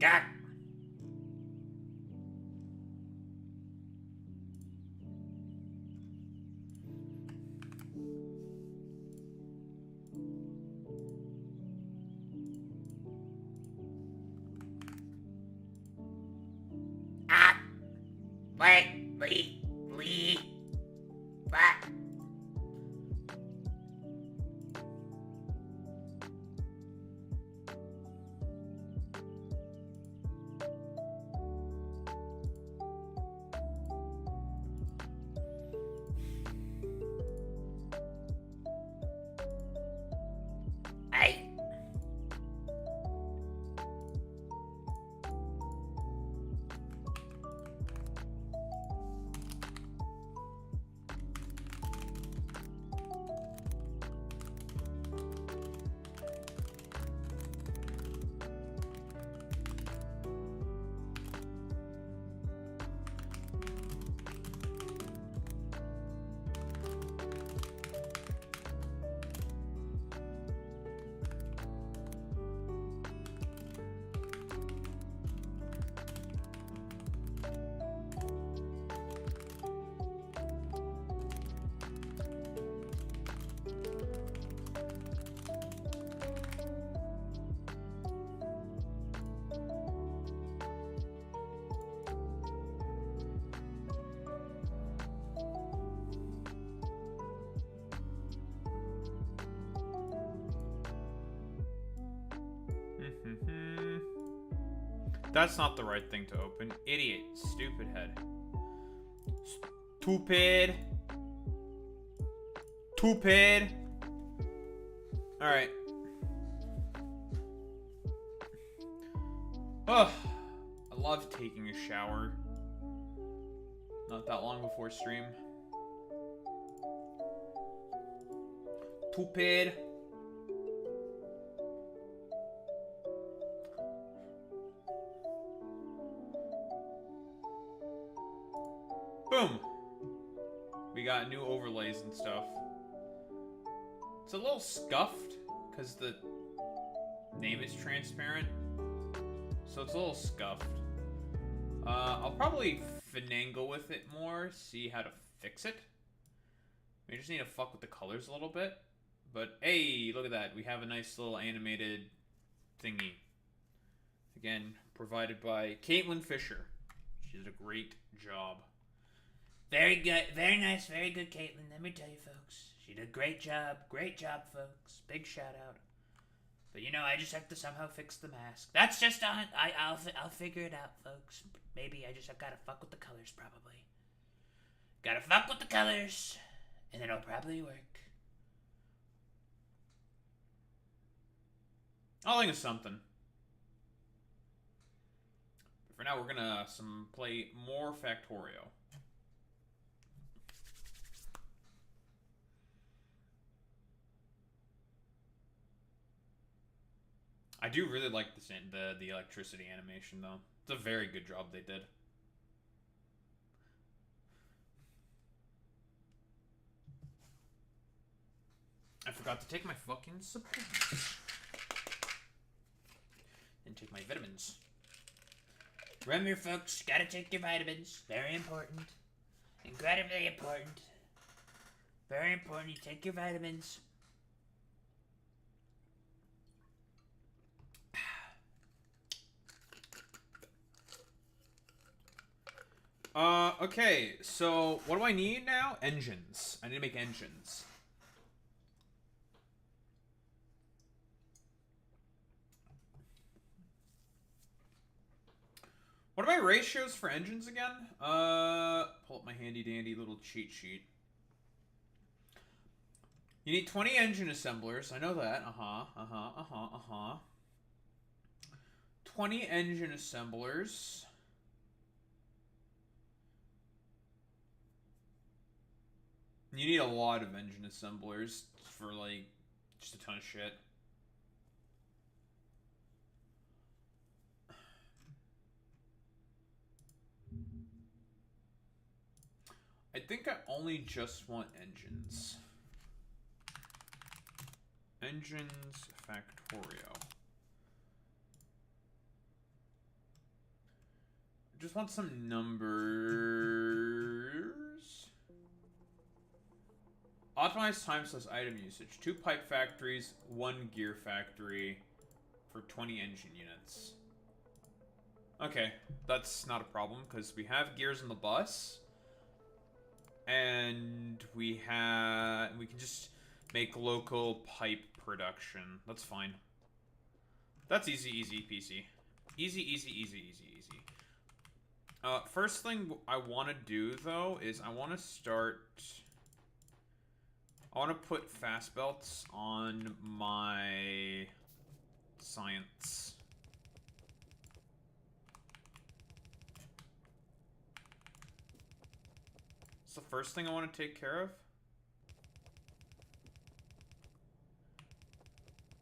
God. Ah. Wait. Lee. What? Hey. That's not the right thing to open. Idiot. Stupid head. Stupid. Stupid. Alright. Ugh. I love taking a shower. Not that long before stream. Stupid. Boom! We got new overlays and stuff. It's a little scuffed, because the name is transparent. So it's a little scuffed. I'll probably finagle with it more, see how to fix it. We just need to fuck with the colors a little bit. But hey, look at that. We have a nice little animated thingy. Again, provided by Caitlin Fisher. She did a great job. Very good. Very nice. Very good, Caitlin. Let me tell you, folks. She did a great job. Great job, folks. Big shout out. But you know, I just have to somehow fix the mask. That's just on. I'll figure it out, folks. Maybe I gotta fuck with the colors, probably. Gotta fuck with the colors, and it'll probably work. I'll think of something. But for now, we're gonna play more Factorio. I do really like the electricity animation, though. It's a very good job they did. I forgot to take my fucking supplements. And take my vitamins. Remember, folks, gotta take your vitamins. Very important. Incredibly important. Very important. You take your vitamins. Okay, so what do I need now? Engines. I need to make engines. What are my ratios for engines again? Pull up my handy dandy little cheat sheet. You need 20 engine assemblers. I know that. 20 engine assemblers. You need a lot of engine assemblers for, like, just a ton of shit. I think I only just want engines. Engines Factorio. just want some numbers. Optimize time/item usage. 2 pipe factories, 1 gear factory for 20 engine units. Okay, that's not a problem because we have gears in the bus. And we can just make local pipe production. That's fine. That's easy peasy. Easy. First thing I want to do, though, is I want to put fast belts on my science. It's the first thing I want to take care of.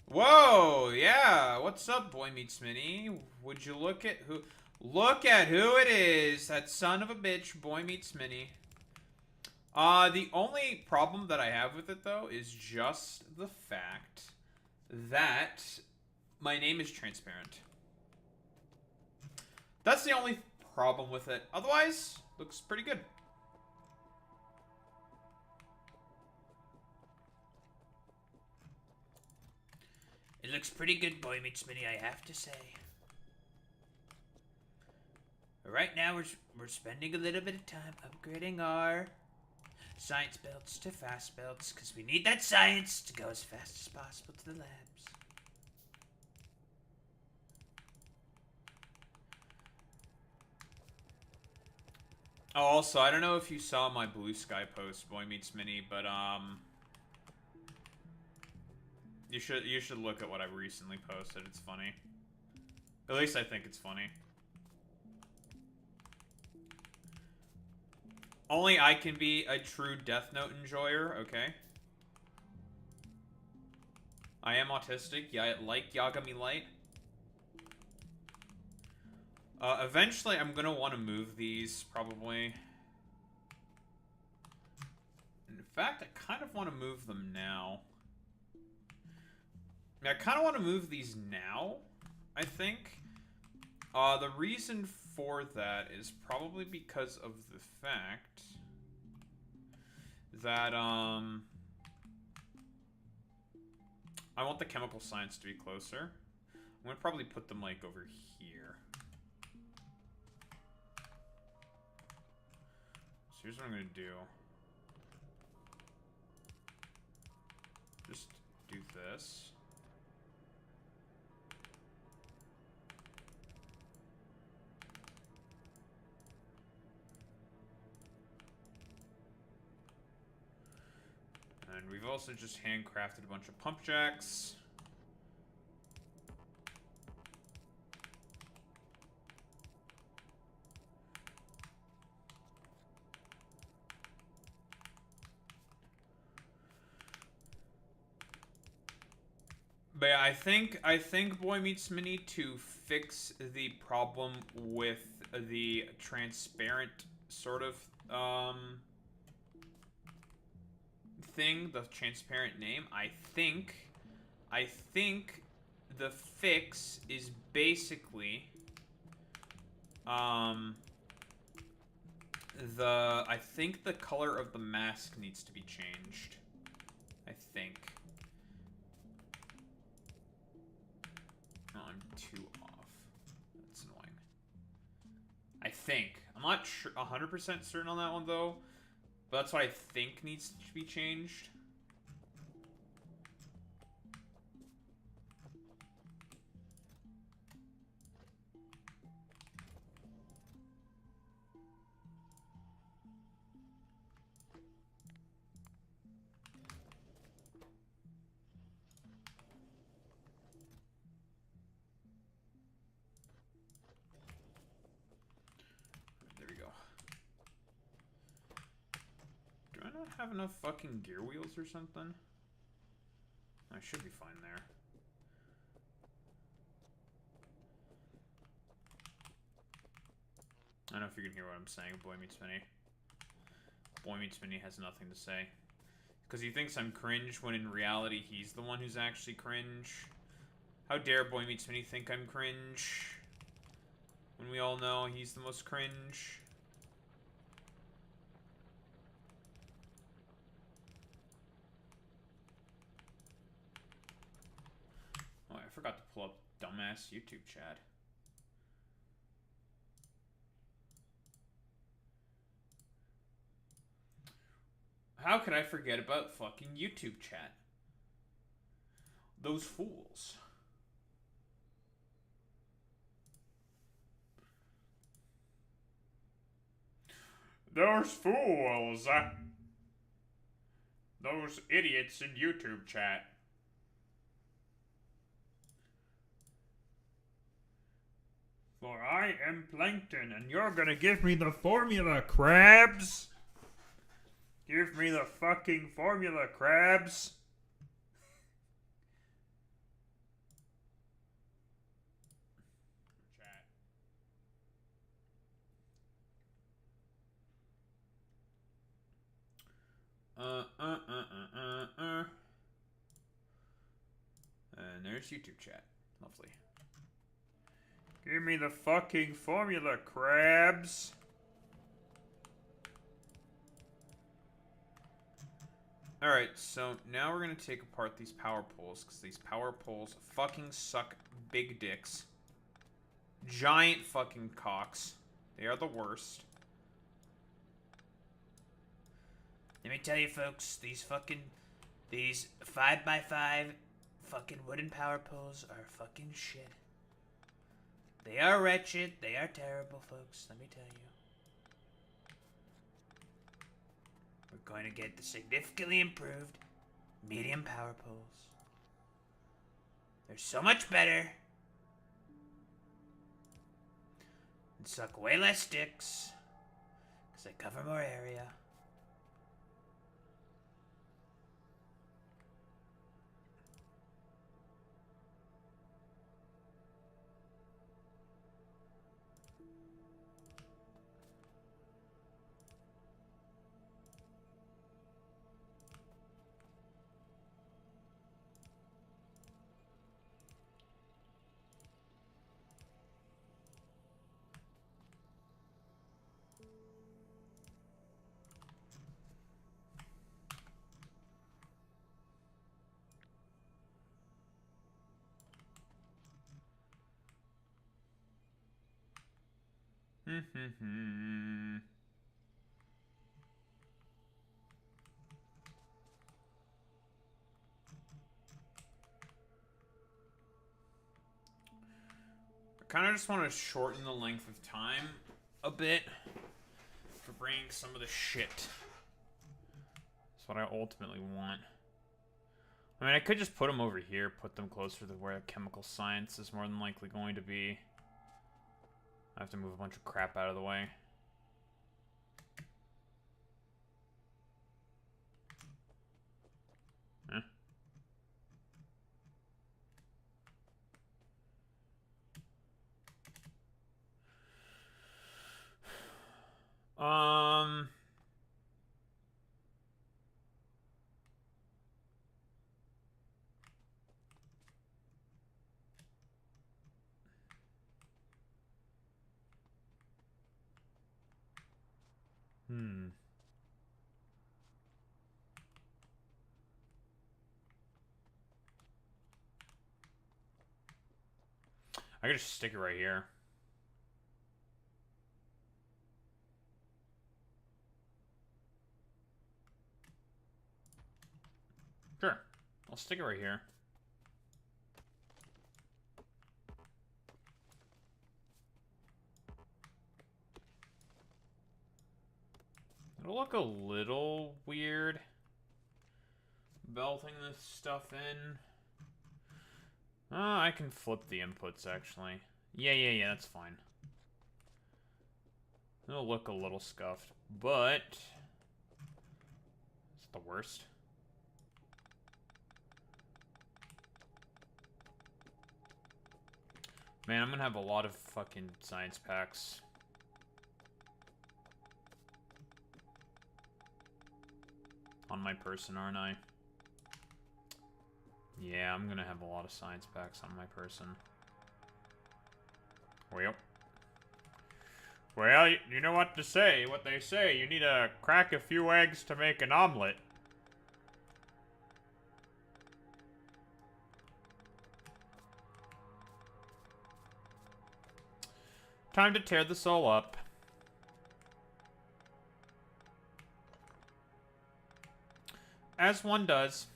Whoa, yeah. What's up, Boy Meets Mini? Would you look at who it is? That son of a bitch, Boy Meets Mini. The only problem that I have with it, though, is just the fact that my name is transparent. That's the only problem with it. Otherwise, looks pretty good. It looks pretty good, Boy Meets Mini, I have to say. Right now, we're spending a little bit of time upgrading our science belts to fast belts, because we need that science to go as fast as possible to the labs. Oh, also, I don't know if you saw my Blue Sky post, Boy Meets Mini, but, you should look at what I recently posted. It's funny. At least I think it's funny. Only I can be a true Death Note enjoyer, okay? I am autistic. Yeah, I like Yagami Light. Eventually, I'm gonna want to move these, probably. In fact, I kind of want to move them now. I kind of want to move these now, I think. The reason for that is probably because of the fact that, I want the chemical science to be closer. I'm going to probably put them, like, over here. So here's what I'm going to do. Just do this. And we've also just handcrafted a bunch of pump jacks. But yeah, I think Boy Meets Mini, to fix the problem with the transparent sort of thing, the transparent name, I think the fix is basically I think the color of the mask needs to be changed. I think. Oh, I'm too off. That's annoying. I think. I'm not sure, 100% certain on that one, though. But that's what I think needs to be changed. Have enough fucking gear wheels or something? I should be fine there. I don't know if you can hear what I'm saying, Boy Meets Mini. Boy Meets Mini has nothing to say. Because he thinks I'm cringe, when in reality he's the one who's actually cringe. How dare Boy Meets Mini think I'm cringe? When we all know he's the most cringe. Oh, I forgot to pull up dumbass YouTube chat. How could I forget about fucking YouTube chat? Those fools. Those fools. Those idiots in YouTube chat. For I am plankton, and you're gonna give me the formula, crabs? Give me the fucking formula, crabs. Chat. And there's YouTube chat. Lovely. Give me the fucking formula, crabs. Alright, so now we're gonna take apart these power poles, because these power poles fucking suck big dicks. Giant fucking cocks. They are the worst. Let me tell you, folks, these 5x5 fucking wooden power poles are fucking shit. They are wretched. They are terrible, folks. Let me tell you. We're going to get the significantly improved medium power poles. They're so much better. And suck way less dicks. Because they cover more area. I kind of just want to shorten the length of time a bit for bringing some of the shit. That's what I ultimately want. I mean, I could just put them over here, put them closer to where chemical science is more than likely going to be. I have to move a bunch of crap out of the way. Eh. Um... I could just stick it right here. Sure. I'll stick it right here. It'll look a little weird belting this stuff in. I can flip the inputs, actually. Yeah, that's fine. It'll look a little scuffed, but it's the worst. Man, I'm gonna have a lot of fucking science packs. On my person, aren't I? Yeah, I'm gonna have a lot of science packs on my person. Well. Well, you know what to say, what they say. You need to crack a few eggs to make an omelet. Time to tear the soul up. As one does.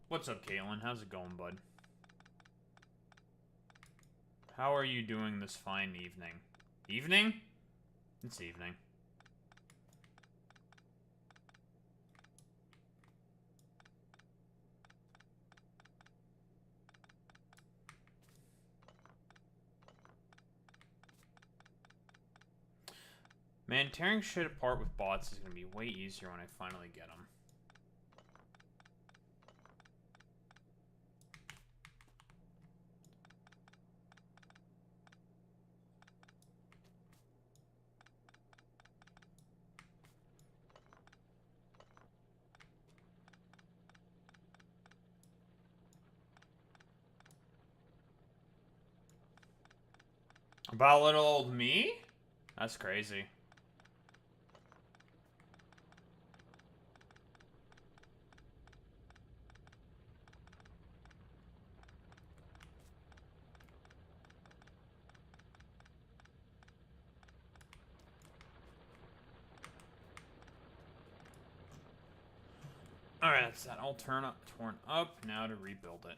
What's up, Caitlin? How's it going, bud? How are you doing this fine evening? Evening? It's evening. Man, tearing shit apart with bots is gonna be way easier when I finally get them. About little old me? That's crazy. Alright, that's that all torn up. Now to rebuild it.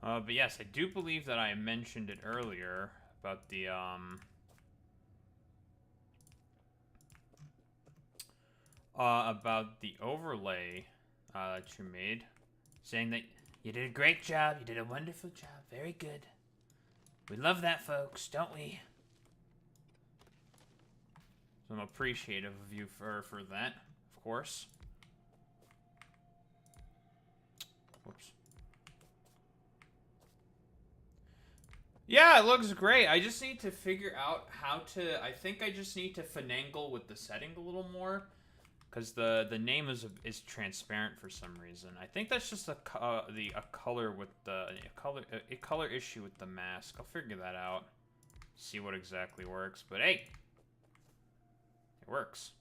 But yes, I do believe that I mentioned it earlier about the, about the overlay, that you made. Saying that you did a great job, you did a wonderful job, very good. We love that, folks, don't we? So I'm appreciative of you for that, of course. Whoops. Yeah, it looks great. I just need to figure out how to... I think I just need to finagle with the setting a little more. Because the name is transparent for some reason. I think that's just a color with the... A color issue with the mask. I'll figure that out. See what exactly works. But hey! It works.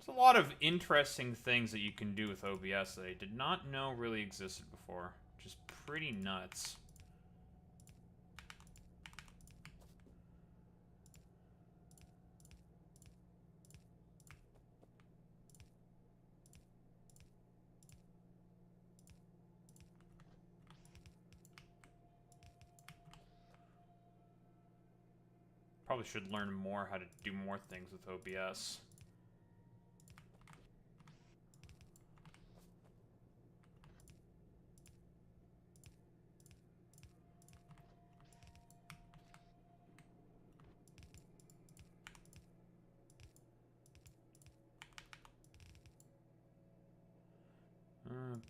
There's a lot of interesting things that you can do with OBS that I did not know really existed before. Which is pretty nuts. Probably should learn more how to do more things with OBS.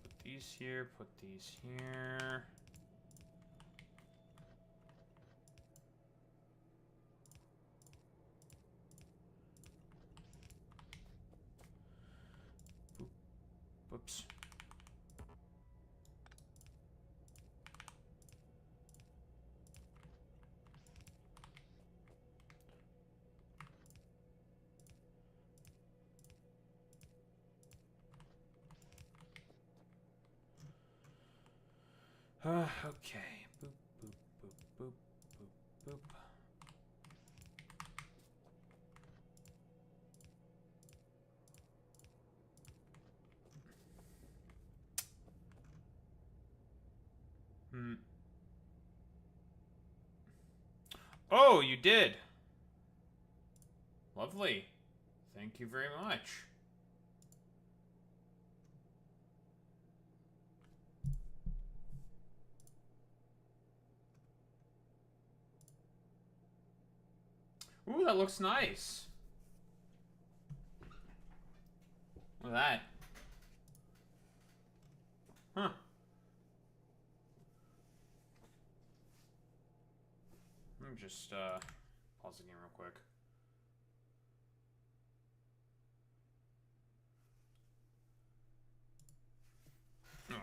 Put these here, put these here. Whoops. Okay. Boop, boop, boop, boop, boop, boop. Oh, you did. Lovely. Thank you very much. Ooh, that looks nice. Look at that. Huh. Let me just pause the game real quick. Oh,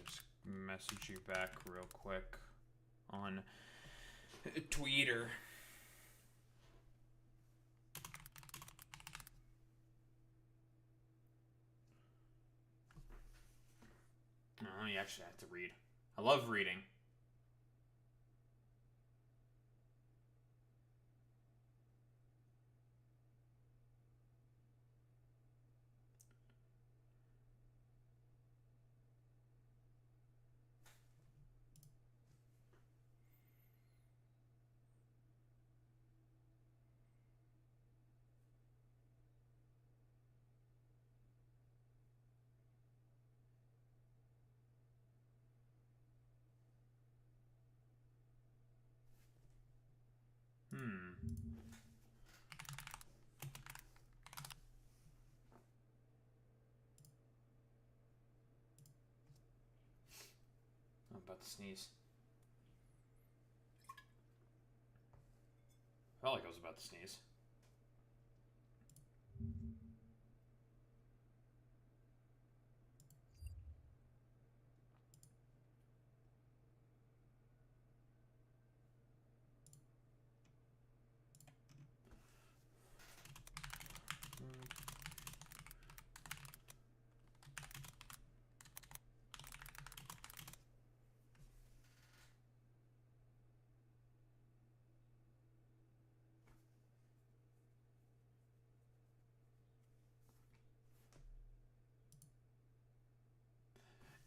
just message you back real quick on Twitter. Oh, you actually have to read. I love reading. I'm about to sneeze. Felt like I was about to sneeze.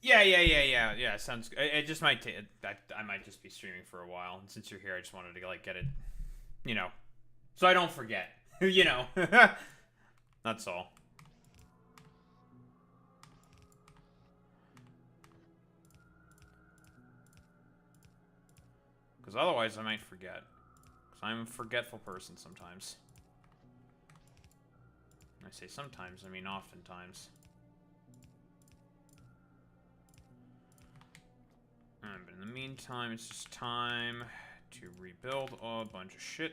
Yeah. Sounds good. It just might take. I might just be streaming for a while, and since you're here, I just wanted to like get it, you know, so I don't forget. You know, that's all. Because otherwise, I might forget. Because I'm a forgetful person sometimes. I say sometimes, I mean oftentimes. But in the meantime, it's just time to rebuild a bunch of shit,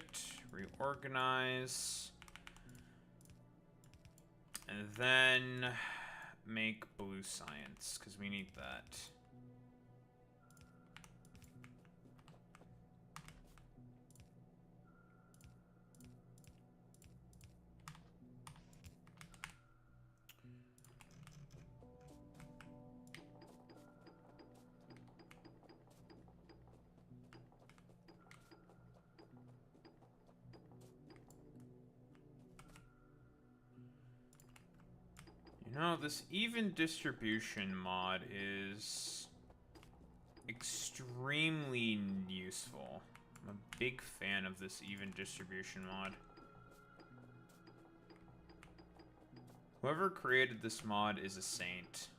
reorganize, and then make blue science, because we need that. You know, this even distribution mod is extremely useful. I'm a big fan of this even distribution mod. Whoever created this mod is a saint.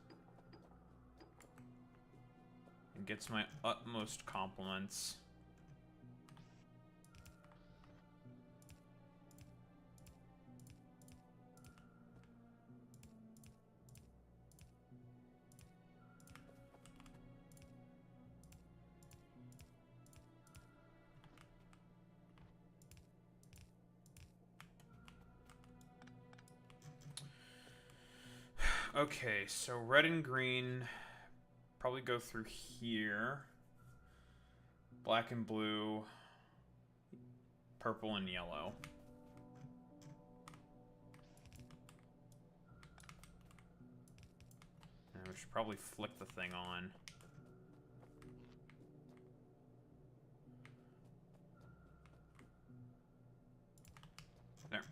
And gets my utmost compliments. Okay, so red and green probably go through here. Black and blue. Purple and yellow. we should probably flick the thing on. There.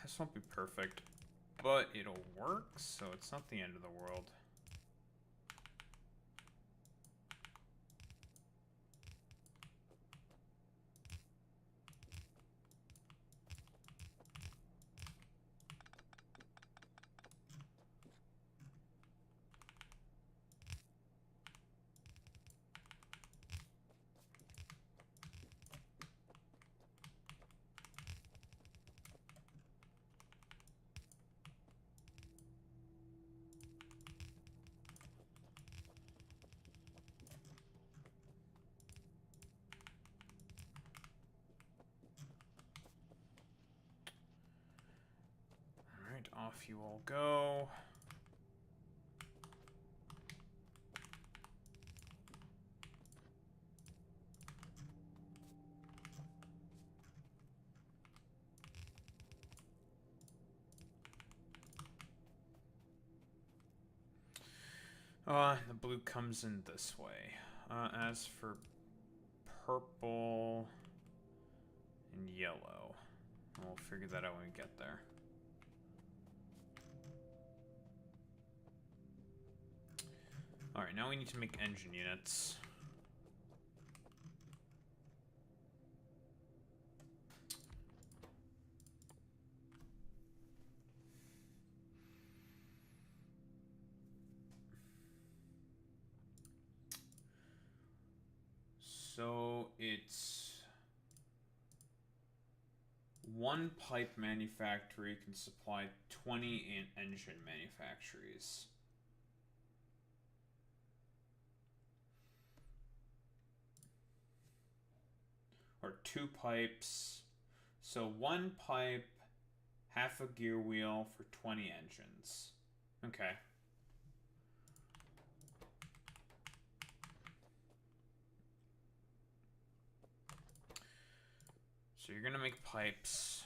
This won't be perfect, but it'll work, so it's not the end of the world. Alright, off you all go. The blue comes in this way. As for purple and yellow, we'll figure that out when we get there. Alright, now we need to make engine units. So it's one pipe manufactory can supply 20 engine manufactories. Or 2 pipes. So 1 pipe, half a gear wheel for 20 engines. Okay. So you're gonna make pipes.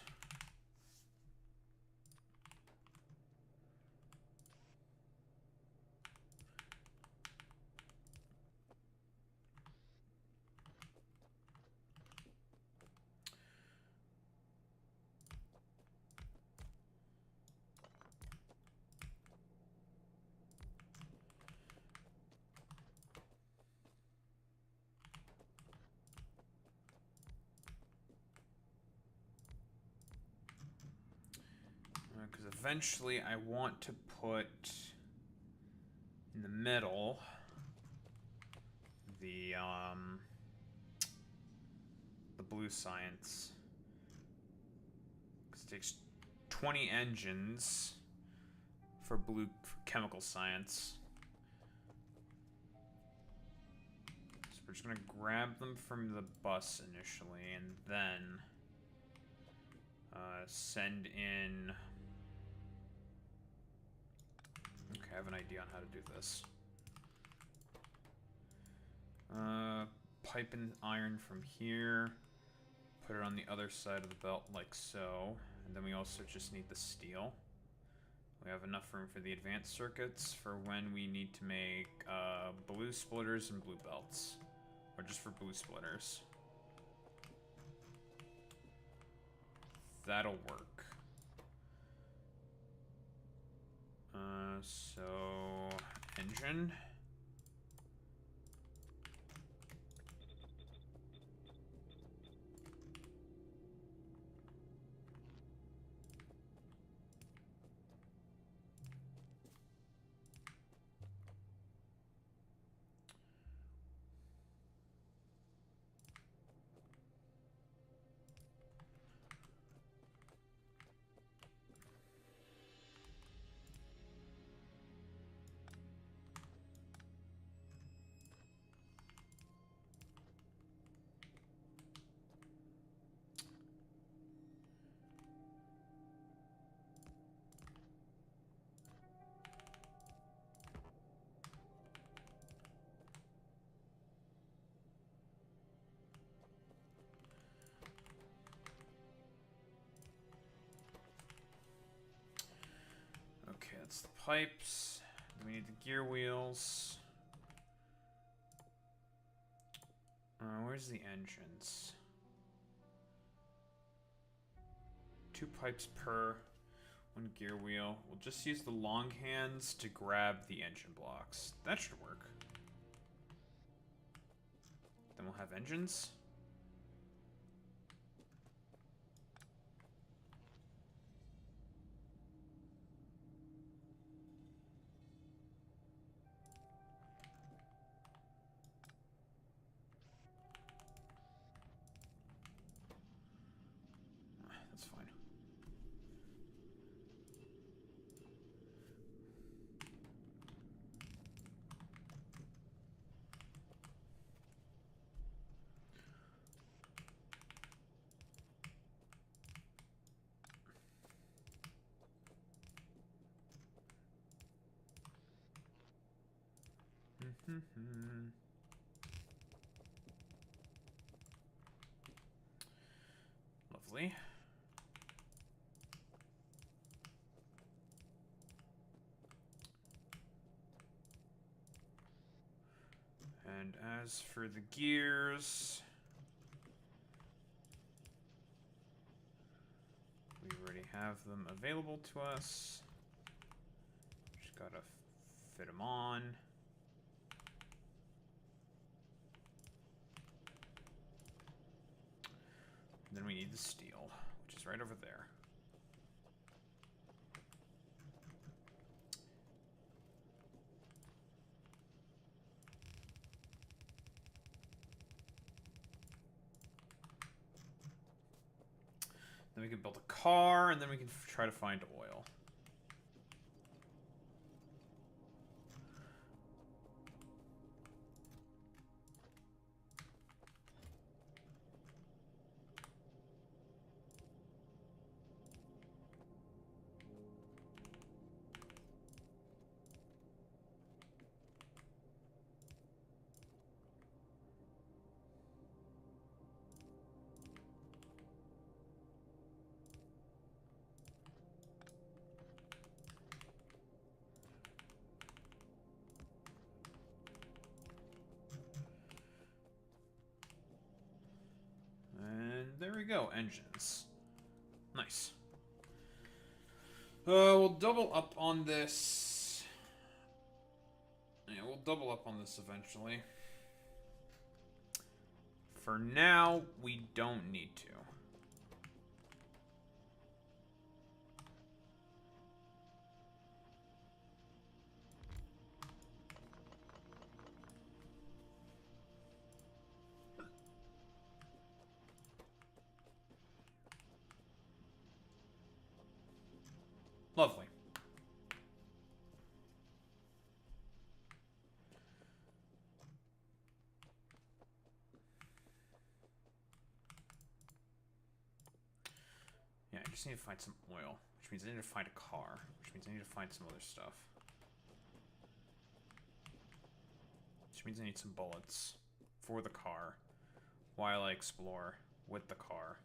Because eventually I want to put in the middle the blue science. Because it takes 20 engines for chemical science. So we're just gonna grab them from the bus initially and then send in. Okay, I have an idea on how to do this. Pipe in iron from here. Put it on the other side of the belt like so. And then we also just need the steel. We have enough room for the advanced circuits for when we need to make blue splitters and blue belts. Or just for blue splitters. That'll work. So engine. That's the pipes. We need the gear wheels. Where's the engines? 2 pipes per 1 gear wheel. We'll just use the long hands to grab the engine blocks. That should work. Then we'll have engines. That's fine. Lovely. And as for the gears, we already have them available to us. Just gotta fit them on. And then we need the steel, which is right over there. Then we can build a car, and then we can try to find oil. There we go, engines. Nice. We'll double up on this. Yeah, we'll double up on this eventually. For now, we don't need to. Lovely. Yeah, I just need to find some oil, which means I need to find a car, which means I need to find some other stuff. Which means I need some bullets for the car while I explore with the car.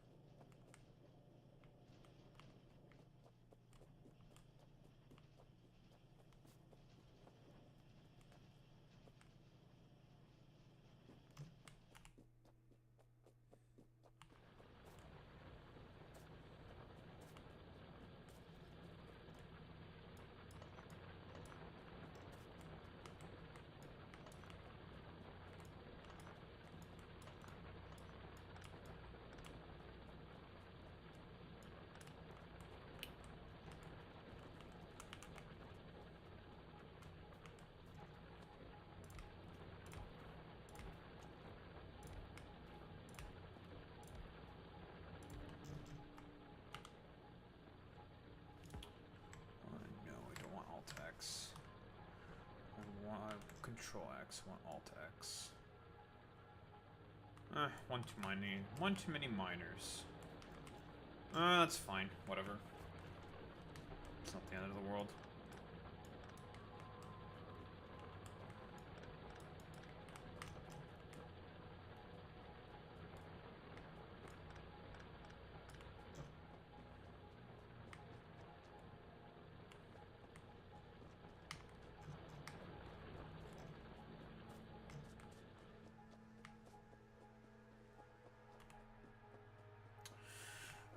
X. I want Control X. I want Alt X. One too many miners. That's fine. Whatever. It's not the end of the world.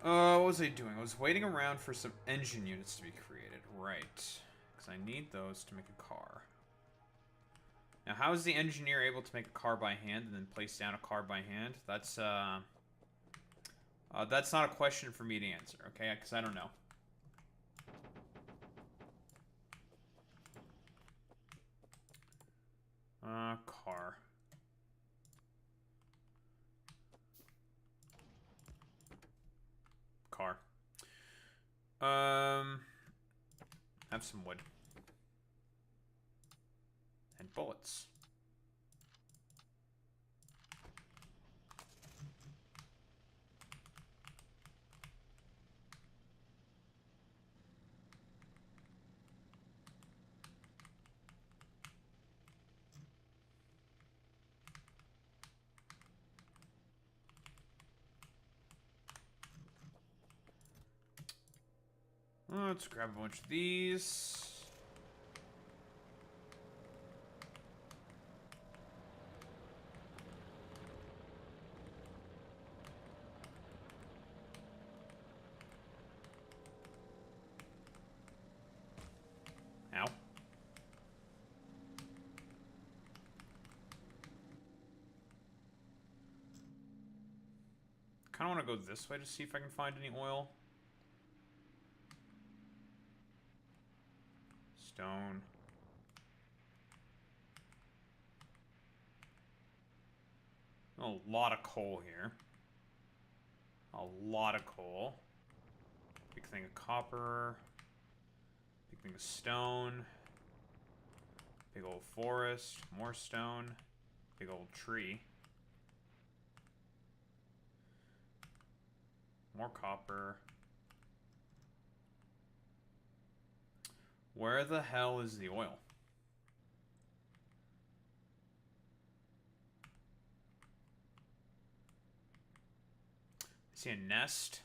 What was I doing? I was waiting around for some engine units to be created. Right. Because I need those to make a car. Now, how is the engineer able to make a car by hand and then place down a car by hand? That's not a question for me to answer, okay? Because I don't know. Car. Car. Have some wood. And bullets. Let's grab a bunch of these. Ow. Kind of want to go this way to see if I can find any oil. Stone. A lot of coal here. A lot of coal. Big thing of copper. Big thing of stone. Big old forest. More stone. Big old tree. More copper. Where the hell is the oil? I see a nest.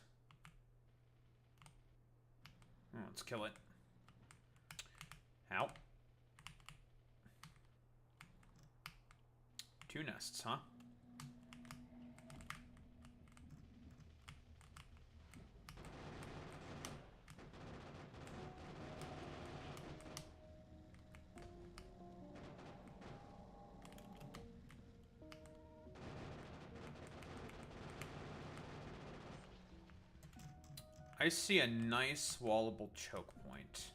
Oh, let's kill it. Ow. 2 nests, huh? I see a nice wallable choke point.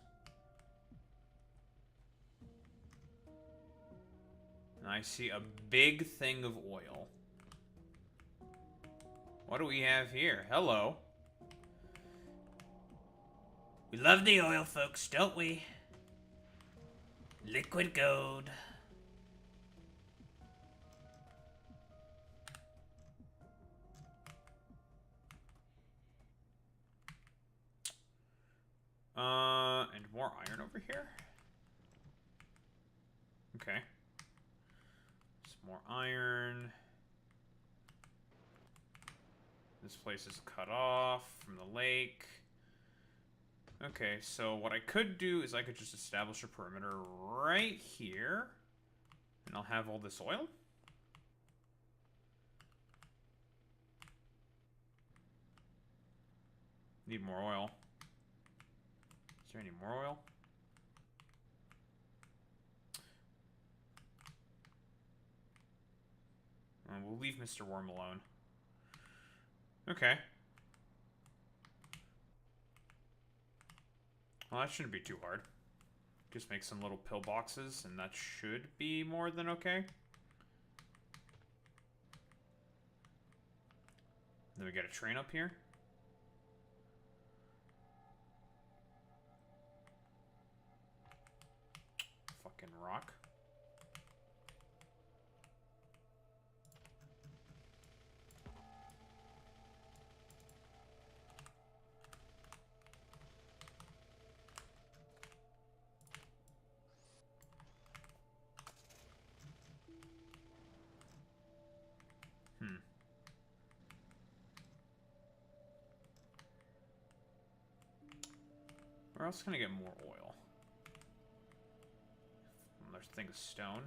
And I see a big thing of oil. What do we have here? Hello. We love the oil, folks, don't we? Liquid gold. And more iron over here? Okay. Some more iron. This place is cut off from the lake. Okay, so what I could do is I could just establish a perimeter right here. And I'll have all this oil. Need more oil. Is there any more oil? We'll leave Mr. Worm alone. Okay. Well, that shouldn't be too hard. Just make some little pillboxes, and that should be more than okay. Then we got a train up here. Fucking rock. Where else can I get more oil? There's a thing of stone.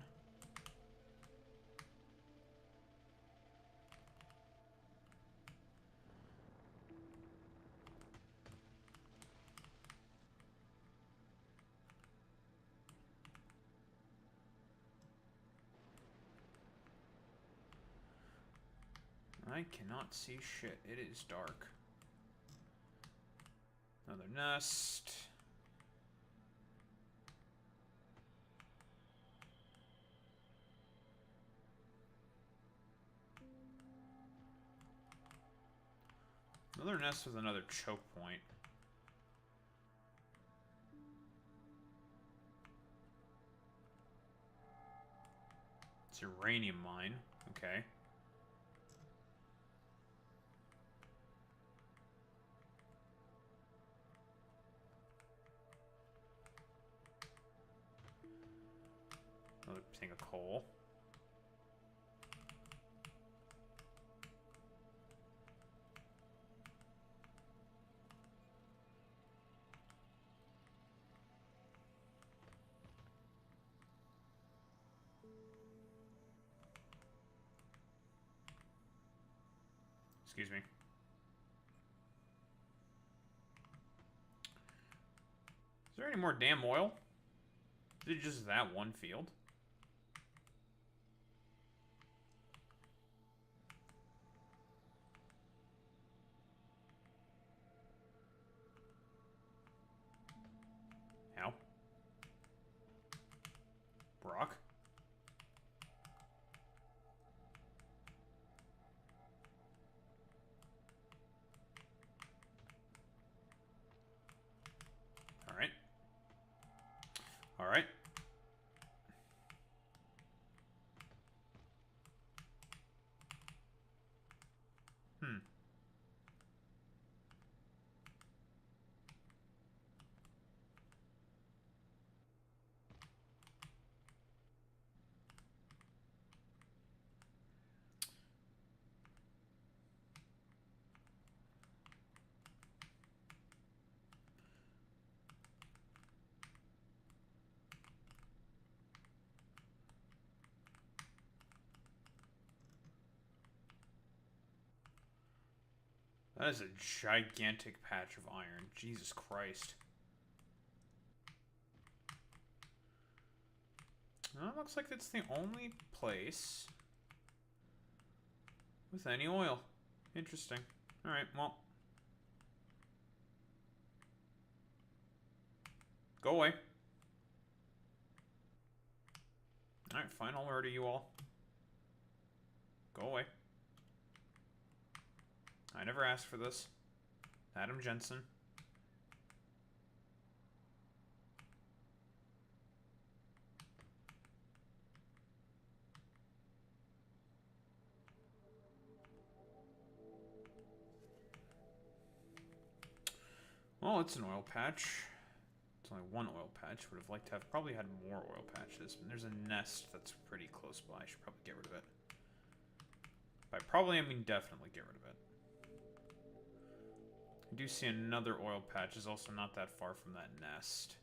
I cannot see shit. It is dark. Another nest. Another nest with another choke point. It's uranium mine. Okay. Another thing of coal. Excuse me. Is there any more damn oil? Is it just that one field? How? Brock? Alright. Alright. Hmm. That is a gigantic patch of iron. Jesus Christ. Well, it looks like it's the only place with any oil. Interesting. Alright, well. Go away. Alright, fine, I'll murder you all. Go away. I never asked for this. Adam Jensen. Well, it's an oil patch. It's only one oil patch. Would have liked to have probably had more oil patches. And there's a nest that's pretty close by. I should probably get rid of it. By probably, I mean definitely get rid of it. I do see another oil patch is also not that far from that nest.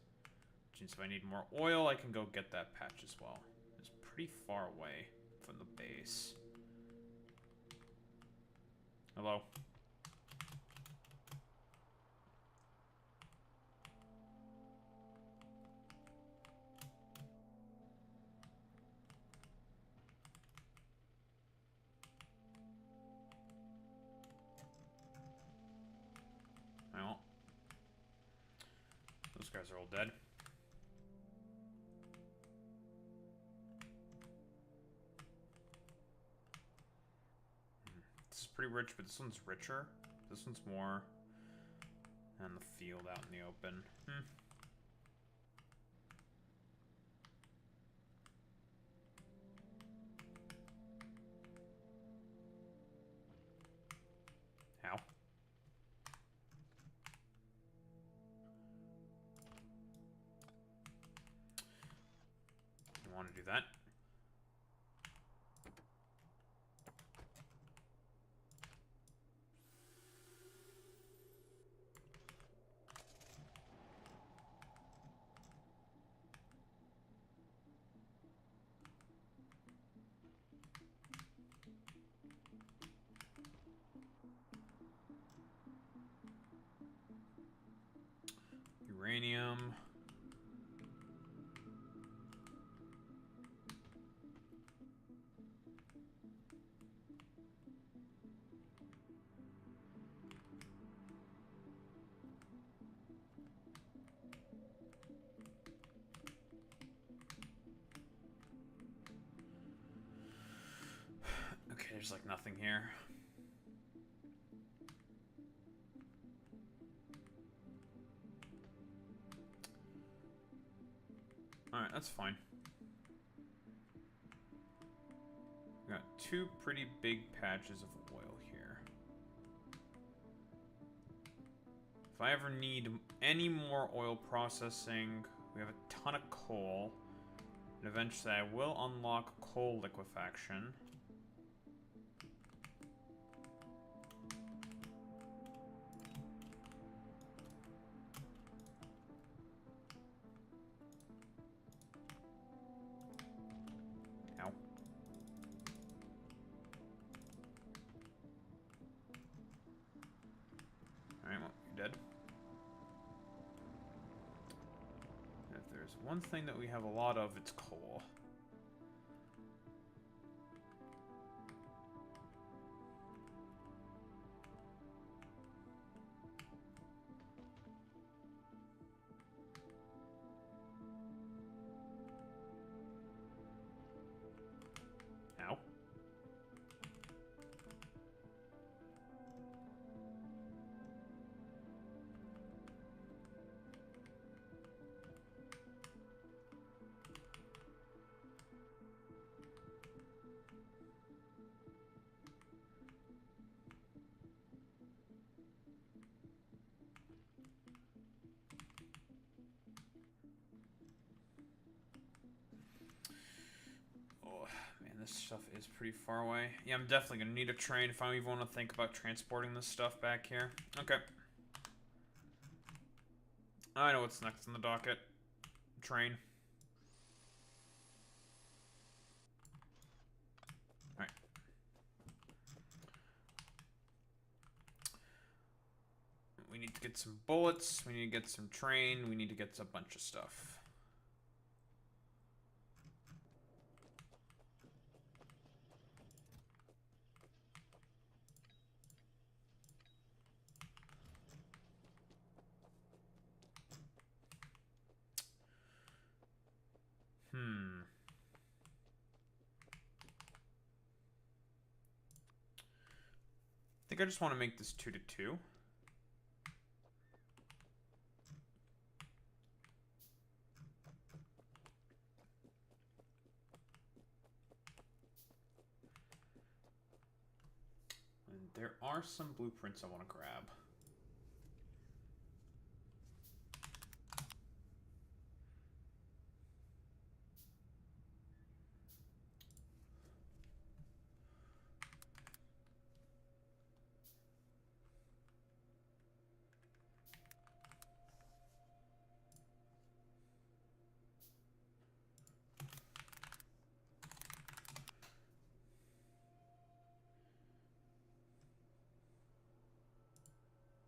Which means if I need more oil, I can go get that patch as well. It's pretty far away from the base. Hello? Well, those guys are all dead. This is pretty rich, but this one's richer. This one's more. And the field out in the open. How? You want to do that? Uranium. there's like nothing here. Alright, that's fine. We got two pretty big patches of oil here. If I ever need any more oil processing, we have a ton of coal. And eventually I will unlock coal liquefaction. Ow. Alright, well, you're dead. And if there's one thing that we have a lot of, it's coal. Ow. Oh, man, this stuff is pretty far away. Yeah, I'm definitely gonna need a train if I even want to think about transporting this stuff back here. Okay. I know what's next on the docket. Train. Alright. We need to get some bullets, we need to get some train, we need to get a bunch of stuff. I think I just want to make this 2 to 2. And there are some blueprints I want to grab.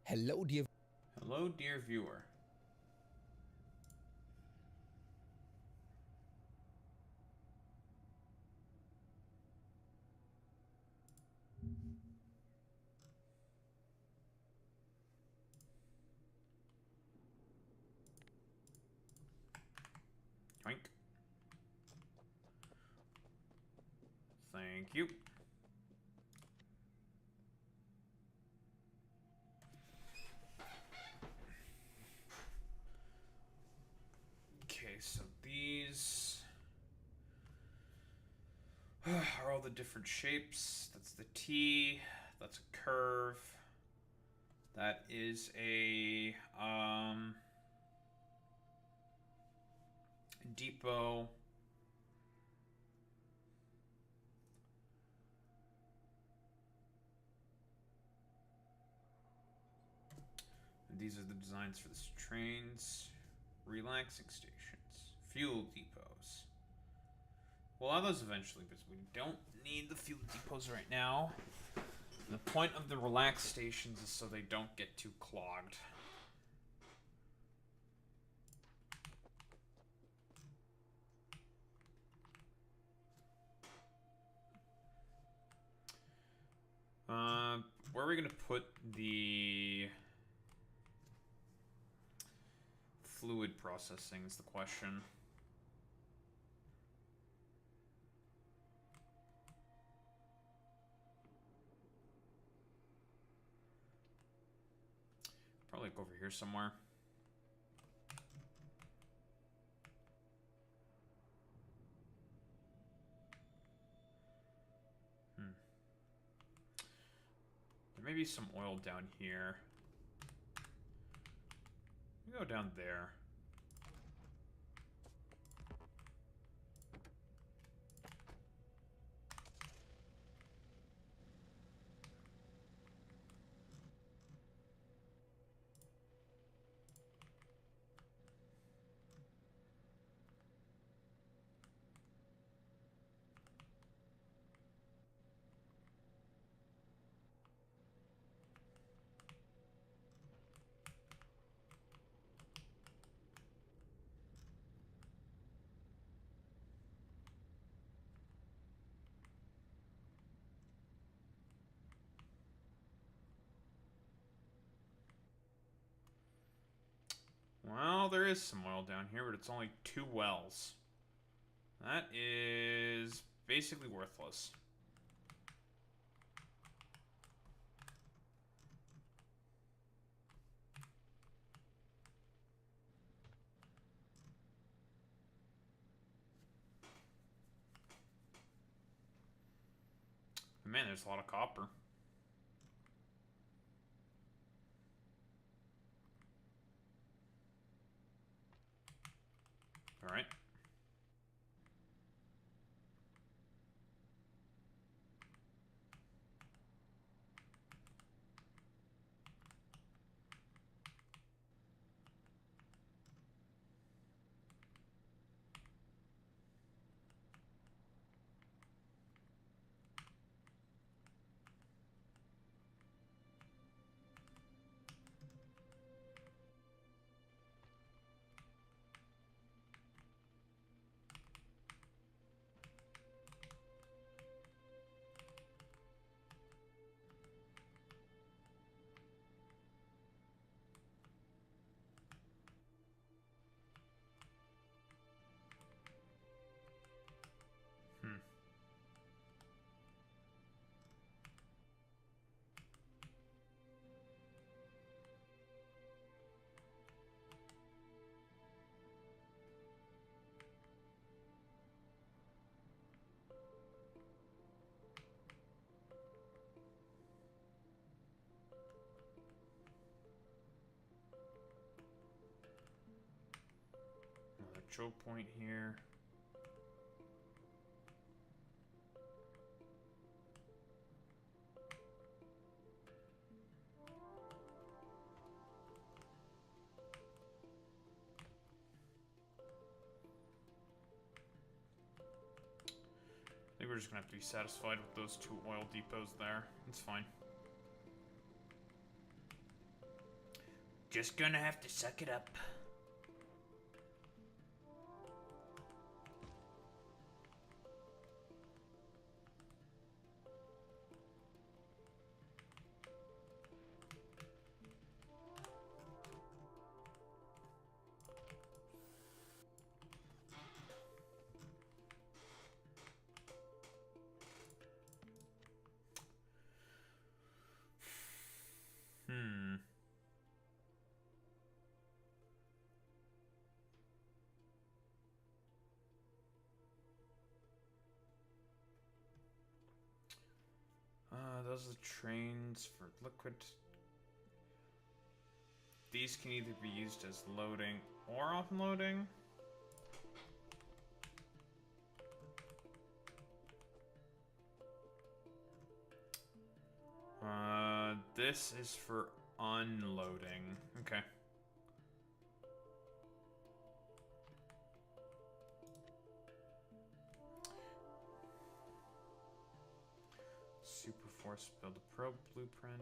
Hello, dear. Hello, dear viewer. Yoink. Thank you. Okay, so these are all the different shapes. That's the T, that's a curve. That is a depot. And these are the designs for the trains, relaxing stations, fuel depots. We'll have those eventually, but we don't need the fuel depots right now. The point of the relax stations is so they don't get too clogged. Where are we gonna put the fluid processing is the question. like over here somewhere. There may be some oil down here. We go down there. Well, there is some oil down here, but it's only 2 wells. That is basically worthless. Man, there's a lot of copper. All right. Another choke point here. I think we're just gonna have to be satisfied with those 2 oil depots there. It's fine. Just gonna have to suck it up. Those are the trains for liquid. These can either be used as loading or offloading. This is for unloading. Okay. Superforce build a probe blueprint.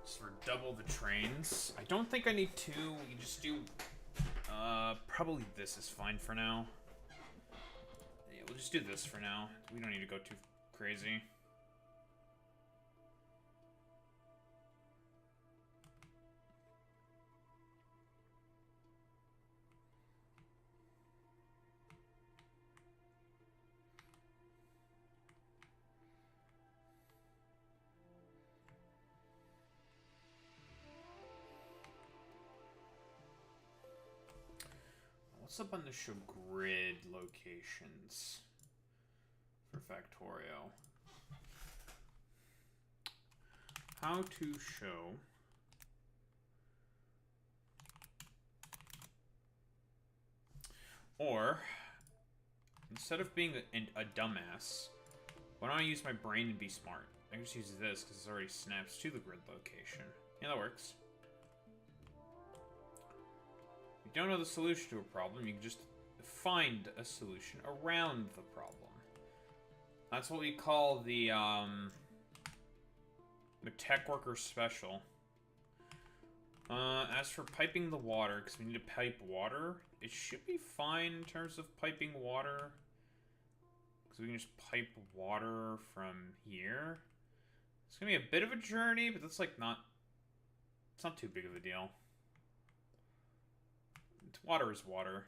Just for double the trains. I don't think I need 2. We can just do probably this is fine for now. Yeah, we'll just do this for now. We don't need to go too crazy. What's up on the show grid locations for Factorio? How to show or instead of being a dumbass, why don't I use my brain and be smart? I can just use this because it already snaps to the grid location. Yeah, that works. If you don't know the solution to a problem, you can just find a solution around the problem. That's what we call the tech worker special. As for piping the water, because we need to pipe water, it should be fine in terms of piping water. Because we can just pipe water from here. It's gonna be a bit of a journey, but that's like not... It's not too big of a deal. Water is water.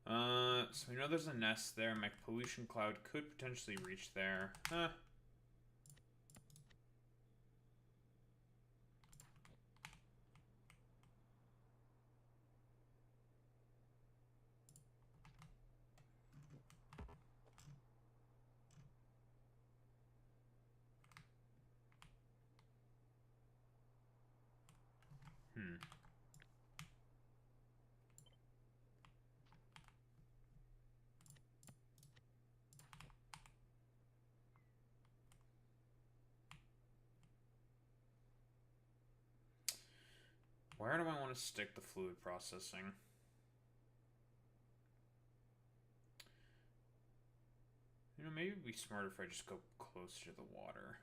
So we know there's a nest there. My pollution cloud could potentially reach there. Where do I want to stick the fluid processing? You know, maybe it'd be smarter if I just go closer to the water.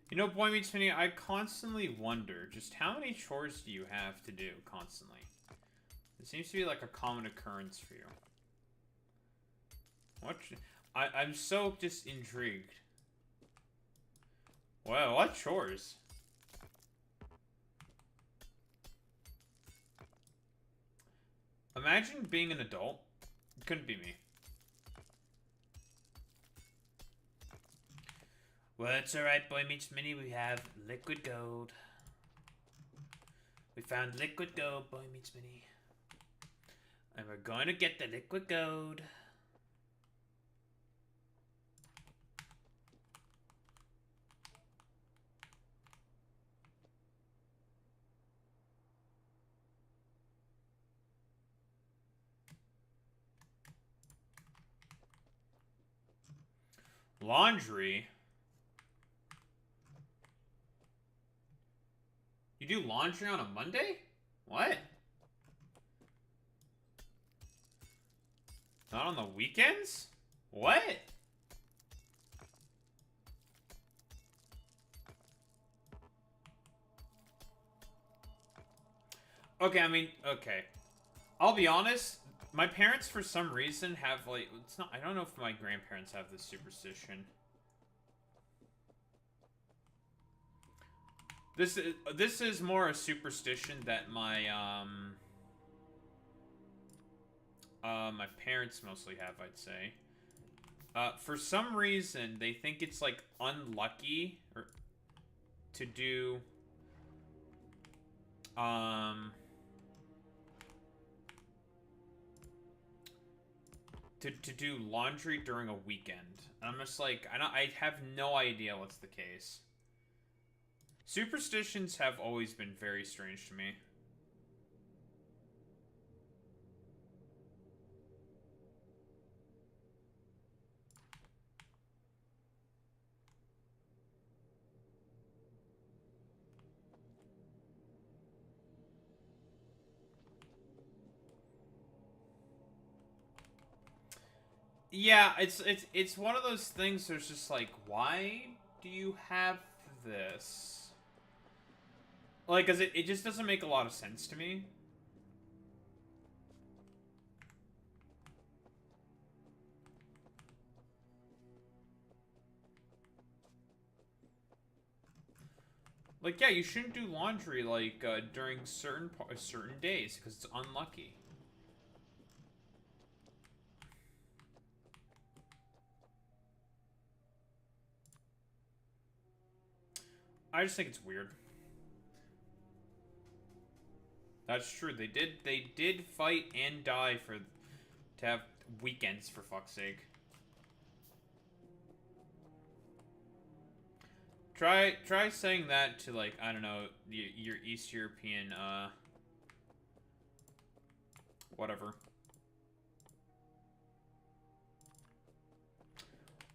You know, Boy Meets Mini, I constantly wonder, just how many chores do you have to do constantly? It seems to be like a common occurrence for you. What? I'm so just intrigued. Wow, what chores? Imagine being an adult. It couldn't be me. Well, it's alright, Boy Meets Mini. We have liquid gold. We found liquid gold, Boy Meets Mini. And we're going to get the liquid gold. Laundry? You do laundry on a Monday? What? Not on the weekends? What? Okay, I mean, okay. I'll be honest, my parents for some reason have like, it's not, I don't know if my grandparents have this superstition. This is more a superstition that my my parents mostly have, I'd say. For some reason, they think it's like unlucky or to do to do laundry during a weekend. And I'm just like, I have no idea what's the case. Superstitions have always been very strange to me. Yeah, it's one of those things there's just like, why do you have this? Like, cause it just doesn't make a lot of sense to me. Like, yeah, you shouldn't do laundry, like, during certain days, because it's unlucky. I just think it's weird. That's true. They did fight and die to have weekends, for fuck's sake. Try saying that to, like, I don't know, your East European whatever.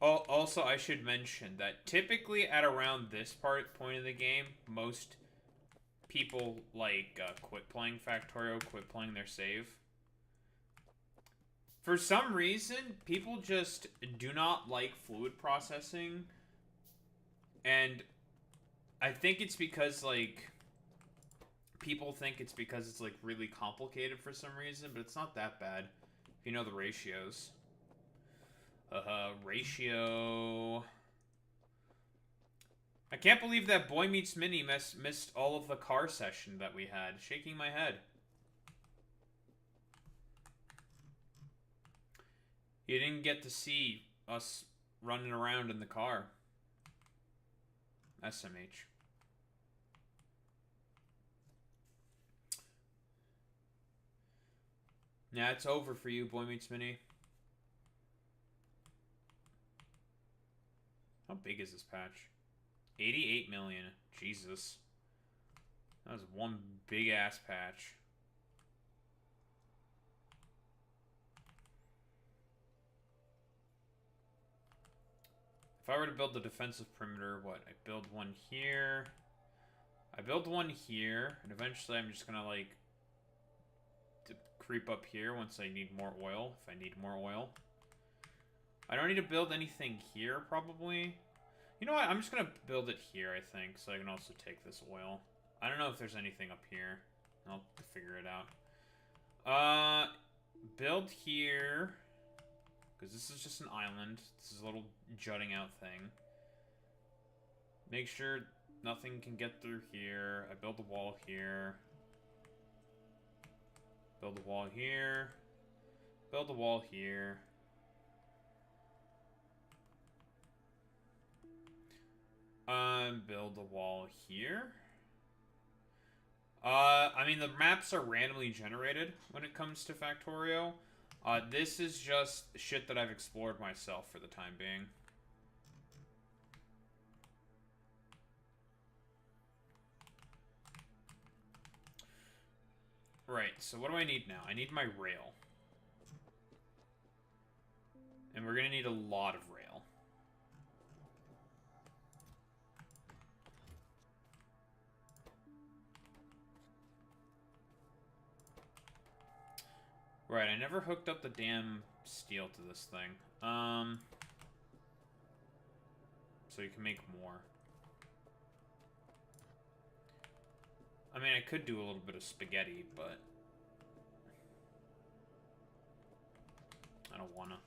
Also, I should mention that typically at around this point of the game, most people, like, quit playing Factorio, quit playing their save. For some reason, people just do not like fluid processing. And I think it's because, like, people think it's because it's, like, really complicated for some reason, but it's not that bad if you know the ratios. Ratio. I can't believe that Boy Meets Mini missed all of the car session that we had. Shaking my head. You didn't get to see us running around in the car. SMH. Yeah, it's over for you, Boy Meets Mini. How big is this patch? 88 million. Jesus. That was one big ass patch. If I were to build the defensive perimeter, what? I build one here. I build one here, and eventually I'm just gonna, like, creep up here once I need more oil, if I need more oil. I don't need to build anything here, probably. You know what? I'm just gonna build it here, I think, so I can also take this oil. I don't know if there's anything up here. I'll figure it out. Build here. Because this is just an island. This is a little jutting out thing. Make sure nothing can get through here. I build a wall here. Build a wall here. Build a wall here. Build a wall here. I mean, the maps are randomly generated when it comes to Factorio. This is just shit that I've explored myself for the time being. Right, so what do I need now? I need my rail. And we're gonna need a lot of rail. Right, I never hooked up the damn steel to this thing. So you can make more. I mean, I could do a little bit of spaghetti, but I don't wanna.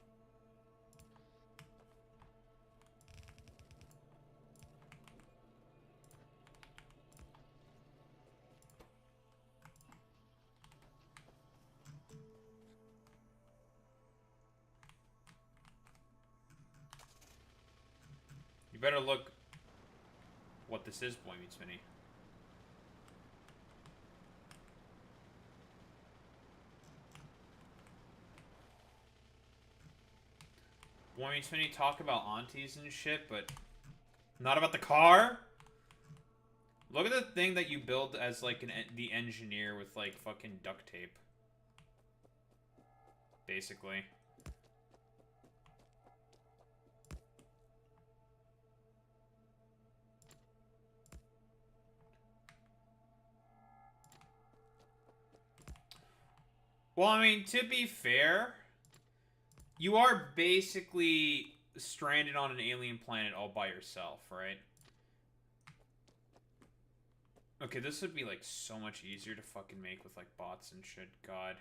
You better look what this is, Boy Meets Mini. Boy Meets Mini talk about aunties and shit, but not about the car? Look at the thing that you build as, like, the engineer with, like, fucking duct tape. Basically. Well, I mean, to be fair, you are basically stranded on an alien planet all by yourself, right? Okay, this would be, like, so much easier to fucking make with, like, bots and shit. God.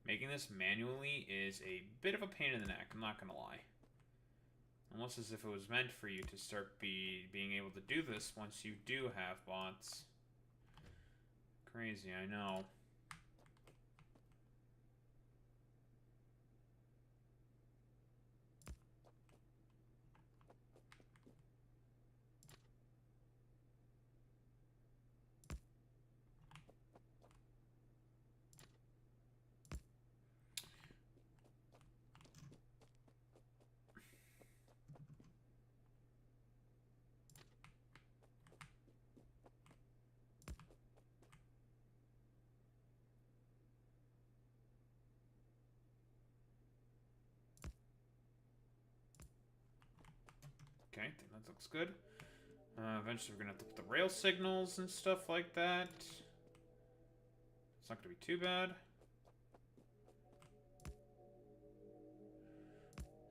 Making this manually is a bit of a pain in the neck, I'm not gonna lie. Almost as if it was meant for you to start being able to do this once you do have bots. Crazy, I know. Okay, I think that looks good. Eventually we're gonna have to put the rail signals and stuff like that. It's not gonna be too bad.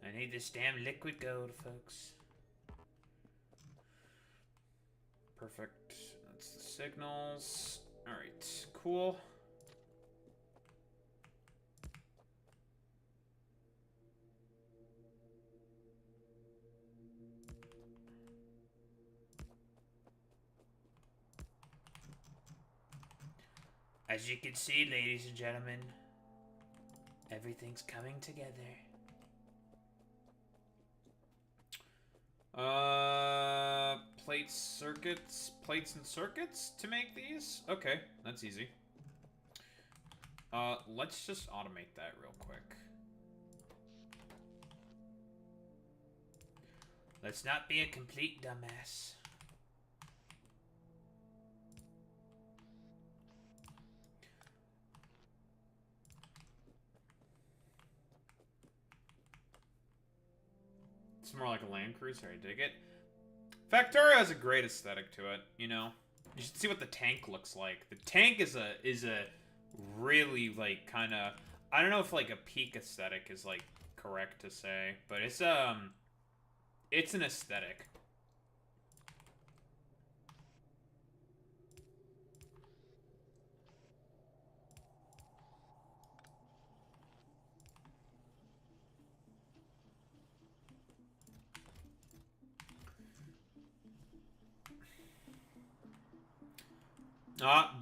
I need this damn liquid gold, folks. Perfect. That's the signals. Alright, cool. As you can see, ladies and gentlemen, everything's coming together. Plates and circuits to make these? Okay, that's easy. Let's just automate that real quick. Let's not be a complete dumbass. It's more like a Land Cruiser, I dig it. Factorio has a great aesthetic to it, you know? You should see what the tank looks like. The tank is a really, like, kind of... I don't know if, like, a peak aesthetic is, like, correct to say, but it's an aesthetic.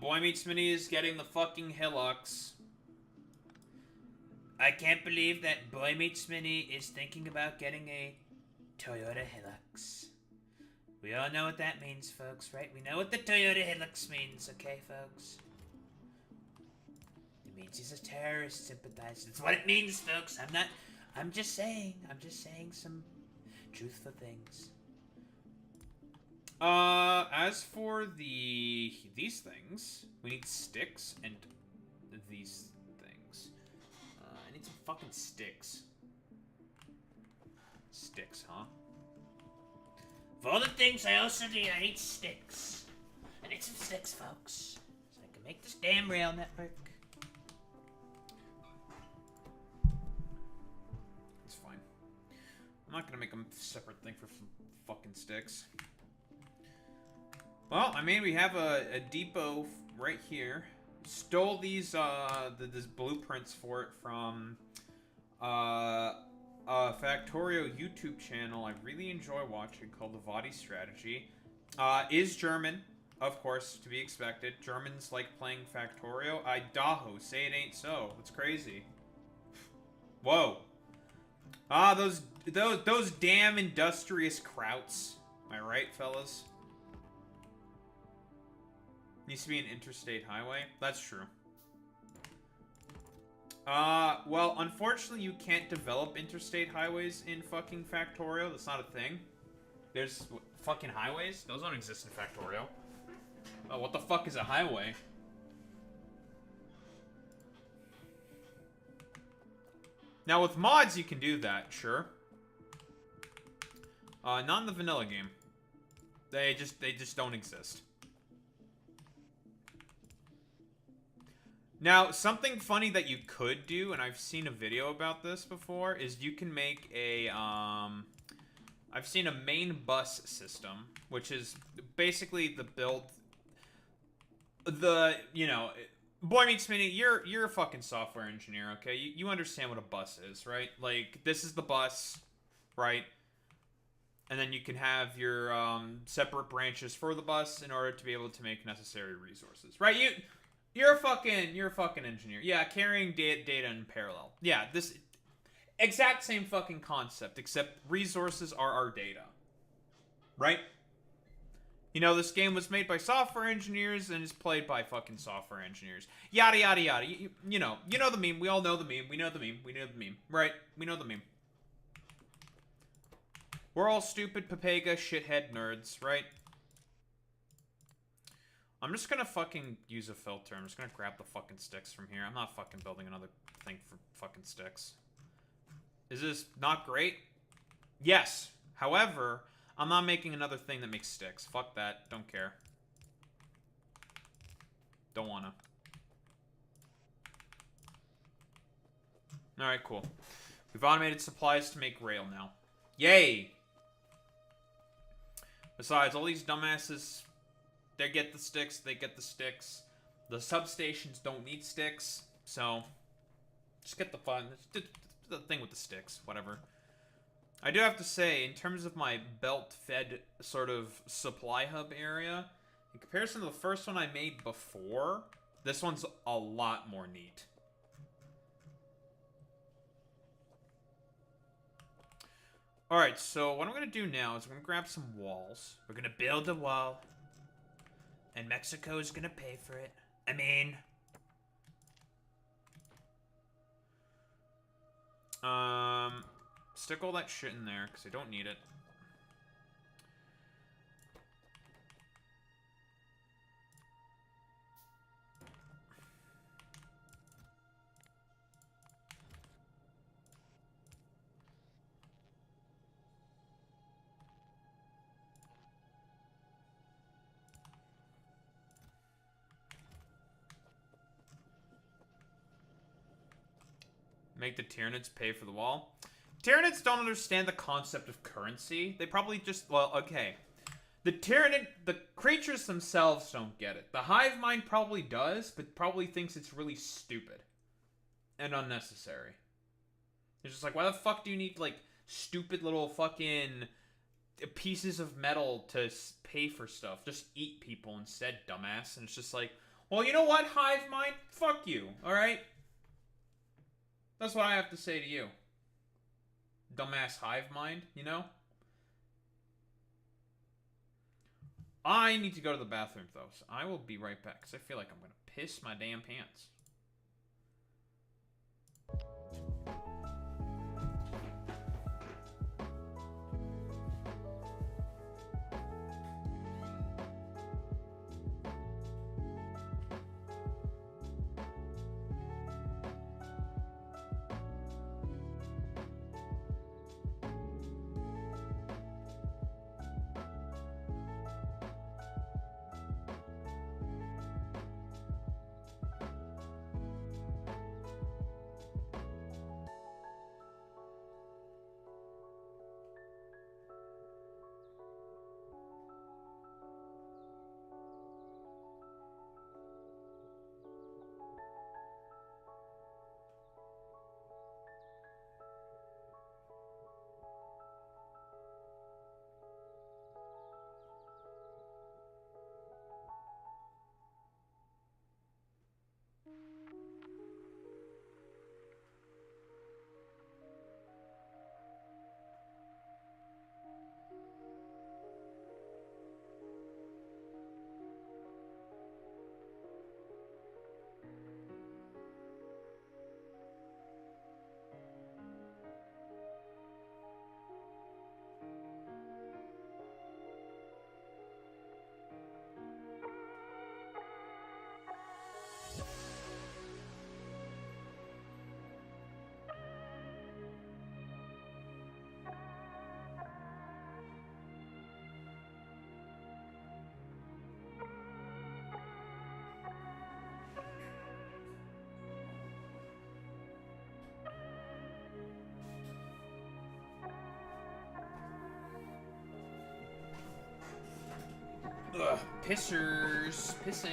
Boy Meets Mini is getting the fucking Hilux. I can't believe that Boy Meets Mini is thinking about getting a Toyota Hilux. We all know what that means, folks, right? We know what the Toyota Hilux means, okay, folks? It means he's a terrorist sympathizer. That's what it means, folks. I'm just saying some truthful things. As for these things, we need sticks and these things. I need some fucking sticks. Sticks, huh? Of all the things I also need, I need sticks. I need some sticks, folks, so I can make this damn rail network. It's fine. I'm not gonna make a separate thing for fucking sticks. Well, I mean, we have a depot right here. Stole these this blueprints for it from a Factorio YouTube channel I really enjoy watching called the Vadi Strategy. Is German, of course, to be expected. Germans like playing Factorio. Daho, say it ain't so. It's crazy. Whoa. Those damn industrious krauts. Am I right, fellas? Needs to be an interstate highway? That's true. Well, unfortunately you can't develop interstate highways in fucking Factorio. That's not a thing. There's fucking highways? Those don't exist in Factorio. Oh, what the fuck is a highway? Now with mods you can do that, sure. Not in the vanilla game. They just don't exist. Now, something funny that you could do, and I've seen a video about this before, is you can make a, I've seen a main bus system, which is basically the build, you know, Boy Meets Mini, you're a fucking software engineer, okay? You understand what a bus is, right? Like, this is the bus, right? And then you can have your separate branches for the bus in order to be able to make necessary resources. Right? You're a fucking engineer. Yeah, carrying data in parallel. Yeah, this exact same fucking concept, except resources are our data. Right? You know, this game was made by software engineers and is played by fucking software engineers. Yada yada yada. You know the meme. We all know the meme. We know the meme. We know the meme. Right? We know the meme. We're all stupid, Papega, shithead nerds, right? I'm just gonna fucking use a filter. I'm just gonna grab the fucking sticks from here. I'm not fucking building another thing for fucking sticks. Is this not great? Yes. However, I'm not making another thing that makes sticks. Fuck that. Don't care. Don't wanna. Alright, cool. We've automated supplies to make rail now. Yay! Besides, all these dumbasses, they get the sticks, they get the sticks. The substations don't need sticks, so just get the fun. The thing with the sticks, whatever. I do have to say, in terms of my belt-fed sort of supply hub area, in comparison to the first one I made before, this one's a lot more neat. Alright, so what I'm going to do now is I'm going to grab some walls. We're going to build a wall. And Mexico is going to pay for it. I mean... Stick all that shit in there, because I don't need it. Make the Tyranids pay for the wall. Tyranids don't understand the concept of currency. They probably just, well, okay. The creatures themselves don't get it. The hive mind probably does, but probably thinks it's really stupid. And unnecessary. It's just like, why the fuck do you need, like, stupid little fucking pieces of metal to pay for stuff? Just eat people instead, dumbass. And it's just like, well, you know what, hive mind? Fuck you, alright? That's what I have to say to you. Dumbass hive mind, you know? I need to go to the bathroom, though, so I will be right back, because I feel like I'm going to piss my damn pants. Ugh, pissers. Pissin'.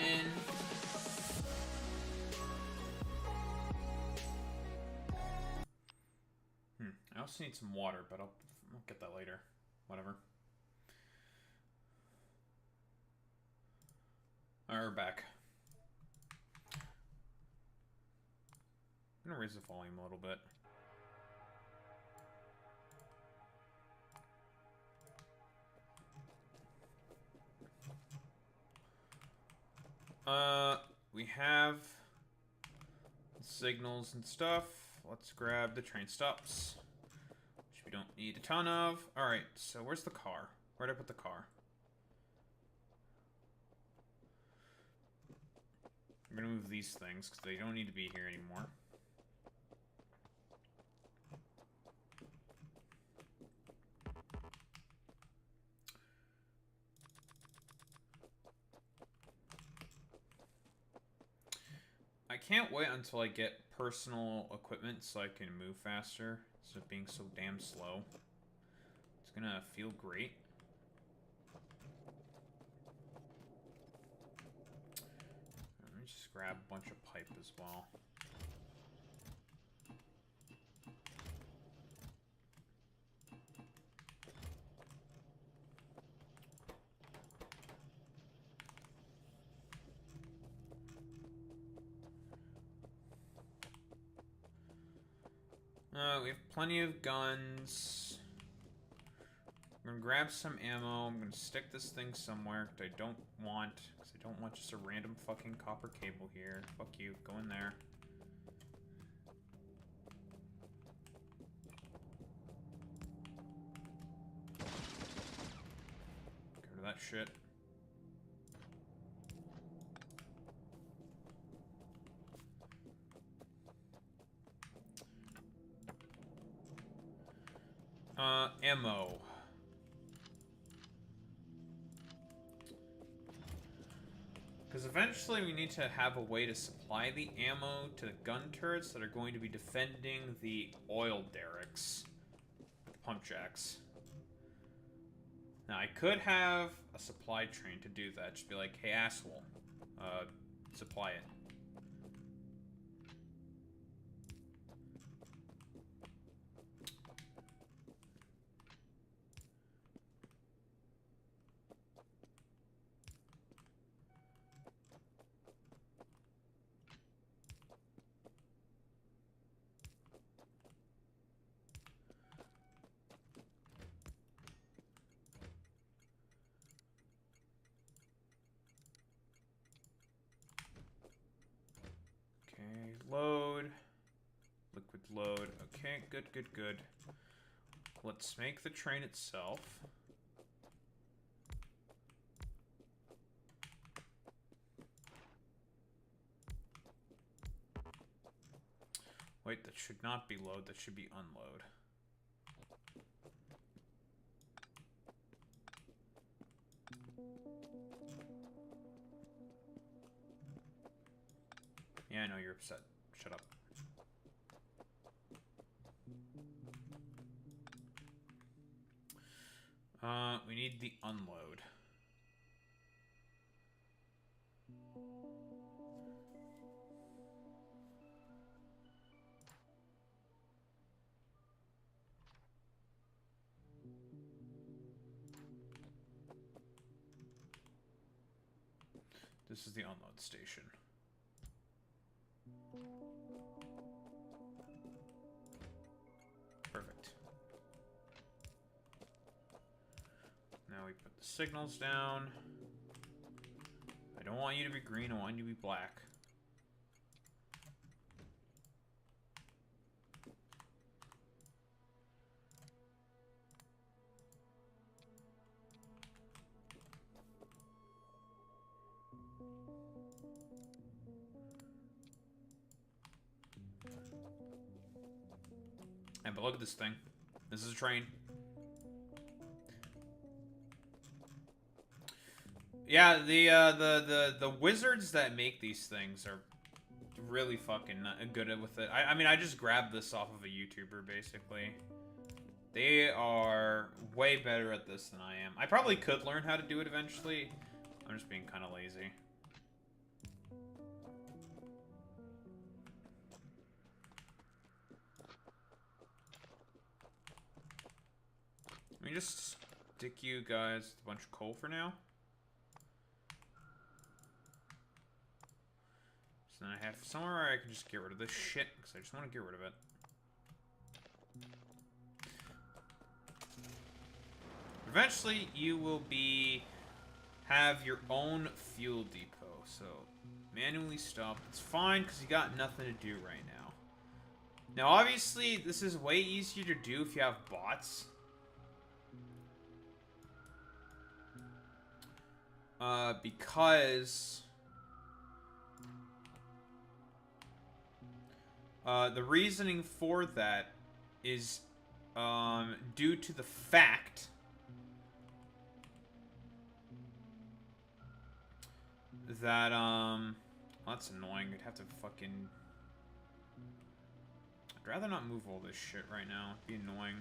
I also need some water, but I'll get that later. Whatever. Alright, we're back. I'm gonna raise the volume a little bit. We have signals and stuff. Let's grab the train stops, which we don't need a ton of. Alright, so where's the car? Where'd I put the car? I'm gonna move these things because they don't need to be here anymore. I can't wait until I get personal equipment so I can move faster instead of being so damn slow. It's gonna feel great. Let me just grab a bunch of pipe as well. We have plenty of guns. I'm gonna grab some ammo. I'm gonna stick this thing somewhere that I don't want, because I don't want just a random fucking copper cable here. Fuck you. Go in there. Get rid of that shit. Ammo. Because eventually we need to have a way to supply the ammo to the gun turrets that are going to be defending the oil derricks. Pump jacks. Now, I could have a supply train to do that. Just be like, hey, asshole, supply it. Okay, load. Liquid load. Okay, good, good, good. Let's make the train itself. Wait, that should not be load, that should be unload. Yeah, I know you're upset. Shut up. We need the unload. This is the unload station. Perfect. Now we put the signals down. I don't want you to be green, I want you to be black. And but look at this thing. This is a train. Yeah, the wizards that make these things are really fucking good with it. I mean, I just grabbed this off of a YouTuber, basically. They are way better at this than I am. I probably could learn how to do it eventually. I'm just being kind of lazy. I mean, just stick you guys with a bunch of coal for now. So then I have somewhere where I can just get rid of this shit, because I just want to get rid of it. Eventually, you will have your own fuel depot, so manually stop. It's fine, because you got nothing to do right now. Now, obviously, this is way easier to do if you have bots. Because the reasoning for that is due to the fact that, well, that's annoying. I'd have to fucking... I'd rather not move all this shit right now. It'd be annoying.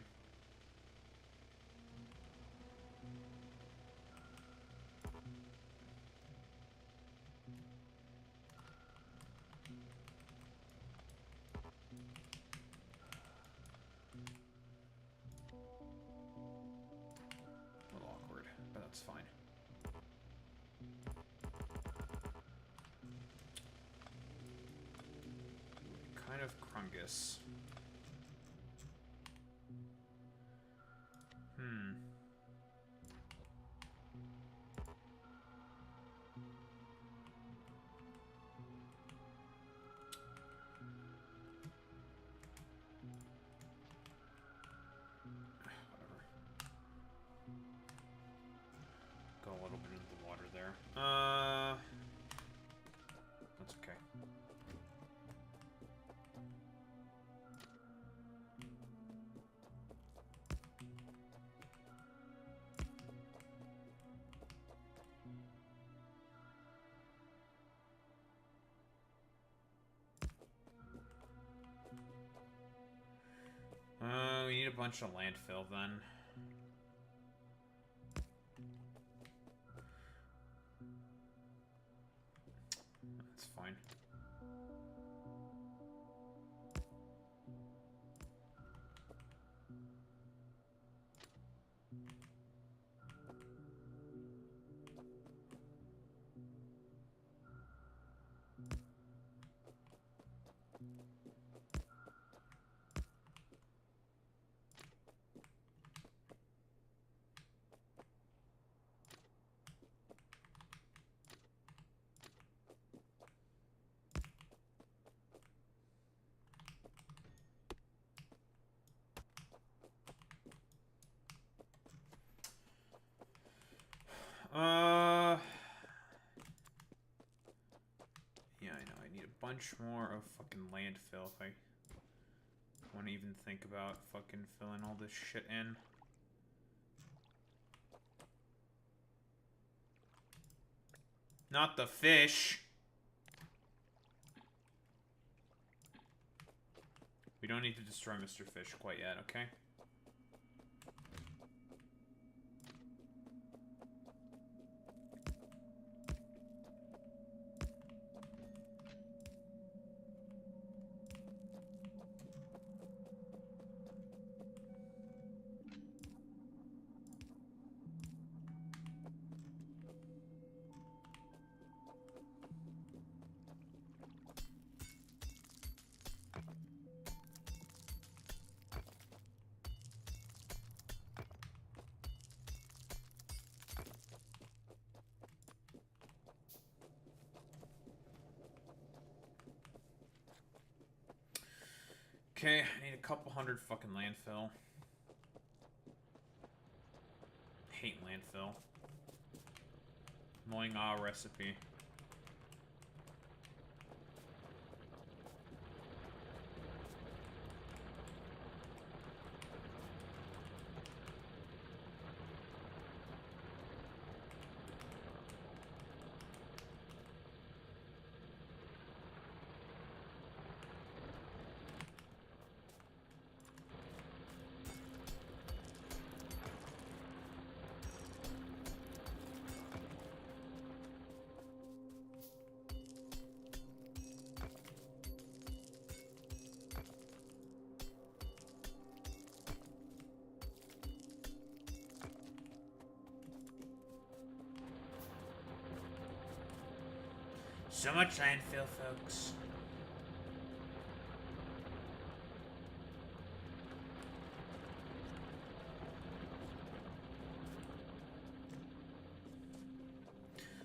A little awkward, but that's fine. Kind of crungus. Whatever. Go a little bit into the water there. That's okay. We need a bunch of landfill then. That's fine. Yeah, I know. I need a bunch more of fucking landfill if I want to even think about fucking filling all this shit in. Not the fish. We don't need to destroy Mr. Fish quite yet, okay? Okay, I need a couple hundred fucking landfill. Hate landfill. Annoying recipe. So much landfill, folks.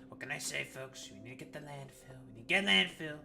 What can I say, folks? We need to get the landfill. We need to get landfill.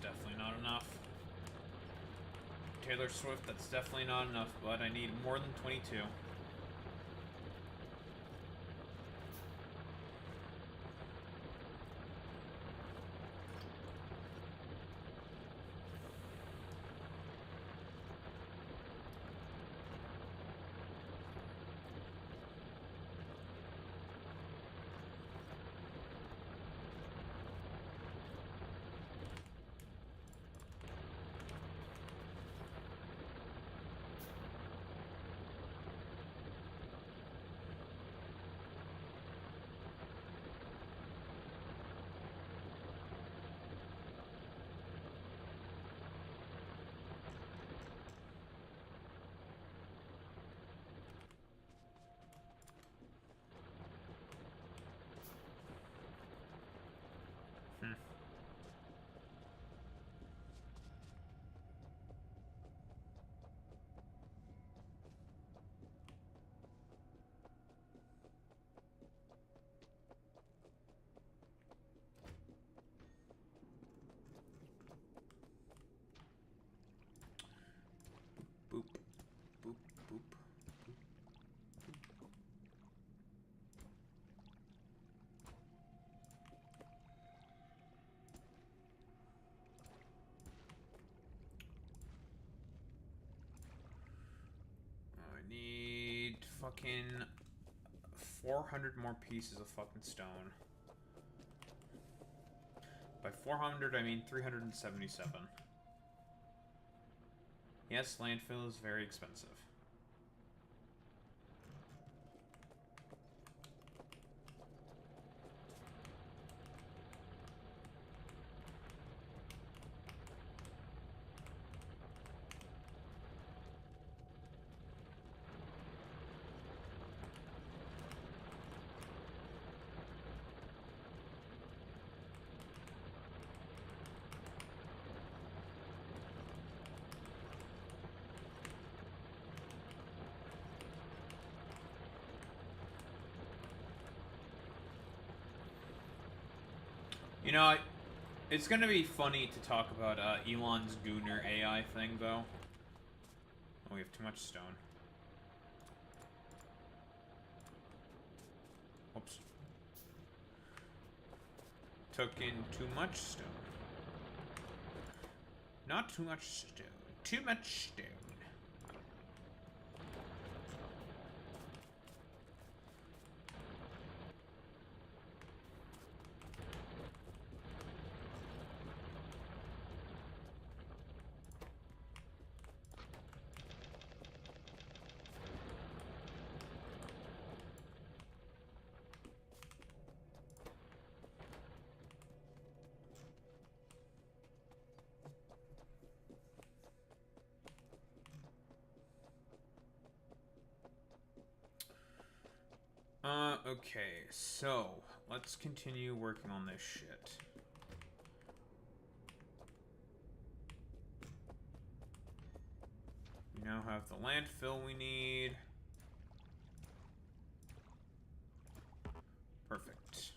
Definitely not enough. Taylor Swift, that's definitely not enough, but I need more than 22. Boop, boop, boop, boop. I need fucking 400 more pieces of fucking stone. By 400, I mean 377. Yes, landfill is very expensive. You know, it's gonna be funny to talk about Elon's Gooner AI thing, though. Oh, we have too much stone. Oops. Took in too much stone. Not too much stone. Too much stone. Okay, so let's continue working on this shit. We now have the landfill we need. Perfect.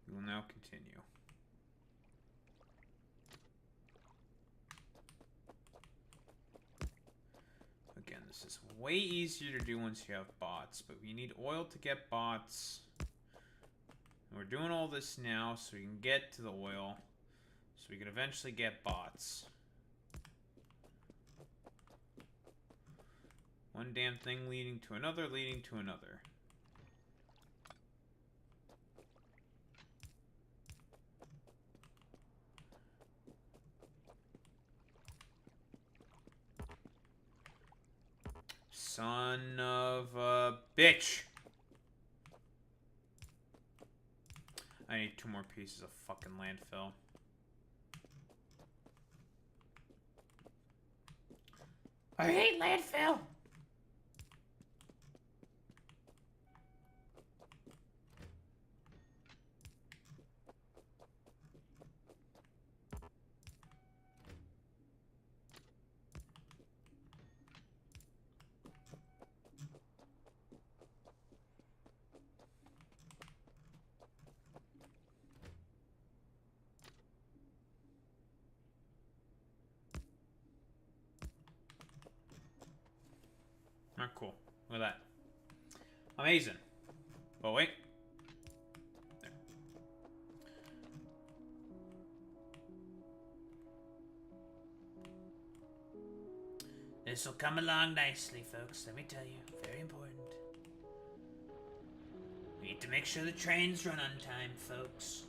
We will now continue. Again, this is way easier to do once you have bots, but we need oil to get bots. And we're doing all this now so we can get to the oil, so we can eventually get bots. One damn thing leading to another, leading to another. Son of a bitch! I need 2 more pieces of fucking landfill. I hate landfill! Alright, cool. Look at that. Amazing. But wait. There. This will come along nicely, folks. Let me tell you. Very important. We need to make sure the trains run on time, folks.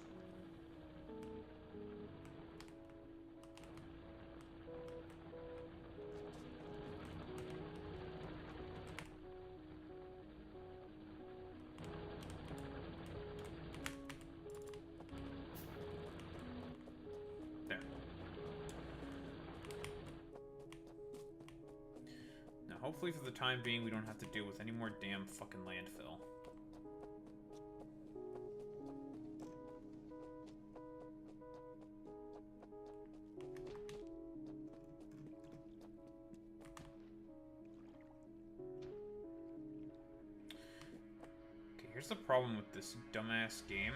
There. Now, hopefully for the time being, we don't have to deal with any more damn fucking landfill. Here's the problem with this dumbass game.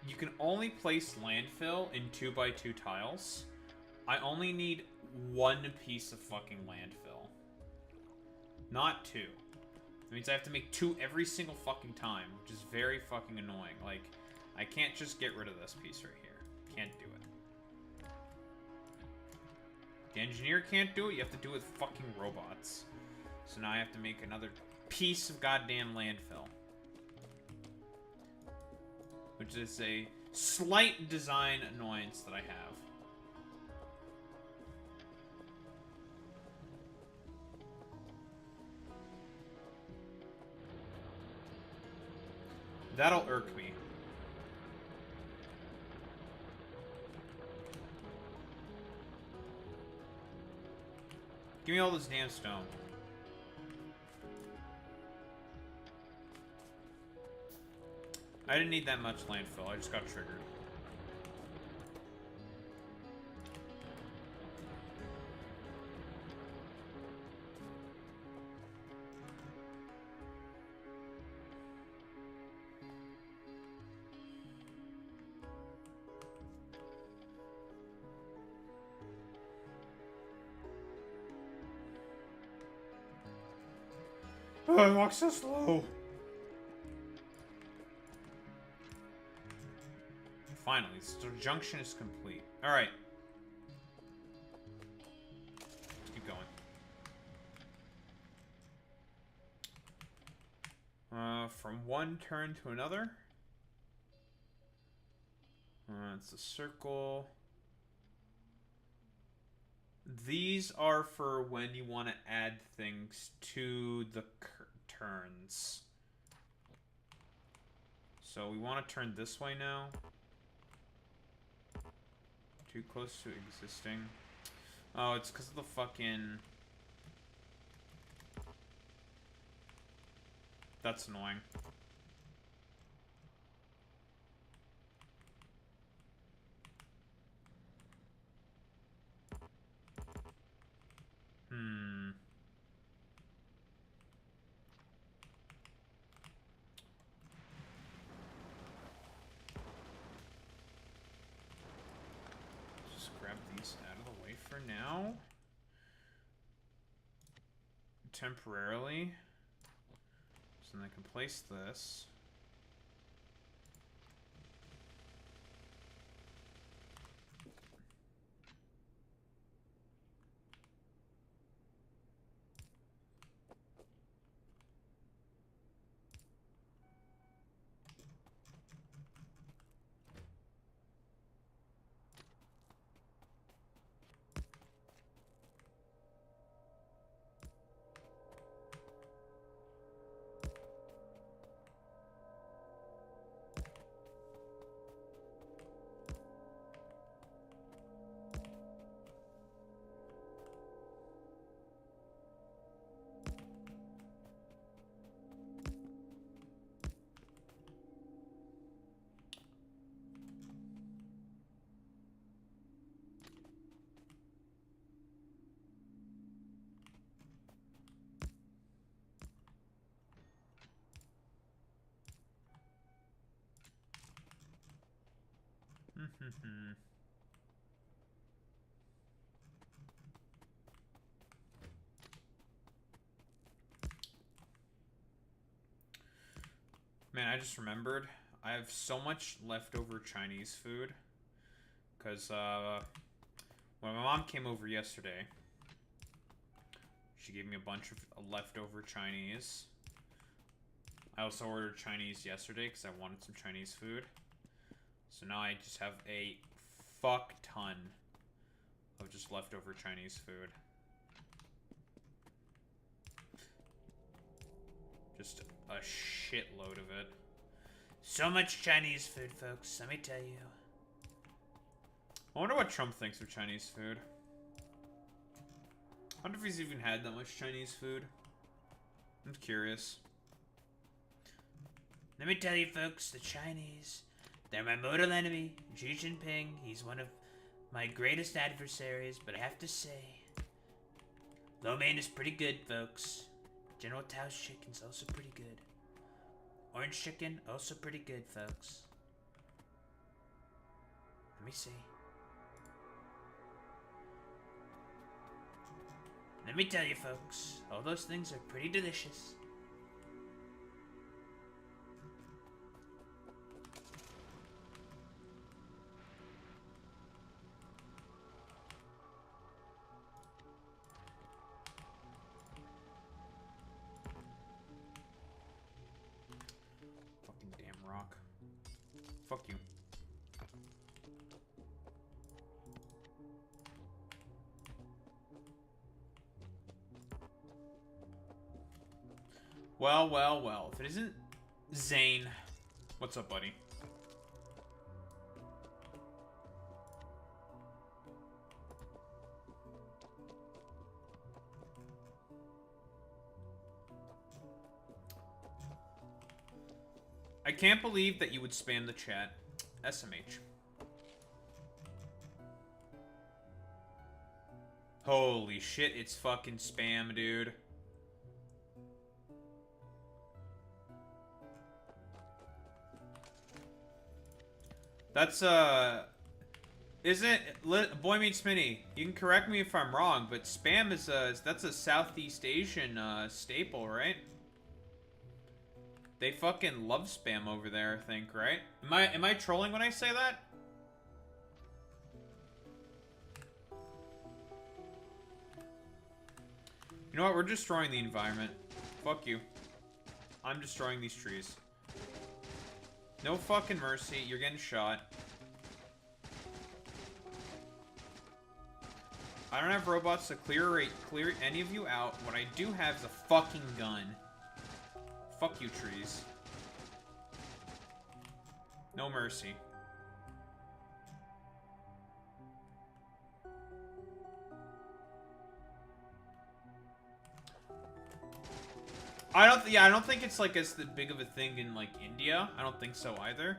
You can only place landfill in 2x2 tiles. I only need 1 piece of fucking landfill. Not 2. That means I have to make 2 every single fucking time, which is very fucking annoying. Like, I can't just get rid of this piece right here. Can't do it. The engineer can't do it, you have to do it with fucking robots. So now I have to make another piece of goddamn landfill. Which is a slight design annoyance that I have. That'll irk me. Give me all this damn stone. I didn't need that much landfill, I just got triggered. Oh, I walk so slow. Finally, the junction is complete. Alright. Let's keep going. From one turn to another. It's a circle. These are for when you want to add things to the turns. So we want to turn this way now. Too close to existing. Oh, it's because of the fucking... That's annoying. Just grab these out of the way for now. Temporarily. So then I can place this. Man, I just remembered. I have so much leftover Chinese food. Because, when my mom came over yesterday, she gave me a bunch of leftover Chinese. I also ordered Chinese yesterday because I wanted some Chinese food. So now I just have a fuck ton of just leftover Chinese food. Just a shitload of it. So much Chinese food, folks, let me tell you. I wonder what Trump thinks of Chinese food. I wonder if he's even had that much Chinese food. I'm curious. Let me tell you, folks, the Chinese, they're my mortal enemy, Xi Jinping. He's one of my greatest adversaries, but I have to say, lo mein is pretty good, folks. General Tao's chicken's also pretty good. Orange chicken, also pretty good, folks. Let me see. Let me tell you, folks, all those things are pretty delicious. Fucking damn rock. Fuck you. Well, well, well. If it isn't Zane. What's up, buddy? I can't believe that you would spam the chat. SMH. Holy shit, it's fucking spam, dude. That's, isn't Boy Meets Smitty? You can correct me if I'm wrong, but spam is that's a Southeast Asian staple, right? They fucking love spam over there, I think, right? Am I trolling when I say that? You know what? We're destroying the environment. Fuck you. I'm destroying these trees. No fucking mercy. You're getting shot. I don't have robots to clear any of you out. What I do have is a fucking gun. Fuck you, trees. No mercy. I don't think it's like as big of a thing in like India. I don't think so either.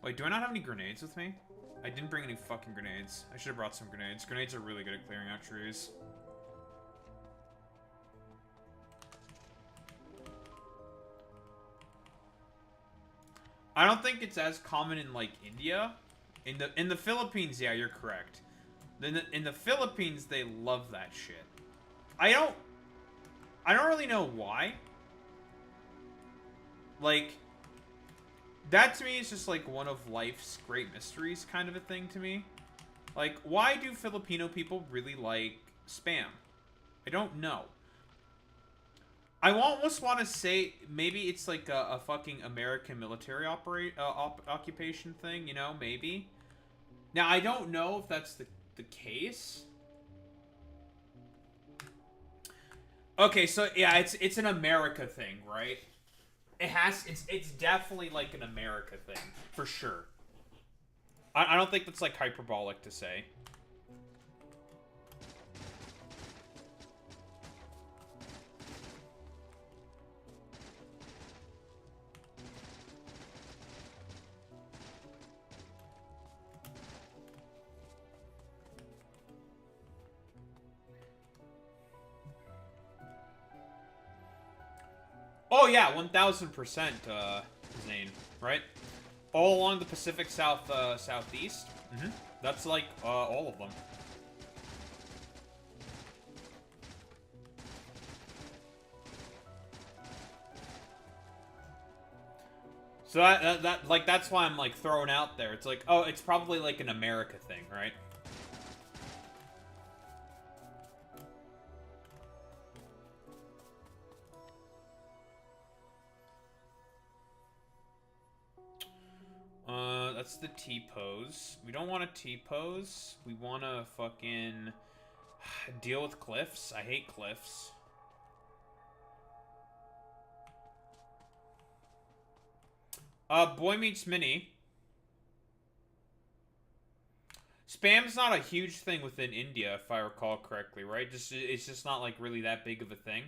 Wait, do I not have any grenades with me? I didn't bring any fucking grenades. I should have brought some grenades. Grenades are really good at clearing out trees. I don't think it's as common in like India. In the Philippines, yeah, you're correct. In the Philippines, they love that shit. I don't really know why. Like, that to me is just like one of life's great mysteries kind of a thing to me. Like, why do Filipino people really like Spam? I don't know. I almost want to say maybe it's like a fucking American military occupation thing, you know, maybe. Now, I don't know if that's the case. Okay, so yeah, it's an America thing, right? It's definitely like an America thing, for sure. I don't think that's like hyperbolic to say. Oh yeah, 1000%, Zane, right? All along the Pacific southeast. That's like all of them. So that like that's why I'm like throwing out there. It's like, oh, it's probably like an America thing, right? That's the T-pose. We don't want a T-pose. We want to fucking deal with cliffs. I hate cliffs. Boy Meets Mini. Spam's not a huge thing within India, if I recall correctly, right? It's just not like really that big of a thing.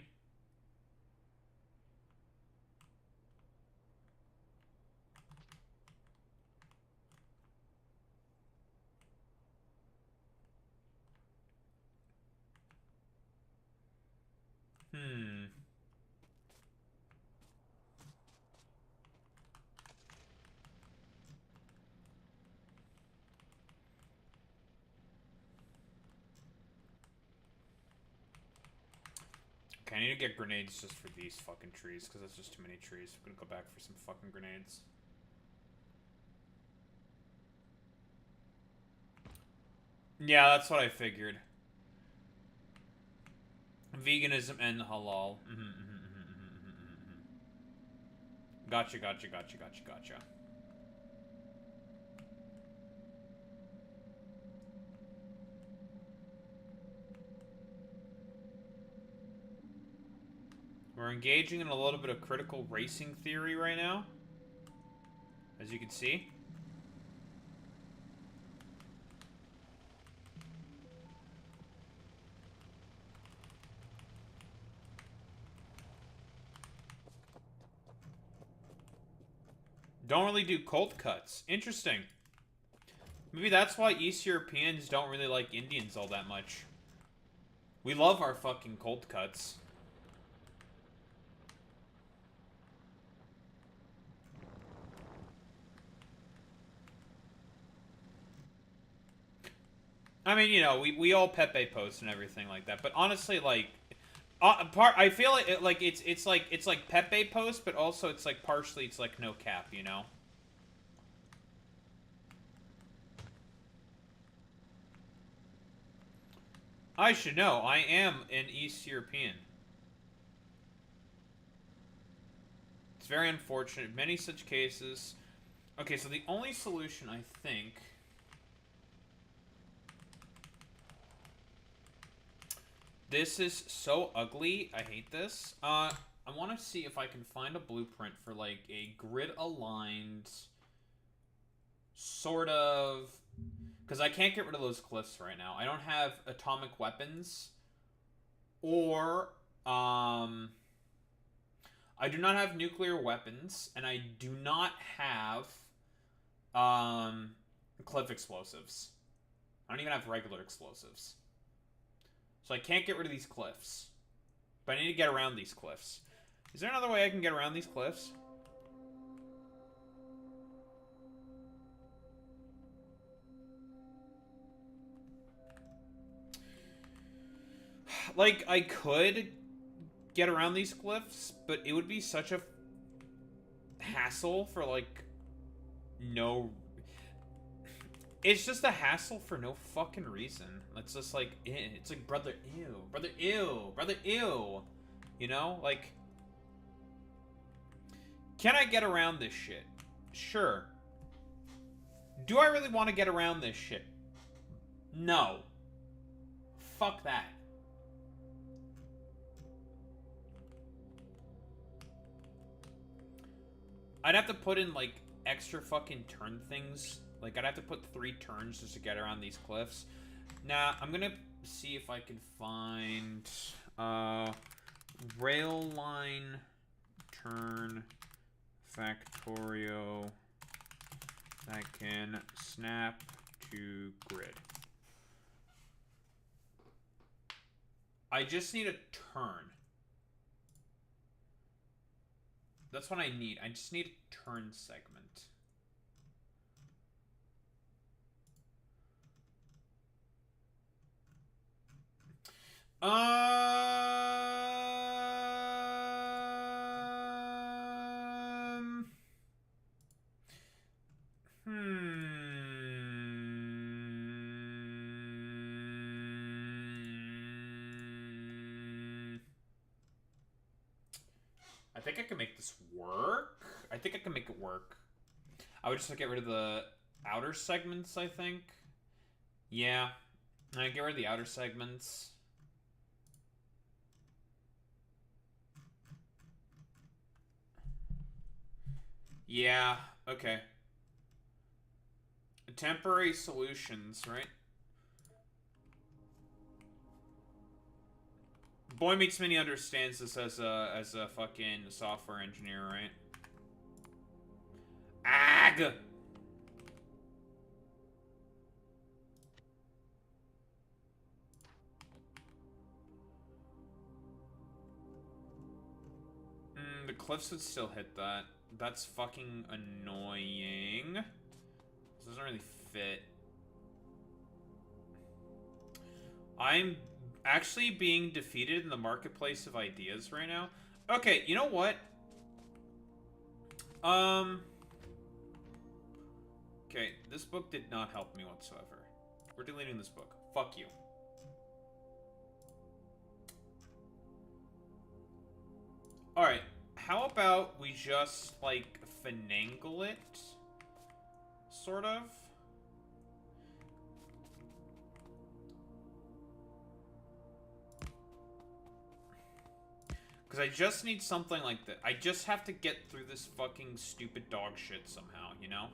Okay, I need to get grenades just for these fucking trees, because that's just too many trees. I'm gonna go back for some fucking grenades. Yeah, that's what I figured. Veganism and halal. Gotcha. We're engaging in a little bit of critical racing theory right now, as you can see. Don't really do cold cuts. Interesting. Maybe that's why East Europeans don't really like Indians all that much. We love our fucking cold cuts. I mean, you know, we all Pepe post and everything like that, but honestly, like, I feel like it's like Pepe post, but also it's like partially it's like no cap, you know. I should know. I am an East European. It's very unfortunate. Many such cases. Okay, so the only solution, I think... This is so ugly. I hate this. I want to see if I can find a blueprint for, like, a grid-aligned... sort of... Because I can't get rid of those cliffs right now. I don't have atomic weapons. Or, I do not have nuclear weapons, and I do not have cliff explosives. I don't even have regular explosives. So I can't get rid of these cliffs. But I need to get around these cliffs. Is there another way I can get around these cliffs? Like, I could get around these cliffs, but it would be such a hassle for, like, no... It's just a hassle for no fucking reason. It's just like, it's like, brother, ew. Brother, ew. Brother, ew. You know? Like, can I get around this shit? Sure. Do I really want to get around this shit? No. Fuck that. I'd have to put in, like, extra fucking turn things. Like, I'd have to put 3 turns just to get around these cliffs. Nah, I'm gonna see if I can find, rail line turn factorio that can snap to grid. I just need a turn. That's what I need. I just need a turn segment. I think I can make this work. I think I can make it work. I would just get rid of the outer segments, I think. Yeah. I get rid of the outer segments. Yeah, okay. Temporary solutions, right? Boy Meets Mini understands this as a fucking software engineer, right? Ag! The cliffs would still hit that. That's fucking annoying. This doesn't really fit. I'm actually being defeated in the marketplace of ideas right now. Okay, you know what? Okay, this book did not help me whatsoever. We're deleting this book. Fuck you. Alright, how about we just, like, finagle it? Sort of? Because I just need something like that. I just have to get through this fucking stupid dog shit somehow, you know?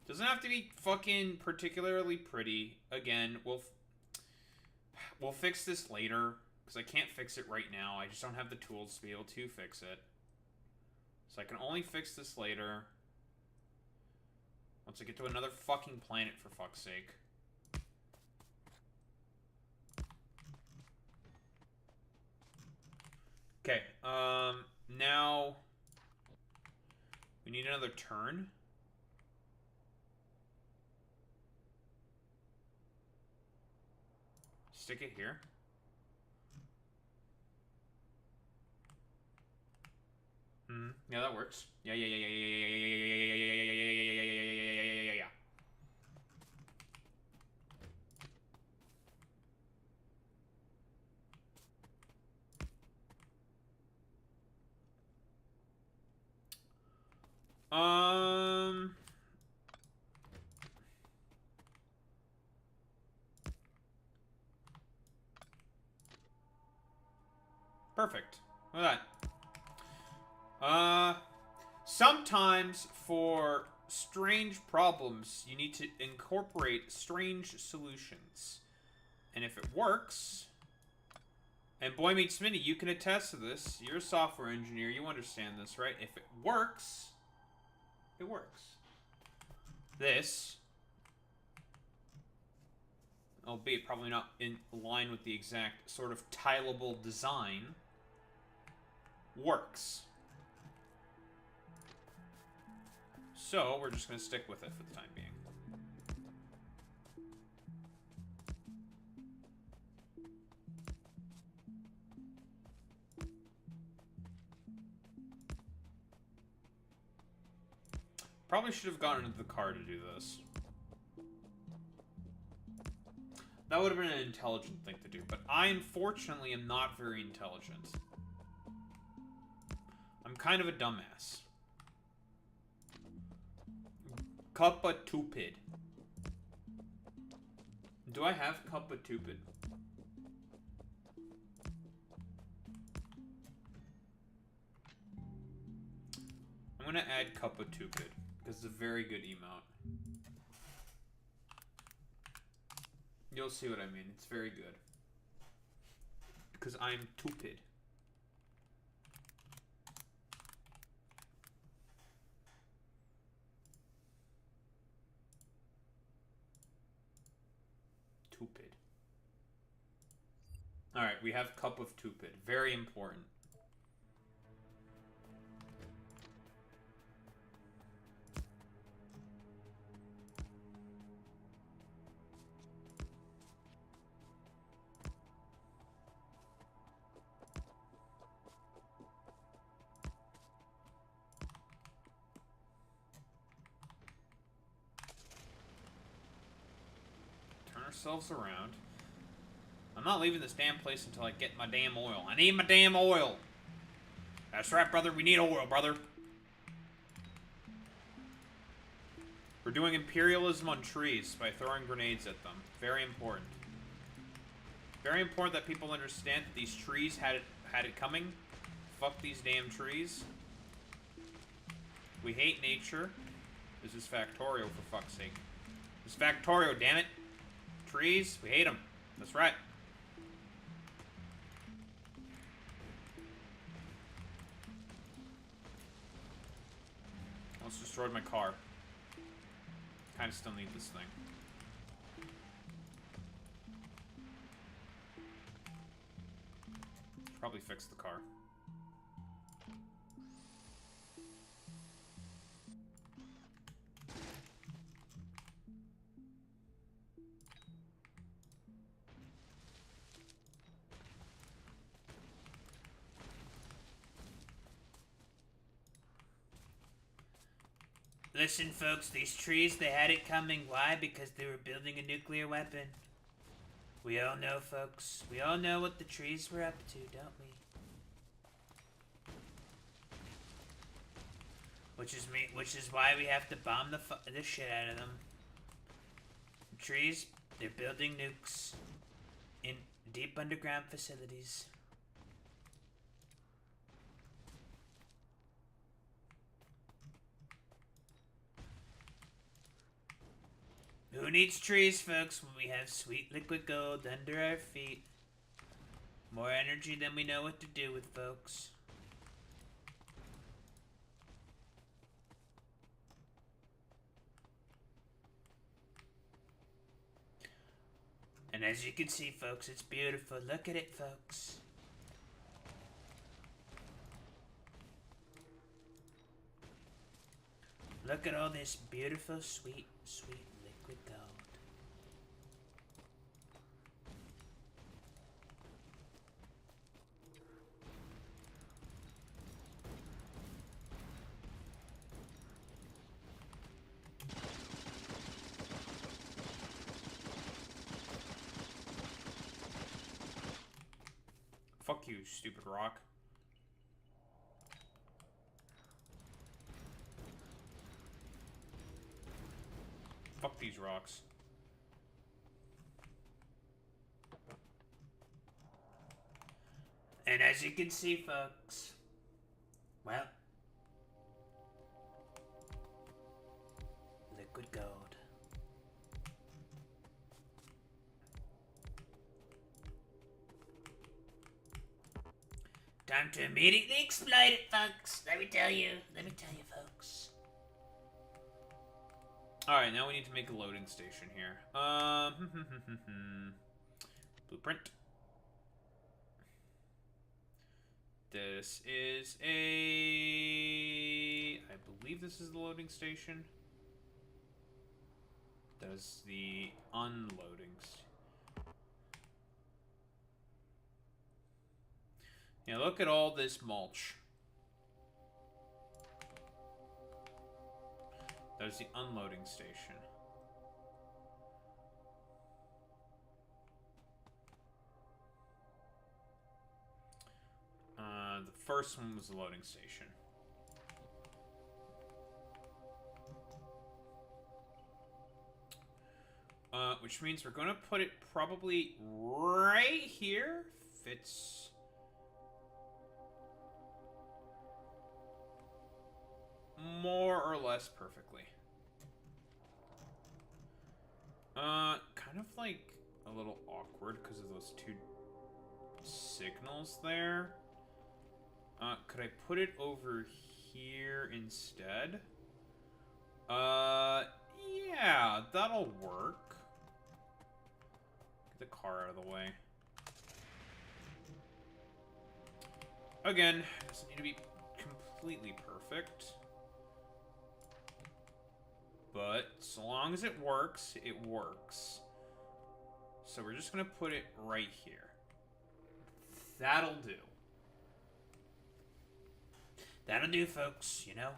Doesn't have to be fucking particularly pretty. Again, we'll fix this later. Because I can't fix it right now. I just don't have the tools to be able to fix it. So I can only fix this later. Once I get to another fucking planet, for fuck's sake. Okay, now we need another turn. Stick it here. Yeah, that works. Yeah. Perfect. Look at that. Sometimes for strange problems, you need to incorporate strange solutions. And if it works, and Boy Meets Minnie, you can attest to this. You're a software engineer. You understand this, right? If it works, it works. This, albeit probably not in line with the exact sort of tileable design, works. So we're just going to stick with it for the time being. Probably should have gone into the car to do this. That would have been an intelligent thing to do, but I unfortunately am not very intelligent. I'm kind of a dumbass. Cuppa Tupid. Do I have Cuppa Tupid? I'm gonna add Cuppa Tupid because it's a very good emote. You'll see what I mean. It's very good. Because I'm Tupid. Tupid. Alright, we have Cup of Tupid. Very important. Ourselves around. I'm not leaving this damn place until I get my damn oil. I need my damn oil. That's right, brother. We need oil, brother. We're doing imperialism on trees by throwing grenades at them. Very important. Very important that people understand that these trees had it coming. Fuck these damn trees. We hate nature. This is Factorio, for fuck's sake. This is Factorio, damn it. Trees, we hate them. That's right. Almost destroyed my car. Kind of still need this thing. Should probably fix the car. Listen, folks, these trees, they had it coming. Why? Because they were building a nuclear weapon. We all know, folks. We all know what the trees were up to, don't we? Which is why we have to bomb the shit out of them. The trees, they're building nukes in deep underground facilities. Who needs trees, folks, when we have sweet liquid gold under our feet? More energy than we know what to do with, folks. And as you can see, folks, it's beautiful. Look at it, folks. Look at all this beautiful, sweet, sweet liquid gold. Fuck you, stupid rock. Fuck these rocks. And as you can see, folks, well, liquid gold. Time to immediately exploit it, folks. Let me tell you, folks. Alright, now we need to make a loading station here. Blueprint. This is a... I believe this is the loading station. That is the unloading station. Yeah, look at all this mulch. That is the unloading station. The first one was the loading station. Which means we're gonna put it probably right here. Fits. More or less perfectly. Kind of like a little awkward because of those two signals there. Could I put it over here instead? Yeah, that'll work. Get the car out of the way. Again, doesn't need to be completely perfect. But so long as it works, it works. So we're just gonna put it right here. That'll do. That'll do, folks, you know?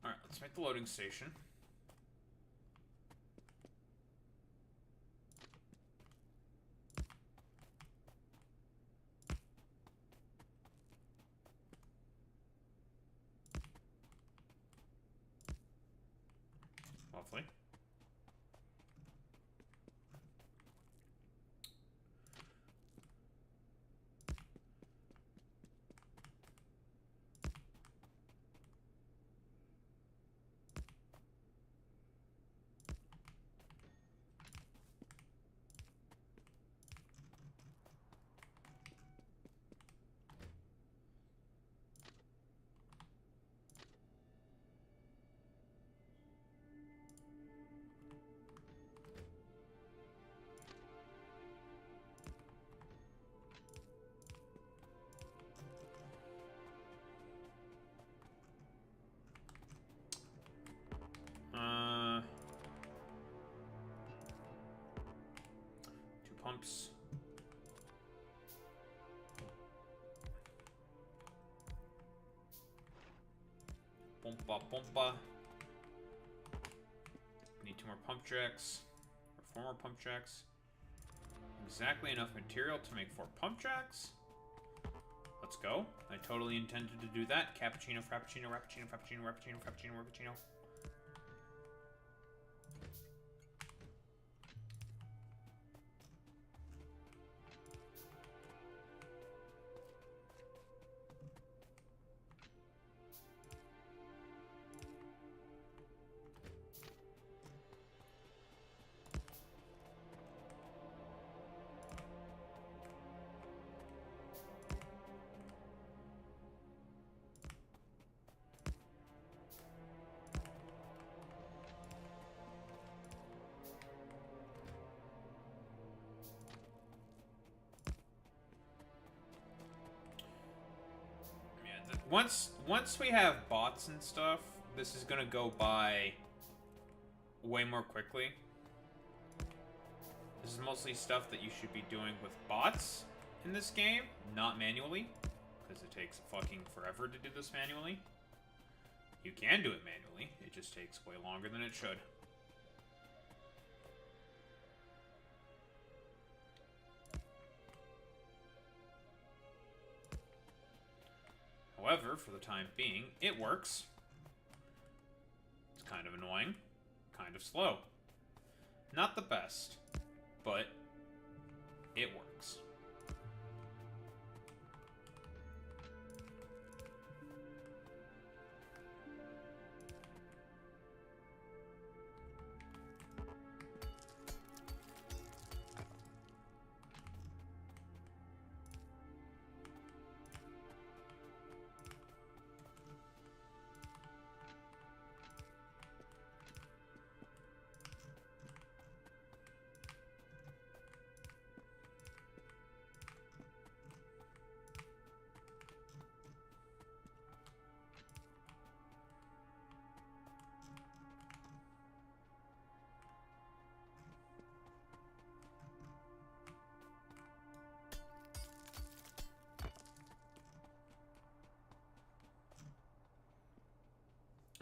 Alright, let's make the loading station. Lovely. Two pumps. Pompa, pompa. Need 2 more pump jacks. Or 4 more pump jacks. Exactly enough material to make 4 pump jacks. Let's go. I totally intended to do that. Cappuccino, frappuccino, rappuccino, frappuccino, rappuccino, frappuccino, rappuccino. Once we have bots and stuff, this is gonna go by way more quickly. This is mostly stuff that you should be doing with bots in this game, not manually, because it takes fucking forever to do this manually. You can do it manually. It just takes way longer than it should. However, for the time being, it works. It's kind of annoying, kind of slow. Not the best, but it works.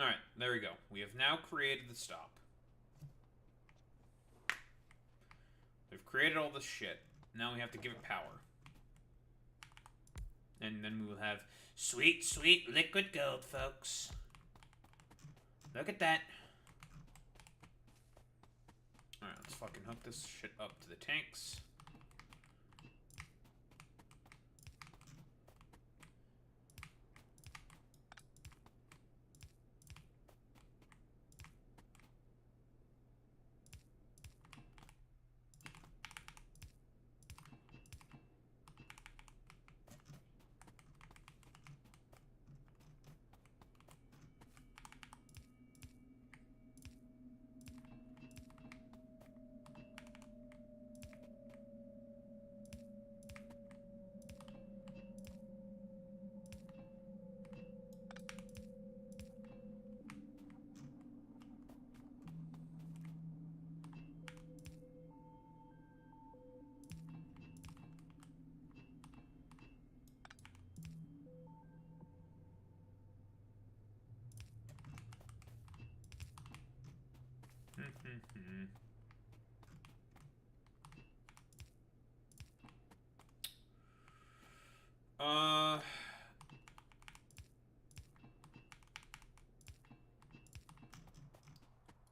Alright, there we go. We have now created the stop. We've created all this shit. Now we have to give it power. And then we will have sweet, sweet liquid gold, folks. Look at that. Alright, let's fucking hook this shit up to the tanks.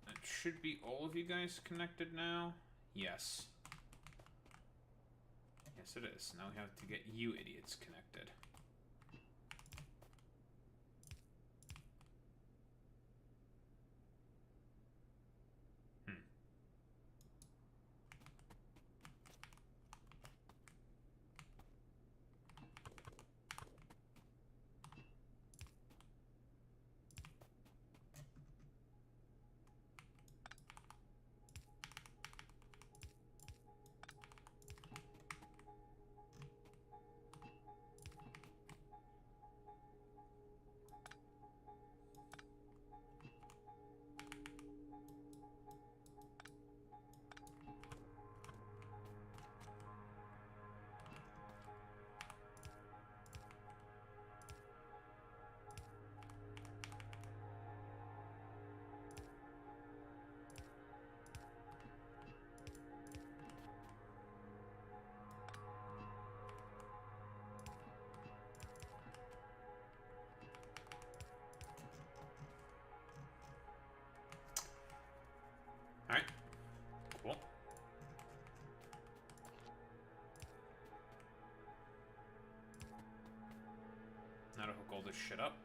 That should be all of you guys connected now? Yes. Yes, it is. Now we have to get you idiots connected. Alright. Cool. Now to hook all this shit up.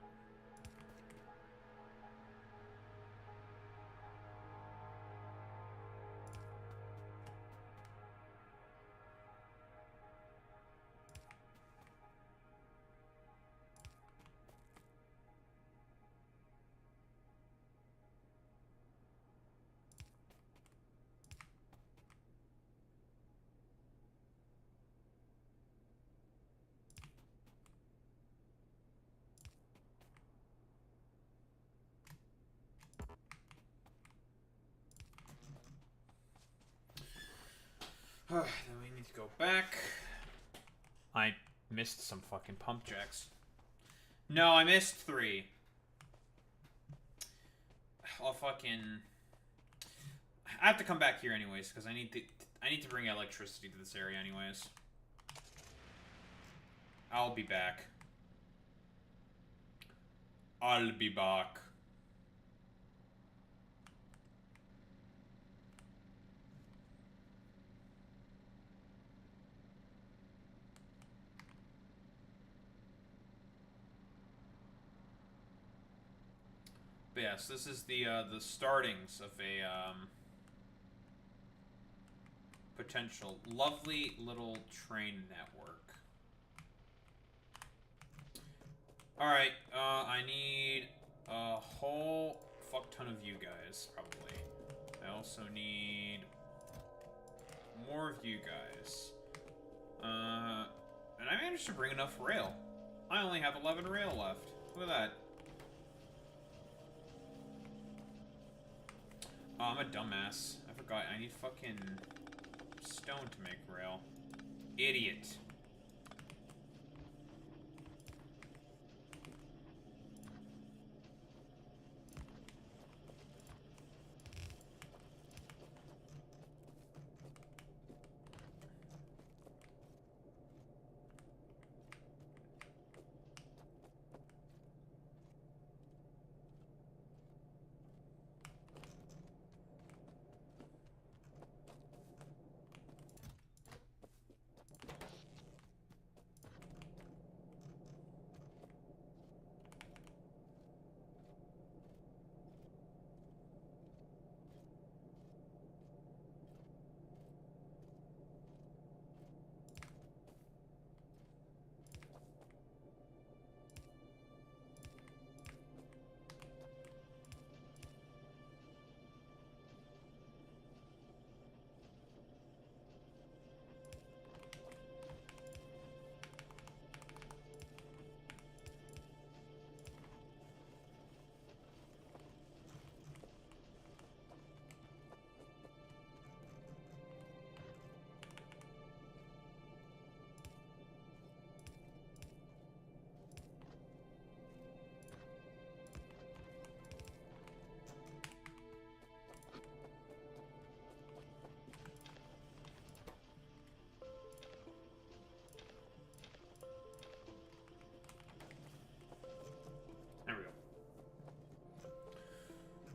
Then we need to go back. I missed some fucking pump jacks. No, I missed 3. I'll fucking... I have to come back here anyways, because I need to bring electricity to this area anyways. I'll be back. I'll be back. But yes, this is the startings of a potential lovely little train network. Alright, I need a whole fuck ton of you guys, probably. I also need more of you guys. And I managed to bring enough rail. I only have 11 rail left. Look at that. Oh, I'm a dumbass. I forgot. I need fucking stone to make rail. Idiot.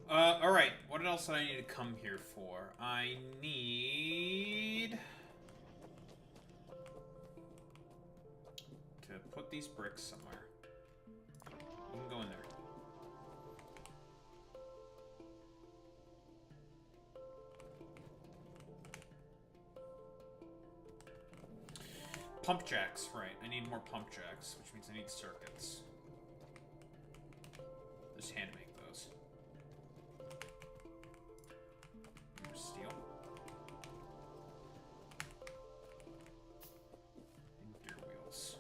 Alright, what else do I need to come here for? I need to put these bricks somewhere. You can go in there. Pump jacks, right. I need more pump jacks, which means I need circuits. Just hand make those. More steel. And gear wheels.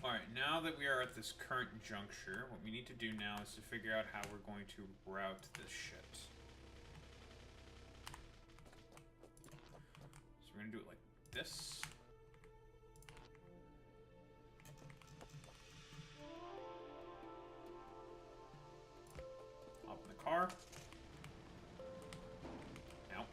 Alright, now that we are at this current juncture, what we need to do now is to figure out how we're going to route this shit. So we're going to do it like this. Hop in the car. Now.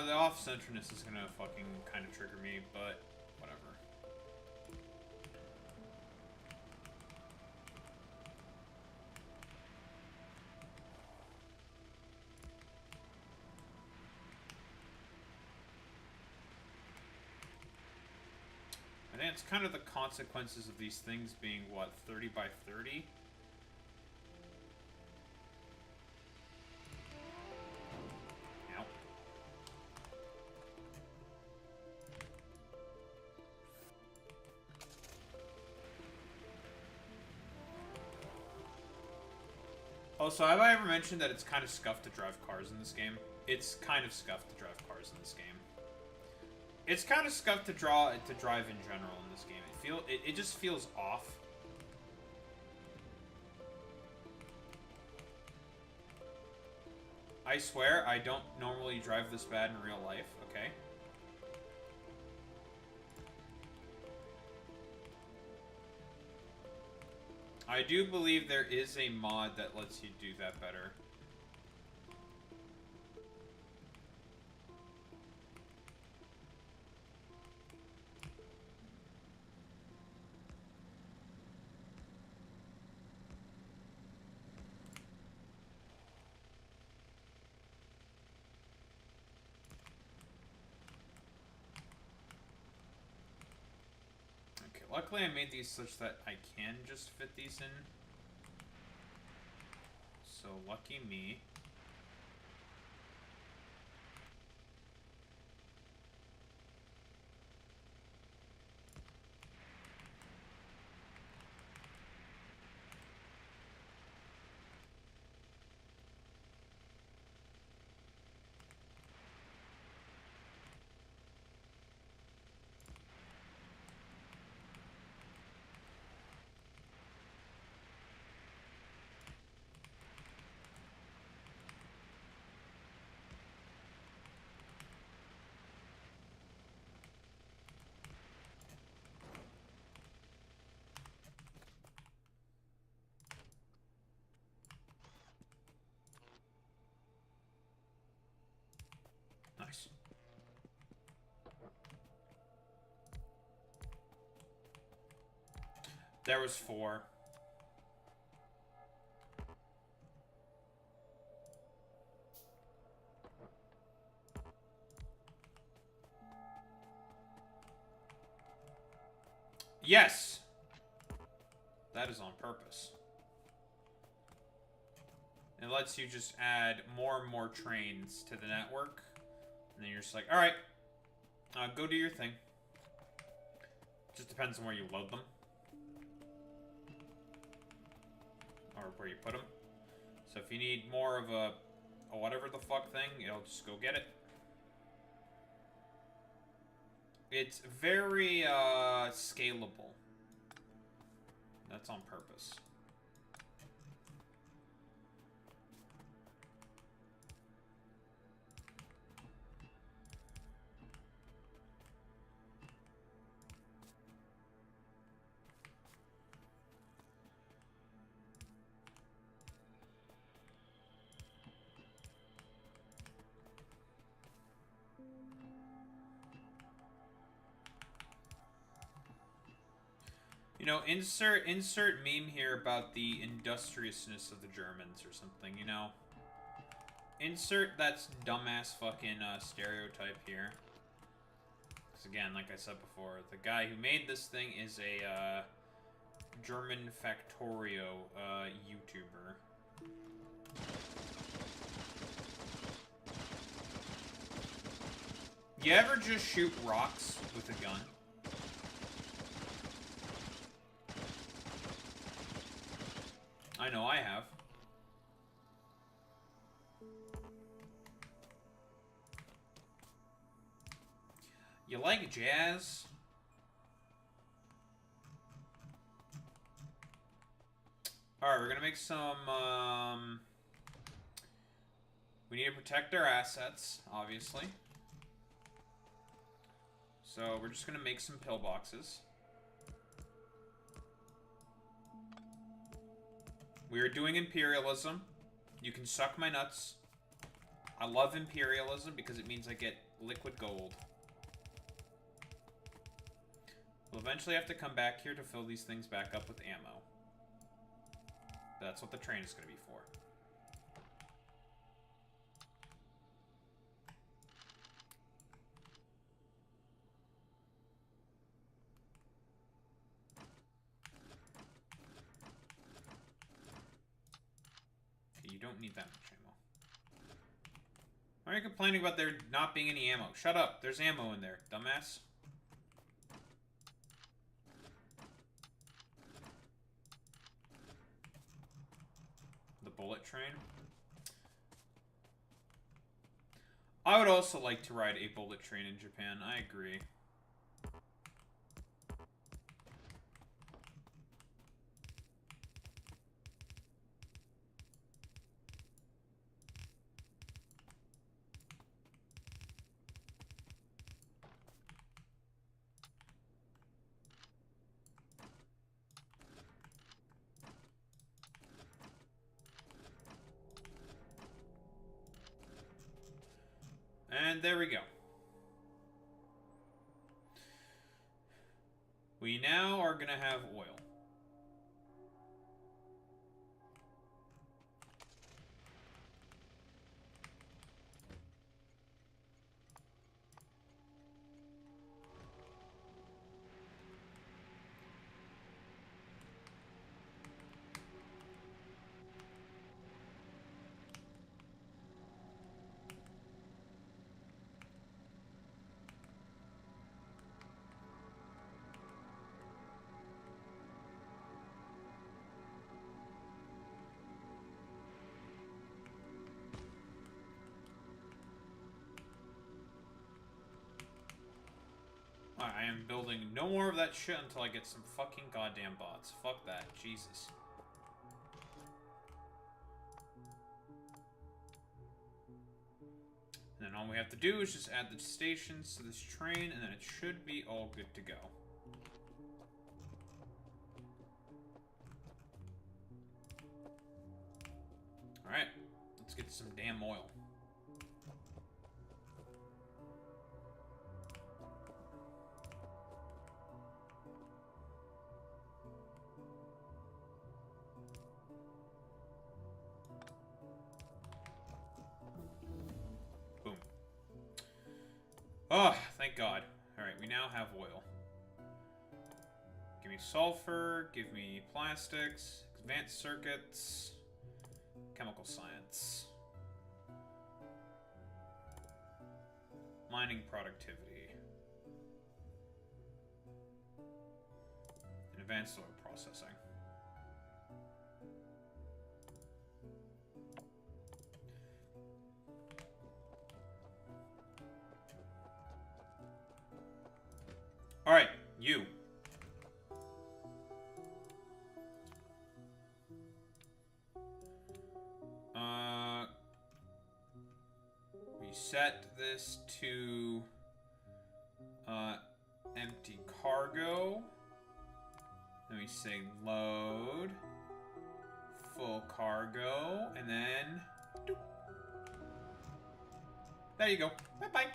The off-centeredness is gonna fucking kind of trigger me, but whatever. I think it's kind of the consequences of these things being, what, 30 by 30? Also, have I ever mentioned that it's kind of scuffed to drive cars in this game? It's kind of scuffed to drive cars in this game. It's kind of scuffed to drive in general in this game. It just feels off. I swear, I don't normally drive this bad in real life, okay? I do believe there is a mod that lets you do that better. Luckily, I made these such that I can just fit these in. So, lucky me. Nice. There was 4. Yes! That is on purpose. It lets you just add more and more trains to the network. And then you're just like, alright, go do your thing. Just depends on where you load them. Or where you put them. So if you need more of a whatever the fuck thing, it'll just go get it. It's very scalable. That's on purpose. You know, insert meme here about the industriousness of the Germans or something, you know? Insert that dumbass fucking stereotype here. Because again, like I said before, the guy who made this thing is a German factorio YouTuber. You ever just shoot rocks with a gun? I know I have. You like jazz? Alright, we're gonna make some, we need to protect our assets, obviously. So we're just gonna make some pillboxes. We are doing imperialism. You can suck my nuts. I love imperialism because it means I get liquid gold. We'll eventually have to come back here to fill these things back up with ammo. That's what the train is going to be for. Okay, you don't need that much ammo. Why are you complaining about there not being any ammo? Shut up. There's ammo in there, dumbass. bullet train. I would also like to ride a bullet train in Japan. I agree. And there we go. We now are going to have oil. I am building no more of that shit until I get some fucking goddamn bots. Fuck that. Jesus. And then all we have to do is just add the stations to this train, and then it should be all good to go. Alright, let's get some damn oil. Boom. Oh, thank God. Alright, we now have oil. Give me sulfur, give me plastics, advanced circuits, chemical science. Mining productivity. And advanced oil processing. Alright, you. We set this to empty cargo. Then we say load, full cargo, and then doop. There you go. Bye-bye.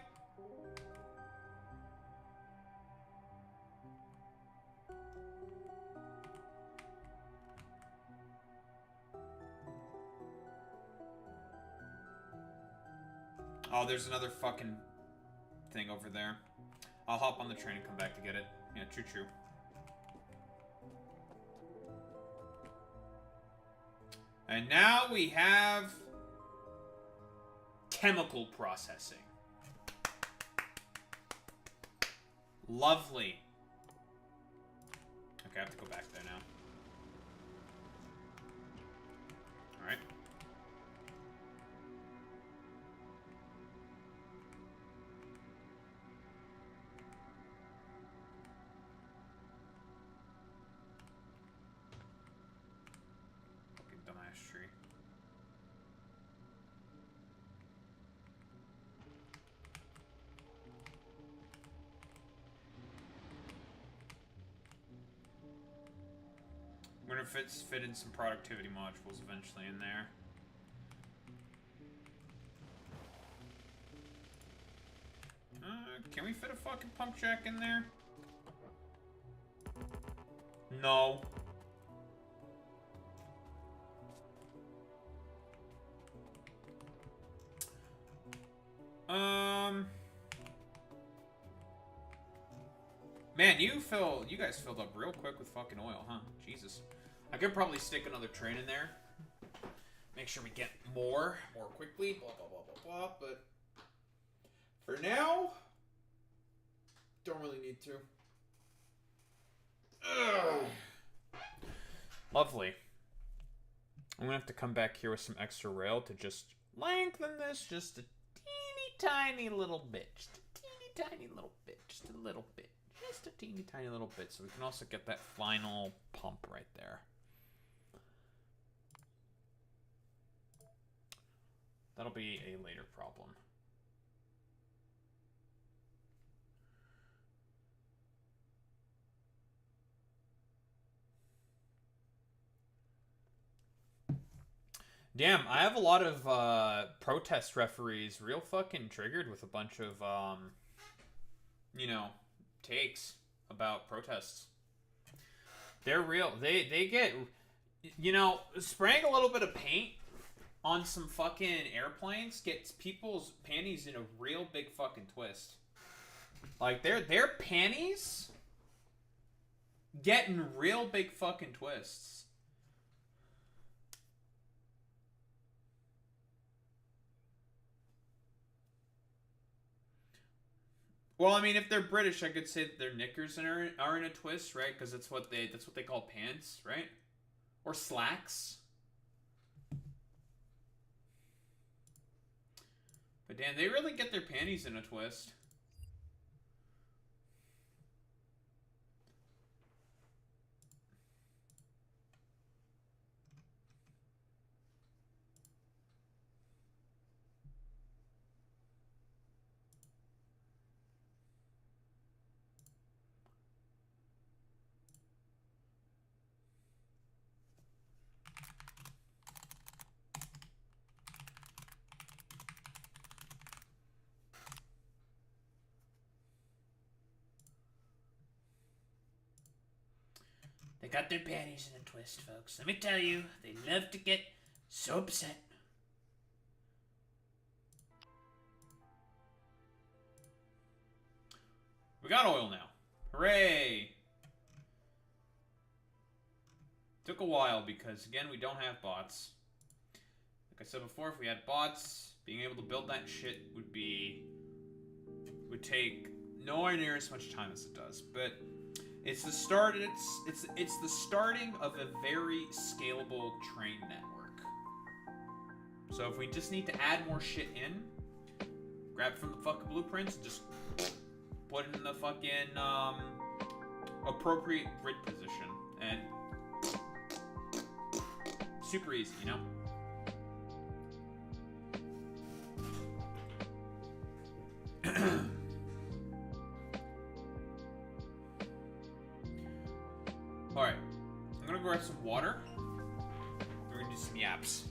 Oh, there's another fucking thing over there. I'll hop on the train and come back to get it. Yeah, choo-choo. And now we have chemical processing. Lovely. Okay, I have to go back there now. Alright. Fucking dumbass tree. I'm gonna fit in some productivity modules eventually in there. Can we fit a fucking pump jack in there? No. Man, you guys filled up real quick with fucking oil, huh? Jesus. I could probably stick another train in there. Make sure we get more quickly, blah, blah, blah, blah, blah, but for now, don't really need to. Ugh. Lovely. I'm gonna have to come back here with some extra rail to just lengthen this just a teeny tiny little bit. Just a teeny tiny little bit. Just a little bit. Just a teeny tiny little bit. So we can also get that final pump right there. That'll be a later problem. Damn, I have a lot of protest referees real fucking triggered with a bunch of, you know, takes about protests. They're real. They get, you know, spraying a little bit of paint on some fucking airplanes gets people's panties in a real big fucking twist. Like, their panties getting real big fucking twists. Well, I mean, if they're British, I could say that their knickers are in a twist, right? Because that's what they call pants, right? Or slacks. But damn, they really get their panties in a twist. They got their panties in a twist, folks. Let me tell you, they love to get so upset. We got oil now. Hooray! Took a while because, again, we don't have bots. Like I said before, if we had bots, being able to build that shit would take nowhere near as much time as it does. But it's the start. It's the starting of a very scalable train network. So if we just need to add more shit in, grab it from the fucking blueprints and just put it in the fucking appropriate grid position, and super easy, you know? Alright, I'm gonna grab some water. We're gonna do some yaps.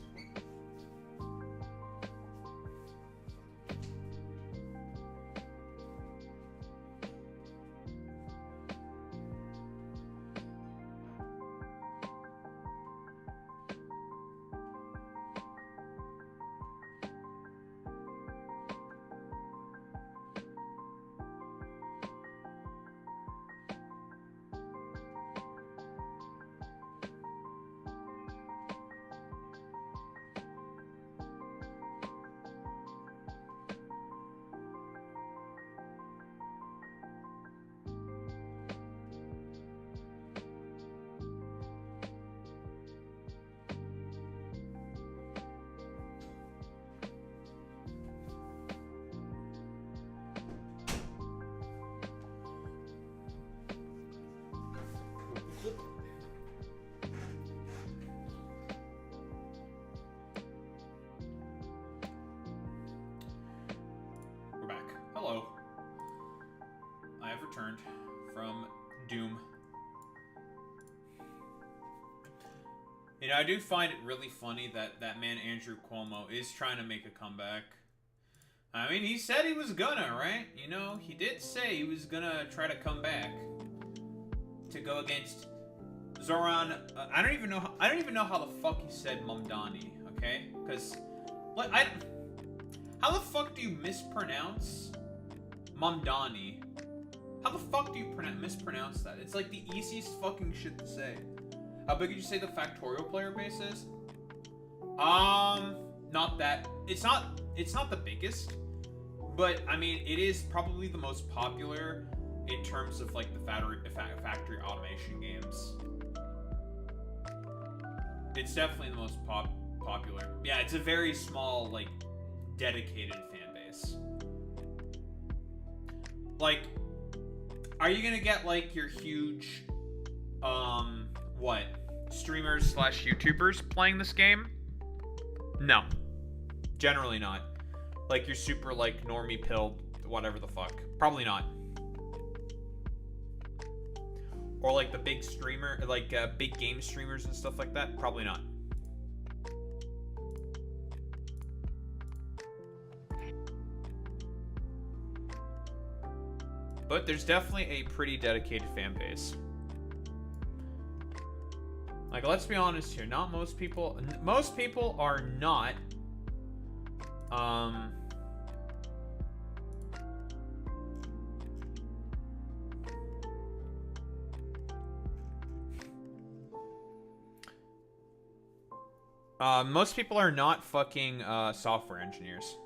We're back. Hello. I have returned from Doom. You know, I do find it really funny that that man Andrew Cuomo is trying to make a comeback. I mean, he said he was gonna, right? You know, he did say he was gonna try to come back to go against Zoran. I don't even know how the fuck he said Mamdani. Okay, because how the fuck do you mispronounce Mamdani? How the fuck do you mispronounce that? It's like the easiest fucking shit to say. How big did you say the Factorio player base is? Not that. It's not the biggest, but I mean, it is probably the most popular in terms of like the factory automation games. It's definitely the most popular. Yeah, it's a very small, like, dedicated fan base. Like, are you gonna get, like, your huge, streamers / YouTubers playing this game? No. Generally not. Like, your super, like, normie pilled, whatever the fuck. Probably not. Or, like, the big streamer, like, big game streamers and stuff like that? Probably not. But there's definitely a pretty dedicated fan base. Like, let's be honest here. Not most people... Most people are not... most people are not fucking software engineers.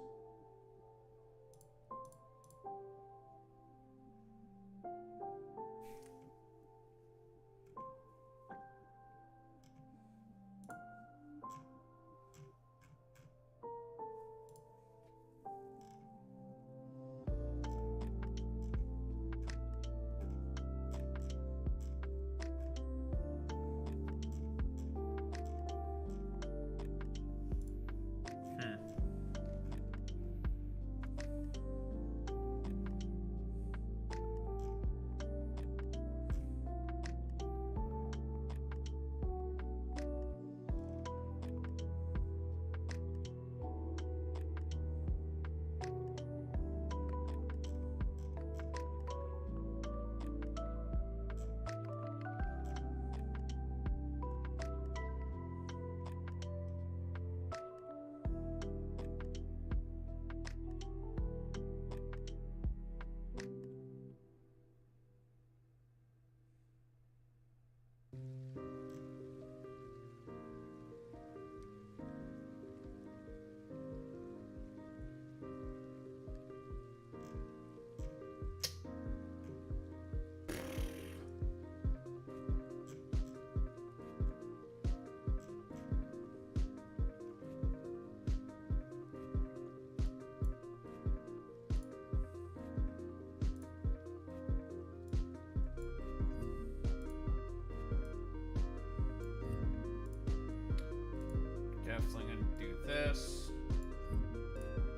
Definitely gonna do this.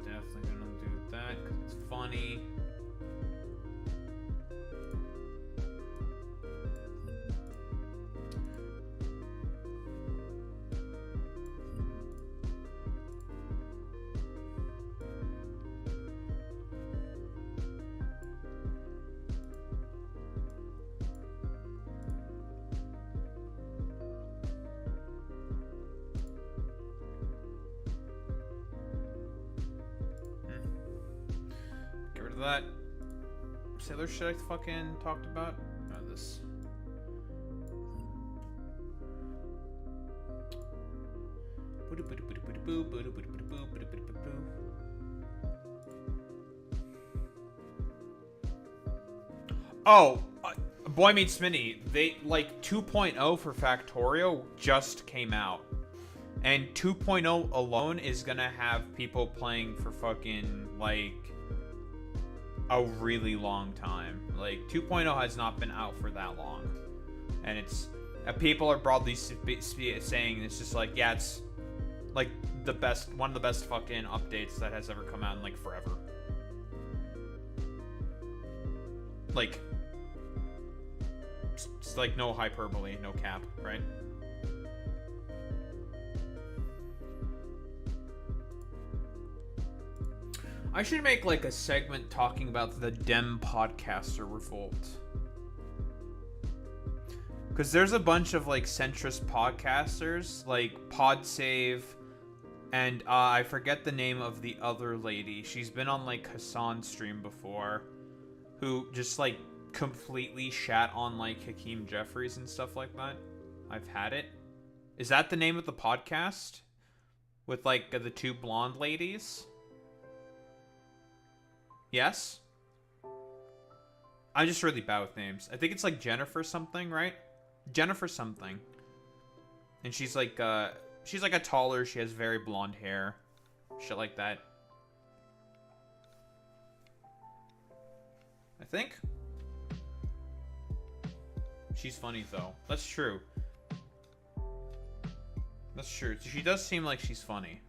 Definitely gonna do that because it's funny. Get rid of that. Say other shit I fucking talked about? No, this. Oh, Boy Meets Mini. They, like, 2.0 for Factorio just came out. And 2.0 alone is gonna have people playing for fucking, like, a really long time. Like, 2.0 has not been out for that long. And it's... people are broadly saying it's just like, yeah, it's, like, the best... One of the best fucking updates that has ever come out in, like, forever. Like... It's like no hyperbole, no cap, right? I should make like a segment talking about the Dem podcaster revolt. Because there's a bunch of like centrist podcasters, like PodSave, and I forget the name of the other lady. She's been on like Hassan's stream before, who just like completely shat on like Hakeem Jeffries and stuff like that. I've had it. Is that the name of the podcast? With like the two blonde ladies? Yes? I'm just really bad with names. I think it's like Jennifer something, right? Jennifer something. And she's like a taller, she has very blonde hair. Shit like that. I think. She's funny though. That's true. That's true. She does seem like she's funny.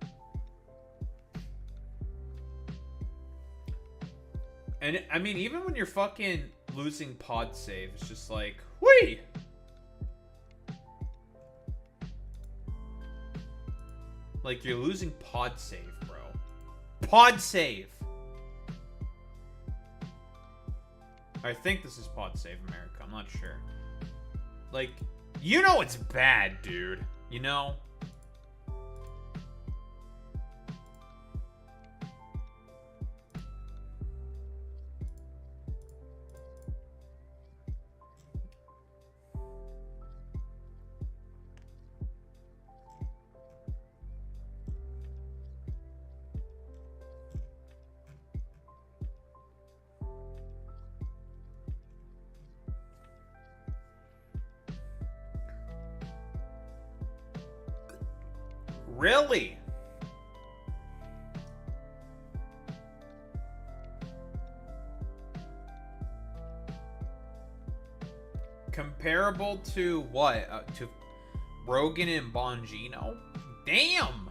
And I mean, even when you're fucking losing pod save, it's just like, whee! Like, you're losing pod save, bro. Pod save! I think this is pod save America. I'm not sure. Like, you know it's bad, dude. You know? Really? Comparable to what? To Rogan and Bongino? Damn!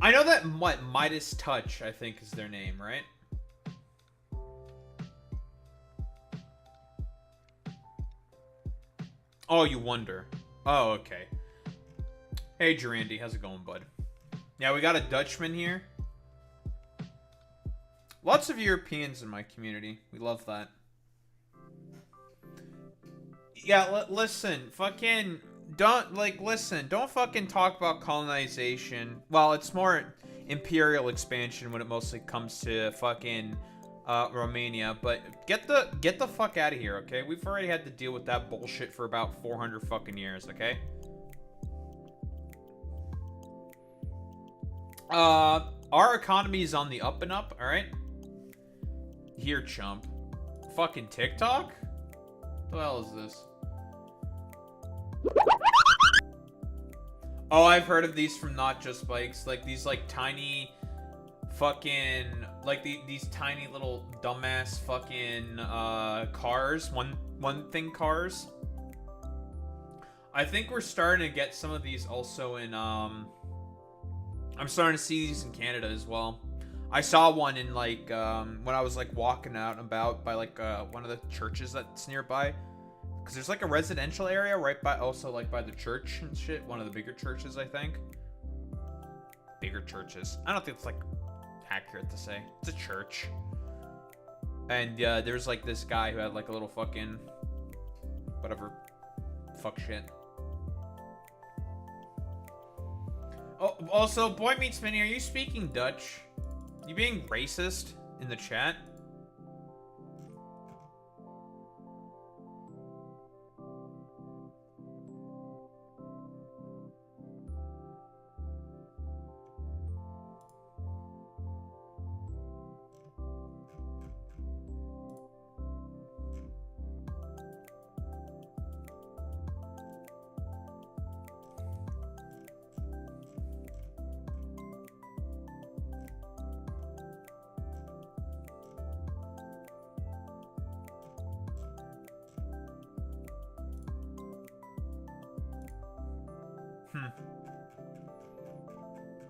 I know that, what, Midas Touch, I think is their name, right? Oh, you wonder. Oh, okay. Hey, Durandi, how's it going, bud? Yeah, we got a Dutchman here. Lots of Europeans in my community. We love that. Yeah, listen, fucking... don't fucking talk about colonization. Well, it's more imperial expansion when it mostly comes to fucking... Romania, but get the fuck out of here, okay? We've already had to deal with that bullshit for about 400 fucking years, okay? Our economy is on the up and up, alright? Here, chump. Fucking TikTok? What the hell is this? Oh, I've heard of these from Not Just Bikes. Like, these, like, tiny... fucking like these tiny little dumbass fucking cars, one thing cars. I think we're starting to get some of these also in I'm starting to see these in Canada as well. I saw one in like when I was like walking out and about by like one of the churches that's nearby, because there's like a residential area right by, also like by the church and shit, one of the bigger churches, I think. Bigger churches, I don't think it's like accurate to say. It's a church. And there's like this guy who had like a little fucking whatever fuck shit. Oh, also, Boy Meets Minnie, are you speaking Dutch? You being racist in the chat?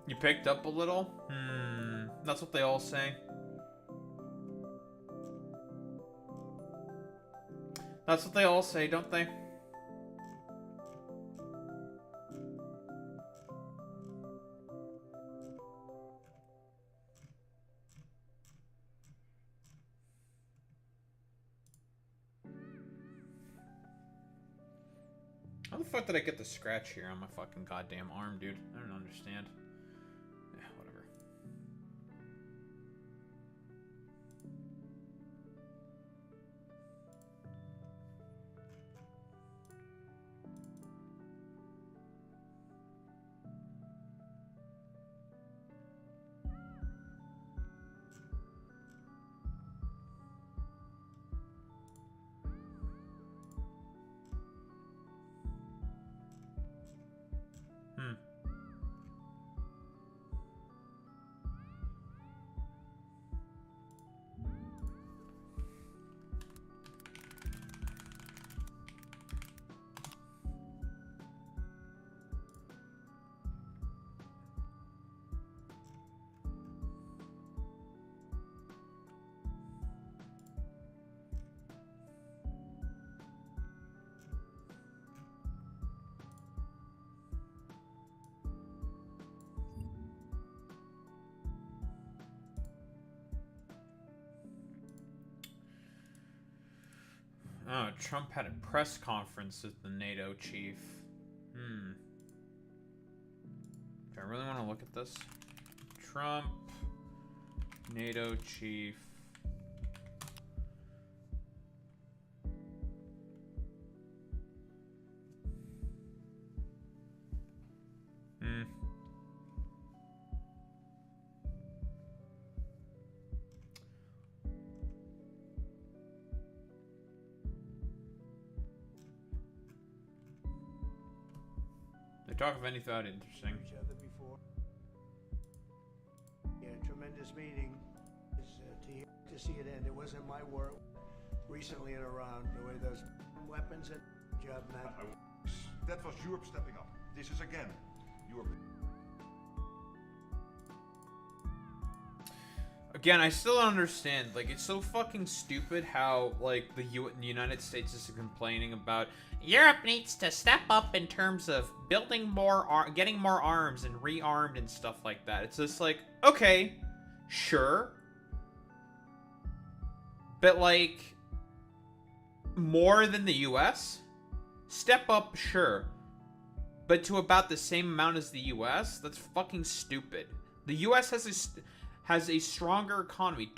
You picked up a little? That's what they all say. That's what they all say, don't they? How the fuck did I get the scratch here on my fucking goddamn arm, dude? I don't understand. Yeah, whatever. Oh, Trump had a press conference with the NATO chief. Do I really want to look at this? Trump, NATO chief. They talk of anything interesting. Each other before. Yeah, tremendous meeting. To see it end. It wasn't my work recently in Iran. The way those weapons and job now. That was Europe stepping up. This is again Europe. Again, I still don't understand. Like, it's so fucking stupid how, like, the United States is complaining about Europe needs to step up in terms of building more, getting more arms and rearmed and stuff like that. It's just like, okay, sure. But, like, more than the US? Step up, sure. But to about the same amount as the US? That's fucking stupid. The US has a stronger economy, about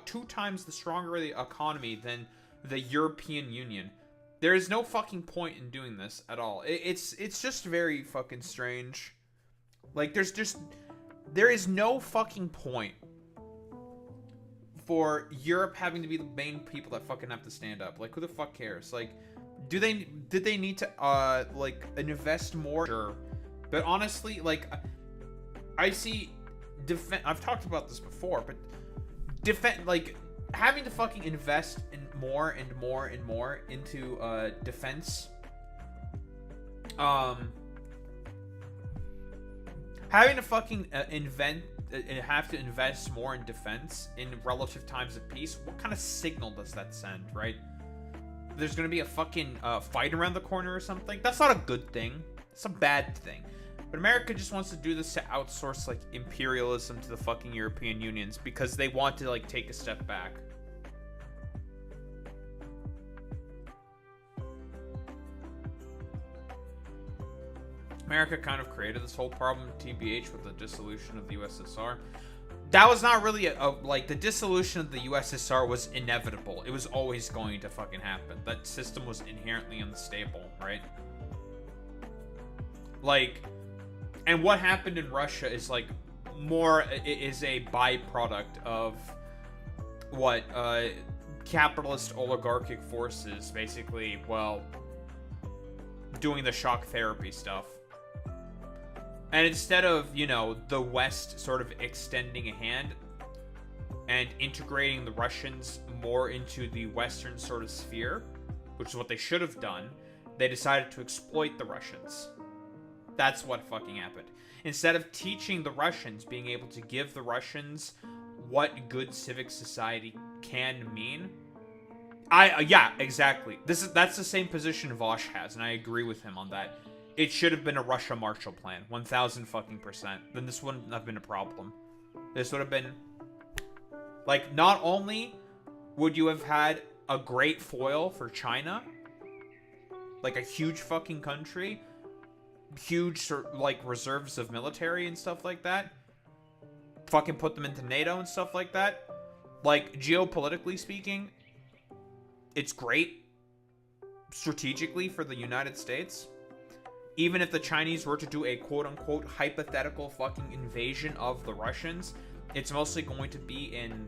two times the stronger the economy than the European Union. There is no fucking point in doing this at all. It's just very fucking strange. Like, there is no fucking point for Europe having to be the main people that fucking have to stand up. Like, who the fuck cares? Like, did they need to like invest more? Sure. But honestly, like, I see I've talked about this before, but like having to fucking invest in more and more and more into defense, having to fucking have to invest more in defense in relative times of peace. What kind of signal does that send, right? There's gonna be a fucking fight around the corner or something. That's not a good thing. It's a bad thing. But America just wants to do this to outsource, like, imperialism to the fucking European Unions because they want to, like, take a step back. America kind of created this whole problem, TBH, with the dissolution of the USSR. That was not really like, the dissolution of the USSR was inevitable. It was always going to fucking happen. That system was inherently unstable, right? Like, and what happened in Russia is, like, is a byproduct of what capitalist oligarchic forces basically, well, doing the shock therapy stuff. And instead of, you know, the West sort of extending a hand and integrating the Russians more into the Western sort of sphere, which is what they should have done, they decided to exploit the Russians. That's what fucking happened. Instead of teaching the Russians, being able to give the Russians what good civic society can mean. Yeah, exactly. That's the same position Vosh has, and I agree with him on that. It should have been a Russia Marshall Plan, 1,000 fucking %. Then this wouldn't have been a problem. This would have been, like, not only would you have had a great foil for China, like a huge fucking country, huge, like, reserves of military and stuff like that, fucking put them into NATO and stuff like that. Like, geopolitically speaking, it's great strategically for the United States. Even if the Chinese were to do a quote-unquote hypothetical fucking invasion of the Russians, it's mostly going to be in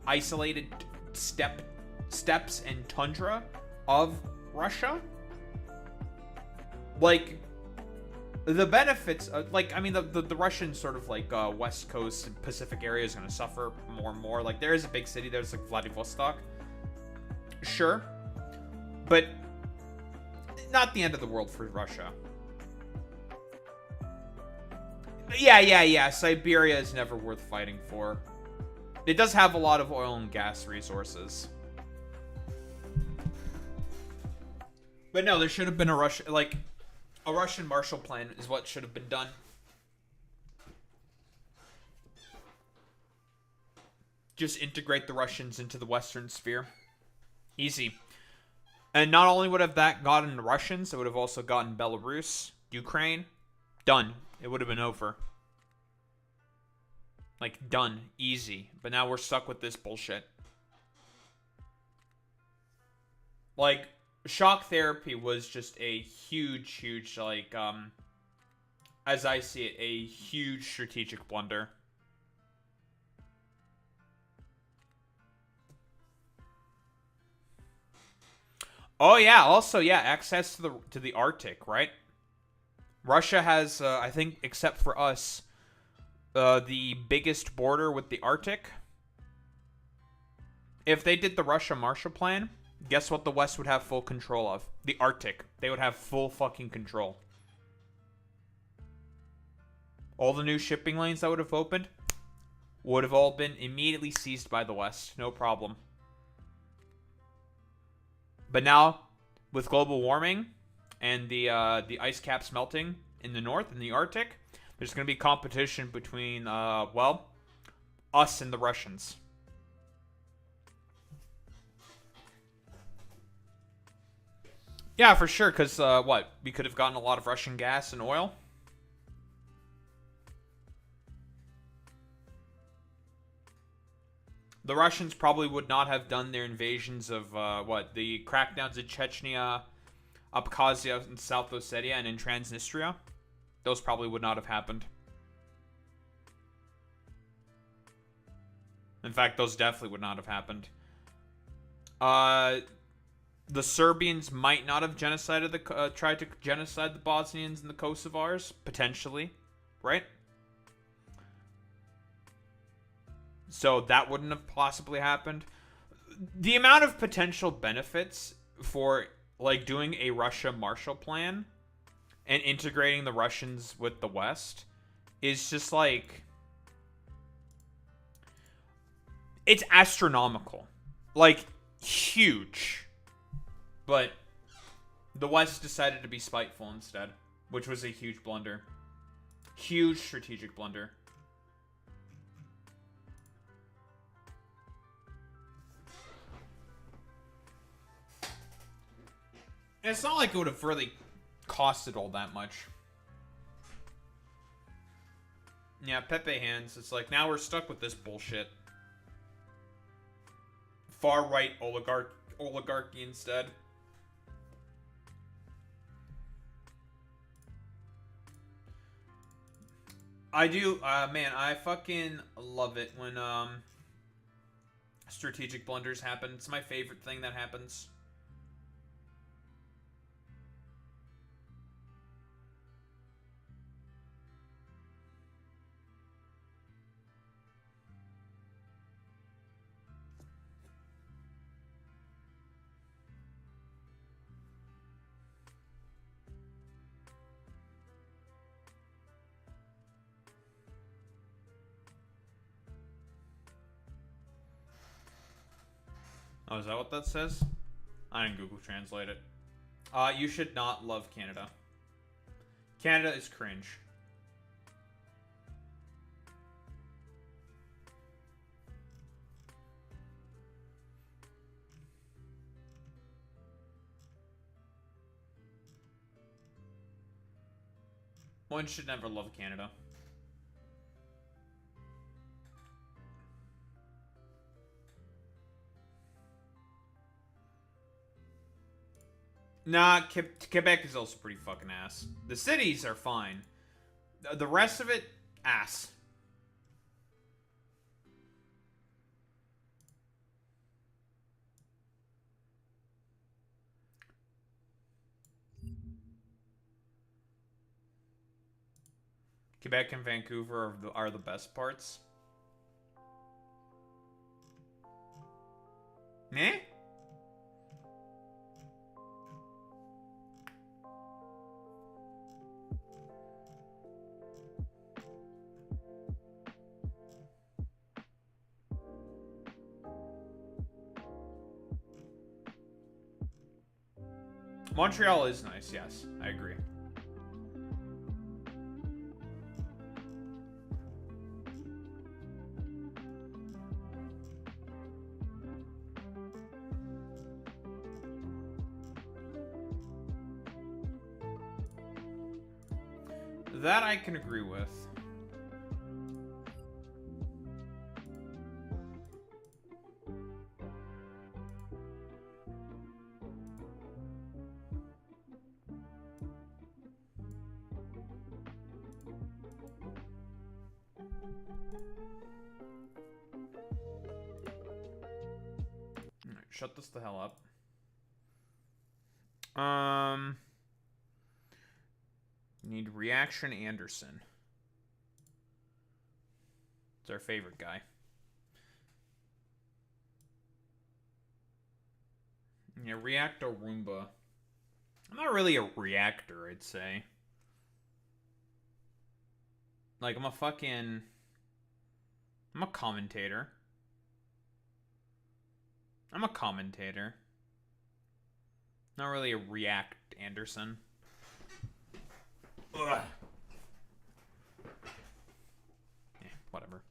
isolated steppes and tundra of Russia. Like, the benefits, like, I mean, the Russian sort of, like, West Coast and Pacific area is going to suffer more and more. Like, there is a big city, there's, like, Vladivostok. Sure. But not the end of the world for Russia. Yeah. Siberia is never worth fighting for. It does have a lot of oil and gas resources. But no, there should have been a Russian Marshall Plan is what should have been done. Just integrate the Russians into the Western sphere. Easy. And not only would have that gotten the Russians, it would have also gotten Belarus, Ukraine. Done. It would have been over. Like, done. Easy. But now we're stuck with this bullshit. Like, shock therapy was just a huge, like, as I see it, a huge strategic blunder. Oh yeah, also yeah, access to the Arctic, right? Russia has, I think, except for us, the biggest border with the Arctic. If they did the Russia Marshall Plan, guess what the West would have full control of? The Arctic. They would have full fucking control. All the new shipping lanes that would have opened would have all been immediately seized by the West. No problem. But now, with global warming and the ice caps melting in the north, in the Arctic, there's going to be competition between, well, us and the Russians. Yeah, for sure, because, what? We could have gotten a lot of Russian gas and oil? The Russians probably would not have done their invasions of, the crackdowns in Chechnya, Abkhazia, and South Ossetia, and in Transnistria. Those probably would not have happened. In fact, those definitely would not have happened. The Serbians might not have tried to genocide the Bosnians and the Kosovars, potentially, right? So that wouldn't have possibly happened. The amount of potential benefits for, like, doing a Russia Marshall Plan and integrating the Russians with the West is just, like, it's astronomical. Like, huge. But the West decided to be spiteful instead, which was a huge blunder. Huge strategic blunder. And it's not like it would have really costed all that much. Yeah, Pepe hands. It's like, now we're stuck with this bullshit. Far-right oligarchy instead. I do, man, I fucking love it when, strategic blunders happen. It's my favorite thing that happens. Oh, is that what that says? I didn't Google Translate it. You should not love Canada. Canada is cringe. One should never love Canada. Nah, Quebec is also pretty fucking ass. The cities are fine. The rest of it, ass. Quebec and Vancouver are the best parts. Meh? Montreal is nice, yes. I agree. That I can agree with. Alright, shut this the hell up. Need Reaction Anderson. It's our favorite guy. Yeah, Reactor Roomba. I'm not really a reactor, I'd say. Like, I'm a commentator. I'm a commentator. Not really a React Anderson. Ugh. Yeah, whatever.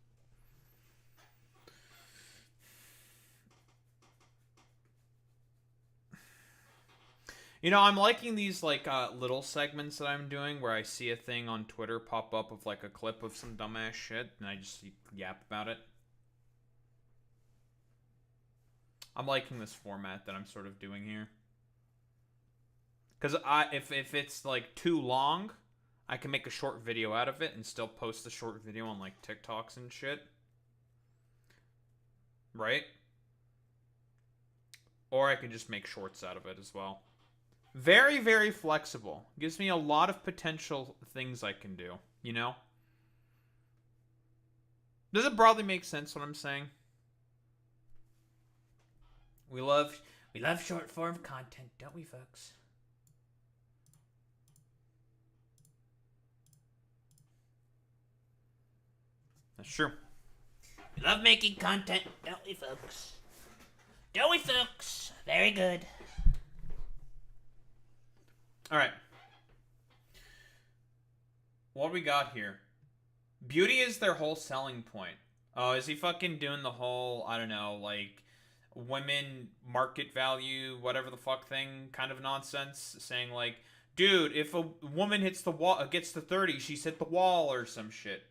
You know, I'm liking these, like, little segments that I'm doing where I see a thing on Twitter pop up of, like, a clip of some dumbass shit, and I just yap about it. I'm liking this format that I'm sort of doing here. Because if it's, like, too long, I can make a short video out of it and still post the short video on, like, TikToks and shit. Right? Or I can just make shorts out of it as well. Very, very flexible. Gives me a lot of potential things I can do, you know? Does it broadly make sense what I'm saying? We love short form content, don't we, folks? That's true. We love making content, don't we, folks? Don't we, folks? Very good. Alright. What do we got here? Beauty is their whole selling point. Oh, is he fucking doing the whole, I don't know, like, women market value, whatever the fuck thing kind of nonsense? Saying, like, dude, if a woman hits the wall, gets to 30, she's hit the wall or some shit.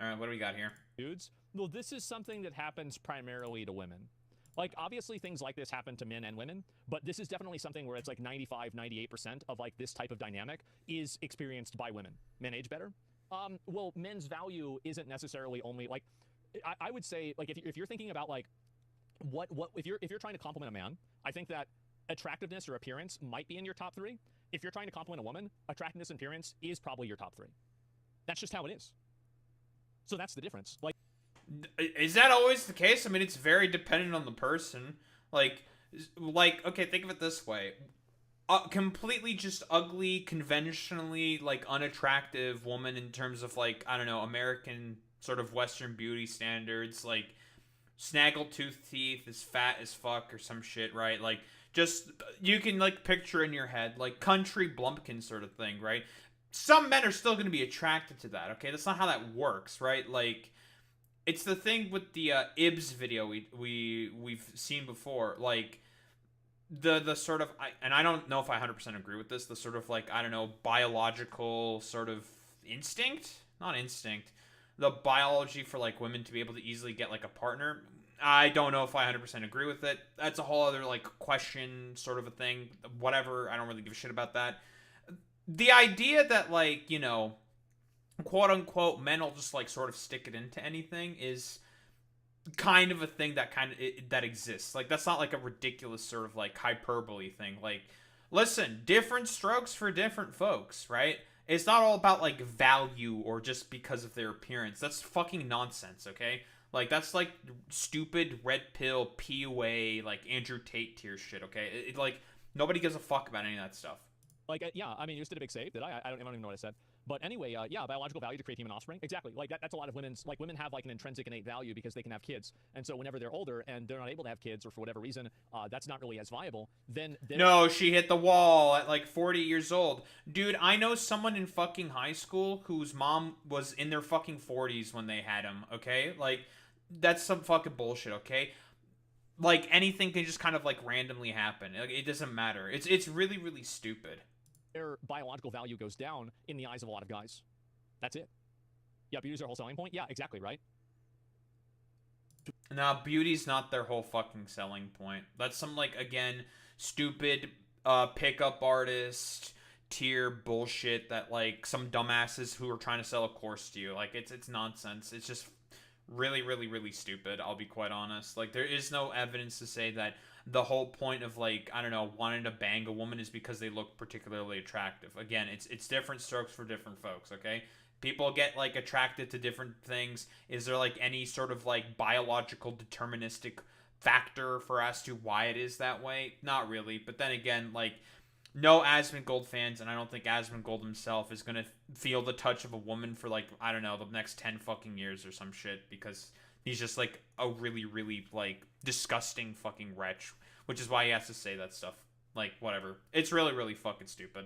Alright, what do we got here? Dudes? Well, this is something that happens primarily to women. Like, obviously things like this happen to men and women, but this is definitely something where it's like 95, 98% of like this type of dynamic is experienced by women. Men age better? Well, men's value isn't necessarily only like, I would say, like, if you're thinking about like, if you're trying to compliment a man, I think that attractiveness or appearance might be in your top 3. If you're trying to compliment a woman, attractiveness and appearance is probably your top 3. That's just how it is. So that's the difference. Like, is that always the case? I mean, it's very dependent on the person. Like, okay, think of it this way. Completely just ugly, conventionally, like, unattractive woman in terms of, like, I don't know, American sort of Western beauty standards, like, snaggletooth teeth, is fat as fuck or some shit, right? Like, just, you can, like, picture in your head, like, country blumpkin sort of thing, right? Some men are still going to be attracted to that, okay? That's not how that works, right? Like, it's the thing with the Ibs video we've seen before, like the sort of, and I don't know if I 100% agree with this, the sort of like, I don't know, biological sort of instinct, not instinct, the biology for like women to be able to easily get like a partner. I don't know if I 100% agree with it. That's a whole other like question sort of a thing. Whatever, I don't really give a shit about that. The idea that like, you know, quote unquote men will just like sort of stick it into anything is kind of a thing that that exists. Like, that's not like a ridiculous sort of like hyperbole thing. Like, listen, different strokes for different folks, right? It's not all about like value or just because of their appearance. That's fucking nonsense, okay? Like, that's like stupid red pill PUA like Andrew Tate tier shit, okay? Like, nobody gives a fuck about any of that stuff. Like, yeah, I mean, you just did a big save, did I? I don't even know what I said. But anyway, yeah, biological value to create human offspring. Exactly. Like, that's a lot of women's, like, women have, like, an intrinsic innate value because they can have kids. And so whenever they're older and they're not able to have kids or for whatever reason, that's not really as viable, then... No, she hit the wall at, like, 40 years old. Dude, I know someone in fucking high school whose mom was in their fucking 40s when they had him, okay? Like, that's some fucking bullshit, okay? Like, anything can just kind of, like, randomly happen. Like, it doesn't matter. It's really, really stupid. Their biological value goes down in the eyes of a lot of guys. That's it. Yeah, beauty's their whole selling point. Yeah, exactly, right? Now, beauty's not their whole fucking selling point. That's some, like, again, stupid pickup artist tier bullshit that, like, some dumbasses who are trying to sell a course to you. Like, it's nonsense. It's just really, really, really stupid, I'll be quite honest. Like, there is no evidence to say that the whole point of, like, I don't know, wanting to bang a woman is because they look particularly attractive. Again, it's different strokes for different folks, okay? People get, like, attracted to different things. Is there, like, any sort of, like, biological deterministic factor for as to why it is that way? Not really. But then again, like, no Asmongold fans, and I don't think Asmongold himself is gonna feel the touch of a woman for, like, I don't know, the next 10 fucking years or some shit, because he's just, like, a really, really, like, disgusting fucking wretch, which is why he has to say that stuff. Like, whatever. It's really, really fucking stupid.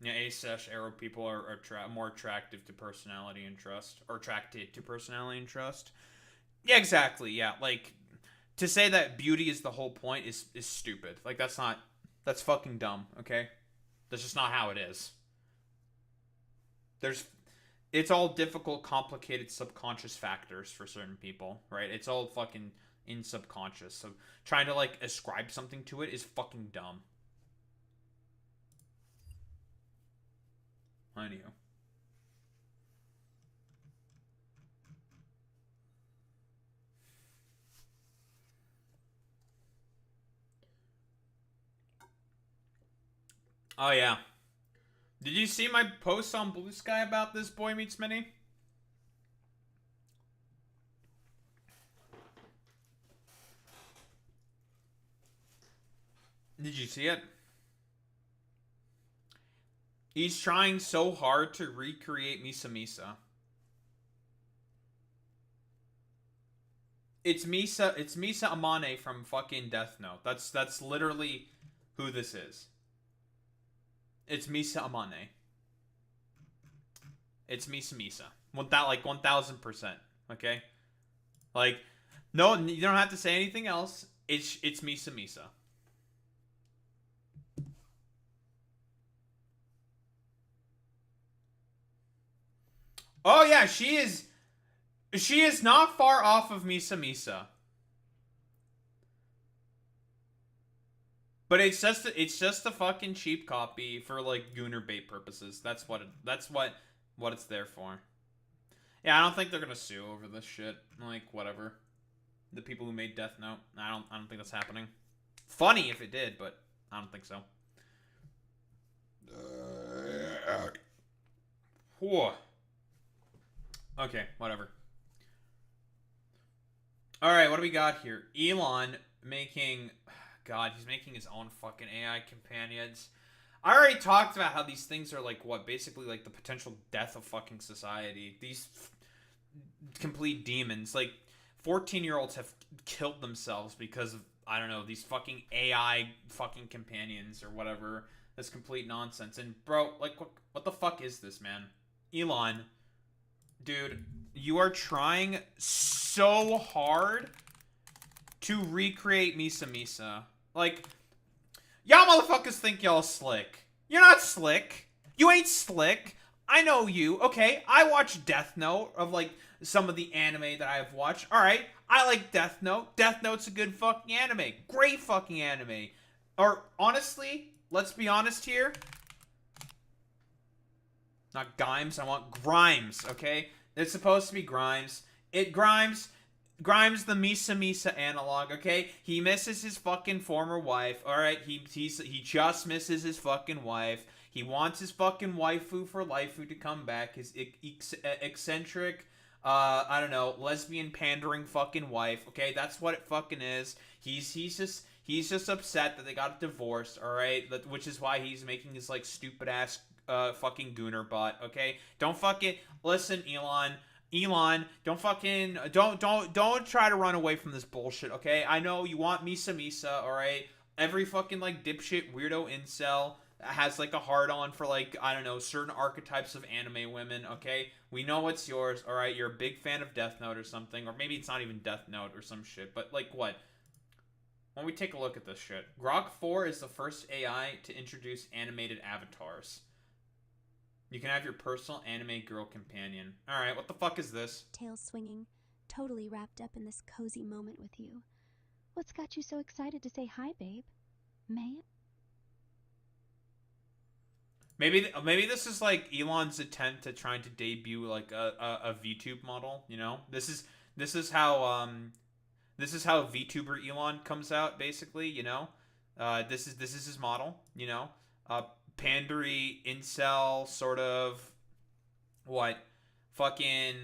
Yeah, A/Arrow people are more attractive to personality and trust, or attracted to personality and trust. Yeah, exactly. Yeah, like, to say that beauty is the whole point is stupid. Like, that's fucking dumb, okay? That's just not how it is. It's all difficult, complicated subconscious factors for certain people, right? It's all fucking in subconscious. So trying to, like, ascribe something to it is fucking dumb. I knew. Oh, yeah. Did you see my post on Blue Sky about this Boy Meets Mini? Did you see it? He's trying so hard to recreate Misa Misa. It's Misa Amane from fucking Death Note. That's literally who this is. It's Misa Amane. It's Misa Misa. 1000%. Okay? Like, no, you don't have to say anything else. It's Misa Misa. Oh yeah, she is not far off of Misa Misa. But it's just a fucking cheap copy for, like, Gooner bait purposes. That's what it's there for. Yeah, I don't think they're gonna sue over this shit. Like, whatever. The people who made Death Note. I don't think that's happening. Funny if it did, but I don't think so. Whoa. Okay, whatever. Alright, what do we got here? Elon making... God, he's making his own fucking AI companions. I already talked about how these things are, like, what? Basically, like, the potential death of fucking society. These complete demons. Like, 14-year-olds have killed themselves because of, I don't know, these fucking AI fucking companions or whatever. That's complete nonsense. And, bro, like, what the fuck is this, man? Elon... Dude, you are trying so hard to recreate Misa Misa. Like, y'all motherfuckers think y'all slick. You're not slick. You ain't slick. I know you. Okay, I watch Death Note of, like, some of the anime that I've watched. Alright, I like Death Note. Death Note's a good fucking anime. Great fucking anime. Or, honestly, let's be honest here. Not Grimes, I want Grimes, okay? It's supposed to be Grimes. Grimes the Misa Misa analog, okay? He misses his fucking former wife, alright? He just misses his fucking wife. He wants his fucking waifu for lifeu to come back. His eccentric, I don't know, lesbian pandering fucking wife, okay? That's what it fucking is. He's just upset that they got divorced, alright? Which is why he's making his, like, stupid ass fucking Gooner bot, okay? Don't fucking listen, Elon, don't fucking don't try to run away from this bullshit, okay? I know you want Misa Misa, alright? Every fucking, like, dipshit weirdo incel has, like, a hard on for, like, I don't know, certain archetypes of anime women, okay? We know what's yours, alright? You're a big fan of Death Note or something, or maybe it's not even Death Note or some shit, but, like, what? Why don't we take a look at this shit? Grok 4 is the first AI to introduce animated avatars. You can have your personal anime girl companion. Alright, what the fuck is this? Tail swinging, totally wrapped up in this cozy moment with you. What's got you so excited to say hi, babe? May it? Maybe this is like Elon's attempt at trying to debut like a VTube model, you know? This is how VTuber Elon comes out, basically, you know? This is his model, you know? Pandery, incel, sort of fucking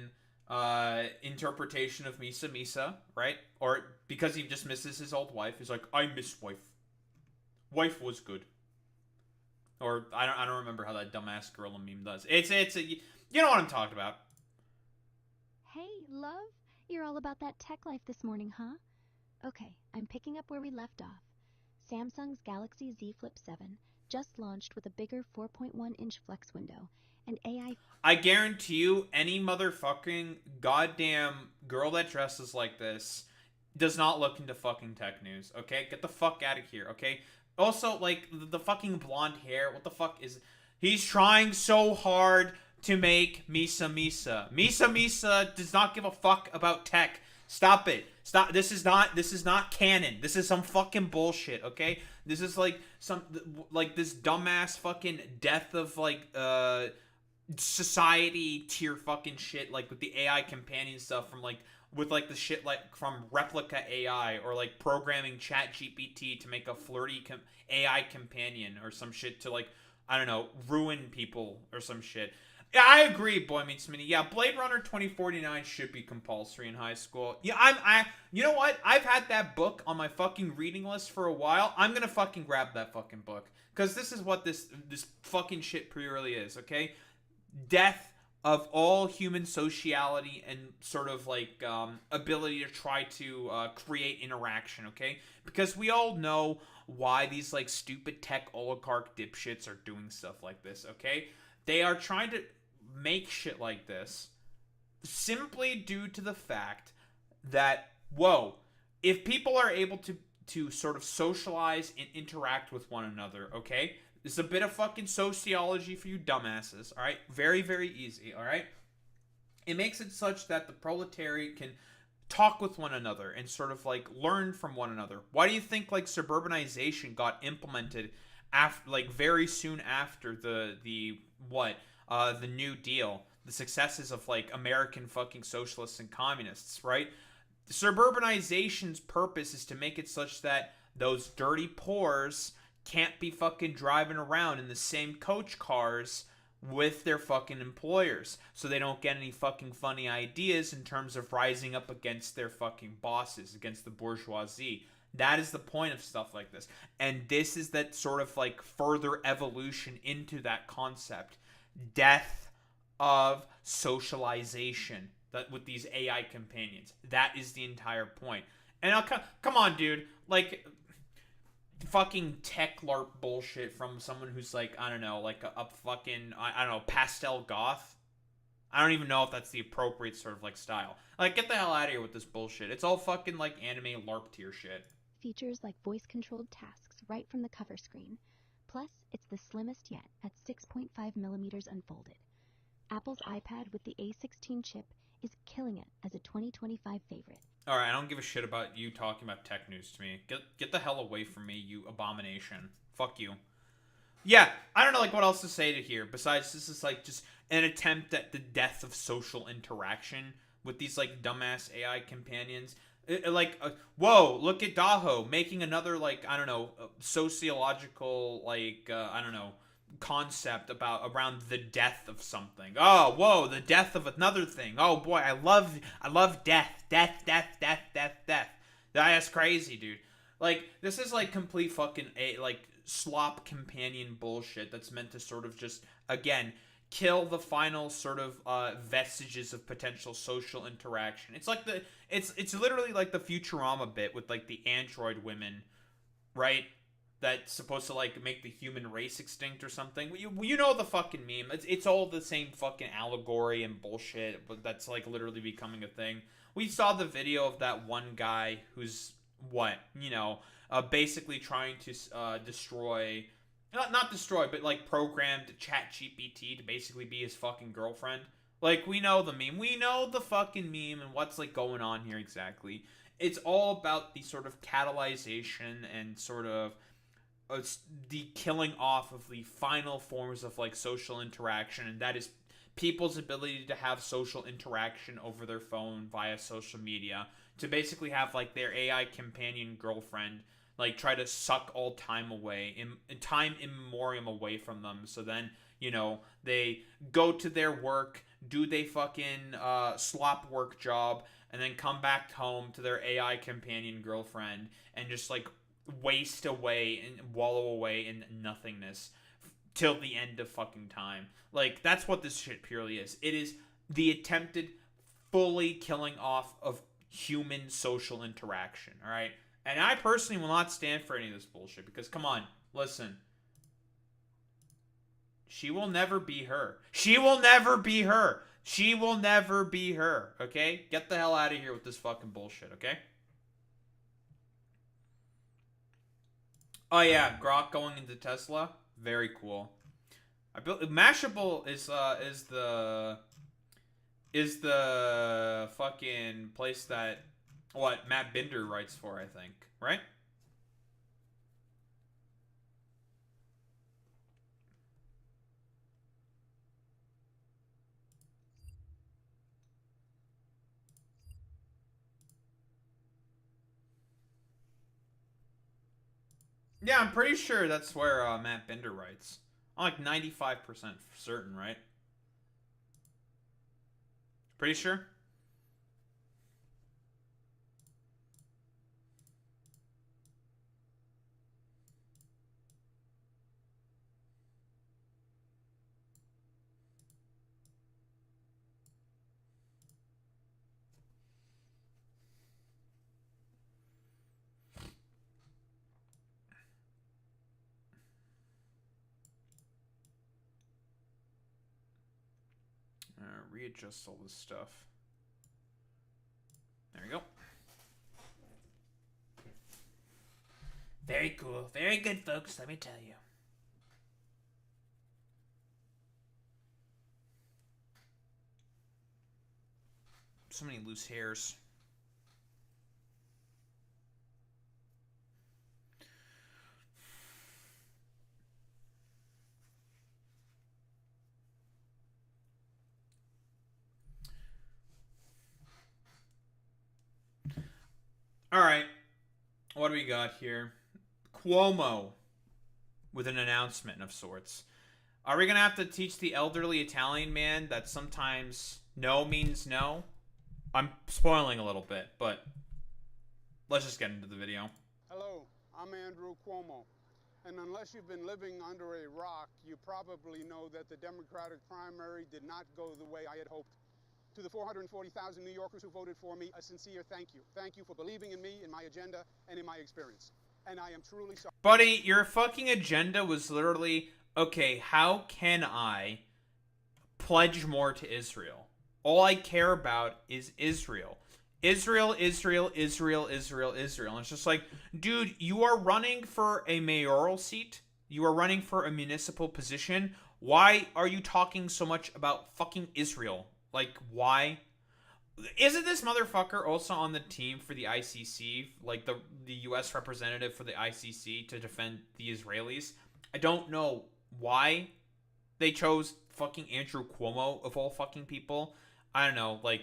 interpretation of Misa Misa, right? Or because he just misses his old wife, he's like, I miss wife. Wife was good. Or I don't remember how that dumbass gorilla meme does. You know what I'm talking about. Hey, love? You're all about that tech life this morning, huh? Okay, I'm picking up where we left off. Samsung's Galaxy Z Flip 7 just launched with a bigger 4.1-inch flex window and AI. I guarantee you, any motherfucking goddamn girl that dresses like this does not look into fucking tech news, okay? Get the fuck out of here, okay? Also, like, the fucking blonde hair, what the fuck is... He's trying so hard to make Misa Misa. Misa Misa does not give a fuck about tech. Stop it. Stop. This is not canon. This is some fucking bullshit, okay? This is like this dumbass fucking death of like society tier fucking shit, like with the AI companion stuff from like with like the shit like from Replica AI or like programming Chat GPT to make a flirty AI companion or some shit to like, I don't know, ruin people or some shit. Yeah, I agree, Boy Meets Mini. Yeah, Blade Runner 2049 should be compulsory in high school. Yeah, you know what? I've had that book on my fucking reading list for a while. I'm gonna fucking grab that fucking book. Because this is what this fucking shit purely is, okay? Death of all human sociality and sort of like ability to try to create interaction, okay? Because we all know why these like stupid tech oligarch dipshits are doing stuff like this, okay? They are trying to make shit like this simply due to the fact that, whoa, if people are able to sort of socialize and interact with one another, okay? This is a bit of fucking sociology for you dumbasses, alright? Very, very easy, alright? It makes it such that the proletariat can talk with one another and sort of like learn from one another. Why do you think like suburbanization got implemented after, like very soon after the New Deal, the successes of like American fucking socialists and communists, right? Suburbanization's purpose is to make it such that those dirty poors can't be fucking driving around in the same coach cars with their fucking employers, so they don't get any fucking funny ideas in terms of rising up against their fucking bosses, against the bourgeoisie. That is the point of stuff like this. And this is that sort of like further evolution into that concept. Death of socialization that with these AI companions. That is the entire point. And come on, dude. Like, fucking tech LARP bullshit from someone who's like, I don't know, like a fucking, I don't know, pastel goth. I don't even know if that's the appropriate sort of like style. Like, get the hell out of here with this bullshit. It's all fucking like anime LARP tier shit. Features like voice-controlled tasks right from the cover screen. Plus, it's the slimmest yet at 6.5 millimeters unfolded. Apple's iPad with the A16 chip is killing it as a 2025 favorite. Alright, I don't give a shit about you talking about tech news to me. Get the hell away from me, you abomination. Fuck you. Yeah, I don't know like what else to say to here, besides this is like just an attempt at the death of social interaction with these like dumbass AI companions. Whoa, look at Daho making another like, I don't know, sociological like, I don't know, concept around the death of something. Oh, whoa, the death of another thing. Oh boy, I love death. That's crazy, dude. Like, this is like complete fucking slop companion bullshit that's meant to sort of just, again, kill the final sort of vestiges of potential social interaction. It's like it's literally like the Futurama bit with like the android women, right? That's supposed to like make the human race extinct or something. You know the fucking meme. It's all the same fucking allegory and bullshit, but that's like literally becoming a thing. We saw the video of that one guy who's basically trying to destroy, not destroy, but like programmed ChatGPT to basically be his fucking girlfriend. Like, we know the meme. We know the fucking meme and what's like going on here exactly. It's all about the sort of catalyzation and sort of the killing off of the final forms of like social interaction, and that is people's ability to have social interaction over their phone via social media, to basically have like their AI companion girlfriend like try to suck all time away, in time immemorial away from them. So then, you know, they go to their work, do they fucking slop work job, and then come back home to their AI companion girlfriend and just like waste away and wallow away in nothingness till the end of fucking time. Like, that's what this shit purely is. It is the attempted fully killing off of human social interaction, alright? And I personally will not stand for any of this bullshit, because, come on, listen. She will never be her. She will never be her. She will never be her, okay? Get the hell out of here with this fucking bullshit, okay? Oh yeah, Grok going into Tesla. Very cool. I built Mashable is the fucking place that what Matt Binder writes for, I think, right? Yeah, I'm pretty sure that's where Matt Binder writes. I'm like 95% certain, right? Pretty sure? Readjust all this stuff. There we go. Very cool. Very good, folks, let me tell you. So many loose hairs. All right, what do we got here? Cuomo with an announcement of sorts. Are we gonna have to teach the elderly Italian man that sometimes no means no? I'm spoiling a little bit, but let's just get into the video. Hello, I'm Andrew Cuomo. And unless you've been living under a rock, you probably know that the Democratic primary did not go the way I had hoped. To the 440,000 New Yorkers who voted for me, a sincere thank you. Thank you for believing in me, in my agenda, and in my experience. And I am truly sorry. Buddy, your fucking agenda was literally, okay, how can I pledge more to Israel? All I care about is Israel. Israel, Israel, Israel, Israel, Israel. And it's just like, dude, you are running for a mayoral seat. You are running for a municipal position. Why are you talking so much about fucking Israel? Like, why? Isn't this motherfucker also on the team for the ICC? Like, the U.S. representative for the ICC to defend the Israelis? I don't know why they chose fucking Andrew Cuomo of all fucking people. I don't know, like,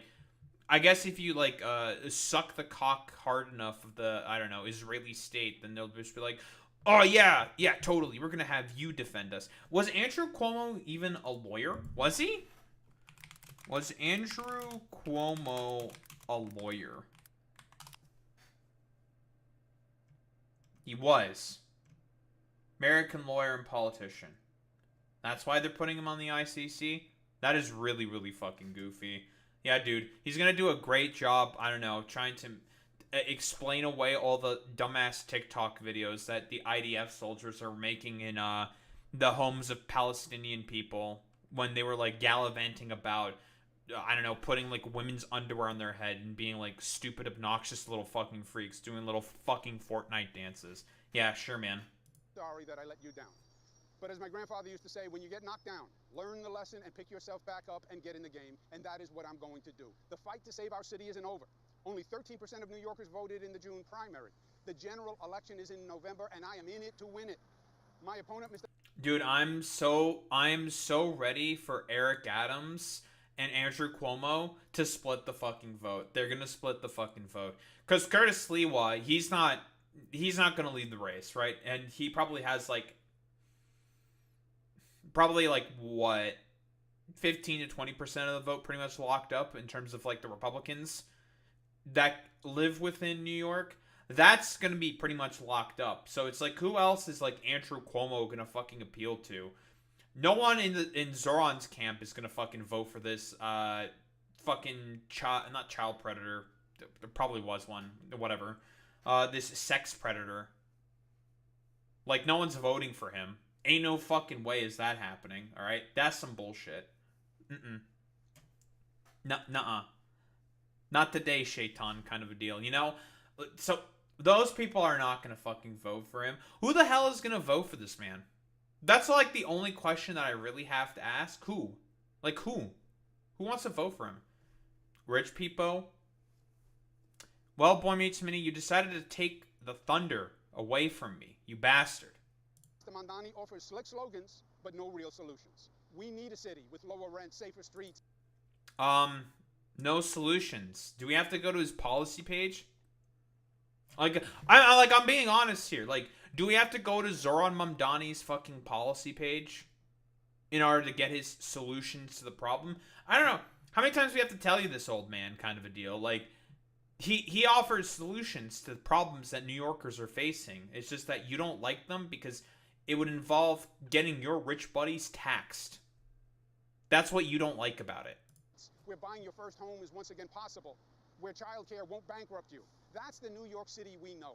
I guess if you, like, suck the cock hard enough of the, I don't know, Israeli state, then they'll just be like, oh, yeah, totally, we're gonna have you defend us. Was Andrew Cuomo even a lawyer? Was he? Was Andrew Cuomo a lawyer? He was. American lawyer and politician. That's why they're putting him on the ICC? That is really, really fucking goofy. Yeah, dude. He's gonna do a great job, I don't know, trying to explain away all the dumbass TikTok videos that the IDF soldiers are making in the homes of Palestinian people when they were, like, gallivanting about I don't know, putting like women's underwear on their head and being like stupid, obnoxious little fucking freaks doing little fucking Fortnite dances. Yeah, sure, man. Sorry that I let you down. But as my grandfather used to say, when you get knocked down, learn the lesson and pick yourself back up and get in the game, and that is what I'm going to do. The fight to save our city isn't over. Only 13% of New Yorkers voted in the June primary. The general election is in November, and I am in it to win it. My opponent, Mr. Dude, I'm so ready for Eric Adams and Andrew Cuomo to split the fucking vote. They're gonna split the fucking vote. Cause Curtis Lewa, he's not gonna lead the race, right? And he probably has like what, 15 to 20% of the vote pretty much locked up in terms of like the Republicans that live within New York. That's gonna be pretty much locked up. So it's like, who else is like Andrew Cuomo gonna fucking appeal to? No one in Zoran's camp is gonna fucking vote for this fucking not child predator. There probably was one, whatever. This sex predator. Like, no one's voting for him. Ain't no fucking way is that happening. All right, that's some bullshit. Nuh-uh. Not today, Shaitan, kind of a deal, you know? So those people are not gonna fucking vote for him. Who the hell is gonna vote for this man? That's like the only question that I really have to ask. Who? Like, who? Who wants to vote for him? Rich people? Well, Boy Meets Mini, you decided to take the thunder away from me, you bastard. Mandani offers slick slogans, but no real solutions. We need a city with lower rent, safer streets. No solutions. Do we have to go to his policy page? I'm being honest here. Like, do we have to go to Zoran Mamdani's fucking policy page in order to get his solutions to the problem? I don't know. How many times do we have to tell you this, old man, kind of a deal? Like, he offers solutions to the problems that New Yorkers are facing. It's just that you don't like them because it would involve getting your rich buddies taxed. That's what you don't like about it. Where buying your first home is once again possible. Where childcare won't bankrupt you. That's the New York City we know.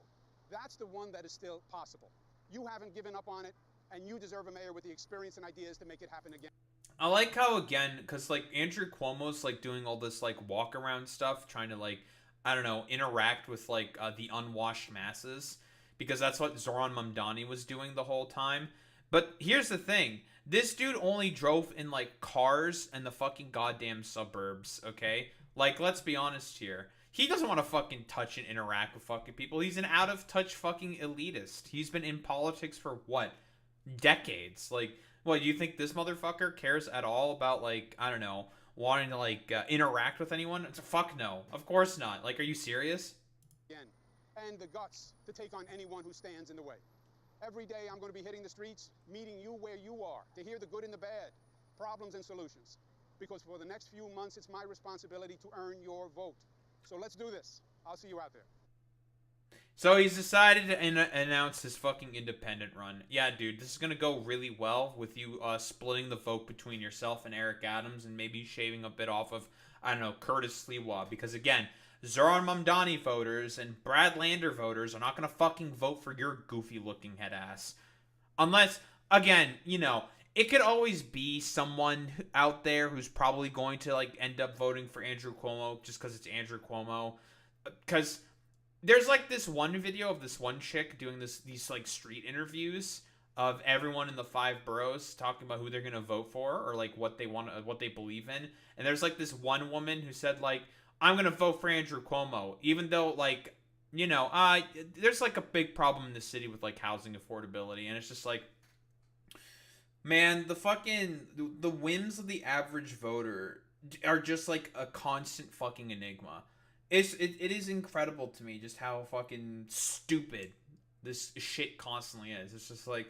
That's the one that is still possible. You haven't given up on it, and you deserve a mayor with the experience and ideas to make it happen again. I like how, again, because, like, Andrew Cuomo's, like, doing all this, like, walk-around stuff, trying to, like, I don't know, interact with, like, the unwashed masses, because that's what Zoran Mamdani was doing the whole time. But here's the thing. This dude only drove in, like, cars in the fucking goddamn suburbs, okay? Like, let's be honest here. He doesn't want to fucking touch and interact with fucking people. He's an out-of-touch fucking elitist. He's been in politics for, what, decades? Like, what, do you think this motherfucker cares at all about, like, I don't know, wanting to, like, interact with anyone? It's a fuck no. Of course not. Like, are you serious? Again. And the guts to take on anyone who stands in the way. Every day I'm going to be hitting the streets, meeting you where you are, to hear the good and the bad, problems and solutions. Because for the next few months, it's my responsibility to earn your vote. So let's do this. I'll see you out there. So he's decided to announce his fucking independent run. Yeah, dude, this is going to go really well with you splitting the vote between yourself and Eric Adams and maybe shaving a bit off of, I don't know, Curtis Lewa. Because, again, Zoran Mamdani voters and Brad Lander voters are not going to fucking vote for your goofy-looking head ass. Unless, again, you know, it could always be someone out there who's probably going to, like, end up voting for Andrew Cuomo just because it's Andrew Cuomo. Because there's, like, this one video of this one chick doing these, like, street interviews of everyone in the 5 boroughs talking about who they're going to vote for or, like, what they want, what they believe in. And there's, like, this one woman who said, like, I'm going to vote for Andrew Cuomo, even though, like, you know, there's, like, a big problem in the city with, like, housing affordability. And it's just, like, man, the whims of the average voter are just, like, a constant fucking enigma. It is incredible to me just how fucking stupid this shit constantly is. It's just like,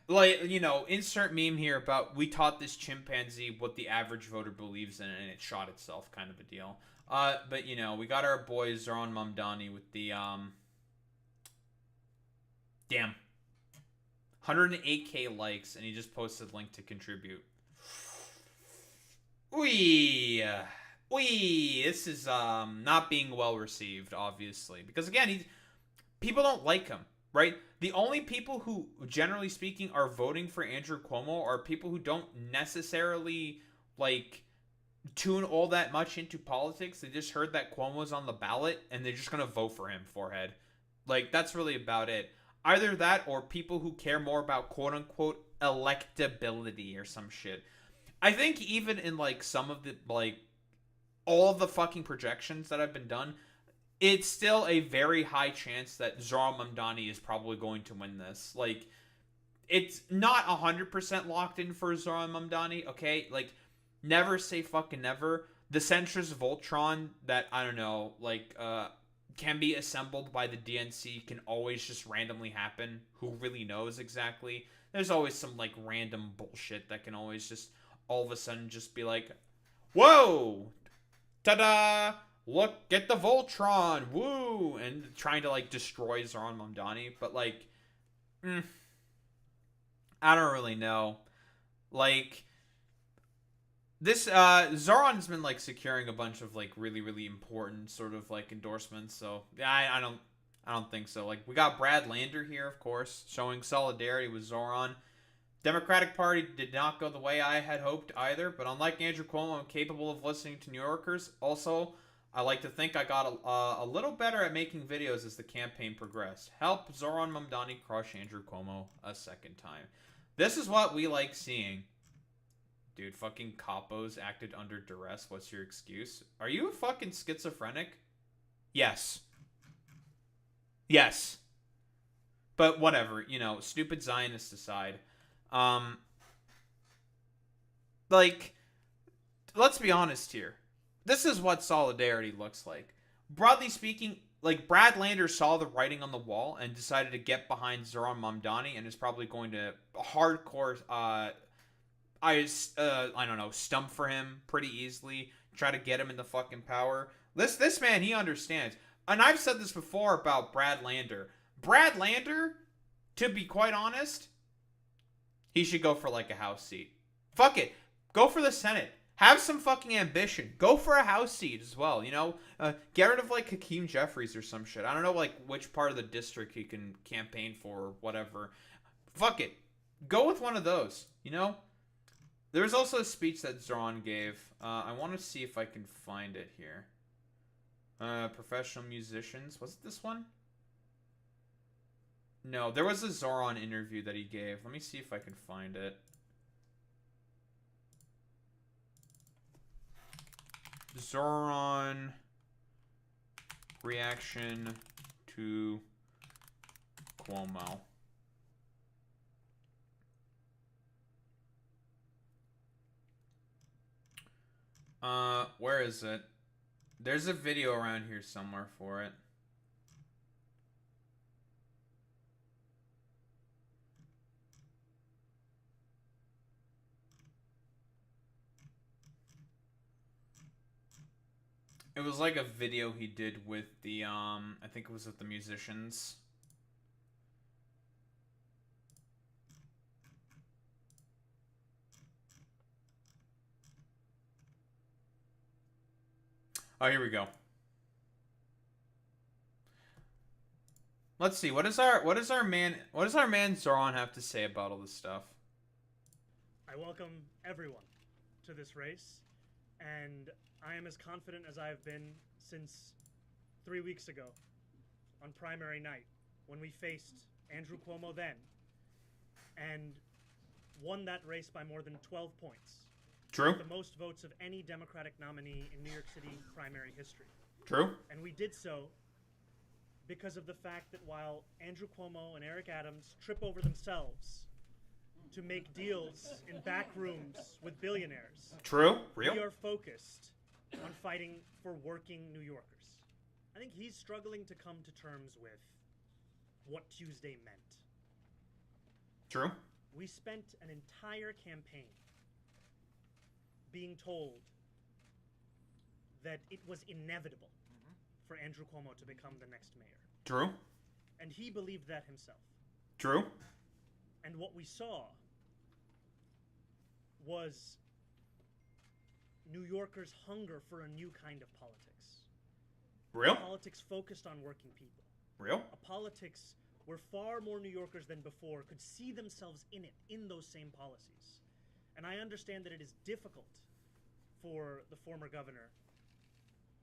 like, you know, insert meme here about we taught this chimpanzee what the average voter believes in and it shot itself kind of a deal. But, you know, we got our boy Zoran Mamdani with the, damn, 108k likes, and he just posted link to contribute. Wee, this is, not being well received, obviously. Because, again, people don't like him, right? The only people who, generally speaking, are voting for Andrew Cuomo are people who don't necessarily like tune all that much into politics. They just heard that Cuomo's on the ballot and they're just gonna vote for him, forehead. Like, that's really about it. Either that or people who care more about quote unquote electability or some shit. I think even in like some of the like all of the fucking projections that have been done, it's still a very high chance that Zoran Mamdani is probably going to win this. Like, it's not 100% locked in for Zoran Mamdani, okay? Like, never say fucking never. The centrist Voltron that, I don't know, like, can be assembled by the DNC can always just randomly happen. Who really knows exactly? There's always some, like, random bullshit that can always just all of a sudden just be like, whoa! Ta-da! Look, get the Voltron! Woo! And trying to, like, destroy Zoran Mamdani. But, like, I don't really know. Like, this, Zoran's been, like, securing a bunch of, like, really, really important sort of, like, endorsements. So, yeah, I don't think so. Like, we got Brad Lander here, of course, showing solidarity with Zoran. Democratic Party did not go the way I had hoped either, but unlike Andrew Cuomo, I'm capable of listening to New Yorkers. Also, I like to think I got a little better at making videos as the campaign progressed. Help Zoran Mamdani crush Andrew Cuomo a second time. This is what we like seeing. Dude, fucking capos acted under duress. What's your excuse? Are you fucking schizophrenic? Yes. Yes. But whatever, you know, stupid Zionists aside. Like, let's be honest here. This is what solidarity looks like. Broadly speaking, like, Brad Lander saw the writing on the wall and decided to get behind Zoran Mamdani and is probably going to hardcore, I don't know, stump for him pretty easily, try to get him into fucking power. This man, he understands. And I've said this before about Brad Lander. Brad Lander, to be quite honest, he should go for, like, a House seat. Fuck it. Go for the Senate. Have some fucking ambition. Go for a House seat as well, you know? Get rid of, like, Hakeem Jeffries or some shit. I don't know, like, which part of the district he can campaign for or whatever. Fuck it. Go with one of those, you know? There was also a speech that Zoran gave. I want to see if I can find it here. Professional musicians. Was it this one? No, there was a Zoran interview that he gave. Let me see if I can find it. Zoran reaction to Cuomo. Where is it? There's a video around here somewhere for it. It was like a video he did with the, I think it was with the musicians. Oh, here we go. Let's see. What does our man Zoran have to say about all this stuff? I welcome everyone to this race, and I am as confident as I have been since 3 weeks ago on primary night when we faced Andrew Cuomo then and won that race by more than 12 points. True. The most votes of any Democratic nominee in New York City primary history. True. And we did so because of the fact that while Andrew Cuomo and Eric Adams trip over themselves to make deals in back rooms with billionaires, True. Real. we are focused on fighting for working New Yorkers. I think he's struggling to come to terms with what Tuesday meant. True. We spent an entire campaign being told that it was inevitable for Andrew Cuomo to become the next mayor. True. And he believed that himself. True. And what we saw was New Yorkers' hunger for a new kind of politics. Real. A politics focused on working people. Real. A politics where far more New Yorkers than before could see themselves in it, in those same policies. And I understand that it is difficult for the former governor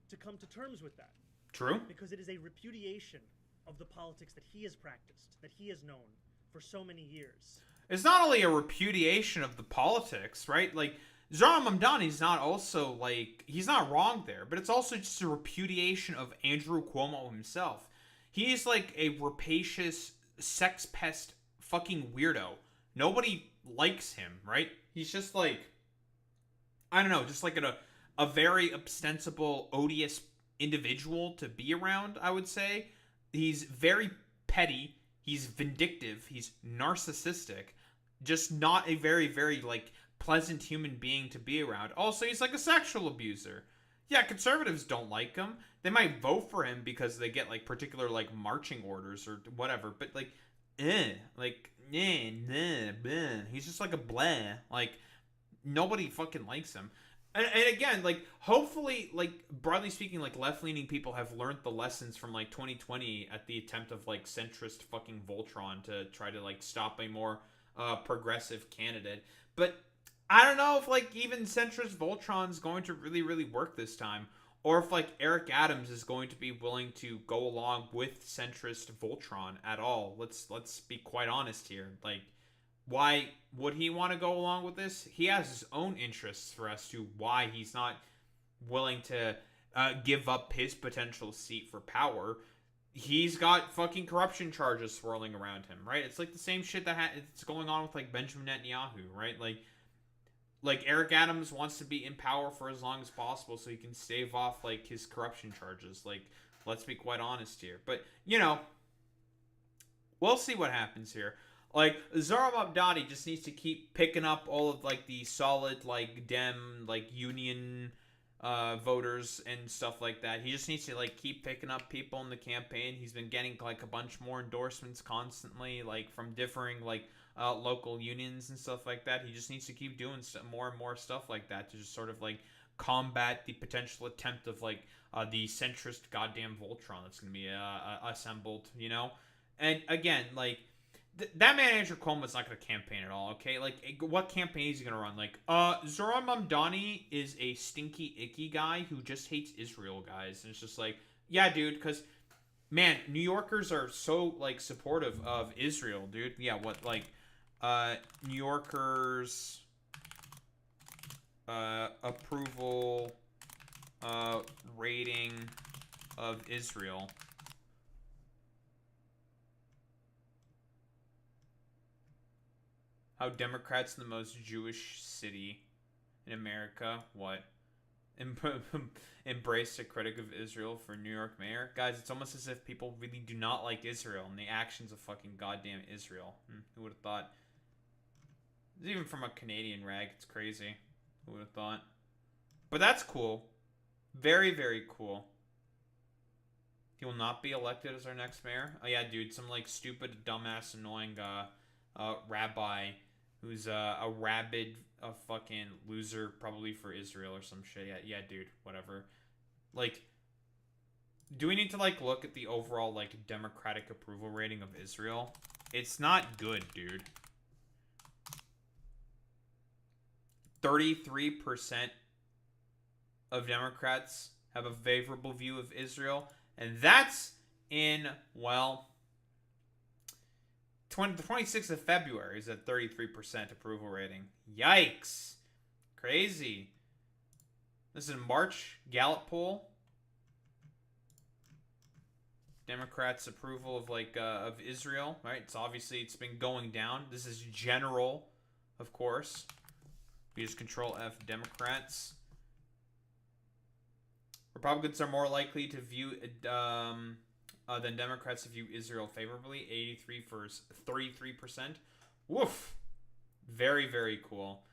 to come to terms with that. True. Because it is a repudiation of the politics that he has practiced, that he has known for so many years. It's not only a repudiation of the politics, right? Like, Zohran Mamdani's not also, like, he's not wrong there, but it's also just a repudiation of Andrew Cuomo himself. He's like a rapacious, sex pest fucking weirdo. Nobody likes him, right? He's just like, I don't know, just like a very ostensible, odious individual to be around, I would say. He's very petty. He's vindictive. He's narcissistic. Just not a very, very, like, pleasant human being to be around. Also, he's like a sexual abuser. Yeah, conservatives don't like him. They might vote for him because they get, like, particular, like, marching orders or whatever. But, like, he's just like a blah. Like, nobody fucking likes him. And again, like, hopefully, like, broadly speaking, like, left-leaning people have learned the lessons from, like, 2020 at the attempt of, like, centrist fucking Voltron to try to, like, stop a more progressive candidate. But I don't know if, like, even centrist Voltron's going to really, really work this time. Or if, like, Eric Adams is going to be willing to go along with centrist Voltron at all. Let's be quite honest here. Like, why would he want to go along with this? He has his own interests for as to why he's not willing to give up his potential seat for power. He's got fucking corruption charges swirling around him, right? It's like the same shit it's going on with, like, Benjamin Netanyahu, right? Like Eric Adams wants to be in power for as long as possible so he can stave off, like, his corruption charges. Like, let's be quite honest here. But, you know, we'll see what happens here. Like, Zohran Mamdani just needs to keep picking up all of, like, the solid, like, Dem, like, union voters and stuff like that. He just needs to, like, keep picking up people in the campaign. He's been getting, like, a bunch more endorsements constantly, like, from differing, like, local unions and stuff like that. He just needs to keep doing more and more stuff like that to just sort of, like, combat the potential attempt of, like, the centrist goddamn Voltron that's going to be assembled, you know? And, again, like, that man Andrew Cuomo's not going to campaign at all, okay? Like, what campaign is he going to run? Like, Zohran Mamdani is a stinky, icky guy who just hates Israel, guys. And it's just like, yeah, dude, because, man, New Yorkers are so, like, supportive of Israel, dude. Yeah, what, like, New Yorkers approval rating of Israel. How Democrats in the most Jewish city in America, what? Embrace a critic of Israel for New York mayor? Guys, it's almost as if people really do not like Israel and the actions of fucking goddamn Israel. Who would have thought? Even from a Canadian rag, it's crazy. Who would have thought? But that's cool. Very, very cool. He will not be elected as our next mayor? Oh yeah, dude, some, like, stupid, dumbass, annoying rabbi who's a rabid fucking loser, probably for Israel or some shit. Yeah, dude, whatever. Like, do we need to, like, look at the overall, like, democratic approval rating of Israel? It's not good, dude. 33% of Democrats have a favorable view of Israel, and that's in, well, the 26th of February is at 33% approval rating. Yikes. Crazy. This is a March Gallup poll. Democrats' approval of, like, of Israel, right? It's been going down. This is general, of course. We use Control F, Democrats. Republicans are more likely to view than Democrats to view Israel favorably. 33%. Woof. Very, very cool.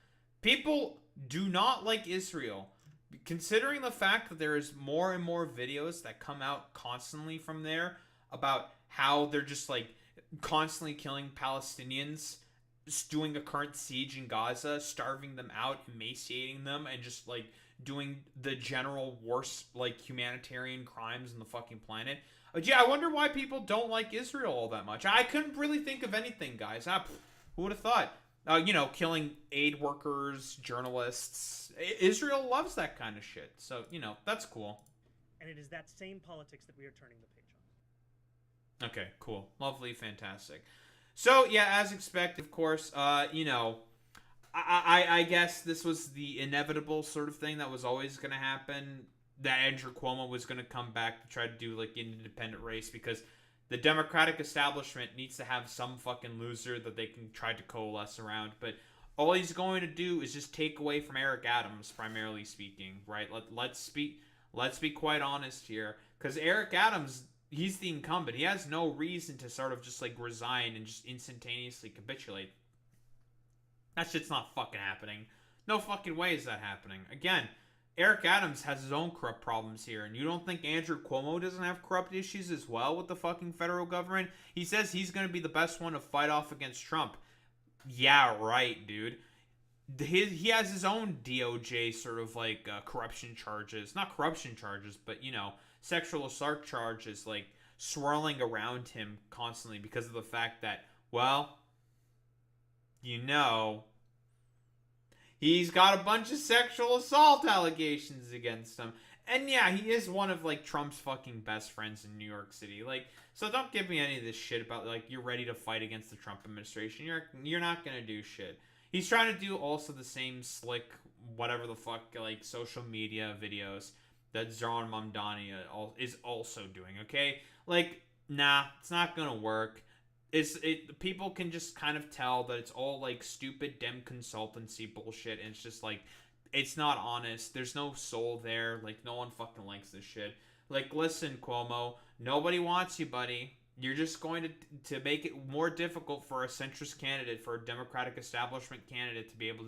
People do not like Israel. Considering the fact that there is more and more videos that come out constantly from there about how they're just, like, constantly killing Palestinians, just doing a current siege in Gaza, starving them out, emaciating them, and just, like, doing the general worst, like, humanitarian crimes on the fucking planet. Yeah, I wonder why people don't like Israel all that much. I couldn't really think of anything, guys. Who would have thought? killing aid workers, journalists. Israel loves that kind of shit. So, that's cool. And it is that same politics that we are turning the page on. Okay, cool. Lovely, fantastic. So, yeah, as expected, of course, I guess this was the inevitable sort of thing that was always going to happen, that Andrew Cuomo was going to come back to try to do, like, an independent race, because the Democratic establishment needs to have some fucking loser that they can try to coalesce around, but all he's going to do is just take away from Eric Adams, primarily speaking, right? Let's be quite honest here, because Eric Adams, he's the incumbent. He has no reason to sort of just, like, resign and just instantaneously capitulate. That shit's not fucking happening. No fucking way is that happening. Again, Eric Adams has his own corrupt problems here, and you don't think Andrew Cuomo doesn't have corrupt issues as well with the fucking federal government? He says he's going to be the best one to fight off against Trump. Yeah, right, dude. He has his own DOJ sort of, like, corruption charges. Not corruption charges, but, sexual assault charges, like, swirling around him constantly because of the fact that, well, he's got a bunch of sexual assault allegations against him. And yeah, he is one of, like, Trump's fucking best friends in New York City. Like, so don't give me any of this shit about, like, you're ready to fight against the Trump administration. You're not gonna do shit. He's trying to do also the same slick, whatever the fuck, like, social media videos that Zoran Mamdani is also doing, okay? Like, nah, it's not gonna work. People can just kind of tell that it's all, like, stupid Dem consultancy bullshit, and it's just, like, it's not honest. There's no soul there. Like, no one fucking likes this shit. Like, listen, Cuomo, nobody wants you, buddy. You're just going to make it more difficult for a centrist candidate, for a Democratic establishment candidate to be able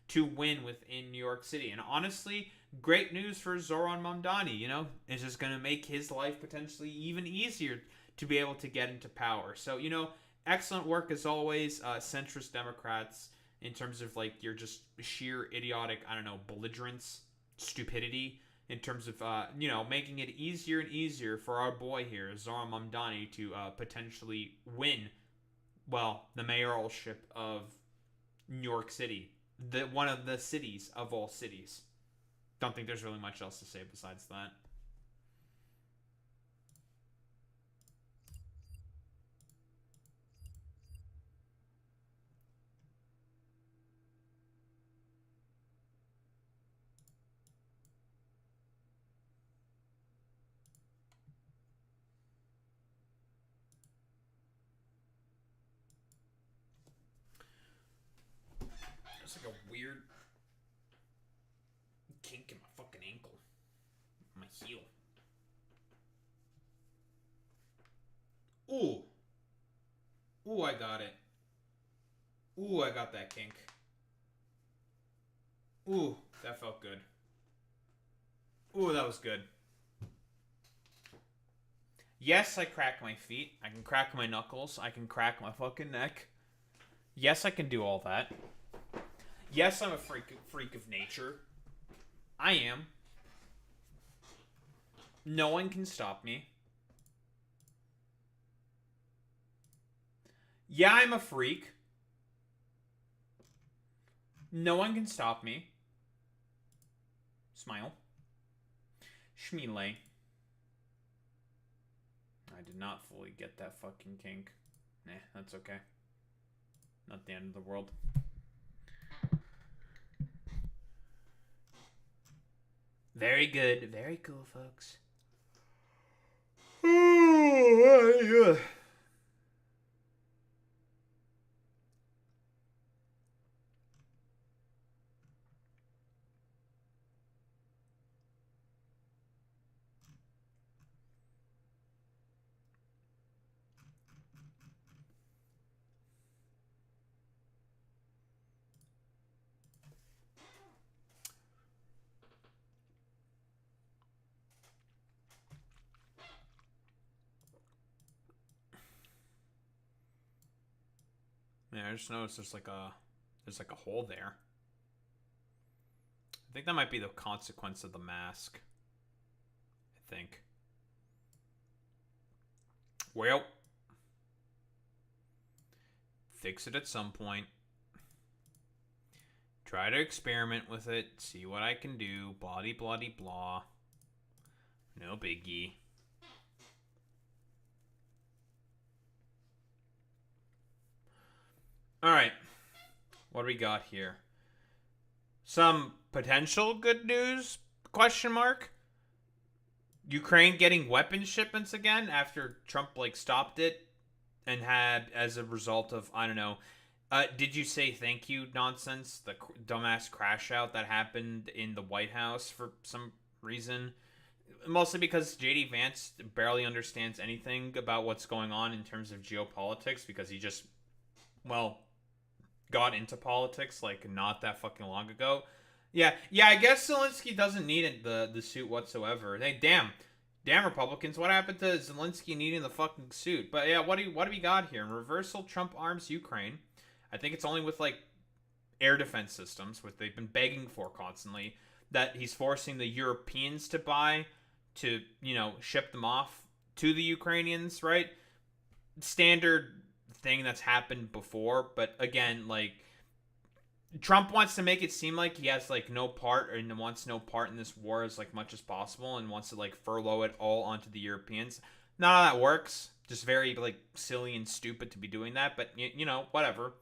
to win within New York City. And honestly, great news for Zoran Mamdani, It's just going to make his life potentially even easier to be able to get into power. So, excellent work as always, centrist Democrats, in terms of, like, your just sheer idiotic, belligerence, stupidity, in terms of, making it easier and easier for our boy here, Zoran Mamdani, to potentially win, well, the mayoralship of New York City, one of the cities of all cities. Don't think there's really much else to say besides that. It's like a weird kink in my fucking ankle. My heel. Ooh. Ooh, I got it. Ooh, I got that kink. Ooh, that felt good. Ooh, that was good. Yes, I crack my feet. I can crack my knuckles. I can crack my fucking neck. Yes, I can do all that. Yes, I'm a freak of nature. I am. No one can stop me. Yeah, I'm a freak. No one can stop me. Smile. Schmeele. I did not fully get that fucking kink. Nah, that's okay. Not the end of the world. Very good. Very cool, folks. Yeah, I just noticed there's like a hole there. I think that might be the consequence of the mask. I think. Well, fix it at some point. Try to experiment with it, see what I can do, blah blah blah. No biggie. Alright. What do we got here? Some potential good news? Question mark? Ukraine getting weapon shipments again after Trump, like, stopped it and had, as a result of, I don't know, did you say thank you nonsense? The dumbass crash out that happened in the White House for some reason? Mostly because J.D. Vance barely understands anything about what's going on in terms of geopolitics because he just, well, got into politics, like, not that fucking long ago. Yeah, I guess Zelensky doesn't need the suit whatsoever. Hey, damn Republicans, what happened to Zelensky needing the fucking suit? But yeah, what do we got here? In reversal, Trump arms Ukraine. I think it's only with, like, air defense systems, which they've been begging for constantly, that he's forcing the Europeans to buy to, you know, ship them off to the Ukrainians, right? Standard thing that's happened before, but again, like, Trump wants to make it seem like he has, like, no part and wants no part in this war as, like, much as possible and wants to, like, furlough it all onto the Europeans. None of that works. Just very, like, silly and stupid to be doing that, but, you know, whatever.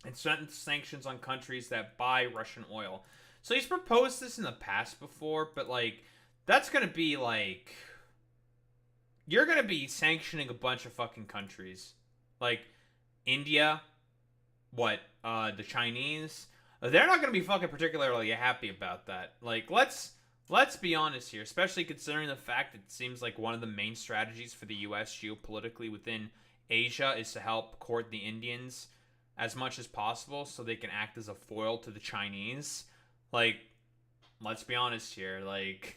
It's sanctions on countries that buy Russian oil. So he's proposed this in the past before, but, like, that's gonna be, like, you're gonna be sanctioning a bunch of fucking countries. Like, India, the Chinese, they're not going to be fucking particularly happy about that. Like, let's be honest here, especially considering the fact it seems like one of the main strategies for the U.S. geopolitically within Asia is to help court the Indians as much as possible so they can act as a foil to the Chinese. Like, let's be honest here, like,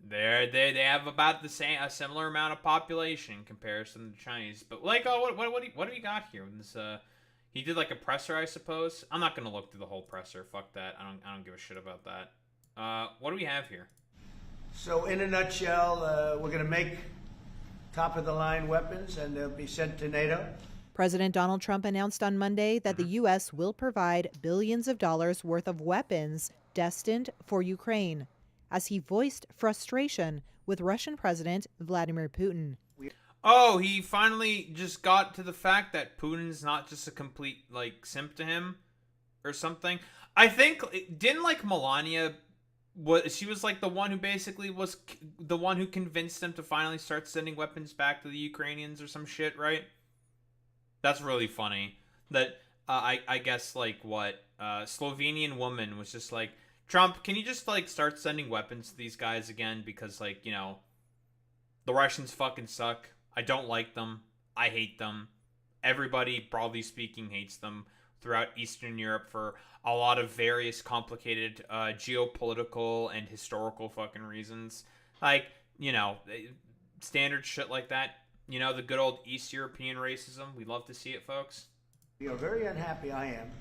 they have about the same, a similar amount of population in comparison to the Chinese. But, like, what do we got here? This, he did, like, a presser, I suppose. I'm not gonna look through the whole presser. Fuck that. I don't give a shit about that. What do we have here? So, in a nutshell, we're going to make top-of-the-line weapons, and they'll be sent to NATO. President Donald Trump announced on Monday that the U.S. will provide billions of dollars worth of weapons destined for Ukraine, as he voiced frustration with Russian President Vladimir Putin. Oh, he finally just got to the fact that Putin's not just a complete, like, simp to him or something. I think, didn't, like, Melania, she was, like, the one who basically was the one who convinced him to finally start sending weapons back to the Ukrainians or some shit, right? That's really funny. That, I guess, like, Slovenian woman was just like, Trump, can you just, like, start sending weapons to these guys again? Because, like, you know, the Russians fucking suck. I don't like them. I hate them. Everybody, broadly speaking, hates them throughout Eastern Europe for a lot of various complicated geopolitical and historical fucking reasons. Like, you know, standard shit like that. You know, the good old East European racism. We love to see it, folks. You're very unhappy, I am,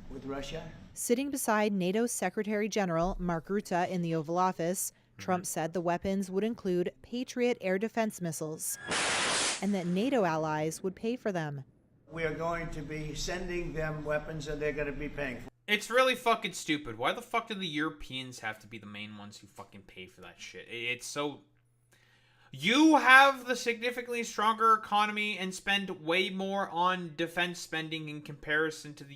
with Russia. Sitting beside NATO Secretary General Mark Rutte in the Oval Office, Trump said the weapons would include Patriot air defense missiles and that NATO allies would pay for them. We are going to be sending them weapons and they're going to be paying for it. It's really fucking stupid. Why the fuck do the Europeans have to be the main ones who fucking pay for that shit? It's so... You have the significantly stronger economy and spend way more on defense spending in comparison to the...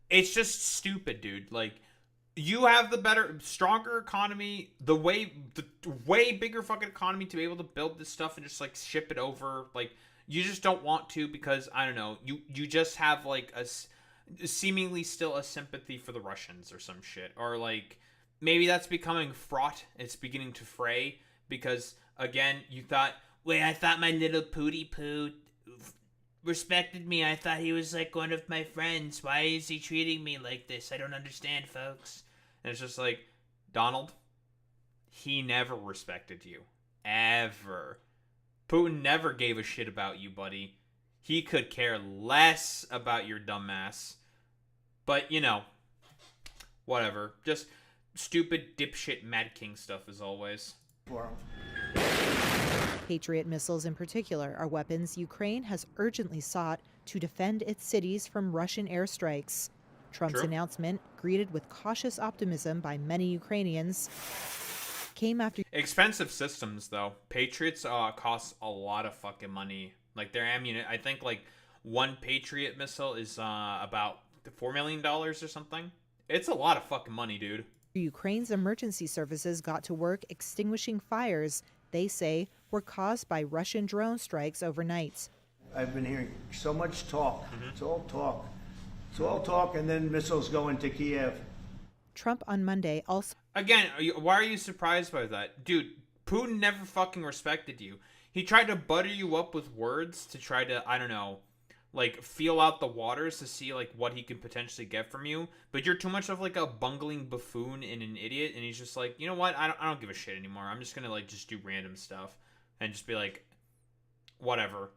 It's just stupid, dude. Like, you have the better, stronger economy, the way bigger fucking economy to be able to build this stuff and just, like, ship it over. Like, you just don't want to because, I don't know, you just have, like, seemingly still a sympathy for the Russians or some shit. Or, like, maybe that's becoming fraught. It's beginning to fray because, again, you thought, wait, I thought my little pooty poo respected me. I thought he was, like, one of my friends. Why is he treating me like this? I don't understand, folks. And it's just like, Donald, he never respected you. Ever. Putin never gave a shit about you, buddy. He could care less about your dumbass. But, you know, whatever. Just stupid dipshit Mad King stuff as always. Patriot missiles in particular are weapons Ukraine has urgently sought to defend its cities from Russian airstrikes. Trump's True. announcement, greeted with cautious optimism by many Ukrainians, came after Expensive systems, though. Patriots cost a lot of fucking money. Like, their ammunition, I think, like, one Patriot missile is about $4 million or something. It's a lot of fucking money, dude. Ukraine's emergency services got to work extinguishing fires they say were caused by Russian drone strikes overnight. I've been hearing so much talk. It's all talk. It's all talk, and then missiles go into Kiev. Trump on Monday also Again, why are you surprised by that? Dude, Putin never fucking respected you. He tried to butter you up with words to try to, I don't know, like, feel out the waters to see, like, what he could potentially get from you. But you're too much of, like, a bungling buffoon and an idiot, and he's just like, you know what? I don't give a shit anymore. I'm just gonna, like, just do random stuff and just be like, whatever.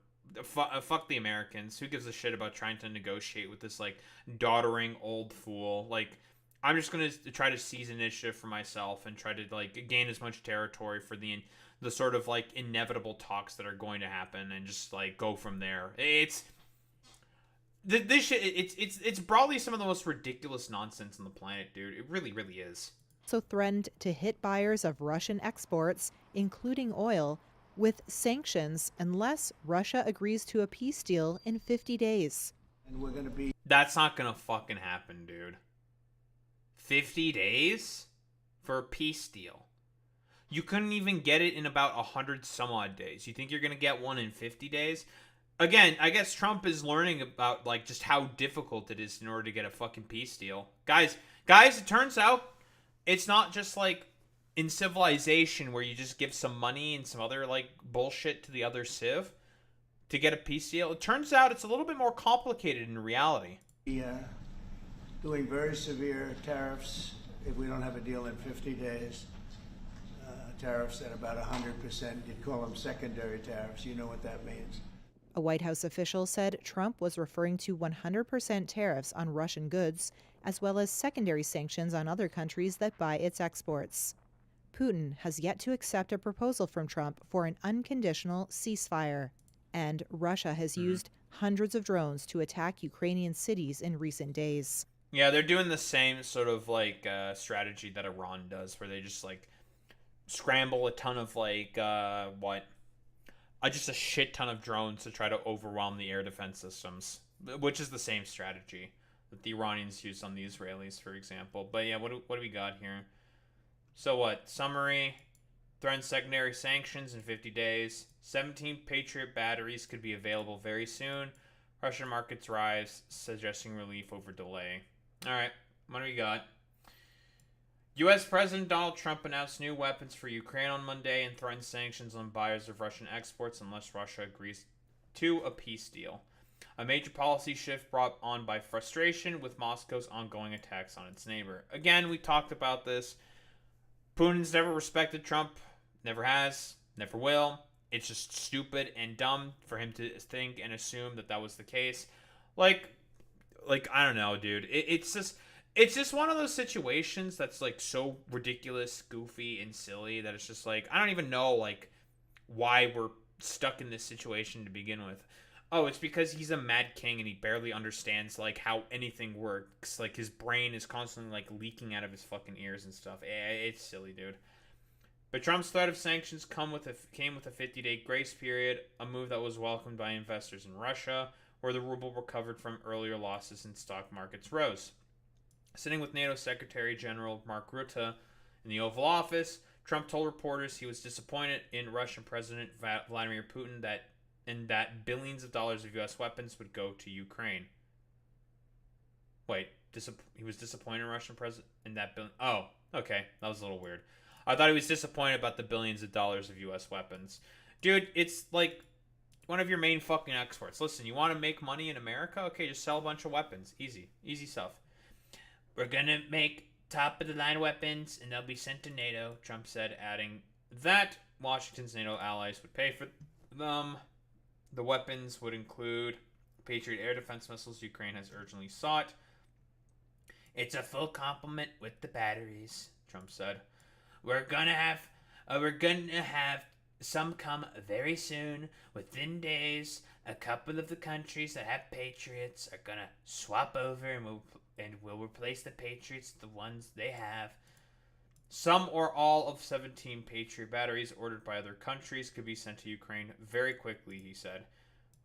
Fuck the Americans. Who gives a shit about trying to negotiate with this, like, doddering old fool? Like, I'm just gonna try to seize initiative for myself and try to, like, gain as much territory for the sort of, like, inevitable talks that are going to happen, and just, like, go from there. It's this shit. It's probably some of the most ridiculous nonsense on the planet, dude. It really, really is. threatened to hit buyers of Russian exports, including oil, with sanctions unless Russia agrees to a peace deal in 50 days. And we're going to be... That's not gonna fucking happen, dude. 50 days for a peace deal. You couldn't even get it in about 100 some odd days. You think you're gonna get one in 50 days? Again, I guess Trump is learning about, like, just how difficult it is in order to get a fucking peace deal. Guys, it turns out it's not just, like, in civilization where you just give some money and some other, like, bullshit to the other civ to get a peace deal. It turns out it's a little bit more complicated in reality. Doing very severe tariffs if we don't have a deal in 50 days. Tariffs at about 100%. You'd call them secondary tariffs. You know what that means. A White House official said Trump was referring to 100% tariffs on Russian goods, as well as secondary sanctions on other countries that buy its exports. Putin has yet to accept a proposal from Trump for an unconditional ceasefire, and Russia has used hundreds of drones to attack Ukrainian cities in recent days. Yeah, they're doing the same sort of, like, strategy that Iran does, where they just, like, scramble a ton of, like, just a shit ton of drones to try to overwhelm the air defense systems, which is the same strategy that the Iranians used on the Israelis, for example. But yeah, what do we got here? So what? Summary: threatens secondary sanctions in 50 days. 17 Patriot batteries could be available very soon. Russian markets rise, suggesting relief over delay. All right, what do we got? U.S. President Donald Trump announced new weapons for Ukraine on Monday and threatened sanctions on buyers of Russian exports unless Russia agrees to a peace deal. A major policy shift brought on by frustration with Moscow's ongoing attacks on its neighbor. Again, we talked about this. Putin's never respected Trump. Never has. Never will. It's just stupid and dumb for him to think and assume that that was the case. Like I don't know, dude. It's just one of those situations that's, like, so ridiculous, goofy, and silly that it's just like, I don't even know, like, why we're stuck in this situation to begin with. Oh, it's because he's a mad king and he barely understands, like, how anything works. Like, his brain is constantly, like, leaking out of his fucking ears and stuff. It's silly, dude. But Trump's threat of sanctions came with a 50-day grace period, a move that was welcomed by investors in Russia, where the ruble recovered from earlier losses and stock markets rose. Sitting with NATO Secretary General Mark Rutte in the Oval Office, Trump told reporters he was disappointed in Russian President Vladimir Putin that billions of dollars of U.S. weapons would go to Ukraine. Wait, he was disappointed in Russian President in that billion? Oh, okay, that was a little weird. I thought he was disappointed about the billions of dollars of U.S. weapons. Dude, it's like one of your main fucking exports. Listen, you want to make money in America? Okay, just sell a bunch of weapons. Easy stuff. We're gonna make top-of-the-line weapons, and they'll be sent to NATO, Trump said, adding that Washington's NATO allies would pay for them. The weapons would include Patriot air defense missiles Ukraine has urgently sought. It's a full complement with the batteries, Trump said. We're gonna have some come very soon, within days. A couple of the countries that have Patriots are gonna swap over, and will replace the Patriots, the ones they have. Some or all of 17 Patriot batteries ordered by other countries could be sent to Ukraine very quickly, he said.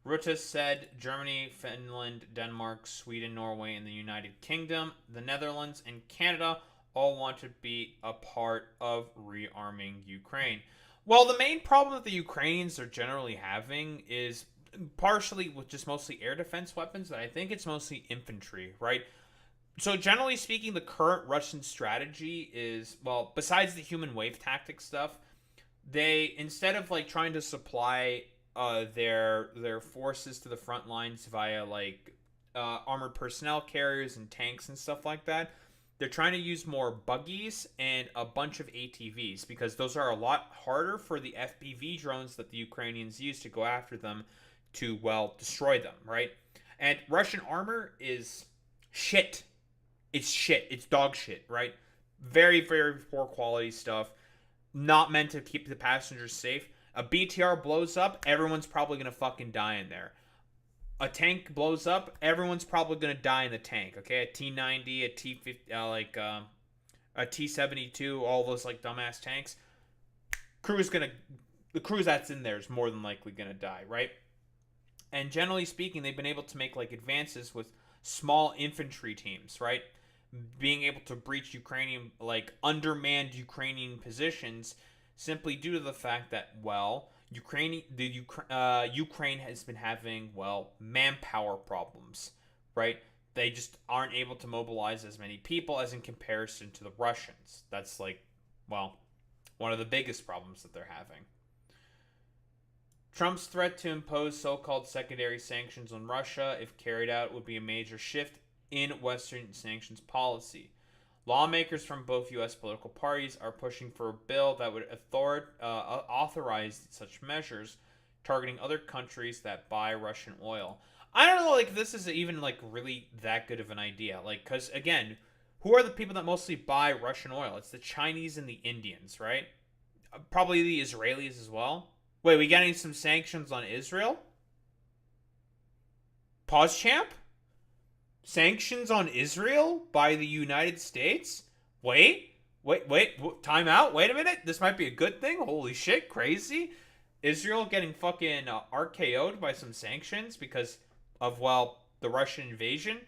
Rutte said Germany, Finland, Denmark, Sweden, Norway, and the United Kingdom, the Netherlands, and Canada all want to be a part of rearming Ukraine. Well, the main problem that the Ukrainians are generally having is partially with just mostly air defense weapons, but I think it's mostly infantry, right? So generally speaking, the current Russian strategy is, well, besides the human wave tactic stuff, they, instead of like trying to supply their forces to the front lines via like armored personnel carriers and tanks and stuff like that, they're trying to use more buggies and a bunch of ATVs, because those are a lot harder for the FPV drones that the Ukrainians use to go after them to, well, destroy them, right? And Russian armor is shit. It's shit. It's dog shit, right? Very, very poor quality stuff. Not meant to keep the passengers safe. A BTR blows up, everyone's probably going to fucking die in there. A tank blows up, everyone's probably going to die in the tank, okay? A T-90, a T-50, a T-72, all those, like, dumbass tanks. The crew that's in there is more than likely going to die, right? And generally speaking, they've been able to make, like, advances with small infantry teams, right? Being able to breach Ukrainian, like, undermanned Ukrainian positions simply due to the fact that, well, Ukraine has been having, well, manpower problems, right? They just aren't able to mobilize as many people as in comparison to the Russians. That's, like, well, one of the biggest problems that they're having. Trump's threat to impose so-called secondary sanctions on Russia, if carried out, would be a major shift in Western sanctions policy. Lawmakers from both U.S. political parties are pushing for a bill that would authorize such measures, targeting other countries that buy Russian oil. I don't know, like, this is even, like, really that good of an idea. Like, because, again, who are the people that mostly buy Russian oil? It's the Chinese and the Indians, right? Probably the Israelis as well. Wait, we getting some sanctions on Israel? Pause, champ? Sanctions on Israel by the United States? Wait, time out. Wait a minute. This might be a good thing. Holy shit, crazy. Israel getting fucking RKO'd by some sanctions because of, well, the Russian invasion?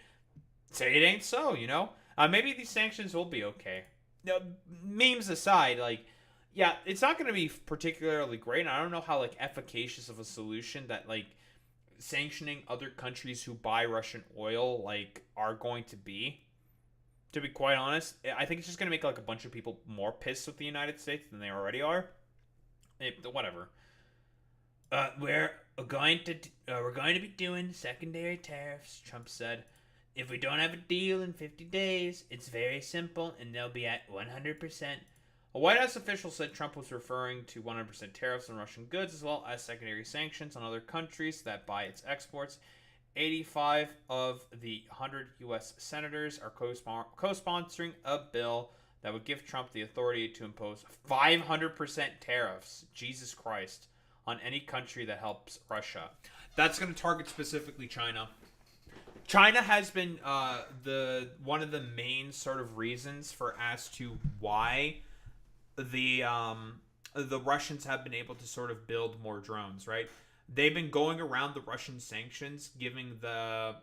Say it ain't so, you know? Maybe these sanctions will be okay. Now, memes aside, like, yeah, it's not going to be particularly great. I don't know how, like, efficacious of a solution that, like, sanctioning other countries who buy Russian oil, like, are going to be. To be quite honest, I think it's just going to make, like, a bunch of people more pissed with the United States than they already are. Whatever. We're going to be doing secondary tariffs, Trump said. If we don't have a deal in 50 days, it's very simple, and they'll be at 100%. A White House official said Trump was referring to 100% tariffs on Russian goods as well as secondary sanctions on other countries that buy its exports. 85 of the 100 U.S. senators are co-sponsoring a bill that would give Trump the authority to impose 500% tariffs, Jesus Christ, on any country that helps Russia. That's going to target specifically China. China has been one of the main sort of reasons for as to why the Russians have been able to sort of build more drones, right? They've been going around the Russian sanctions, giving the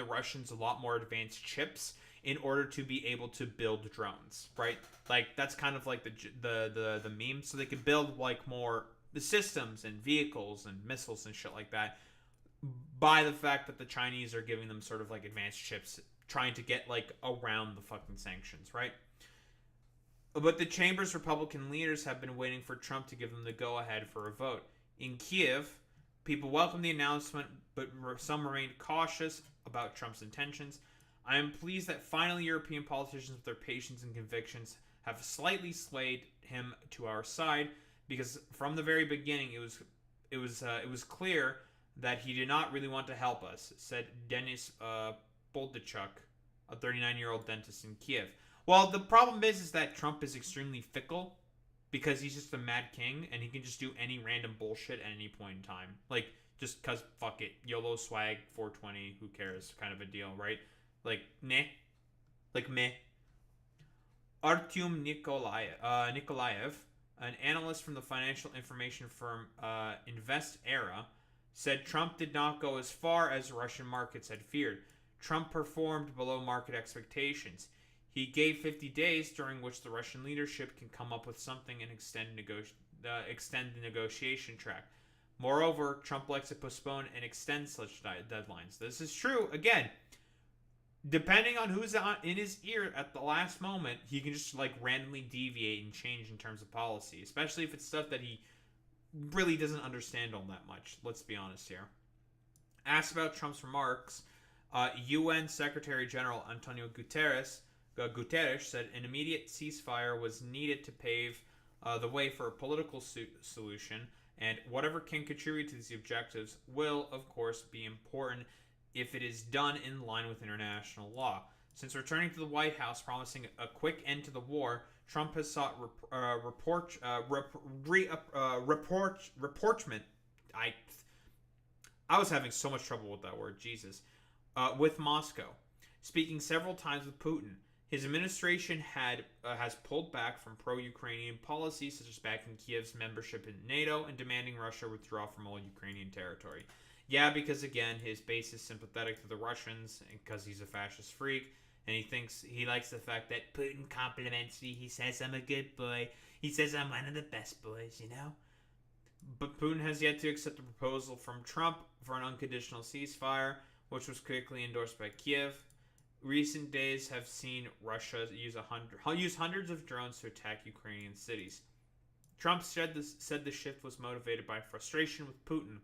Russians a lot more advanced chips in order to be able to build drones, right? Like, that's kind of like the meme, so they could build like more systems and vehicles and missiles and shit like that by the fact that the Chinese are giving them sort of like advanced chips, trying to get like around the fucking sanctions, right? But the chamber's Republican leaders have been waiting for Trump to give them the go-ahead for a vote. In Kiev, people welcomed the announcement, but some remained cautious about Trump's intentions. I am pleased that finally European politicians with their patience and convictions have slightly swayed him to our side, because from the very beginning it was clear that he did not really want to help us, said Denis Boldachuk, a 39-year-old dentist in Kiev. Well, the problem is that Trump is extremely fickle because he's just a mad king and he can just do any random bullshit at any point in time. Like, just because, fuck it, YOLO swag, 420, who cares, kind of a deal, right? Like, nah, Like meh. Artyom Nikolaev, an analyst from the financial information firm Invest Era, said Trump did not go as far as Russian markets had feared. Trump performed below market expectations. He gave 50 days during which the Russian leadership can come up with something and extend the negotiation track. Moreover, Trump likes to postpone and extend such deadlines. This is true. Again, depending on who's in his ear at the last moment, he can just like randomly deviate and change in terms of policy, especially if it's stuff that he really doesn't understand all that much. Let's be honest here. Asked about Trump's remarks, UN Secretary General Antonio Guterres said an immediate ceasefire was needed to pave the way for a political solution, and whatever can contribute to these objectives will, of course, be important if it is done in line with international law. Since returning to the White House promising a quick end to the war, Trump has sought rapprochement. I was having so much trouble with that word, Jesus. With Moscow, speaking several times with Putin. His administration has pulled back from pro-Ukrainian policies such as backing Kiev's membership in NATO and demanding Russia withdraw from all Ukrainian territory. Yeah, because again, his base is sympathetic to the Russians because he's a fascist freak, and he likes the fact that Putin compliments me. He says I'm a good boy. He says I'm one of the best boys, you know? But Putin has yet to accept the proposal from Trump for an unconditional ceasefire, which was quickly endorsed by Kiev. Recent days have seen Russia use hundreds of drones to attack Ukrainian cities. Trump said the shift was motivated by frustration with Putin,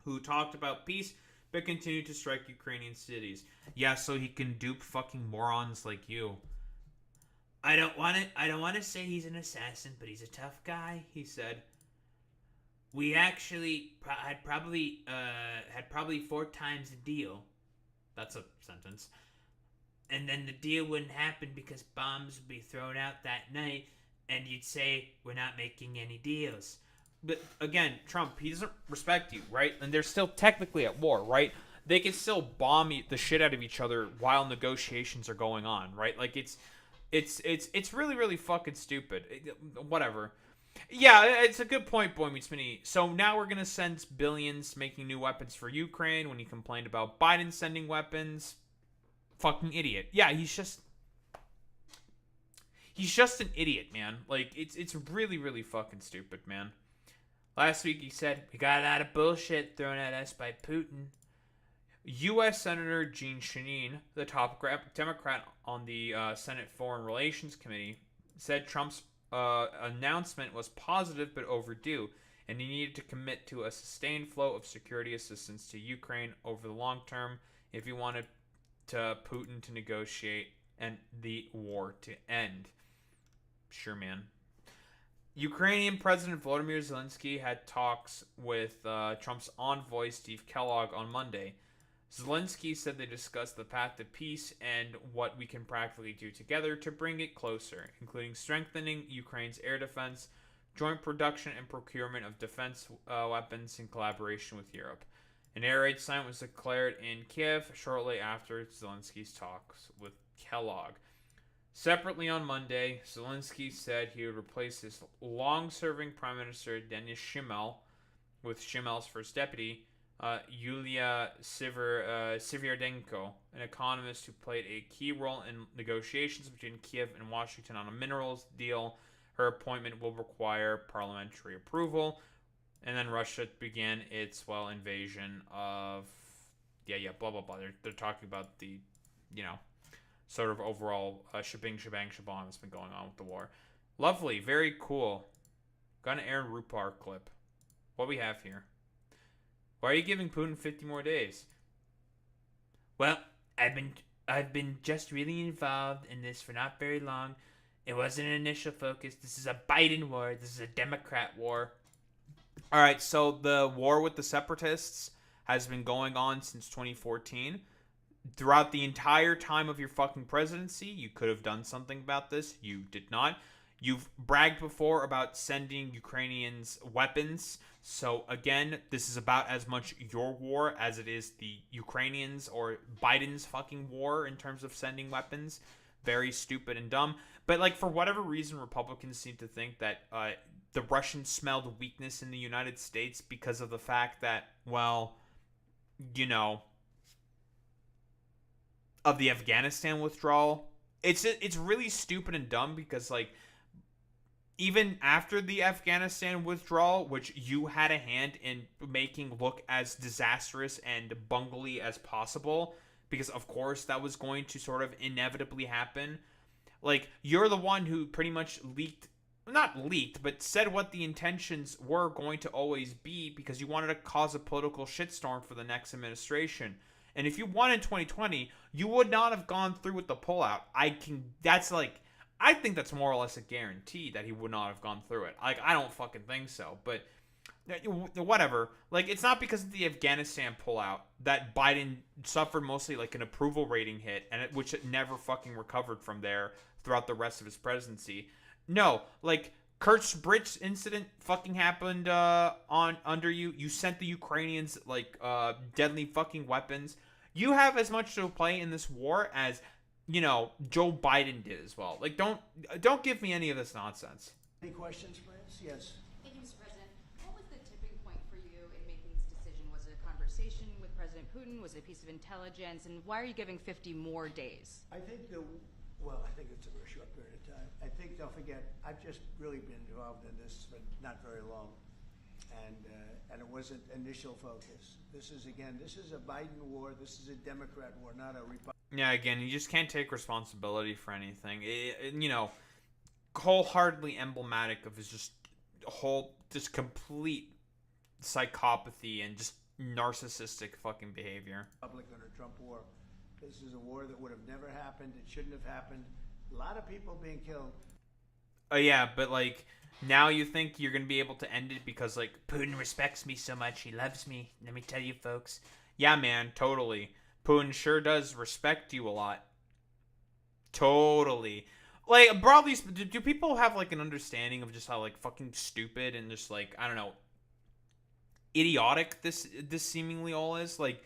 who talked about peace but continued to strike Ukrainian cities. Yeah, so he can dupe fucking morons like you. I don't want to say he's an assassin, but he's a tough guy, he said. We actually had probably 4 times the deal. That's a sentence. And then the deal wouldn't happen because bombs would be thrown out that night, and you'd say, we're not making any deals. But again, Trump, he doesn't respect you, right? And they're still technically at war, right? They can still bomb the shit out of each other while negotiations are going on, right? Like, it's really, really fucking stupid. Whatever. Yeah, it's a good point, Boy Meets Mini. So now we're going to send billions making new weapons for Ukraine when he complained about Biden sending weapons. Fucking idiot. Yeah, he's just an idiot, man. Like, it's really, really fucking stupid, man. Last week he said, we got a lot of bullshit thrown at us by Putin. U.S. Senator Jeanne Shaheen, the top Democrat on the Senate Foreign Relations Committee, said Trump's announcement was positive but overdue, and he needed to commit to a sustained flow of security assistance to Ukraine over the long term if he wanted to Putin to negotiate and the war to end. Sure, man. Ukrainian President Volodymyr Zelensky had talks with Trump's envoy Steve Kellogg on Monday. Zelensky said they discussed the path to peace and what we can practically do together to bring it closer, including strengthening Ukraine's air defense, joint production and procurement of defense weapons in collaboration with Europe. An air raid summit was declared in Kiev shortly after Zelensky's talks with Kellogg. Separately on Monday, Zelensky said he would replace his long-serving Prime Minister Denis Shmyhal with Shmyhal's first deputy, Yulia Svyardenko, an economist who played a key role in negotiations between Kiev and Washington on a minerals deal. Her appointment will require parliamentary approval. And then Russia began its, invasion of... blah, blah, blah. They're talking about the, sort of overall shebang shabong that's been going on with the war. Lovely. Very cool. Got an Aaron Rupar clip. What we have here. Why are you giving Putin 50 more days? Well, I've been just really involved in this for not very long. It wasn't an initial focus. This is a Biden war. This is a Democrat war. All right, so the war with the separatists has been going on since 2014. Throughout the entire time of your fucking presidency, you could have done something about this. You did not. You've bragged before about sending Ukrainians weapons. So again, this is about as much your war as it is the Ukrainians or Biden's fucking war in terms of sending weapons. very stupid and dumb. But like for whatever reason, Republicans seem to think that the Russians smelled weakness in the United States because of the fact that, well, you know, of the Afghanistan withdrawal. It's really stupid and dumb because like even after the Afghanistan withdrawal, which you had a hand in making look as disastrous and bungly as possible, because of course that was going to sort of inevitably happen. Like, you're the one who pretty much not leaked, but said what the intentions were going to always be because you wanted to cause a political shitstorm for the next administration. And if you won in 2020, you would not have gone through with the pullout. I think that's more or less a guarantee that he would not have gone through it. Like, I don't fucking think so, but whatever. Like, it's not because of the Afghanistan pullout that Biden suffered mostly like an approval rating hit, which it never fucking recovered from there throughout the rest of his presidency. No, like Kurt's incident fucking happened under you. You sent the Ukrainians like deadly fucking weapons. You have as much to play in this war as, you know, Joe Biden did as well. Like, don't give me any of this nonsense. Any questions, please? Yes. Thank you, Mr. President. What was the tipping point for you in making this decision? Was it a conversation with President Putin? Was it a piece of intelligence? And why are you giving 50 more days? I think I think it's a very short period of time. I think, don't forget, I've just really been involved in this for not very long. And it wasn't initial focus. This is a Biden war. This is a Democrat war, not a Republican. Yeah, again, you just can't take responsibility for anything. You know, wholeheartedly emblematic of his just complete psychopathy and just narcissistic fucking behavior. Republican or Trump war. This is a war that would have never happened. It shouldn't have happened. A lot of people being killed. Oh yeah, but like now you think you're gonna be able to end it because like Putin respects me so much, he loves me. Let me tell you, folks. Yeah, man, totally. Putin sure does respect you a lot. Totally. Like, broadly, do people have like an understanding of just how like fucking stupid and just like, I don't know, idiotic this seemingly all is? Like,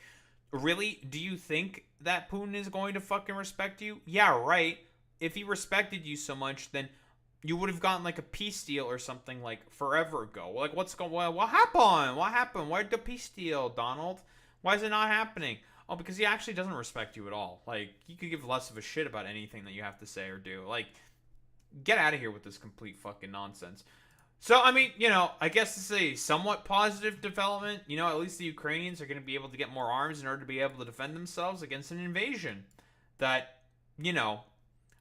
really? Do you think that Putin is going to fucking respect you? Yeah, right. If he respected you so much, then you would have gotten like a peace deal or something like forever ago. Like, what happened? What happened? Where'd the peace deal, Donald? Why is it not happening? Oh, because he actually doesn't respect you at all. Like, he could give less of a shit about anything that you have to say or do. Like, get out of here with this complete fucking nonsense. So, I mean, you know, I guess this is a somewhat positive development. You know, at least the Ukrainians are going to be able to get more arms in order to be able to defend themselves against an invasion that, you know,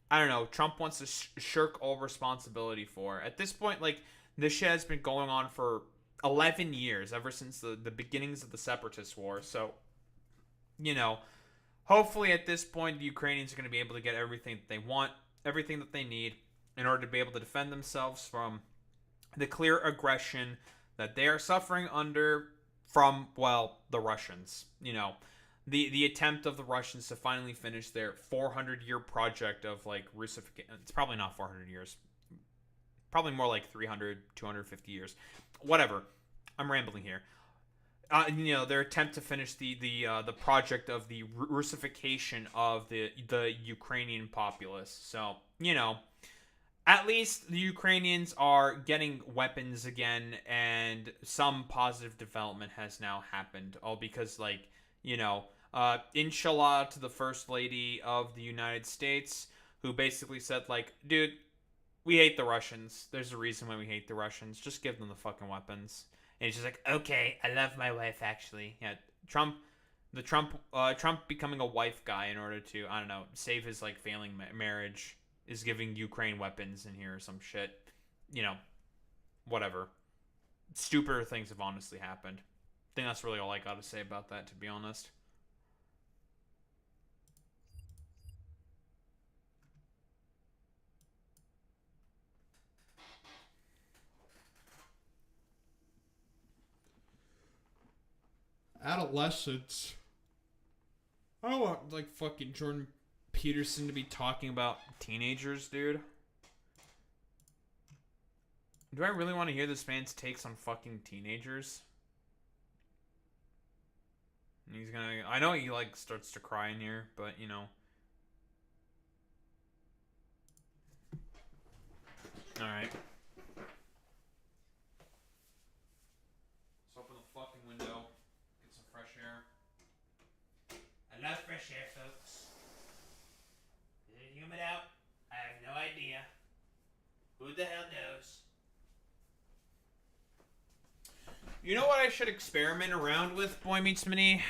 I don't know, Trump wants to shirk all responsibility for. At this point, like, this shit has been going on for 11 years, ever since the beginnings of the Separatist War. So, you know, hopefully at this point, the Ukrainians are going to be able to get everything that they want, everything that they need, in order to be able to defend themselves from the clear aggression that they are suffering under from, well, the Russians. You know, the attempt of the Russians to finally finish their 400-year project of, like, Russification. It's probably not 400 years. Probably more like 300, 250 years. Whatever. I'm rambling here. You know, their attempt to finish the project of the Russification of the Ukrainian populace. So, you know, at least the Ukrainians are getting weapons again, and some positive development has now happened. All because, like, you know, inshallah to the First Lady of the United States, who basically said, like, dude, we hate the Russians. There's a reason why we hate the Russians. Just give them the fucking weapons. And he's just like, okay, I love my wife, actually. Yeah, Trump becoming a wife guy in order to, I don't know, save his, like, failing marriage is giving Ukraine weapons in here or some shit. You know, whatever. Stupider things have honestly happened. I think that's really all I got to say about that, to be honest. Adolescents. I don't want, like, fucking Jordan Peterson to be talking about teenagers, dude. Do I really want to hear this man's takes on fucking teenagers? He's gonna... I know he, like, starts to cry in here, but, you know... Alright. Let's open the fucking window. Get some fresh air. I love fresh air, folks. Is it humid out? I have no idea. Who the hell knows? You know what I should experiment around with, Boy Meets Mini?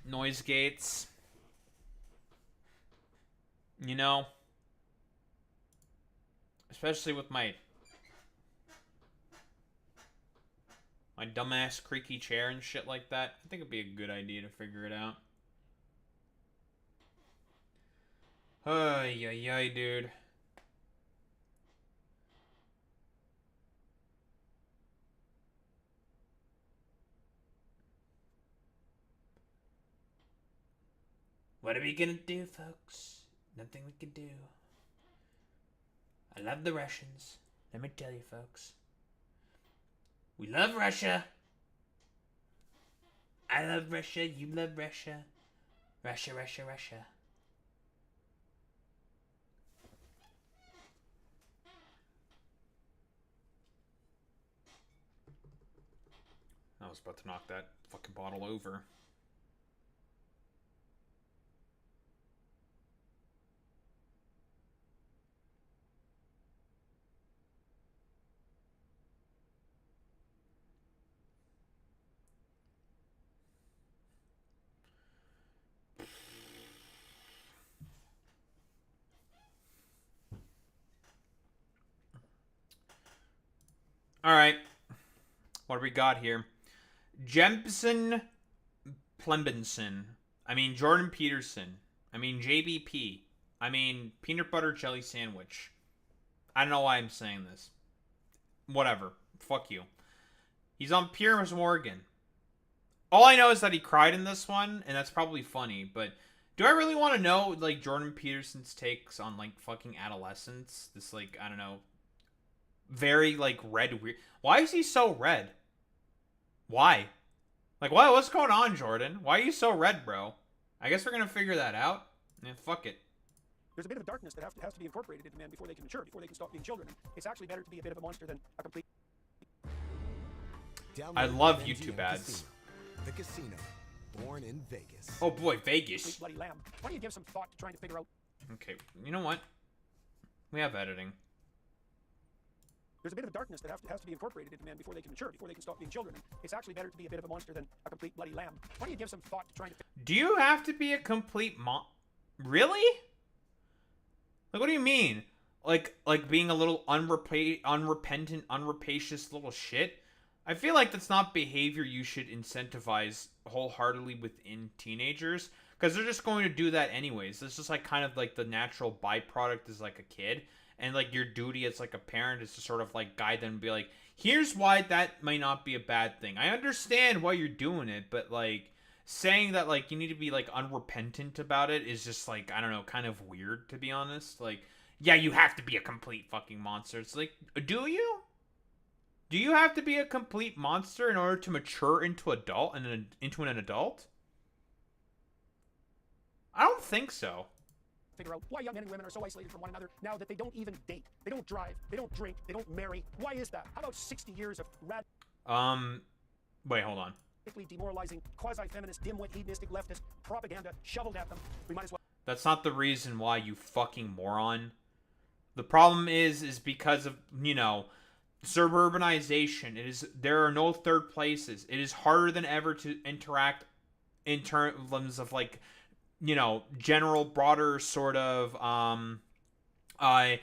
Noise gates. You know? Especially with my dumbass creaky chair and shit like that. I think it'd be a good idea to figure it out. Ay, ay, ay, dude. What are we gonna do, folks? Nothing we can do. I love the Russians. Let me tell you, folks. We love Russia. I love Russia. You love Russia. Russia, Russia, Russia. I was about to knock that fucking bottle over. Alright. What do we got here? Jemson Plembenson. I mean, Jordan Peterson. I mean, JBP. I mean, peanut butter jelly sandwich. I don't know why I'm saying this. Whatever. Fuck you. He's on Piers, Oregon. All I know is that he cried in this one, and that's probably funny, but do I really want to know, like, Jordan Peterson's takes on, like, fucking adolescence? This, like, I don't know, very, like, red weird. Why is he so red? Why? Like, what's going on, Jordan? Why are you so red, bro? I guess we're gonna figure that out. Yeah, fuck it. There's a bit of darkness that has to be incorporated into men before they can mature, before they can stop being children. It's actually better to be a bit of a monster than a complete... I love YouTube ads. The casino, born in Vegas. Oh boy, Vegas. Bloody lamb. Why don't you give some thought to trying to figure out... Okay, you know what? We have editing. There's a bit of darkness that has to be incorporated into men before they can mature, before they can stop being children. It's actually better to be a bit of a monster than a complete bloody lamb. Why don't you give some thought to trying to... Do you have to be a complete Really? Like, what do you mean? Like being a little unrepentant, unrapacious little shit? I feel like that's not behavior you should incentivize wholeheartedly within teenagers, because they're just going to do that anyways. It's just like kind of like the natural byproduct as like a kid, and like your duty as like a parent is to sort of like guide them and be like, here's why that might not be a bad thing. I understand why you're doing it, but like saying that like you need to be like unrepentant about it is just like, I don't know, kind of weird, to be honest. Like, yeah, you have to be a complete fucking monster. It's like, do you? Do you have to be a complete monster in order to mature into into an adult? I don't think so. Figure out why young men and women are so isolated from one another now that they don't even date, they don't drive, they don't drink, they don't marry. Why is that? How about 60 years of wait, hold on. Demoralizing, quasi-feminist, dimwit, hedonistic leftist propaganda shoveled at them? We might as well... That's not the reason why, you fucking moron. The problem is because of, you know, suburbanization. There are no third places. It is harder than ever to interact in terms of like, you know, general broader sort of I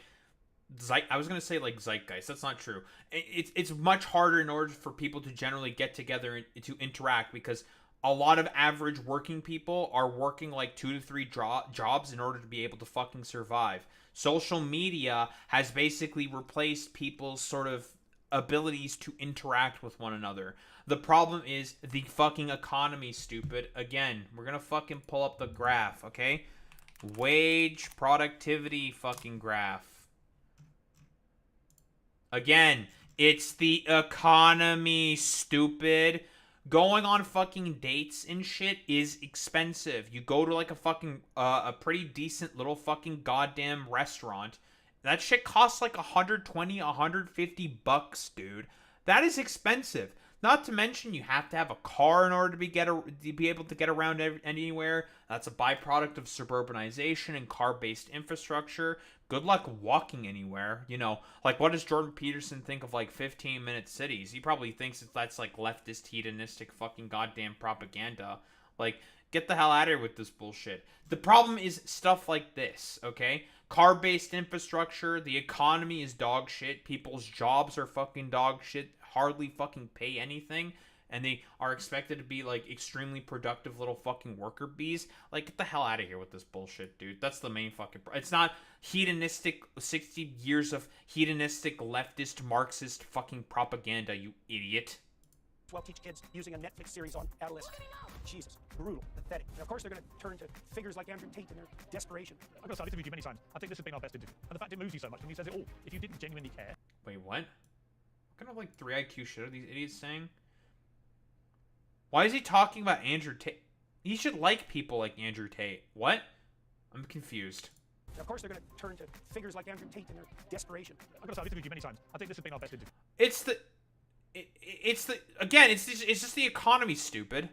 was gonna say like zeitgeist. That's not true. It's much harder in order for people to generally get together and to interact, because a lot of average working people are working like 2 to 3 jobs in order to be able to fucking survive. Social media has basically replaced people's sort of abilities to interact with one another. The problem is the fucking economy, stupid. Again, we're gonna fucking pull up the graph, okay? Wage productivity fucking graph. Again, it's the economy, stupid. Going on fucking dates and shit is expensive. You go to like a fucking, a pretty decent little fucking goddamn restaurant, That shit costs like 120, 150 bucks, dude. That is expensive. Not to mention you have to have a car in order to be able to get around anywhere. That's a byproduct of suburbanization and car-based infrastructure. Good luck walking anywhere. You know, like what does Jordan Peterson think of like 15-minute cities? He probably thinks that's like leftist, hedonistic fucking goddamn propaganda. Like, get the hell out of here with this bullshit. The problem is stuff like this, okay? Car-based infrastructure, the economy is dog shit, people's jobs are fucking dog shit, hardly fucking pay anything, and they are expected to be like extremely productive little fucking worker bees. Like, get the hell out of here with this bullshit, dude. That's the main fucking it's not hedonistic 60 years of hedonistic leftist Marxist fucking propaganda, you idiot. Well, teach kids using a Netflix series on adolescence. Jesus, brutal, pathetic. And of course they're going to turn to figures like Andrew Tate in their desperation. I've got to say, I've interviewed you many times. I think this has been our best interview. And the fact it moves you so much when he says it all. If you didn't genuinely care. Wait, what? What kind of like 3 IQ shit are these idiots saying? Why is he talking about Andrew Tate? He should like people like Andrew Tate. What? I'm confused. And of course they're going to turn to figures like Andrew Tate in their desperation. I've got to say, I've interviewed you many times. I think this has been our best interview. It's just the economy, stupid.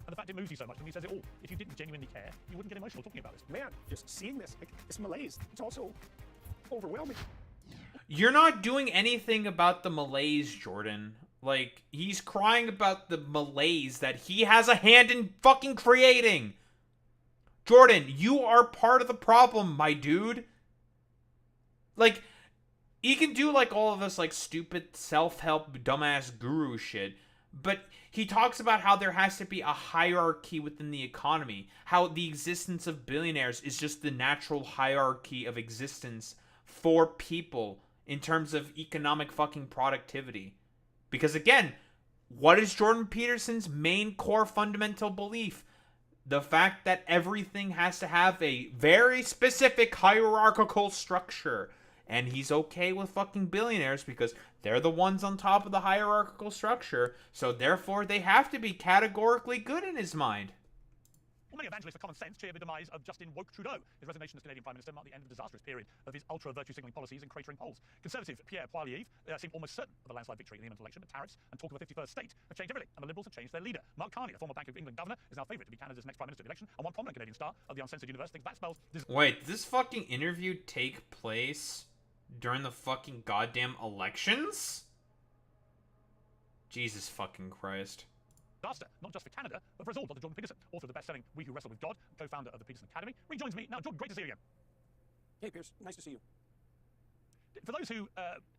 And the fact it moves you so much when he says it all. If you didn't genuinely care, you wouldn't get emotional talking about this. Man, just seeing this, like, this malaise, it's also overwhelming. You're not doing anything about the malaise, Jordan. Like, he's crying about the malaise that he has a hand in fucking creating. Jordan, you are part of the problem, my dude. Like, he can do like all of this like stupid self-help dumbass guru shit, but he talks about how there has to be a hierarchy within the economy, how the existence of billionaires is just the natural hierarchy of existence for people in terms of economic fucking productivity. Because again, what is Jordan Peterson's main core fundamental belief? The fact that everything has to have a very specific hierarchical structure. And he's okay with fucking billionaires because they're the ones on top of the hierarchical structure, so therefore they have to be categorically good in his mind. Well, many evangelists of common sense cheer the demise of Justin Woke Trudeau. His resignation as Canadian Prime Minister marked the end of the disastrous period of his ultra-virtue signalling policies and cratering polls. Conservative Pierre Poilievre seemed almost certain of a landslide victory in the imminent election, but tariffs and talk of a 51st state have changed everything, and the Liberals have changed their leader. Mark Carney, the former Bank of England governor, is now favourite to be Canada's next Prime Minister of the election, and one prominent Canadian star of the uncensored universe thinks that spells... Wait, did this fucking interview take place during the fucking goddamn elections? Jesus fucking Christ. Disaster, not just for Canada, but for us all. Dr. Jordan Peterson, author of the best-selling We Who Wrestle with God, co-founder of the Peterson Academy, rejoins me. Now, Jordan, great to see you again. Hey, Piers, nice to see you. For those who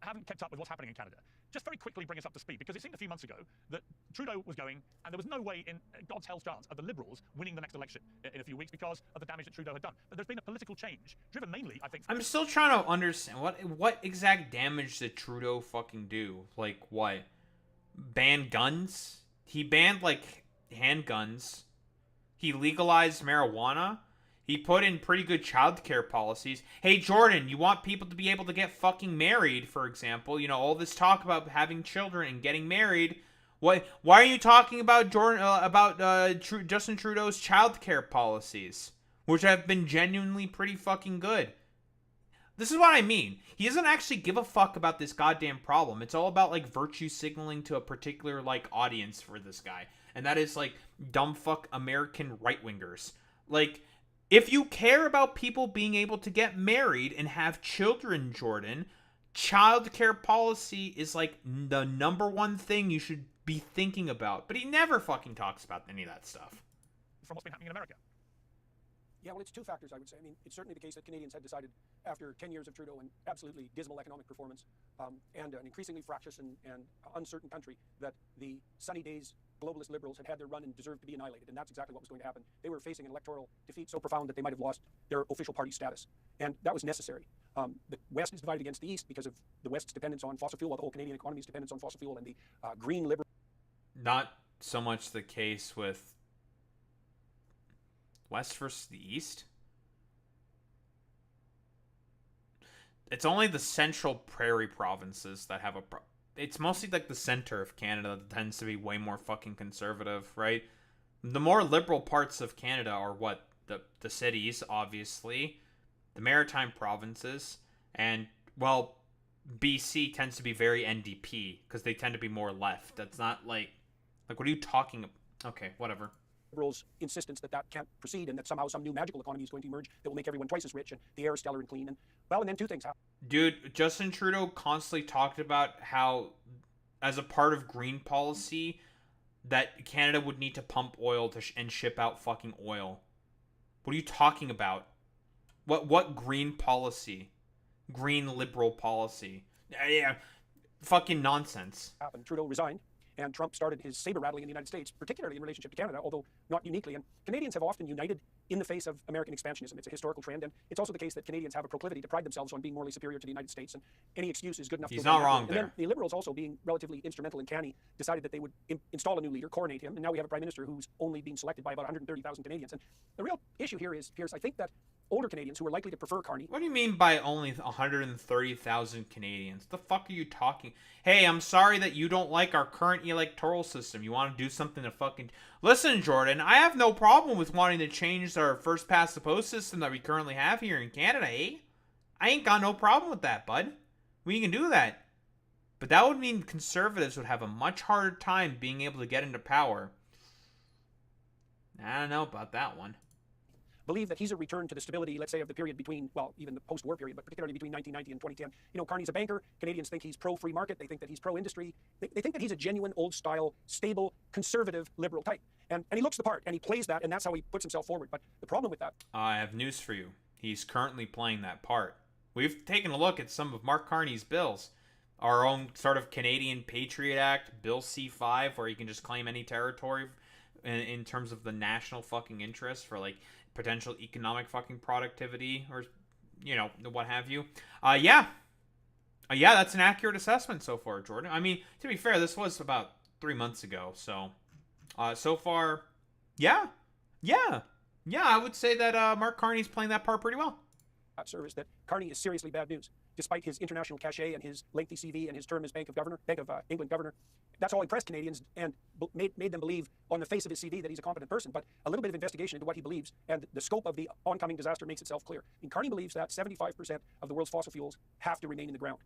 haven't kept up with what's happening in Canada, just very quickly bring us up to speed, because it seemed a few months ago that Trudeau was going, and there was no way in God's hell's chance of the Liberals winning the next election in a few weeks because of the damage that Trudeau had done. But there's been a political change, driven mainly, I think... I'm still trying to understand, what exact damage did Trudeau fucking do? Like, what? Ban guns? He banned, like, handguns. He legalized marijuana. He put in pretty good childcare policies. Hey, Jordan, you want people to be able to get fucking married, for example. You know, all this talk about having children and getting married. Why are you talking about Justin Trudeau's childcare policies, which have been genuinely pretty fucking good? This is what I mean. He doesn't actually give a fuck about this goddamn problem. It's all about, like, virtue signaling to a particular, like, audience for this guy. And that is, like, dumb fuck American right-wingers. Like, if you care about people being able to get married and have children, Jordan, childcare policy is, like, the number one thing you should be thinking about. But he never fucking talks about any of that stuff. From what's been happening in America. Yeah, well, it's two factors, I would say. I mean, it's certainly the case that Canadians had decided after 10 years of Trudeau and absolutely dismal economic performance and an increasingly fractious and uncertain country that the sunny days globalist liberals had their run and deserved to be annihilated. And that's exactly what was going to happen. They were facing an electoral defeat so profound that they might have lost their official party status. And that was necessary. The West is divided against the East because of the West's dependence on fossil fuel, while the whole Canadian economy's dependence on fossil fuel, and the green liberal... Not so much the case with West versus the East. It's only the central prairie provinces that have it's mostly like the center of Canada that tends to be way more fucking conservative, right? The more liberal parts of Canada are what? The cities, obviously. The maritime provinces. And, well, BC tends to be very NDP because they tend to be more left. That's not like what are you talking about? Okay, whatever. Liberals' insistence that that can't proceed and that somehow some new magical economy is going to emerge that will make everyone twice as rich and the air is stellar and clean. And, well, and then two things happen. Dude, Justin Trudeau constantly talked about how, as a part of green policy, that Canada would need to pump oil and ship out fucking oil. What are you talking about? What green policy? Green liberal policy? Yeah, fucking nonsense. Trudeau resigned, and Trump started his saber rattling in the United States, particularly in relationship to Canada, although not uniquely. And Canadians have often united in the face of American expansionism. It's a historical trend, and it's also the case that Canadians have a proclivity to pride themselves on being morally superior to the United States, and any excuse is good enough. He's not wrong there. And then the Liberals, also being relatively instrumental and canny, decided that they would install a new leader, coronate him, and now we have a prime minister who's only being selected by about 130,000 Canadians. And the real issue here is, Piers, I think that older Canadians who are likely to prefer Carney. What do you mean by only 130,000 Canadians? The fuck are you talking? Hey, I'm sorry that you don't like our current electoral system. You want to do something to fucking... Listen, Jordan, I have no problem with wanting to change our first past the post system that we currently have here in Canada, eh? I ain't got no problem with that, bud. We can do that. But that would mean conservatives would have a much harder time being able to get into power. I don't know about that one. Believe that he's a return to the stability, let's say, of the period between, well, even the post-war period, but particularly between 1990 and 2010. You know, Carney's a banker. Canadians think he's pro-free market. They think that he's pro-industry. They think that he's a genuine, old-style, stable, conservative, liberal type. And he looks the part, and he plays that, and that's how he puts himself forward. But the problem with that... I have news for you. He's currently playing that part. We've taken a look at some of Mark Carney's bills. Our own sort of Canadian Patriot Act, Bill C-5, where you can just claim any territory in terms of the national fucking interest for, like, potential economic fucking productivity or, you know, what have you. Yeah, that's an accurate assessment so far, Jordan. I mean, to be fair, this was about 3 months ago. So, so far, yeah, I would say that Mark Carney's playing that part pretty well. Sir, is that Carney is seriously bad news. Despite his international cachet and his lengthy CV and his term as Bank of England governor, that's all impressed Canadians and made them believe on the face of his CV that he's a competent person. But a little bit of investigation into what he believes and the scope of the oncoming disaster makes itself clear. And Carney believes that 75% of the world's fossil fuels have to remain in the ground.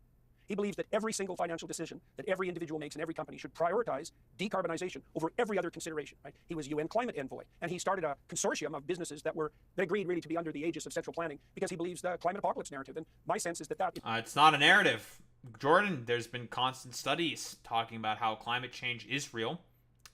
He believes that every single financial decision that every individual makes in every company should prioritize decarbonization over every other consideration. Right? He was UN climate envoy, and he started a consortium of businesses that agreed really to be under the aegis of central planning because he believes the climate apocalypse narrative. And my sense is that it's not a narrative. Jordan, there's been constant studies talking about how climate change is real,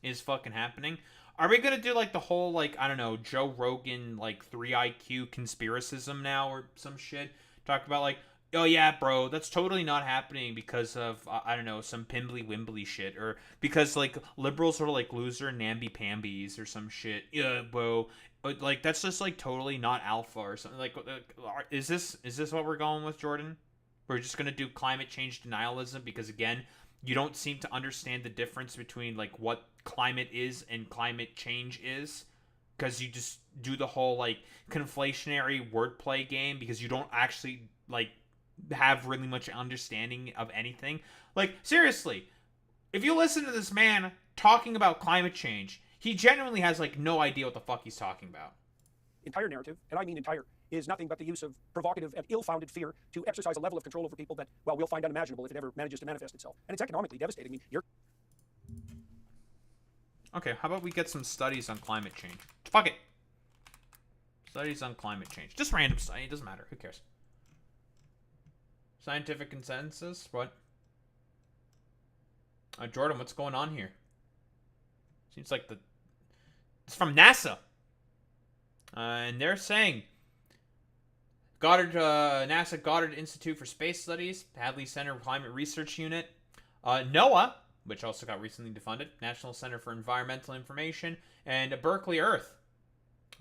is fucking happening. Are we gonna do like the whole, like, I don't know, Joe Rogan, like 3 IQ conspiracism now or some shit? Talk about like, oh yeah, bro, that's totally not happening because of, I don't know, some pimbly-wimbly shit. Or because, like, liberals are, like, loser namby-pambies or some shit. Yeah, bro. But, like, that's just, like, totally not alpha or something. Like, is this what we're going with, Jordan? We're just going to do climate change denialism because, again, you don't seem to understand the difference between, like, what climate is and climate change is. Because you just do the whole, like, conflationary wordplay game because you don't actually, like, have really much understanding of anything. Like, seriously, if you listen to this man talking about climate change, he genuinely has, like, no idea what the fuck he's talking about. Entire narrative, and I mean entire, is nothing but the use of provocative and ill-founded fear to exercise a level of control over people that, well, we'll find unimaginable if it ever manages to manifest itself. And it's economically devastating. I mean, Okay, how about we get some studies on climate change? Fuck it. Studies on climate change. Just random study. It doesn't matter. Who cares? Scientific consensus? What? Jordan, what's going on here? Seems like it's from NASA. And they're saying NASA Goddard Institute for Space Studies, Hadley Center Climate Research Unit, NOAA, which also got recently defunded, National Center for Environmental Information, and Berkeley Earth.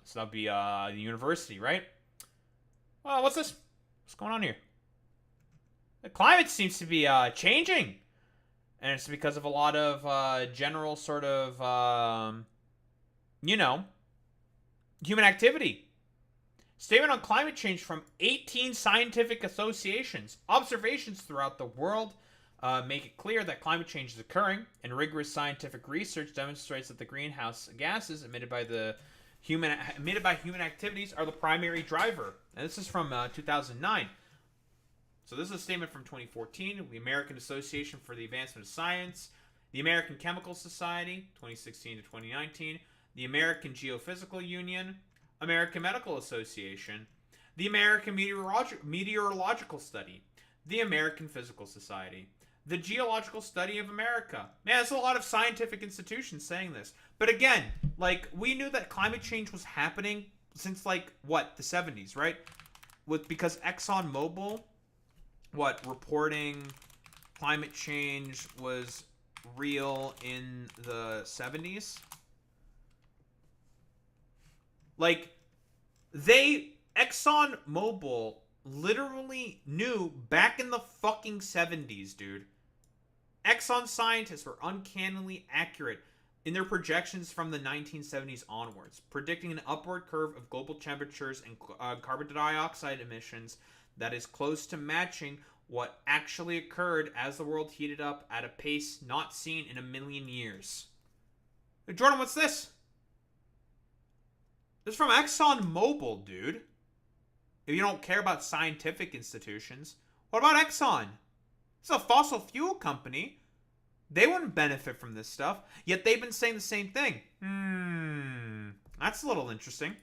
So that'll be the university, right? Well, what's this? What's going on here? The climate seems to be changing. And it's because of a lot of general sort of, human activity. Statement on climate change from 18 scientific associations. Observations throughout the world make it clear that climate change is occurring, and rigorous scientific research demonstrates that the greenhouse gases emitted by human activities are the primary driver. And this is from 2009. So this is a statement from 2014, the American Association for the Advancement of Science, the American Chemical Society, 2016 to 2019, the American Geophysical Union, American Medical Association, the American Meteorological Study, the American Physical Society, the Geological Study of America. Man, there's a lot of scientific institutions saying this. But again, like, we knew that climate change was happening since, like, what, the 70s, right? Because ExxonMobil, reporting climate change was real in the 70s? Like, ExxonMobil literally knew back in the fucking 70s, dude. Exxon scientists were uncannily accurate in their projections from the 1970s onwards, predicting an upward curve of global temperatures and carbon dioxide emissions that is close to matching what actually occurred as the world heated up at a pace not seen in a million years. Hey, Jordan, what's this? This is from ExxonMobil, dude. If you don't care about scientific institutions, what about Exxon? It's a fossil fuel company. They wouldn't benefit from this stuff, yet they've been saying the same thing. That's a little interesting.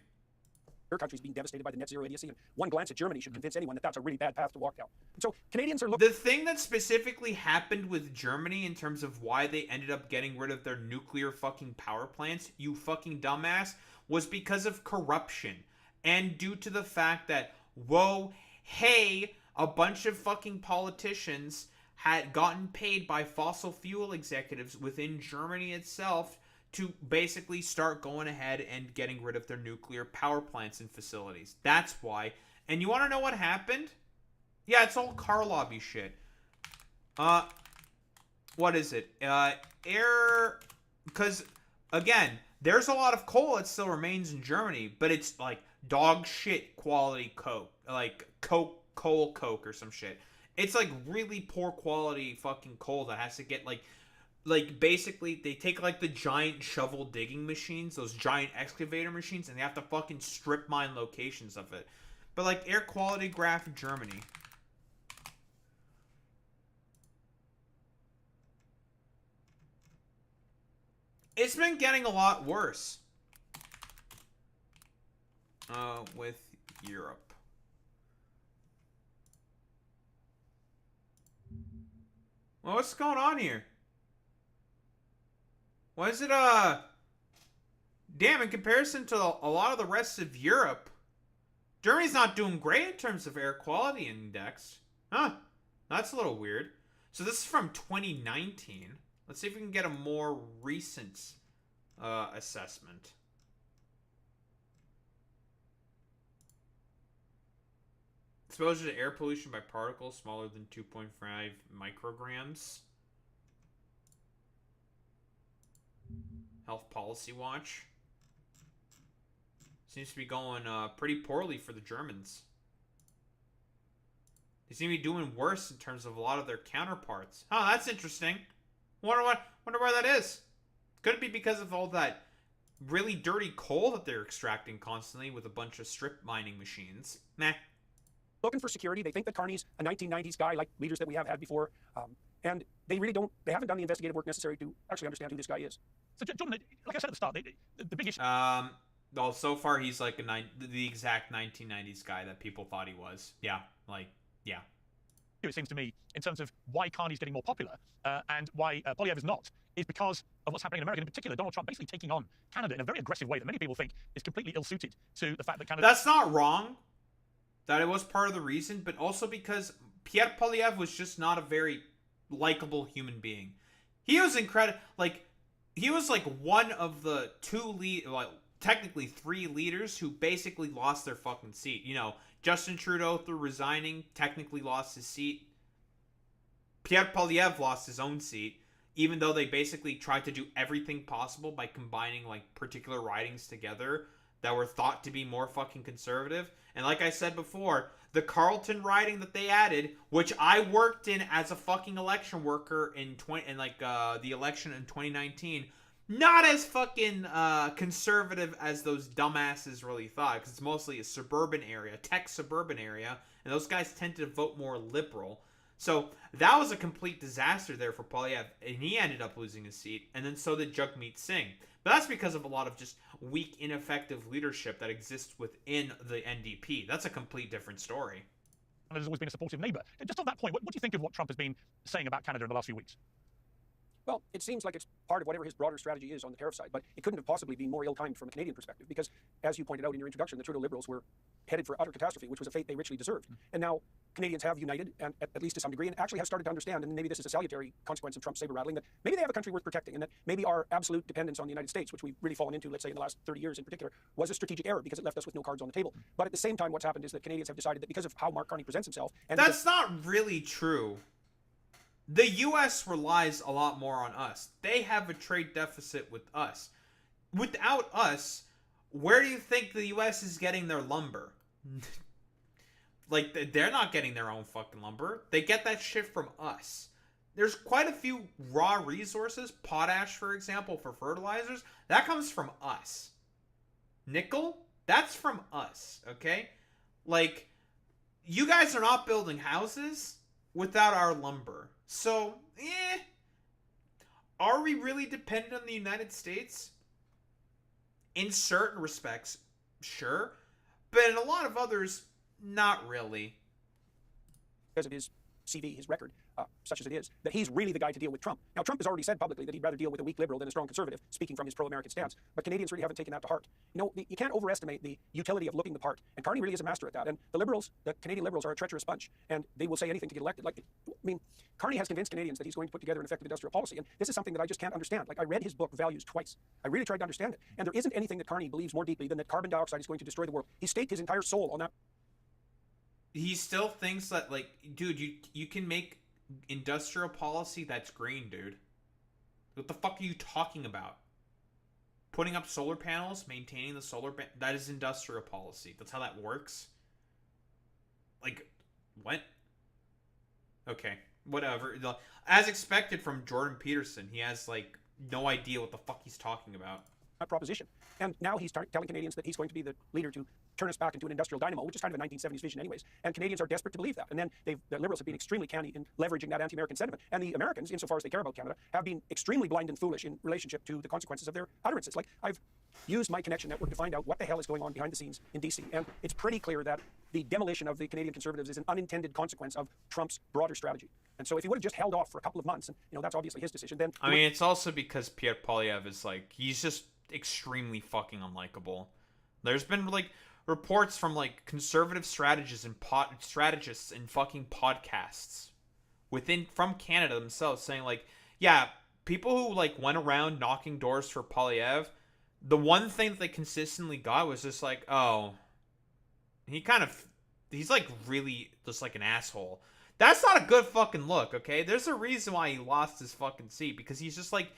Their country's being devastated by the net zero idiocy, and one glance at Germany should convince anyone that that's a really bad path to walk down. And so Canadians are looking. The thing that specifically happened with Germany in terms of why they ended up getting rid of their nuclear fucking power plants, you fucking dumbass, was because of corruption. And due to the fact that, a bunch of fucking politicians had gotten paid by fossil fuel executives within Germany itself to basically start going ahead and getting rid of their nuclear power plants and facilities. That's why. And you want to know what happened? Yeah, it's all car lobby shit. What is it? Because, again, there's a lot of coal that still remains in Germany, but it's like dog shit quality coke. Like coal coke or some shit. It's like really poor quality fucking coal that has to get like basically they take like the giant shovel digging machines, those giant excavator machines, and they have to fucking strip mine locations of it. But like air quality graph Germany. It's been getting a lot worse. With Europe. Well, what's going on here? Why is it, damn, in comparison to a lot of the rest of Europe, Germany's not doing great in terms of air quality index. Huh. That's a little weird. So this is from 2019. Let's see if we can get a more recent, assessment. Exposure to air pollution by particles smaller than 2.5 micrograms. Health Policy Watch. Seems to be going pretty poorly for the Germans. They seem to be doing worse in terms of a lot of their counterparts. Oh, that's interesting. Wonder why that is. Could it be because of all that really dirty coal that they're extracting constantly with a bunch of strip mining machines? Nah. Looking for security. They think that Carney's a 1990s guy like leaders that we have had before. And they really don't, they haven't done the investigative work necessary to actually understand who this guy is. So, John, like I said at the start, the big issue... Well, so far he's like the exact 1990s guy that people thought he was. Yeah, yeah. It seems to me, in terms of why Carney's getting more popular and why Polyev is not, is because of what's happening in America, in particular, Donald Trump basically taking on Canada in a very aggressive way that many people think is completely ill-suited to the fact that Canada... That's not wrong. That it was part of the reason, but also because Pierre Polyev was just not a very likable human being. He was incredible. He was one of the technically three leaders who basically lost their fucking seat. You know, Justin Trudeau, through resigning, technically lost his seat. Pierre Polyev lost his own seat, even though they basically tried to do everything possible by combining particular ridings together that were thought to be more fucking conservative. And like I said before, the Carleton riding that they added, which I worked in as a fucking election worker in the election in 2019, not as fucking conservative as those dumbasses really thought, because it's mostly a suburban area, tech suburban area, and those guys tend to vote more liberal. So that was a complete disaster there for Polyev, and he ended up losing his seat, and then so did Jagmeet Singh. But that's because of a lot of just weak, ineffective leadership that exists within the NDP. That's a complete different story. Canada's always been a supportive neighbour. Just on that point, what do you think of what Trump has been saying about Canada in the last few weeks? Well, it seems like it's part of whatever his broader strategy is on the tariff side, but it couldn't have possibly been more ill-timed from a Canadian perspective, because, as you pointed out in your introduction, the Trudeau Liberals were headed for utter catastrophe, which was a fate they richly deserved. And now Canadians have united, and at least to some degree, and actually have started to understand, and maybe this is a salutary consequence of Trump's saber-rattling, that maybe they have a country worth protecting, and that maybe our absolute dependence on the United States, which we've really fallen into, let's say, in the last 30 years in particular, was a strategic error because it left us with no cards on the table. But at the same time, what's happened is that Canadians have decided that because of how Mark Carney presents himself... and that's not really true. The U.S. relies a lot more on us. They have a trade deficit with us. Without us, where do you think the U.S. is getting their lumber? Like, they're not getting their own fucking lumber. They get that shit from us. There's quite a few raw resources. Potash, for example, for fertilizers. That comes from us. Nickel? That's from us, okay? Like, you guys are not building houses without our lumber. So, are we really dependent on the United States? In certain respects, sure. But in a lot of others, not really. Because of his CV, his record, such as it is, that he's really the guy to deal with Trump. Now, Trump has already said publicly that he'd rather deal with a weak liberal than a strong conservative, speaking from his pro-American stance. But Canadians really haven't taken that to heart. You know, you can't overestimate the utility of looking the part. And Carney really is a master at that. And the liberals, the Canadian liberals, are a treacherous bunch. And they will say anything to get elected. Like, I mean, Carney has convinced Canadians that he's going to put together an effective industrial policy. And this is something that I just can't understand. Like, I read his book, Values, twice. I really tried to understand it. And there isn't anything that Carney believes more deeply than that carbon dioxide is going to destroy the world. He staked his entire soul on that. He still thinks that, like, dude, you can make industrial policy that's green, dude. What the fuck are you talking about? Putting up solar panels, maintaining the solar that is industrial policy. That's how that works. Like, what? Okay, whatever. As expected from Jordan Peterson, he has, like, no idea what the fuck he's talking about. Proposition. And now he's telling Canadians that he's going to be the leader to turn us back into an industrial dynamo, which is kind of a 1970s vision anyways. And Canadians are desperate to believe that. And then the Liberals have been extremely canny in leveraging that anti-American sentiment. And the Americans, insofar as they care about Canada, have been extremely blind and foolish in relationship to the consequences of their utterances. Like, I've used my connection network to find out what the hell is going on behind the scenes in D.C. And it's pretty clear that the demolition of the Canadian Conservatives is an unintended consequence of Trump's broader strategy. And so if he would have just held off for a couple of months, and, you know, that's obviously his decision, then... I mean, it's also because Pierre Poilievre is, like, he's just extremely fucking unlikable. There's been, like, reports from, like, conservative strategists and fucking podcasts from Canada themselves saying, like, yeah, people who, like, went around knocking doors for Poilievre, the one thing that they consistently got was just like, oh, he's like really just like an asshole. That's not a good fucking look, okay? There's a reason why he lost his fucking seat, because he's just like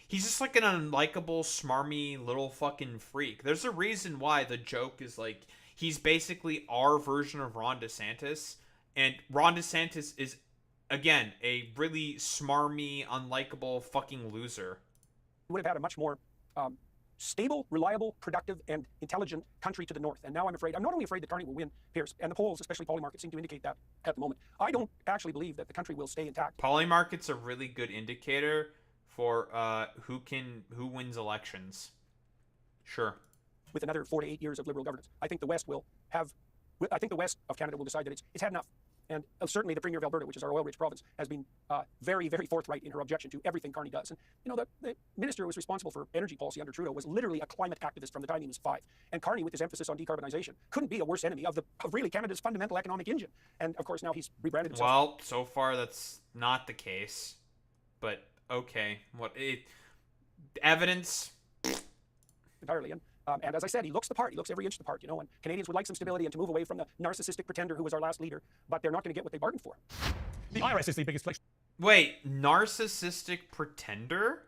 an unlikable, smarmy little fucking freak. There's a reason why the joke is like he's basically our version of Ron DeSantis, and Ron DeSantis is, again, a really smarmy, unlikable fucking loser. Would have had a much more stable, reliable, productive, and intelligent country to the north. And now I'm not only afraid that Carney will win Piers, and the polls, especially Polymarket, seem to indicate that at the moment. I don't actually believe that the country will stay intact. Polymarket's a really good indicator for who wins elections. Sure. With another 4 to 8 years of Liberal governance, I think the West the West of Canada will decide that it's had enough. And certainly the Premier of Alberta, which is our oil-rich province, has been very, very forthright in her objection to everything Carney does. And, you know, the minister who was responsible for energy policy under Trudeau was literally a climate activist from the time he was 5. And Carney, with his emphasis on decarbonization, couldn't be a worse enemy of really Canada's fundamental economic engine. And, of course, now he's rebranded himself. Well, so far that's not the case. But, okay. Evidence? Entirely. And as I said, he looks the part. He looks every inch the part, you know, and Canadians would like some stability and to move away from the narcissistic pretender who was our last leader, but they're not going to get what they bargained for. The IRS is the biggest collection. Wait, narcissistic pretender?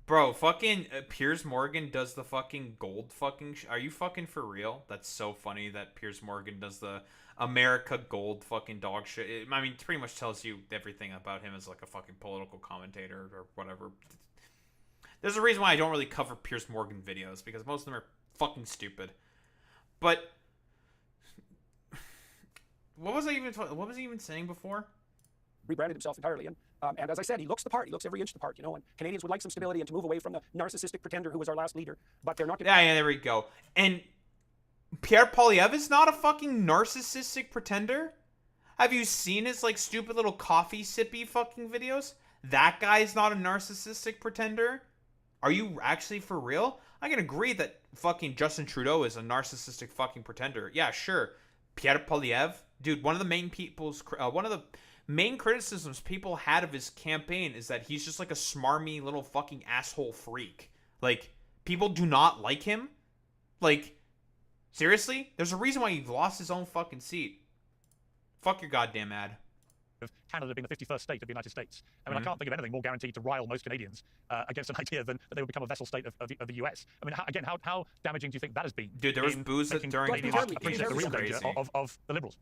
Bro, fucking Piers Morgan does the fucking gold fucking... Are you fucking for real? That's so funny that Piers Morgan does the America gold fucking dog shit. I mean, it pretty much tells you everything about him as like a fucking political commentator or whatever. There's a reason why I don't really cover Piers Morgan videos, because most of them are fucking stupid. But what was he even saying before? Rebranded himself entirely, and as I said, he looks the part. He looks every inch the part, And Canadians would like some stability and to move away from the narcissistic pretender who was our last leader, but they're not. Yeah, there we go. And Pierre Poilievre is not a fucking narcissistic pretender. Have you seen his like stupid little coffee sippy fucking videos? That guy's not a narcissistic pretender. Are you actually for real? I can agree that fucking Justin Trudeau is a narcissistic fucking pretender. Yeah, sure. Pierre Poilievre, dude, one of the main criticisms people had of his campaign is that he's just like a smarmy little fucking asshole freak. Like, people do not like him. Like, seriously? There's a reason why he lost his own fucking seat. Fuck your goddamn ad. Of Canada being the 51st state of the United States. I mean, I can't think of anything more guaranteed to rile most Canadians against an idea than that they would become a vassal state of the US. I mean, how damaging do you think that has been? Dude, there was booze during Canadians appreciate the real danger of the Liberals.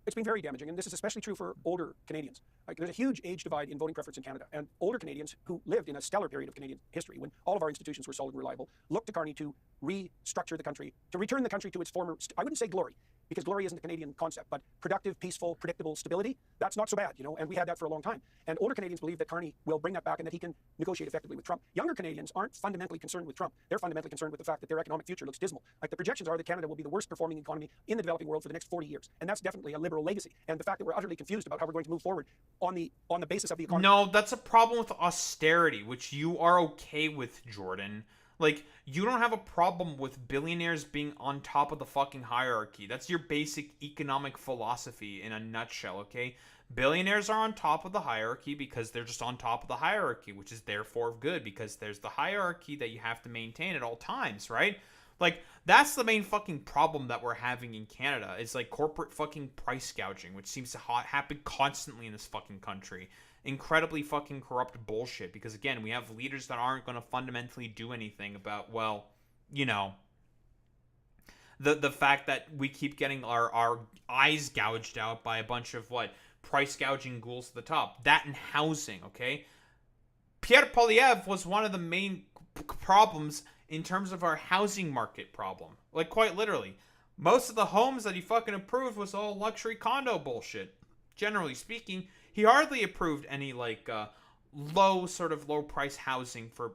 It's been very damaging, and this is especially true for older Canadians. Like, there's a huge age divide in voting preference in Canada, and older Canadians who lived in a stellar period of Canadian history, when all of our institutions were solid and reliable, looked to Carney to restructure the country, to return the country to its former, I wouldn't say glory, because glory isn't a Canadian concept, but productive, peaceful, predictable stability, that's not so bad, and we had that for a long time. And older Canadians believe that Carney will bring that back and that he can negotiate effectively with Trump. Younger Canadians aren't fundamentally concerned with Trump. They're fundamentally concerned with the fact that their economic future looks dismal. Like, the projections are that Canada will be the worst performing economy in the developing world for the next 40 years. And that's definitely a liberal legacy. And the fact that we're utterly confused about how we're going to move forward on the basis of the economy. No, that's a problem with austerity, which you are okay with, Jordan. Like, you don't have a problem with billionaires being on top of the fucking hierarchy. That's your basic economic philosophy in a nutshell, okay? Billionaires are on top of the hierarchy because they're just on top of the hierarchy, which is therefore good because there's the hierarchy that you have to maintain at all times, right? Like, that's the main fucking problem that we're having in Canada. It's like corporate fucking price gouging, which seems to happen constantly in this fucking country. Incredibly fucking corrupt bullshit, because again, we have leaders that aren't going to fundamentally do anything about, well, the fact that we keep getting our eyes gouged out by a bunch of price gouging ghouls at the top. That and housing, okay? Pierre Poilievre was one of the main problems in terms of our housing market problem. Like, quite literally. Most of the homes that he fucking approved was all luxury condo bullshit. Generally speaking, he hardly approved any low price housing for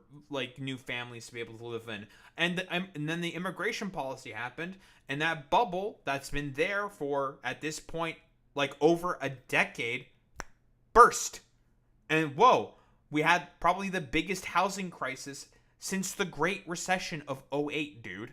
new families to be able to live in. And then the immigration policy happened, and that bubble that's been there for, at this point, over a decade burst. And whoa, we had probably the biggest housing crisis since the Great Recession of 2008, dude.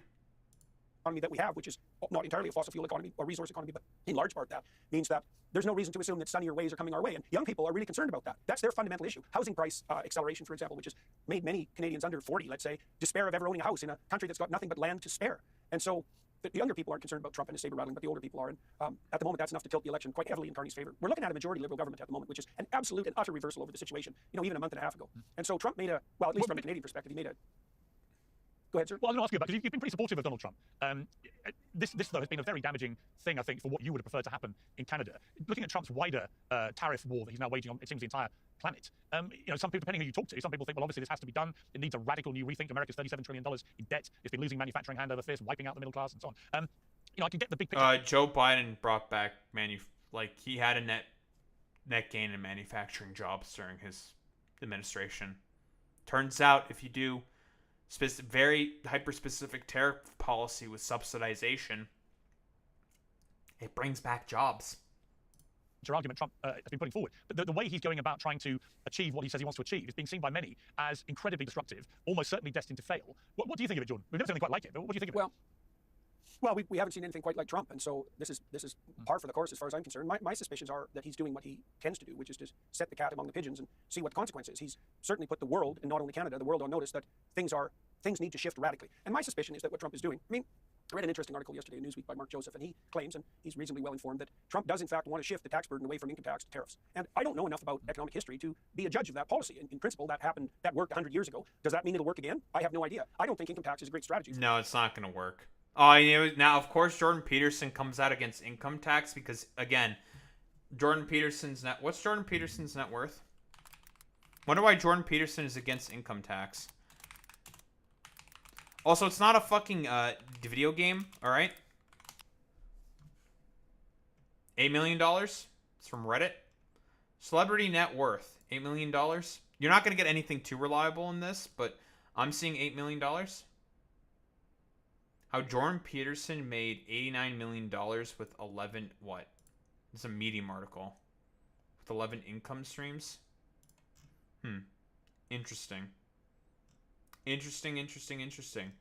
Economy that we have, which is not entirely a fossil fuel economy or resource economy, but in large part that means that there's no reason to assume that sunnier ways are coming our way. And young people are really concerned about that. That's their fundamental issue. Housing price acceleration, for example, which has made many Canadians under 40, let's say, despair of ever owning a house in a country that's got nothing but land to spare. And so the younger people aren't concerned about Trump and his saber rattling, but the older people are. And at the moment, that's enough to tilt the election quite heavily in Carney's favor. We're looking at a majority Liberal government at the moment, which is an absolute and utter reversal over the situation, even a month and a half ago. And so Trump made at least from a Canadian perspective, he made a... Go ahead, sir. Well, I was going to ask you about, because you've been pretty supportive of Donald Trump. This, though, has been a very damaging thing, I think, for what you would have preferred to happen in Canada. Looking at Trump's wider tariff war that he's now waging on, it seems, the entire planet. Some people, depending who you talk to, some people think, well, obviously this has to be done. It needs a radical new rethink. America's $37 trillion in debt. It's been losing manufacturing hand over fist, wiping out the middle class, and so on. I can get the big picture. Joe Biden brought back he had a net gain in manufacturing jobs during his administration. Turns out, if you do very hyper-specific tariff policy with subsidization, it brings back jobs. Argument Trump has been putting forward. But the way he's going about trying to achieve what he says he wants to achieve is being seen by many as incredibly disruptive, almost certainly destined to fail. What do you think of it, Jordan? We've never seen anything quite like it, but what do you think of it? Well, we haven't seen anything quite like Trump, and so this is par for the course as far as I'm concerned. My suspicions are that he's doing what he tends to do, which is to set the cat among the pigeons and see what the consequence is. He's certainly put the world, and not only Canada, the world on notice that things need to shift radically. And my suspicion is that what Trump is doing, I read an interesting article yesterday in Newsweek by Mark Joseph, and he claims, and he's reasonably well informed, that Trump does in fact want to shift the tax burden away from income tax to tariffs. And I don't know enough about economic history to be a judge of that policy. In principle, that worked 100 years ago. Does that mean it'll work again? I have no idea. I don't think income tax is a great strategy. No, it's not going to work. Now, of course, Jordan Peterson comes out against income tax because, again, what's Jordan Peterson's net worth? Wonder why Jordan Peterson is against income tax. Also, it's not a fucking video game, alright? $8 million? It's from Reddit. Celebrity net worth, $8 million. You're not going to get anything too reliable in this, but I'm seeing $8 million. How Jordan Peterson made $89 million with 11, what? It's a Medium article. With 11 income streams. Interesting. Interesting.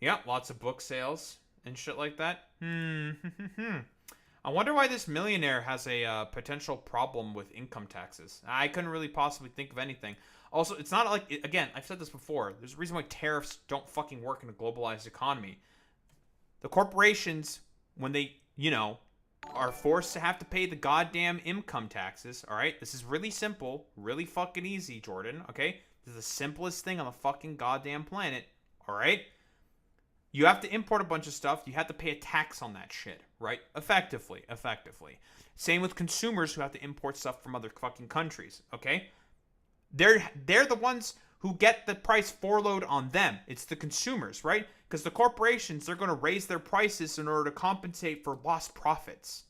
Yeah, lots of book sales and shit like that. I wonder why this millionaire has a potential problem with income taxes. I couldn't really possibly think of anything. Also, it's not like, again, I've said this before. There's a reason why tariffs don't fucking work in a globalized economy. The corporations, when they, are forced to have to pay the goddamn income taxes, alright? This is really simple, really fucking easy, Jordan, okay? This is the simplest thing on the fucking goddamn planet, alright? You have to import a bunch of stuff, you have to pay a tax on that shit, right? Effectively. Same with consumers who have to import stuff from other fucking countries, okay? They're the ones who get the price foreload on them. It's the consumers, right? Because the corporations, they're going to raise their prices in order to compensate for lost profits.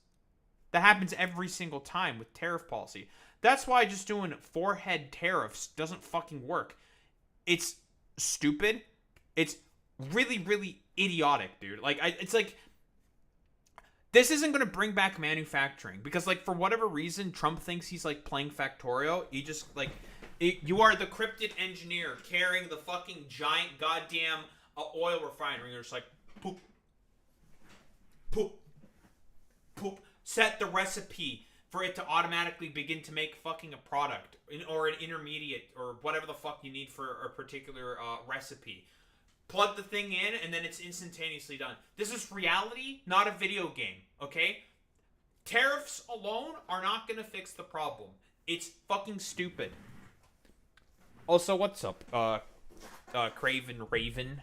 That happens every single time with tariff policy. That's why just doing forehead tariffs doesn't fucking work. It's stupid. It's really, really idiotic, dude. It's like, this isn't going to bring back manufacturing. Because, for whatever reason, Trump thinks he's, playing Factorio. He just, you are the cryptid engineer carrying the fucking giant goddamn oil refinery. You're just like, poop, poop, poop. Set the recipe for it to automatically begin to make fucking a product or an intermediate or whatever the fuck you need for a particular recipe. Plug the thing in and then it's instantaneously done. This is reality, not a video game, okay? Tariffs alone are not going to fix the problem. It's fucking stupid. Also, what's up? Craven Raven.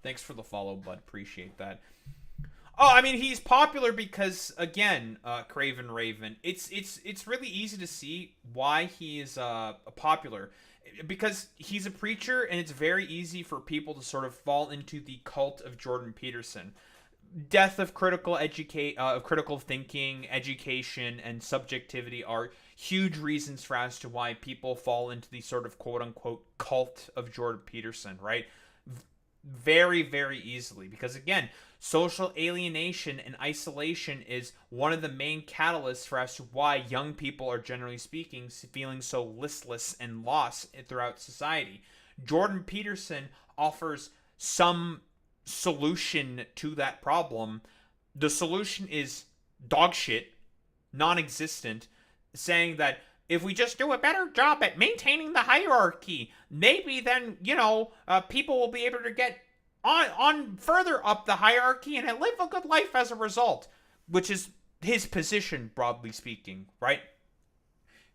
Thanks for the follow, bud. Appreciate that. Oh, I mean, he's popular because, again, Craven Raven, it's really easy to see why he is popular. Because he's a preacher, and it's very easy for people to sort of fall into the cult of Jordan Peterson. Death of critical thinking, education, and subjectivity are huge reasons as to why people fall into the sort of quote-unquote cult of Jordan Peterson, right? Very, very easily. Because, again, social alienation and isolation is one of the main catalysts for as to why young people are, generally speaking, feeling so listless and lost throughout society. Jordan Peterson offers some solution to that problem. The solution is dog shit, non-existent, saying that if we just do a better job at maintaining the hierarchy, maybe then, people will be able to get on further up the hierarchy and live a good life as a result, which is his position, broadly speaking, right?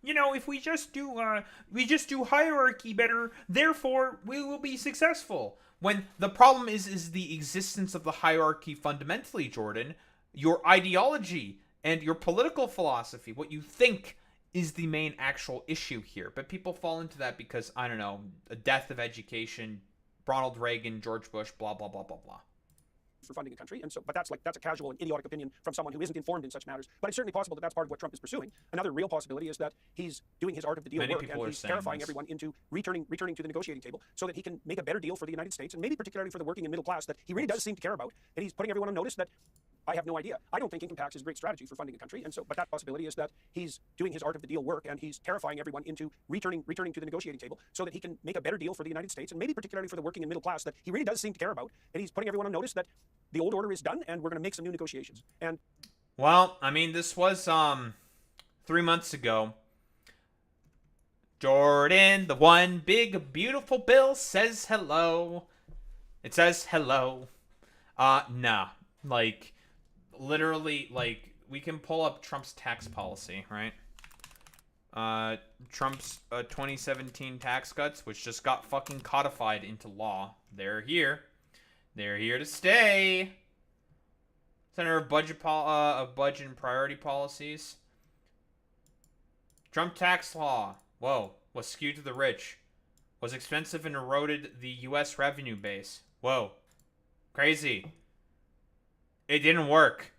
If we just do hierarchy better, therefore we will be successful. When the problem is the existence of the hierarchy fundamentally, Jordan. Your ideology and your political philosophy, what you think, is the main actual issue here. But people fall into that because, I don't know, a death of education, Ronald Reagan, George Bush, blah, blah, blah, blah, blah. For funding a country, and so, but that's a casual and idiotic opinion from someone who isn't informed in such matters. But it's certainly possible that that's part of what Trump is pursuing. Another real possibility is that he's doing his art of the deal work, and he's terrifying everyone into returning to the negotiating table so that he can make a better deal for the United States, and maybe particularly for the working and middle class that he really does seem to care about. And he's putting everyone on notice that I have no idea. I don't think income tax is a great strategy for funding a country, and so, but that possibility is that he's doing his art of the deal work, and he's terrifying everyone into returning to the negotiating table so that he can make a better deal for the United States, and maybe particularly for the working and middle class that he really does seem to care about. And he's putting everyone on notice that the old order is done, and we're going to make some new negotiations. And well, I mean, this was 3 months ago. Jordan, the one big beautiful bill, says hello. It says hello. Nah, literally, we can pull up Trump's tax policy, right? Trump's 2017 tax cuts, which just got fucking codified into law. They're here. They're here to stay. Center of Budget and Priority Policies. Trump tax law. Whoa. was skewed to the rich, was expensive and eroded the U.S. revenue base. Whoa. Crazy. It didn't work.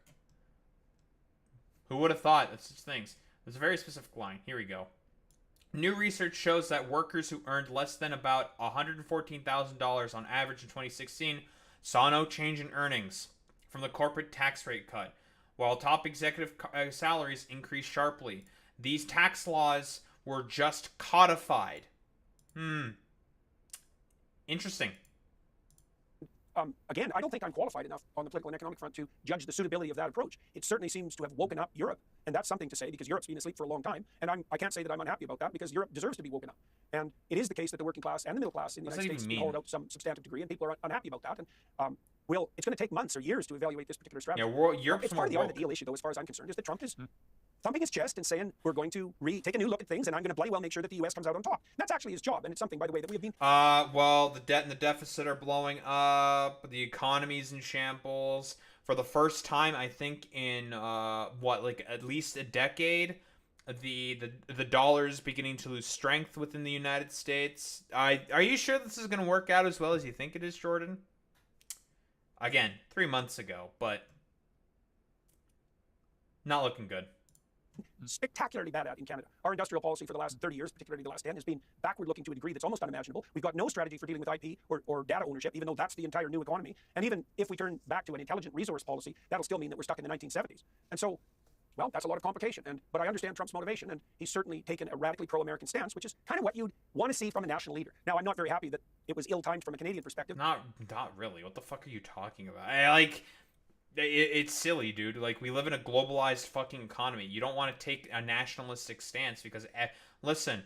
Who would have thought of such things? There's a very specific line. Here we go. New research shows that workers who earned less than about $114,000 on average in 2016 saw no change in earnings from the corporate tax rate cut, while top executive salaries increased sharply. These tax laws were just codified. Interesting. Again, I don't think I'm qualified enough on the political and economic front to judge the suitability of that approach. It certainly seems to have woken up Europe, and that's something to say because Europe's been asleep for a long time, and I can't say that I'm unhappy about that because Europe deserves to be woken up. And it is the case that the working class and the middle class in the United States hold out some substantive degree, and people are unhappy about that. And it's going to take months or years to evaluate this particular strategy. Yeah, Europe's it's part of the art of the deal issue, though, as far as I'm concerned, is that Trump is thumping his chest and saying, we're going to take a new look at things, and I'm going to bloody well make sure that the U.S. comes out on top. That's actually his job, and it's something, by the way, that we have been... Well, the debt and the deficit are blowing up. The economy's in shambles. For the first time, I think, in, at least a decade, the dollar's beginning to lose strength within the United States. Are you sure this is going to work out as well as you think it is, Jordan? Again, 3 months ago, but not looking good. Spectacularly bad at in Canada. Our industrial policy for the last 30 years, particularly the last 10, has been backward-looking to a degree that's almost unimaginable. We've got no strategy for dealing with IP or data ownership, even though that's the entire new economy. And even if we turn back to an intelligent resource policy, that'll still mean that we're stuck in the 1970s. And so, well, that's a lot of complication. But I understand Trump's motivation, and he's certainly taken a radically pro-American stance, which is kind of what you'd want to see from a national leader. Now, I'm not very happy that it was ill-timed from a Canadian perspective. Not really. What the fuck are you talking about? It's silly, dude. Like, we live in a globalized fucking economy. You don't want to take a nationalistic stance because, listen,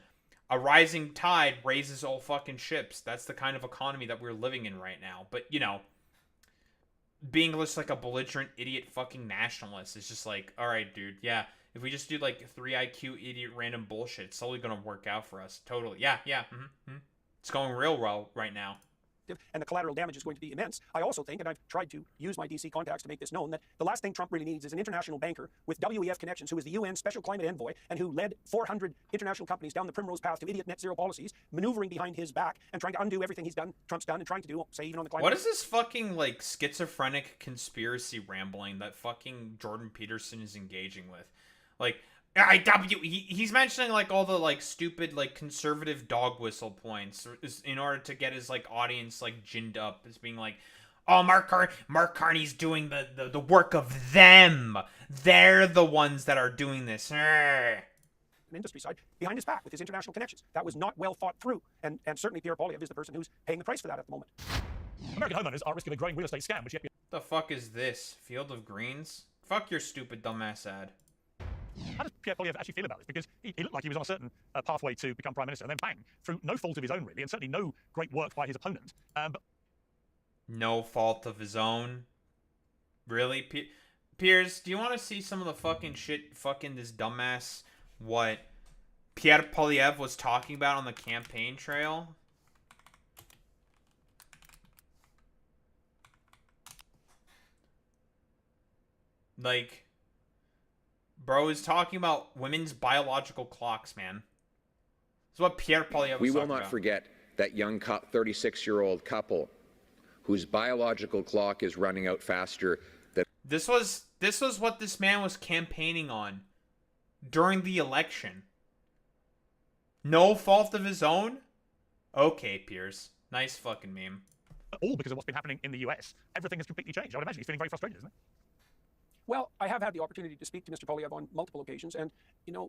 a rising tide raises all fucking ships. That's the kind of economy that we're living in right now. But, being just like a belligerent idiot fucking nationalist is just like, all right, dude, yeah. If we just do like 3 IQ idiot random bullshit, it's totally gonna work out for us. Totally. Yeah. It's going real well right now. And the collateral damage is going to be immense. I also think, and I've tried to use my DC contacts to make this known, that the last thing Trump really needs is an international banker with WEF connections who is the UN Special Climate Envoy and who led 400 international companies down the primrose path to idiot net zero policies, maneuvering behind his back and trying to undo everything Trump's done, and trying to do, say, even on the climate. What is this fucking, like, schizophrenic conspiracy rambling that fucking Jordan Peterson is engaging with? Like, he's mentioning like all the like stupid like conservative dog whistle points in order to get his like audience like ginned up as being like, oh, Mark Carney's doing the work of them. They're the ones that are doing this. Industry side behind his back with his international connections. That was not well thought through, and certainly Pierre Poilievre is the person who's paying the price for that at the moment. American homeowners are at risk of a growing real estate scam, which yet... The fuck is this? Field of Greens? Fuck your stupid dumbass ad. How does Pierre Poilievre actually feel about this? Because he looked like he was on a certain pathway to become Prime Minister, and then bang, through no fault of his own, really, and certainly no great work by his opponent. But no fault of his own? Really? Piers, do you want to see some of the fucking shit fucking this dumbass, what Pierre Poilievre was talking about on the campaign trail? Like... Bro is talking about women's biological clocks, man. This is what Pierre Poilievre was We will talking not about. forget that young 36-year-old couple whose biological clock is running out faster than... This was what this man was campaigning on during the election. No fault of his own? Okay, Piers. Nice fucking meme. All because of what's been happening in the US. Everything has completely changed. I would imagine he's feeling very frustrated, isn't he? Well, I have had the opportunity to speak to Mr. Poilievre on multiple occasions, and,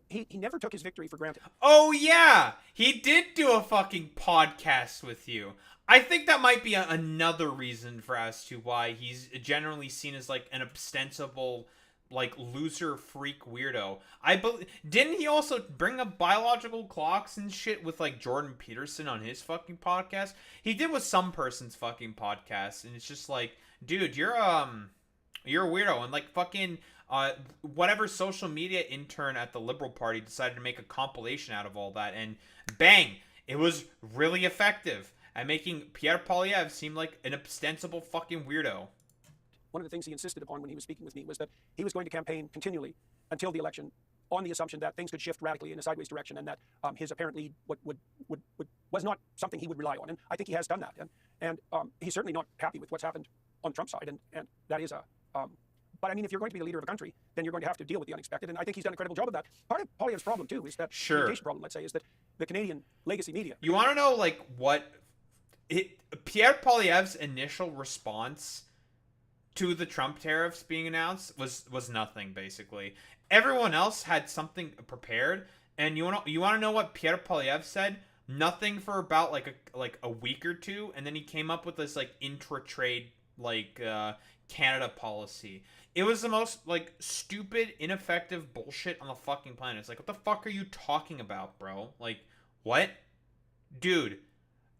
he never took his victory for granted. Oh, yeah! He did do a fucking podcast with you. I think that might be another reason for as to why he's generally seen as, like, an ostensible, like, loser freak weirdo. Didn't he also bring up biological clocks and shit with, like, Jordan Peterson on his fucking podcast? He did with some person's fucking podcast, and it's just like, dude, you're a weirdo. And like fucking whatever social media intern at the Liberal Party decided to make a compilation out of all that, and bang, it was really effective at making Pierre Poilievre seem like an ostensible fucking weirdo. One of the things he insisted upon when he was speaking with me was that he was going to campaign continually until the election on the assumption that things could shift radically in a sideways direction, and that his apparent lead was not something he would rely on. And I think he has done that. And he's certainly not happy with what's happened on the Trump side, and that is a. But I mean, if you're going to be the leader of a country, then you're going to have to deal with the unexpected. And I think he's done a credible job of that. Part of Poilievre's problem too is that communication problem. Let's say is that the Canadian legacy media. You want to know like what Pierre Poilievre's initial response to the Trump tariffs being announced was nothing, basically. Everyone else had something prepared, and you want to know what Pierre Poilievre said? Nothing for about like a week or two, and then he came up with this like intra-trade like Canada policy. It was the most like stupid, ineffective bullshit on the fucking planet. It's like, what the fuck are you talking about, bro? Like, what? Dude,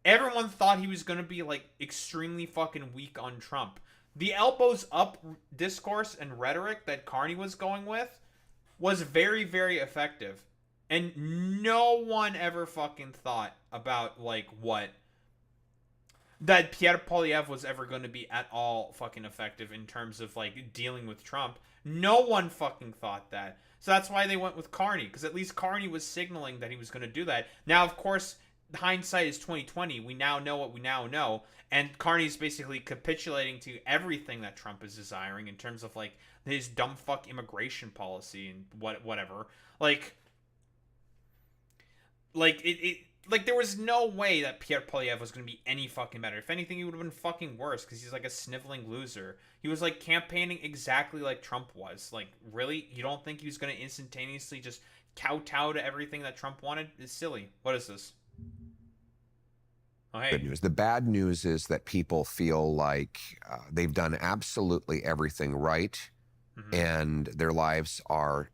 everyone thought he was gonna be like extremely fucking weak on Trump. The elbows up discourse and rhetoric that Carney was going with was very, very effective. And no one ever fucking thought about, like, what? That Pierre Poilievre was ever going to be at all fucking effective in terms of, like, dealing with Trump. No one fucking thought that. So that's why they went with Carney, because at least Carney was signaling that he was going to do that. Now, of course, hindsight is 2020. We now know what we now know. And Carney's basically capitulating to everything that Trump is desiring in terms of, like, his dumb fuck immigration policy and whatever. Like there was no way that Pierre Poilievre was going to be any fucking better. If anything, he would have been fucking worse because he's like a sniveling loser. He was like campaigning exactly like Trump was. Like, really? You don't think he was going to instantaneously just kowtow to everything that Trump wanted? It's silly. What is this? Oh, hey. Good news. The bad news is that people feel like they've done absolutely everything right, and their lives are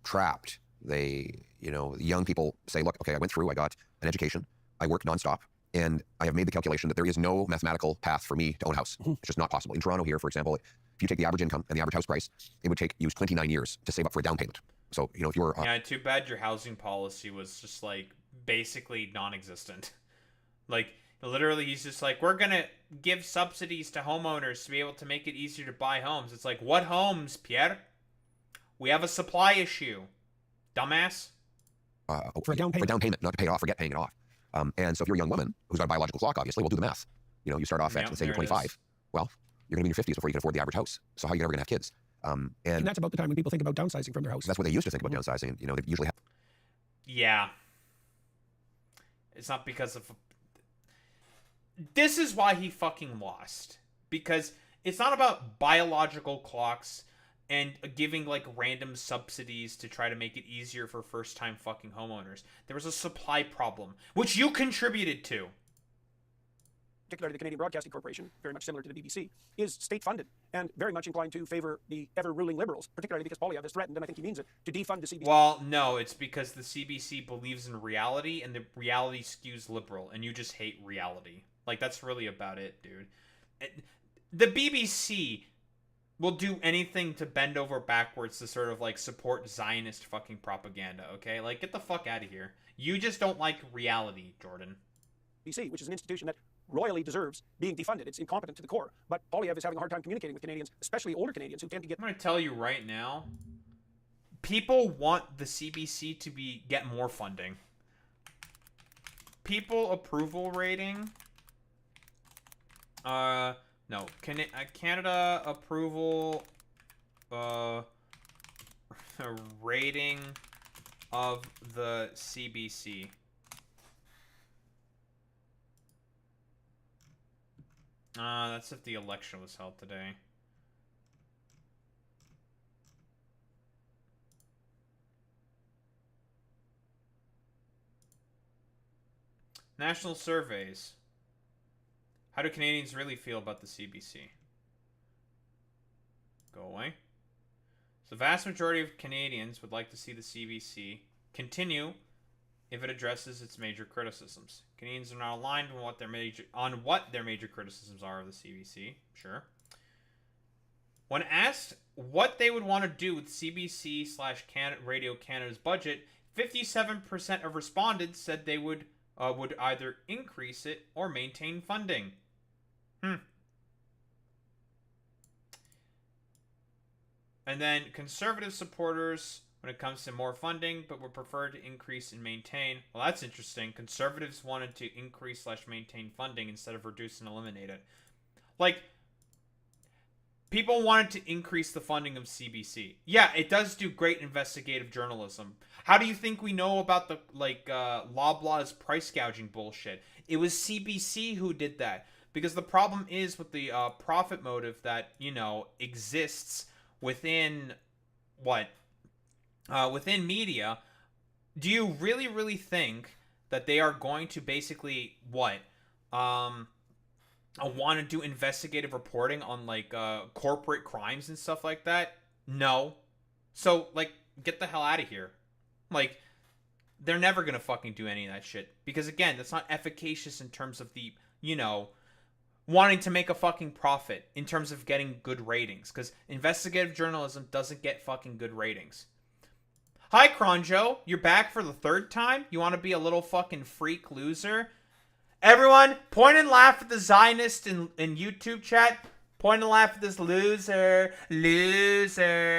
trapped. Young people say, look, okay, I went through, I got an education, I worked nonstop, and I have made the calculation that there is no mathematical path for me to own a house. It's just not possible. In Toronto here, for example, if you take the average income and the average house price, it would take you 29 years to save up for a down payment. So, if you're... yeah, too bad your housing policy was just, like, basically non-existent. Like, literally, he's just like, we're going to give subsidies to homeowners to be able to make it easier to buy homes. It's like, what homes, Pierre? We have a supply issue. Dumbass. For a down payment, not to pay it off or get paying it off. And so if you're a young woman who's got a biological clock, obviously, we'll do the math. You start off at, let's say you're 25. Well, you're going to be in your 50s before you can afford the average house. So how are you ever going to have kids? And that's about the time when people think about downsizing from their house. That's what they used to think about downsizing. They usually have... Yeah. It's not because of... This is why he fucking lost. Because it's not about biological clocks and giving, like, random subsidies to try to make it easier for first-time fucking homeowners. There was a supply problem, which you contributed to. Particularly the Canadian Broadcasting Corporation, very much similar to the BBC, is state-funded and very much inclined to favor the ever-ruling Liberals, particularly because Poilievre has threatened, and I think he means it, to defund the CBC. Well, no, it's because the CBC believes in reality, and the reality skews liberal, and you just hate reality. Like, that's really about it, dude. The BBC will do anything to bend over backwards to sort of, like, support Zionist fucking propaganda, okay? Like, get the fuck out of here. You just don't like reality, Jordan. BBC, which is an institution that royally deserves being defunded. It's incompetent to the core. But Poilievre is having a hard time communicating with Canadians, especially older Canadians who tend to get... I'm going to tell you right now, people want the CBC to get more funding. People approval rating... no. Canada approval rating of the CBC. That's if the election was held today. National surveys. How do Canadians really feel about the CBC? Go away. So the vast majority of Canadians would like to see the CBC continue if it addresses its major criticisms. Canadians are not aligned on what their major criticisms are of the CBC. Sure. When asked what they would want to do with CBC/Radio Canada's budget, 57% of respondents said they would either increase it or maintain funding. And then conservative supporters when it comes to more funding, but would prefer to increase and maintain. Well, that's interesting. Conservatives wanted to increase/maintain funding instead of reduce and eliminate it. Like, people wanted to increase the funding of CBC. Yeah, it does do great investigative journalism. How do you think we know about the, Loblaw's price gouging bullshit? It was CBC who did that. Because the problem is with the profit motive that, exists within, within media. Do you really, really think that they are going to basically, want to do investigative reporting on corporate crimes and stuff like that? No. So get the hell out of here. They're never gonna fucking do any of that shit, because again, that's not efficacious in terms of the wanting to make a fucking profit, in terms of getting good ratings, because investigative journalism doesn't get fucking good ratings. Hi Cronjo, you're back for the third time? You want to be a little fucking freak loser? Everyone, point and laugh at the Zionist in YouTube chat. Point and laugh at this loser. Listen,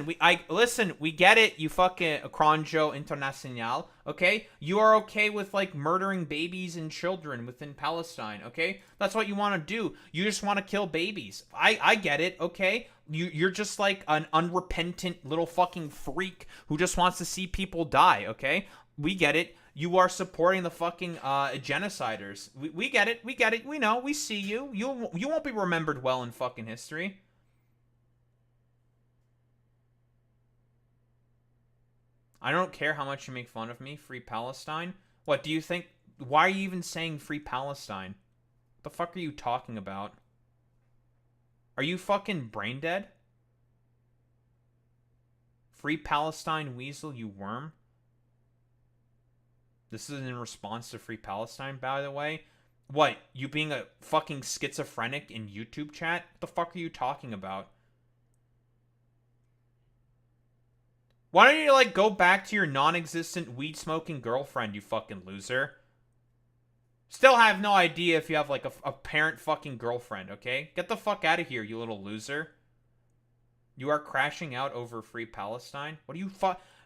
we get it, you fucking Cronjo Internacional, okay? You are okay with, murdering babies and children within Palestine, okay? That's what you want to do. You just want to kill babies. I get it, okay? You're just like an unrepentant little fucking freak who just wants to see people die, okay? We get it. You are supporting the fucking genociders. We get it. We get it. We know. We see you. You won't be remembered well in fucking history. I don't care how much you make fun of me. Free Palestine? What do you think? Why are you even saying Free Palestine? What the fuck are you talking about? Are you fucking brain dead? Free Palestine, weasel, you worm? This is in response to Free Palestine, by the way. What? You being a fucking schizophrenic in YouTube chat? What the fuck are you talking about? Why don't you, go back to your non-existent weed-smoking girlfriend, you fucking loser? Still have no idea if you have, a parent fucking girlfriend, okay? Get the fuck out of here, you little loser. You are crashing out over Free Palestine? What do you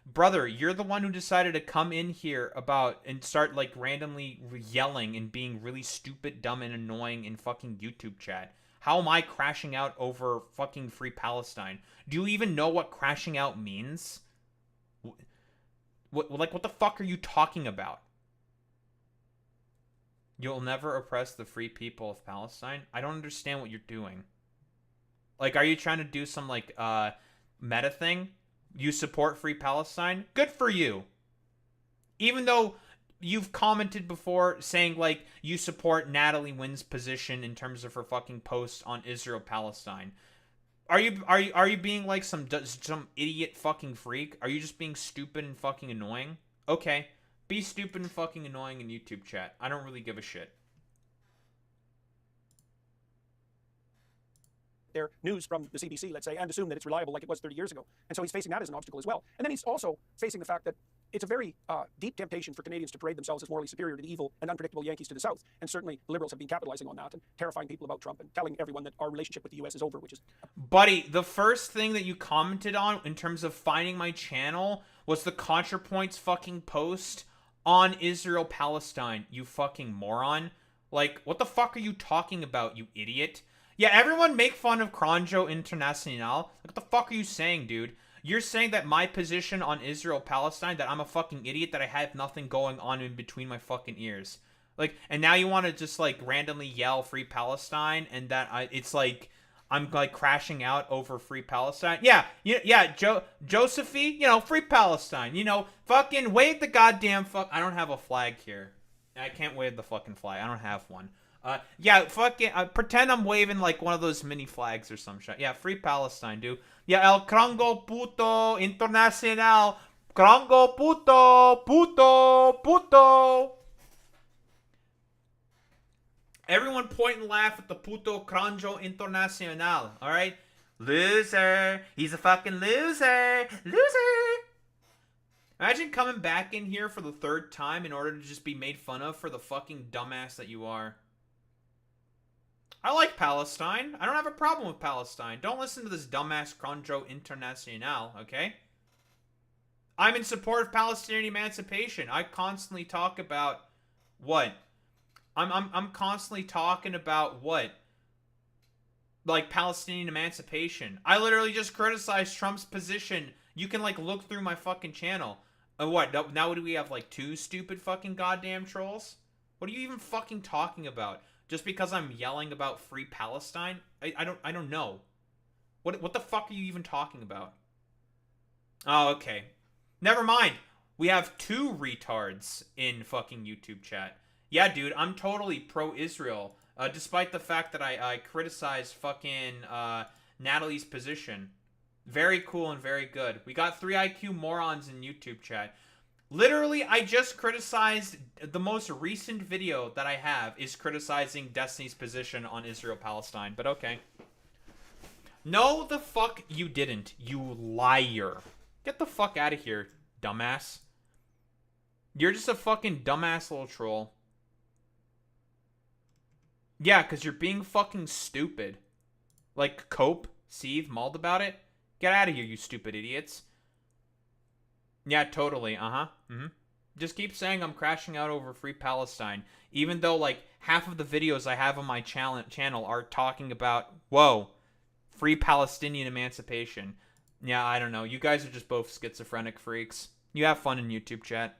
Brother, you're the one who decided to come in here and start randomly yelling and being really stupid, dumb, and annoying in fucking YouTube chat. How am I crashing out over fucking Free Palestine? Do you even know what crashing out means? What the fuck are you talking about? You'll never oppress the free people of Palestine? I don't understand what you're doing. Are you trying to do some meta thing? You support Free Palestine? Good for you. Even though you've commented before saying you support Natalie Wynn's position in terms of her fucking posts on Israel Palestine. Are you being some idiot fucking freak? Are you just being stupid and fucking annoying? Okay. Be stupid and fucking annoying in YouTube chat. I don't really give a shit. Their news from the CBC, let's say, and assume that it's reliable like it was 30 years ago. And so he's facing that as an obstacle as well. And then he's also facing the fact that it's a very deep temptation for Canadians to parade themselves as morally superior to the evil and unpredictable Yankees to the south. And certainly the Liberals have been capitalizing on that and terrifying people about Trump and telling everyone that our relationship with the U.S. is over, which is... Buddy, the first thing that you commented on in terms of finding my channel was the ContraPoints fucking post on Israel Palestine, you fucking moron. What the fuck are you talking about, you idiot? Yeah, everyone make fun of Cronjo Internacional. What the fuck are you saying, dude? You're saying that my position on Israel-Palestine, that I'm a fucking idiot, that I have nothing going on in between my fucking ears. And now you want to just, randomly yell Free Palestine, and that I'm, crashing out over Free Palestine? Yeah, Josephine, Free Palestine, fucking wave the goddamn I don't have a flag here. I can't wave the fucking flag. I don't have one. Yeah, fucking, pretend I'm waving, one of those mini flags or some shit. Yeah, Free Palestine, dude. Yeah, El Crongo Puto Internacional. Crongo Puto. Everyone point and laugh at the Puto Cronjo Internacional, alright? Loser. He's a fucking loser. Imagine coming back in here for the third time in order to just be made fun of for the fucking dumbass that you are. I like Palestine. I don't have a problem with Palestine. Don't listen to this dumbass Cronjo Internacional, okay? I'm in support of Palestinian emancipation. I constantly talk about what? I'm constantly talking about what? Like Palestinian emancipation. I literally just criticized Trump's position. You can like look through my fucking channel. And what? Now do we have like 2 stupid fucking goddamn trolls? What are you even fucking talking about? Just because I'm yelling about free Palestine? I don't know. What the fuck are you even talking about? Oh, okay. Never mind. We have 2 retards in fucking YouTube chat. Yeah, dude, I'm totally pro-Israel. Despite the fact that I criticize fucking Natalie's position. Very cool and very good. We got 3 IQ morons in YouTube chat. Literally, I just criticized... The most recent video that I have is criticizing Destiny's position on Israel-Palestine. But okay. No, the fuck you didn't, you liar. Get the fuck out of here, dumbass. You're just a fucking dumbass little troll. Yeah, because you're being fucking stupid. Like, cope, seethe, mauled about it? Get out of here, you stupid idiots. Yeah, totally, Just keep saying I'm crashing out over free Palestine. Even though, like, half of the videos I have on my channel are talking about, whoa, free Palestinian emancipation. Yeah, I don't know. You guys are just both schizophrenic freaks. You have fun in YouTube chat.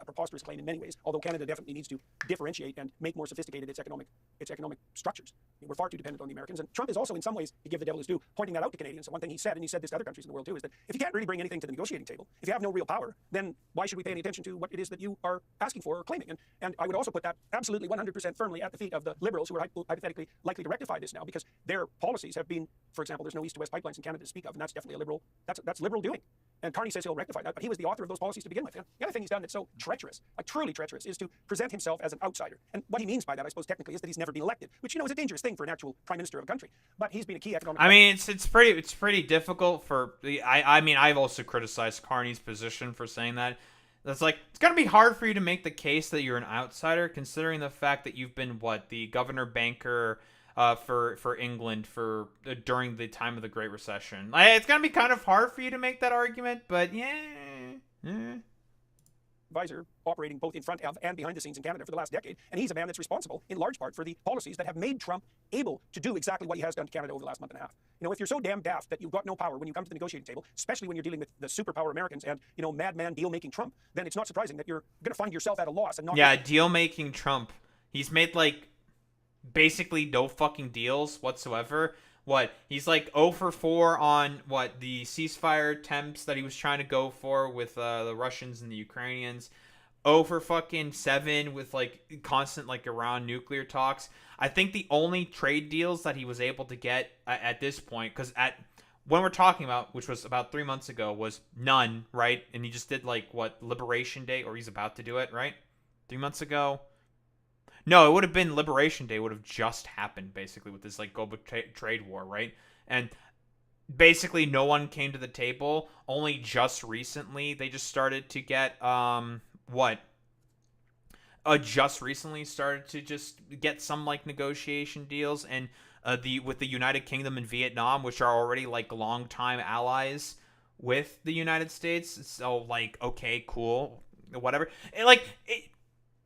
A preposterous claim in many ways, although Canada definitely needs to differentiate and make more sophisticated its economic structures. We're far too dependent on the Americans, and Trump is also in some ways, to give the devil his due, pointing that out to Canadians. So one thing he said, and he said this to other countries in the world too, is that if you can't really bring anything to the negotiating table, if you have no real power, then why should we pay any attention to what it is that you are asking for or claiming? And I would also put that absolutely 100% firmly at the feet of the Liberals, who are hypothetically likely to rectify this now, because their policies have been, for example, there's no east-to-west pipelines in Canada to speak of, and that's definitely a Liberal, that's Liberal doing. And Carney says he'll rectify that, but he was the author of those policies to begin with. And the other thing he's done that's so treacherous, like truly treacherous, is to present himself as an outsider. And what he means by that, I suppose, technically, is that he's never been elected, which, is a dangerous thing for an actual prime minister of a country. But he's been a key economic... I mean, it's pretty difficult for... I mean, I've also criticized Carney's position for saying that. That's like, it's going to be hard for you to make the case that you're an outsider, considering the fact that you've been, the governor banker... for England during the time of the Great Recession. It's gonna be kind of hard for you to make that argument, but yeah. Advisor operating both in front of and behind the scenes in Canada for the last decade, and he's a man that's responsible in large part for the policies that have made Trump able to do exactly what he has done to Canada over the last month and a half. If you're so damn daft that you've got no power when you come to the negotiating table, especially when you're dealing with the superpower Americans and madman deal-making Trump, then it's not surprising that you're going to find yourself at a loss and not... Yeah, deal-making Trump. He's made basically no fucking deals whatsoever. He's 0 for 4 on the ceasefire attempts that he was trying to go for with the Russians and the Ukrainians. 0 for fucking 7 with constant Iran nuclear talks. I think the only trade deals that he was able to get at this point, because when we're talking about, which was about 3 months ago, was none, right? And he just did Liberation Day, or he's about to do it, right? 3 months ago. No, it would have been Liberation Day. Would have just happened, basically, with this global trade war, right? And basically, no one came to the table. Only just recently, they just started to get just recently started to just get some negotiation deals, and with the United Kingdom and Vietnam, which are already longtime allies with the United States. So okay, cool, whatever.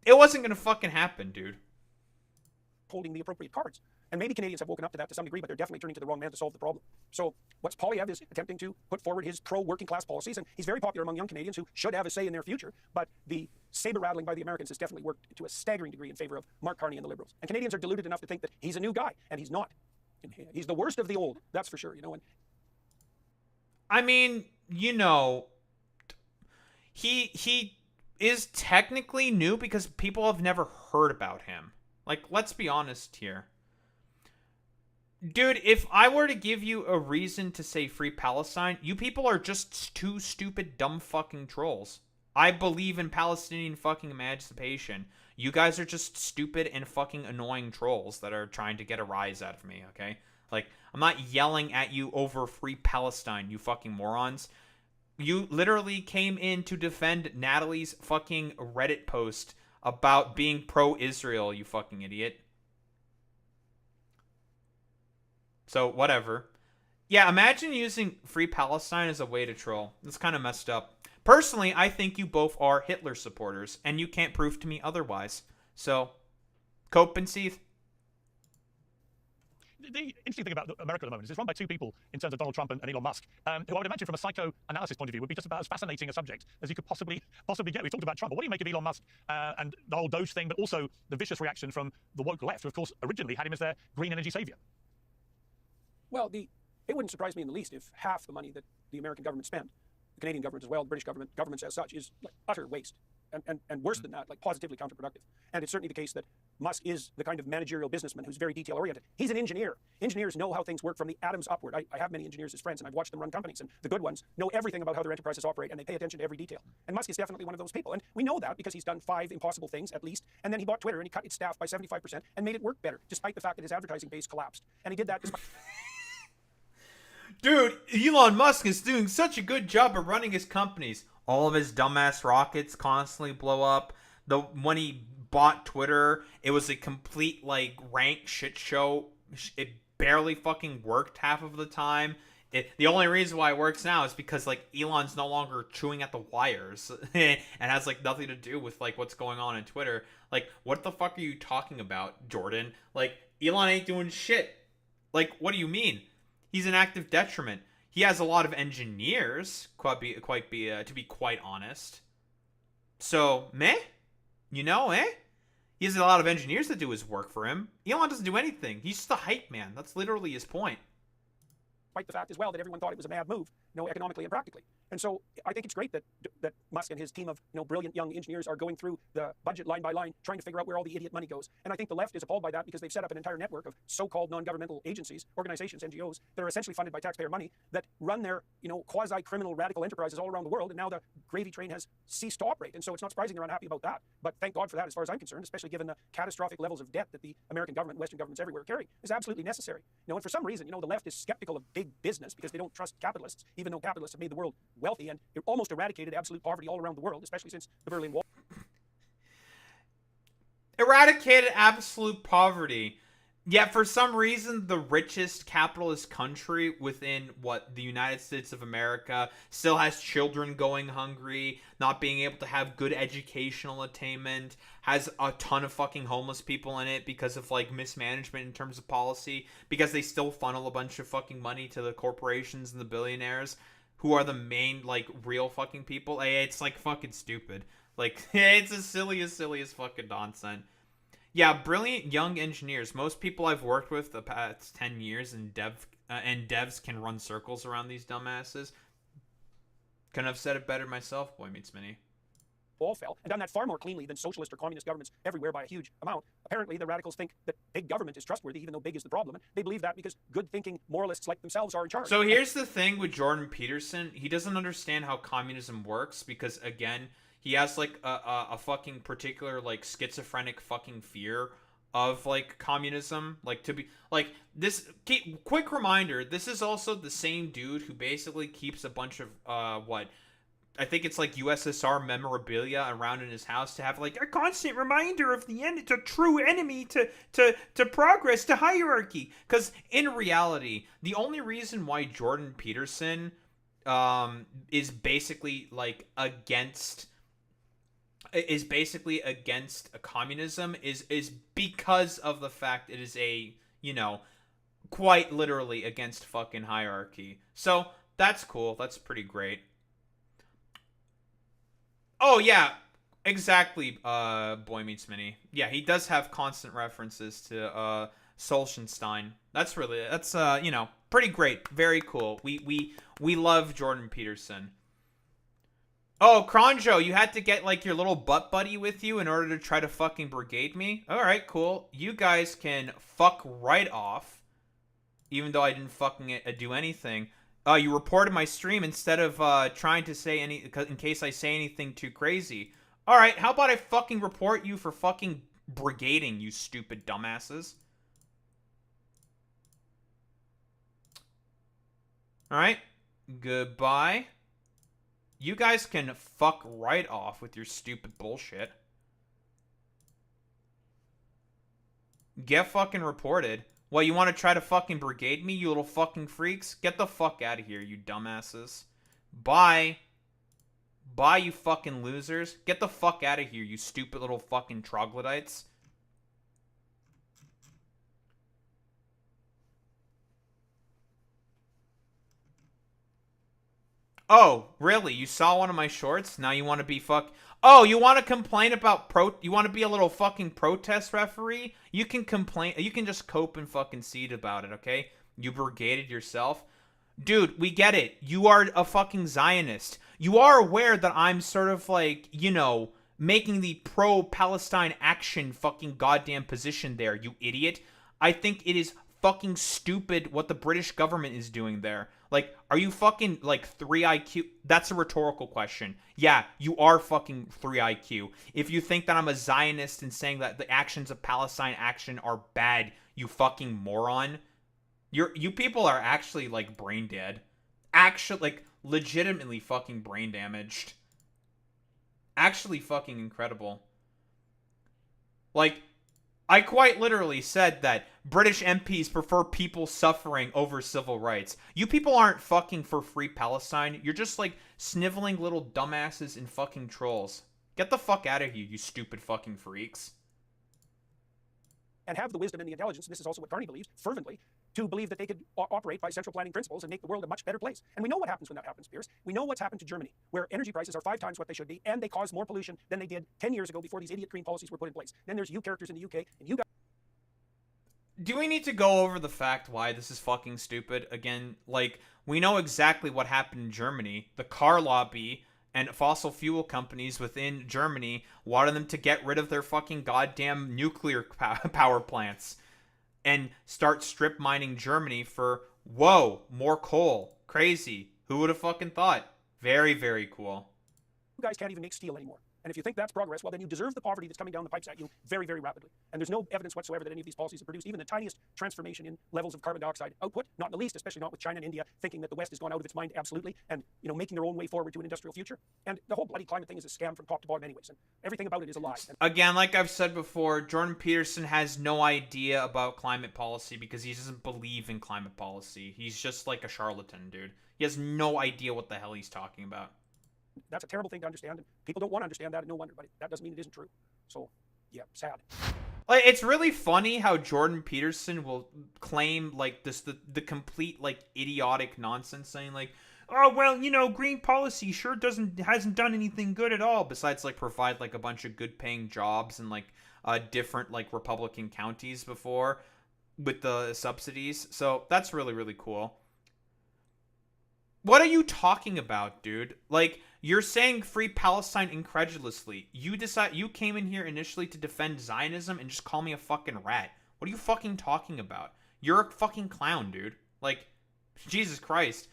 It wasn't going to fucking happen, dude. Holding the appropriate cards. And maybe Canadians have woken up to that to some degree, but they're definitely turning to the wrong man to solve the problem. So what's Poilievre is attempting to put forward his pro-working class policies, and he's very popular among young Canadians who should have a say in their future, but the saber-rattling by the Americans has definitely worked to a staggering degree in favor of Mark Carney and the Liberals. And Canadians are deluded enough to think that he's a new guy, and he's not. He's the worst of the old, that's for sure, And I mean, he is technically new because people have never heard about him. Let's be honest here. Dude, if I were to give you a reason to say free Palestine, you people are just 2 stupid, dumb fucking trolls. I believe in Palestinian fucking emancipation. You guys are just stupid and fucking annoying trolls that are trying to get a rise out of me, okay? I'm not yelling at you over free Palestine, you fucking morons. You literally came in to defend Natalie's fucking Reddit post about being pro-Israel, you fucking idiot. So, whatever. Yeah, imagine using free Palestine as a way to troll. That's kind of messed up. Personally, I think you both are Hitler supporters, and you can't prove to me otherwise. So, cope and seethe. The interesting thing about America at the moment is it's run by two people in terms of Donald Trump and Elon Musk, who I would imagine from a psychoanalysis point of view would be just about as fascinating a subject as you could possibly get. We talked about Trump, but what do you make of Elon Musk and the whole Doge thing, but also the vicious reaction from the woke left, who of course originally had him as their green energy savior? Well, it wouldn't surprise me in the least if half the money that the American government spent, the Canadian government as well, the British government, governments as such, is like utter waste. And worse than that, like positively counterproductive. And it's certainly the case that Musk is the kind of managerial businessman who's very detail-oriented. He's an engineer. Engineers know how things work from the atoms upward. I have many engineers as friends, and I've watched them run companies, and the good ones know everything about how their enterprises operate, and they pay attention to every detail. And Musk is definitely one of those people. And we know that because he's done 5 impossible things, at least, and then he bought Twitter, and he cut its staff by 75% and made it work better, despite the fact that his advertising base collapsed. And he did that despite... Dude, Elon Musk is doing such a good job of running his companies. All of his dumbass rockets constantly blow up. When he bought Twitter, it was a complete, like, rank shit show. It barely fucking worked half of the time. The only reason why it works now is because, like, Elon's no longer chewing at the wires and has, like, nothing to do with, like, what's going on in Twitter. Like, what the fuck are you talking about, Jordan? Like, Elon ain't doing shit. Like, what do you mean? He's an active detriment. He has a lot of engineers, to be quite honest. So, meh? You know, eh? He has a lot of engineers that do his work for him. Elon doesn't do anything. He's just a hype man. That's literally his point. Despite the fact as well that everyone thought it was a mad move, economically and practically. And so I think it's great that Musk and his team of brilliant young engineers are going through the budget line by line, trying to figure out where all the idiot money goes. And I think the left is appalled by that because they've set up an entire network of so-called non-governmental agencies, organizations, NGOs that are essentially funded by taxpayer money that run their quasi-criminal radical enterprises all around the world. And now the gravy train has ceased to operate. And so it's not surprising they're unhappy about that. But thank God for that, as far as I'm concerned, especially given the catastrophic levels of debt that the American government, Western governments everywhere carry, is absolutely necessary. And for some reason, the left is skeptical of big business because they don't trust capitalists, even though capitalists have made the world wealthy and almost eradicated absolute poverty all around the world, especially since the Berlin Wall. Eradicated absolute poverty. Yet for some reason, the richest capitalist country within the United States of America still has children going hungry, not being able to have good educational attainment, has a ton of fucking homeless people in it because of like mismanagement in terms of policy, because they still funnel a bunch of fucking money to the corporations and the billionaires who are the main like real fucking people. It's like fucking stupid. Like it's the silliest fucking nonsense. Yeah, brilliant young engineers. Most people I've worked with the past 10 years in devs can run circles around these dumbasses. Couldn't have said it better myself, Boy Meets Mini. Wall fell, and done that far more cleanly than socialist or communist governments everywhere by a huge amount. Apparently, the radicals think that big government is trustworthy, even though big is the problem. And they believe that because good-thinking moralists like themselves are in charge. So here's the thing with Jordan Peterson. He doesn't understand how communism works because, again, he has like a fucking particular like schizophrenic fucking fear of like communism. Like to be like this. Quick reminder: this is also the same dude who basically keeps a bunch of I think it's like USSR memorabilia around in his house to have like a constant reminder of the true enemy to progress, to hierarchy. Because in reality, the only reason why Jordan Peterson is basically against communism is because of the fact it is quite literally against fucking hierarchy. So that's cool. That's pretty great. Oh yeah, exactly. Boy Meets Mini. Yeah, he does have constant references to Solzhenitsyn. That's pretty great. Very cool. We love Jordan Peterson. Oh, Kronjo, you had to get like your little butt buddy with you in order to try to fucking brigade me? Alright, cool. You guys can fuck right off. Even though I didn't fucking do anything. You reported my stream instead of trying to say in case I say anything too crazy. Alright, how about I fucking report you for fucking brigading, you stupid dumbasses? Alright, goodbye. You guys can fuck right off with your stupid bullshit. Get fucking reported. What, you want to try to fucking brigade me, you little fucking freaks? Get the fuck out of here, you dumbasses. Bye. Bye, you fucking losers. Get the fuck out of here, you stupid little fucking troglodytes. Oh, really? You saw one of my shorts? Now you want to be Oh, you want to complain about you want to be a little fucking protest referee? You can complain. You can just cope and fucking seed about it, okay? You brigaded yourself. Dude, we get it. You are a fucking Zionist. You are aware that I'm sort of like, you know, making the pro-Palestine action fucking goddamn position there, you idiot. I think it is fucking stupid what the British government is doing there. Like, are you fucking, like, 3 IQ? That's a rhetorical question. Yeah, you are fucking 3 IQ. If you think that I'm a Zionist and saying that the actions of Palestine action are bad, you fucking moron. You people are actually, like, brain dead. Actually, like, legitimately fucking brain damaged. Actually fucking incredible. Like, I quite literally said that British MPs prefer people suffering over civil rights. You people aren't fucking for free Palestine. You're just like sniveling little dumbasses and fucking trolls. Get the fuck out of here, you stupid fucking freaks. And have the wisdom and the intelligence, and this is also what Carney believes, fervently, to believe that they could operate by central planning principles and make the world a much better place. And we know what happens when that happens, Piers. We know what's happened to Germany, where energy prices are 5 times what they should be, and they cause more pollution than they did 10 years ago before these idiot green policies were put in place. Then there's you characters in the UK, and you guys... Do we need to go over the fact why this is fucking stupid? Again, like, we know exactly what happened in Germany. The car lobby and fossil fuel companies within Germany wanted them to get rid of their fucking goddamn nuclear power plants and start strip mining Germany for, whoa, more coal. Crazy. Who would have fucking thought? Very, very cool. You guys can't even make steel anymore. And if you think that's progress, well, then you deserve the poverty that's coming down the pipes at you very, very rapidly. And there's no evidence whatsoever that any of these policies have produced even the tiniest transformation in levels of carbon dioxide output, not in the least, especially not with China and India thinking that the West has gone out of its mind absolutely and, you know, making their own way forward to an industrial future. And the whole bloody climate thing is a scam from top to bottom anyways. And everything about it is a lie. Again, like I've said before, Jordan Peterson has no idea about climate policy because he doesn't believe in climate policy. He's just like a charlatan, dude. He has no idea what the hell he's talking about. That's a terrible thing to understand, and people don't want to understand that, and no wonder, but that doesn't mean it isn't true. So, yeah, sad. Like, it's really funny how Jordan Peterson will claim, like, this the complete, like, idiotic nonsense, saying, like, oh, well, you know, green policy sure hasn't done anything good at all, besides, like, provide, like, a bunch of good-paying jobs in, like, different, like, Republican counties before with the subsidies. So, that's really, really cool. What are you talking about, dude? Like, you're saying free Palestine incredulously. You came in here initially to defend Zionism and just call me a fucking rat. What are you fucking talking about? You're a fucking clown, dude. Like, Jesus Christ.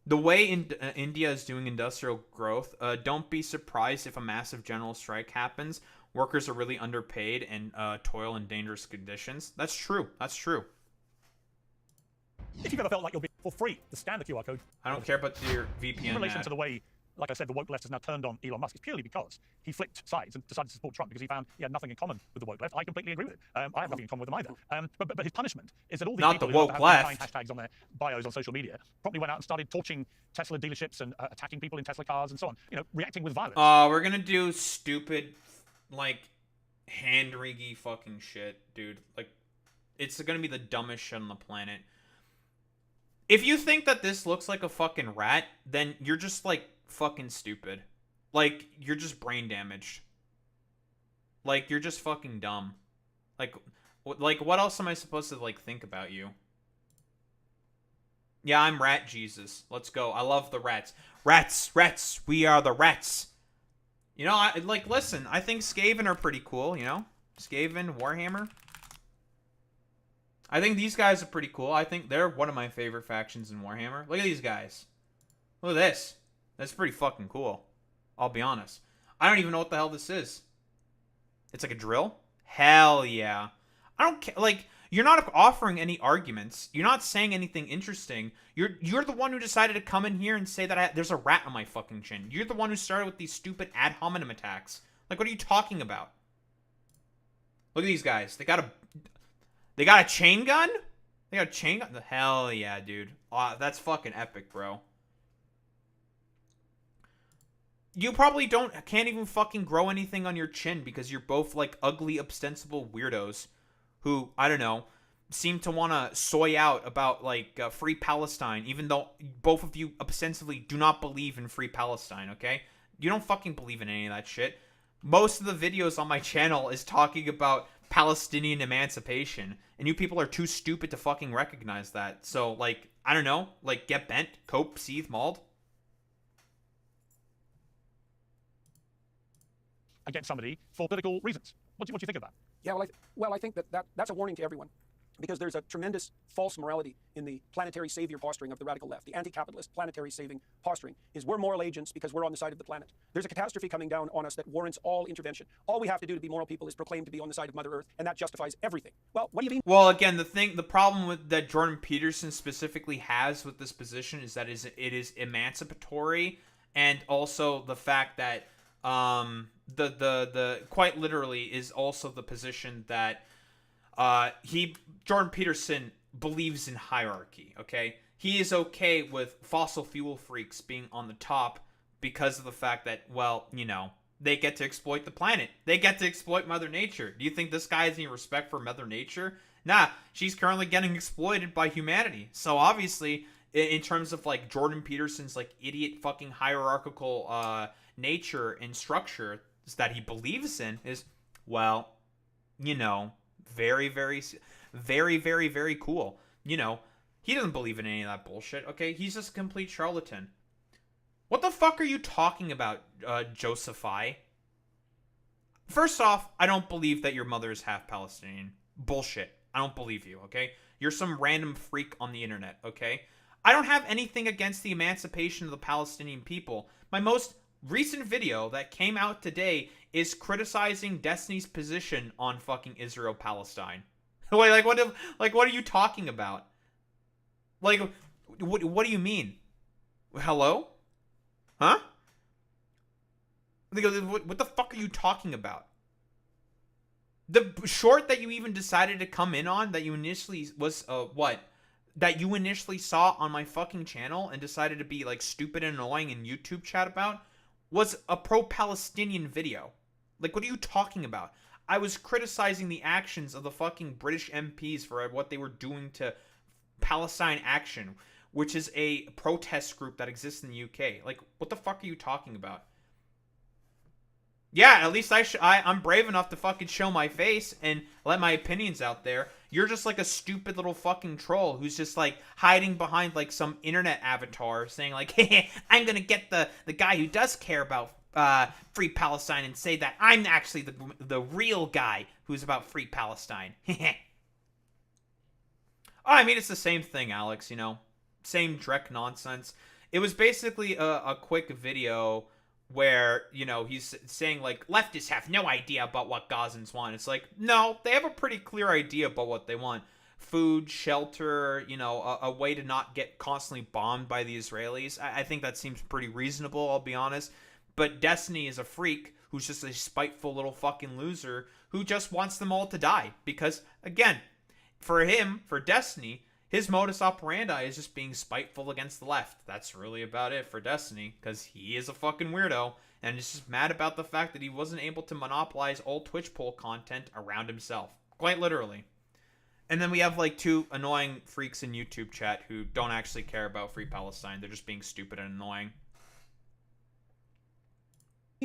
The way India is doing industrial growth, don't be surprised if a massive general strike happens. Workers are really underpaid and toil in dangerous conditions. That's true. That's true. If you've ever felt like you're being for free, to scan the QR code. I don't care about your VPN. In relation to the way, like I said, the woke left has now turned on Elon Musk, it's purely because he flipped sides and decided to support Trump because he found he had nothing in common with the woke left. I completely agree with it. I have nothing in common with them either. But his punishment is that all these people who have hashtags on their bios on social media promptly went out and started torching Tesla dealerships and attacking people in Tesla cars and so on. You know, reacting with violence. We're gonna do stupid, like, hand-wringing fucking shit, dude. Like, it's gonna be the dumbest shit on the planet. If you think that this looks like a fucking rat, then you're just, like, fucking stupid. Like, you're just brain damaged. Like, you're just fucking dumb. Like, what else am I supposed to, like, think about you? Yeah, I'm Rat Jesus. Let's go. I love the rats. Rats. We are the rats. You know, listen, I think Skaven are pretty cool, you know? Skaven, Warhammer. I think these guys are pretty cool. I think they're one of my favorite factions in Warhammer. Look at these guys. Look at this. That's pretty fucking cool. I'll be honest. I don't even know what the hell this is. It's like a drill? Hell yeah. I don't care. Like, you're not offering any arguments. You're not saying anything interesting. You're the one who decided to come in here and say that there's a rat on my fucking chin. You're the one who started with these stupid ad hominem attacks. Like, what are you talking about? Look at these guys. They got a chain gun? They got a chain gun? Hell yeah, dude. That's fucking epic, bro. you probably can't even fucking grow anything on your chin because you're both like ugly, ostensible weirdos who, I don't know, seem to want to soy out about like free Palestine, even though both of you ostensibly do not believe in free Palestine, okay? You don't fucking believe in any of that shit. Most of the videos on my channel is talking about Palestinian emancipation, and you people are too stupid to fucking recognize that. So, like, I don't know, like, get bent, cope, seethe, mauled. Against somebody for political reasons. What do you think of that? Yeah, well, I think that's a warning to everyone, because there's a tremendous false morality in the planetary savior posturing of the radical left. The anti-capitalist planetary saving posturing is we're moral agents because we're on the side of the planet. There's a catastrophe coming down on us that warrants all intervention. All we have to do to be moral people is proclaim to be on the side of Mother Earth, and that justifies everything. Well, what do you mean? Well, again, the problem with that Jordan Peterson specifically has with this position is that it is emancipatory, and also the fact that the quite literally is also the position that Jordan Peterson believes in hierarchy, okay? He is okay with fossil fuel freaks being on the top because of the fact that, well, you know, they get to exploit the planet. They get to exploit Mother Nature. Do you think this guy has any respect for Mother Nature? Nah, she's currently getting exploited by humanity. So obviously, in terms of like Jordan Peterson's like idiot fucking hierarchical nature and structure that he believes in is, well, you know, very, very, very, very, very cool. You know, he doesn't believe in any of that bullshit, okay? He's just a complete charlatan. What the fuck are you talking about, Josephi? First off, I don't believe that your mother is half Palestinian. Bullshit. I don't believe you, okay? You're some random freak on the internet, okay? I don't have anything against the emancipation of the Palestinian people. My most recent video that came out today is criticizing Destiny's position on fucking Israel-Palestine. Wait, what are you talking about? Like, what do you mean? Hello? Huh? What the fuck are you talking about? The short that you even decided to come in on, that you initially was, that you initially saw on my fucking channel and decided to be, like, stupid and annoying in YouTube chat about, was a pro-Palestinian video. Like, what are you talking about? I was criticizing the actions of the fucking British MPs for what they were doing to Palestine Action, which is a protest group that exists in the UK. Like, what the fuck are you talking about? Yeah, at least I'm brave enough to fucking show my face and let my opinions out there. You're just like a stupid little fucking troll who's just like hiding behind like some internet avatar saying like, hey, I'm gonna get the guy who does care about free Palestine and say that I'm actually the real guy who's about free Palestine. I mean, it's the same thing, Alex, you know? Same Drek nonsense. It was basically a quick video where, you know, he's saying, like, leftists have no idea about what Gazans want. It's like, no, they have a pretty clear idea about what they want. Food, shelter, you know, a way to not get constantly bombed by the Israelis. I think that seems pretty reasonable, I'll be honest. But Destiny is a freak who's just a spiteful little fucking loser who just wants them all to die. Because, again, for him, for Destiny, his modus operandi is just being spiteful against the left. That's really about it for Destiny, because he is a fucking weirdo, and is just mad about the fact that he wasn't able to monopolize all Twitch poll content around himself. Quite literally. And then we have, like, two annoying freaks in YouTube chat who don't actually care about free Palestine. They're just being stupid and annoying.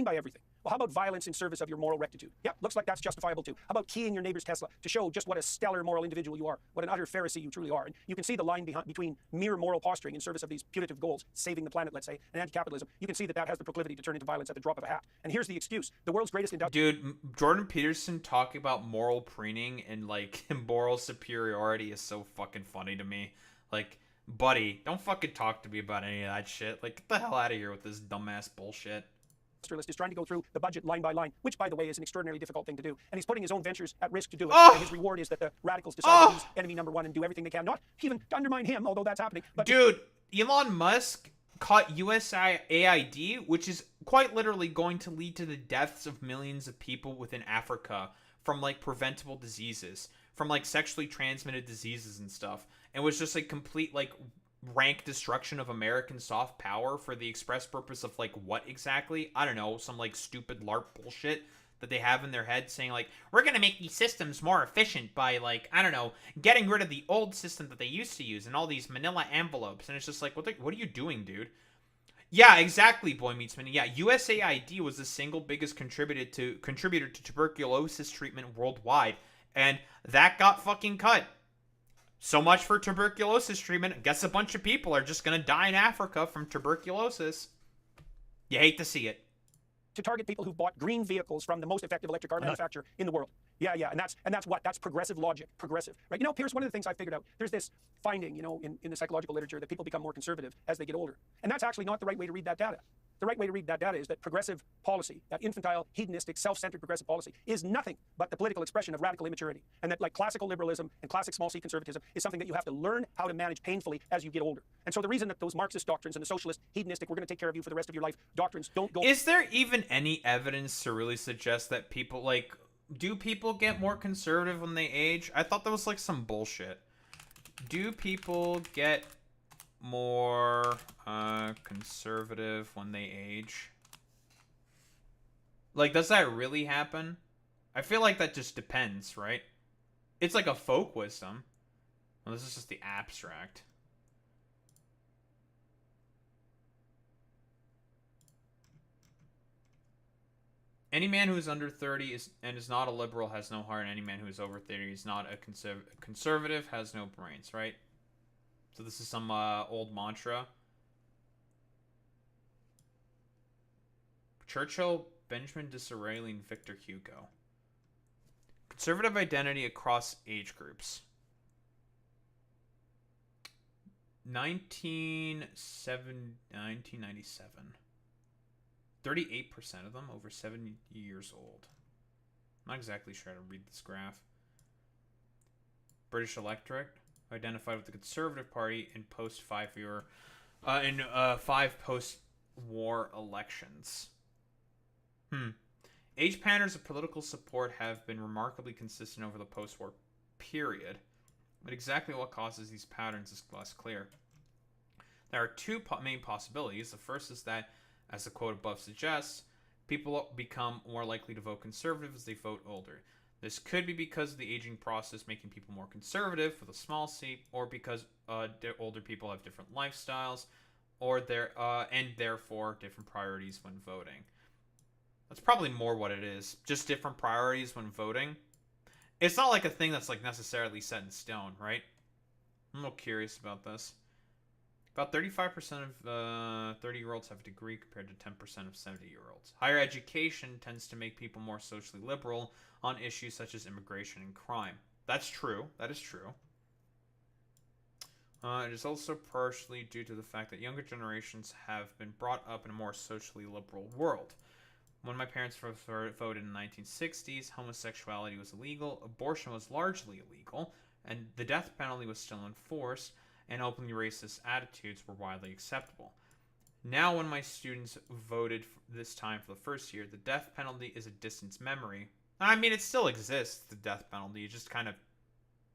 By everything. Well, how about violence in service of your moral rectitude? Yeah, looks like that's justifiable too. How about keying your neighbor's Tesla to show just what a stellar moral individual you are, what an utter Pharisee you truly are? And you can see the line between mere moral posturing in service of these putative goals, saving the planet, let's say, and anti-capitalism. You can see that has the proclivity to turn into violence at the drop of a hat. And here's the excuse. The world's greatest endowed... Dude, Jordan Peterson talking about moral preening and, like, moral superiority is so fucking funny to me. Like, buddy, don't fucking talk to me about any of that shit. Like, get the hell out of here with this dumbass bullshit. Is trying to go through the budget line by line, which, by the way, is an extraordinarily difficult thing to do. And he's putting his own ventures at risk to do it. Oh! And his reward is that the radicals decide that he's enemy number one and do everything they can, not even to undermine him, although that's happening. But dude, Elon Musk caught USAID, which is quite literally going to lead to the deaths of millions of people within Africa from, like, preventable diseases, from, like, sexually transmitted diseases and stuff. And was just, like, complete, like, rank destruction of American soft power for the express purpose of, like, what exactly? I don't know, some, like, stupid LARP bullshit that they have in their head saying, like, we're gonna make these systems more efficient by, like, I don't know, getting rid of the old system that they used to use and all these manila envelopes. And it's just like, what are you doing, dude? Yeah, exactly, Boy Meets Minnie. Yeah, USAID was the single biggest contributor to tuberculosis treatment worldwide, and that got fucking cut. So much for tuberculosis treatment. I guess a bunch of people are just gonna die in Africa from tuberculosis. You hate to see it. To target people who bought green vehicles from the most effective electric car manufacturer in the world. Yeah, and that's what? That's progressive logic. Progressive, right? You know, Piers, one of the things I figured out, there's this finding, you know, in the psychological literature that people become more conservative as they get older. And that's actually not the right way to read that data. The right way to read that data is that progressive policy, that infantile, hedonistic, self-centered progressive policy, is nothing but the political expression of radical immaturity. And that, like, classical liberalism and classic small c conservatism is something that you have to learn how to manage painfully as you get older. And so the reason that those Marxist doctrines and the socialist, hedonistic, we're going to take care of you for the rest of your life doctrines don't go... Is there even any evidence to really suggest that people, like, do people get more conservative when they age? I thought that was, like, some bullshit. Do people get more conservative when they age? Like, does that really happen? I feel like that just depends, right? It's like a folk wisdom. Well, this is just the abstract. Any man who is under 30 and is not a liberal has no heart, and any man who is over 30 is not a conservative, has no brains, right? So this is some old mantra. Churchill, Benjamin Disraeli, and Victor Hugo. Conservative identity across age groups. 1997. 38% of them over 70 years old. I'm not exactly sure how to read this graph. British electorate identified with the Conservative Party in five post-war elections. Age patterns of political support have been remarkably consistent over the post-war period, but exactly what causes these patterns is less clear. There are two main possibilities. The first is that, as the quote above suggests, people become more likely to vote conservative as they vote older. This could be because of the aging process making people more conservative with a small c, or because older people have different lifestyles, and therefore different priorities when voting. That's probably more what it is. Just different priorities when voting. It's not like a thing that's like necessarily set in stone, right? I'm a little curious about this. About 35% of 30-year-olds have a degree compared to 10% of 70-year-olds. Higher education tends to make people more socially liberal on issues such as immigration and crime. That's true. That is true. It is also partially due to the fact that younger generations have been brought up in a more socially liberal world. When my parents first voted in the 1960s, homosexuality was illegal, abortion was largely illegal, and the death penalty was still in force, and openly racist attitudes were widely acceptable. Now, when my students voted this time for the first year, the death penalty is a distant memory. I mean, it still exists, the death penalty. It just kind of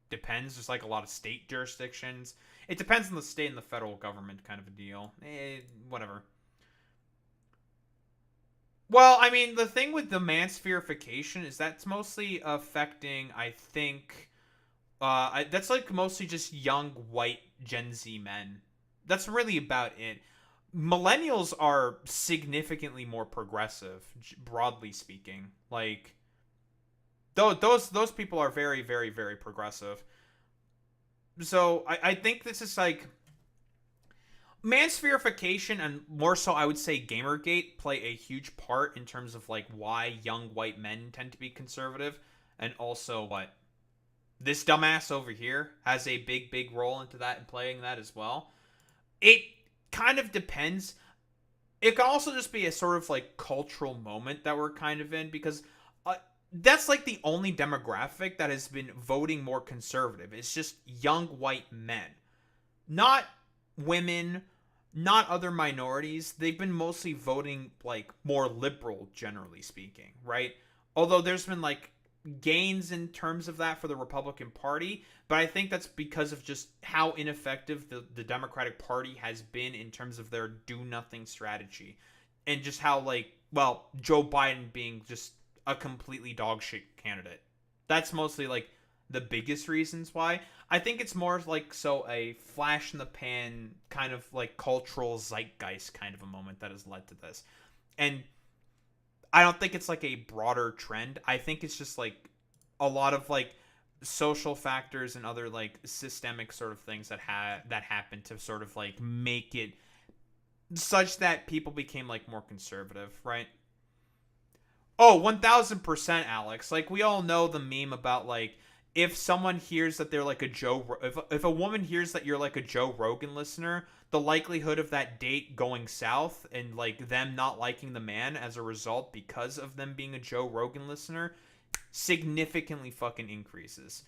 depends. There's like a lot of state jurisdictions. It depends on the state and the federal government kind of a deal. Whatever. Well, I mean, the thing with the manspherification is that's mostly affecting, I think, that's like mostly just young white Gen Z men. That's really about it. Millennials are significantly more progressive, broadly speaking. Like, those people are very, very, very progressive. So I think this is like manspherification, and more so I would say Gamergate play a huge part in terms of like why young white men tend to be conservative, and also what this dumbass over here has a big role into that and playing that as well. It kind of depends. It can also just be a sort of like cultural moment that we're kind of in, because that's like the only demographic that has been voting more conservative. It's just young white men. Not women, not other minorities. They've been mostly voting like more liberal, generally speaking, right? Although there's been like gains in terms of that for the Republican Party, but I think that's because of just how ineffective the Democratic Party has been in terms of their do-nothing strategy. And just how, like, well, Joe Biden being just a completely dogshit candidate. That's mostly, like, the biggest reasons why. I think it's more like a flash in the pan kind of like cultural zeitgeist kind of a moment that has led to this. And I don't think it's like a broader trend. I think it's just like a lot of like social factors and other like systemic sort of things that happen to sort of like make it such that people became like more conservative, right? Oh, 1000%, Alex. Like, we all know the meme about like, if someone hears that they're like if a woman hears that you're like a Joe Rogan listener, the likelihood of that date going south and like them not liking the man as a result because of them being a Joe Rogan listener significantly fucking increases.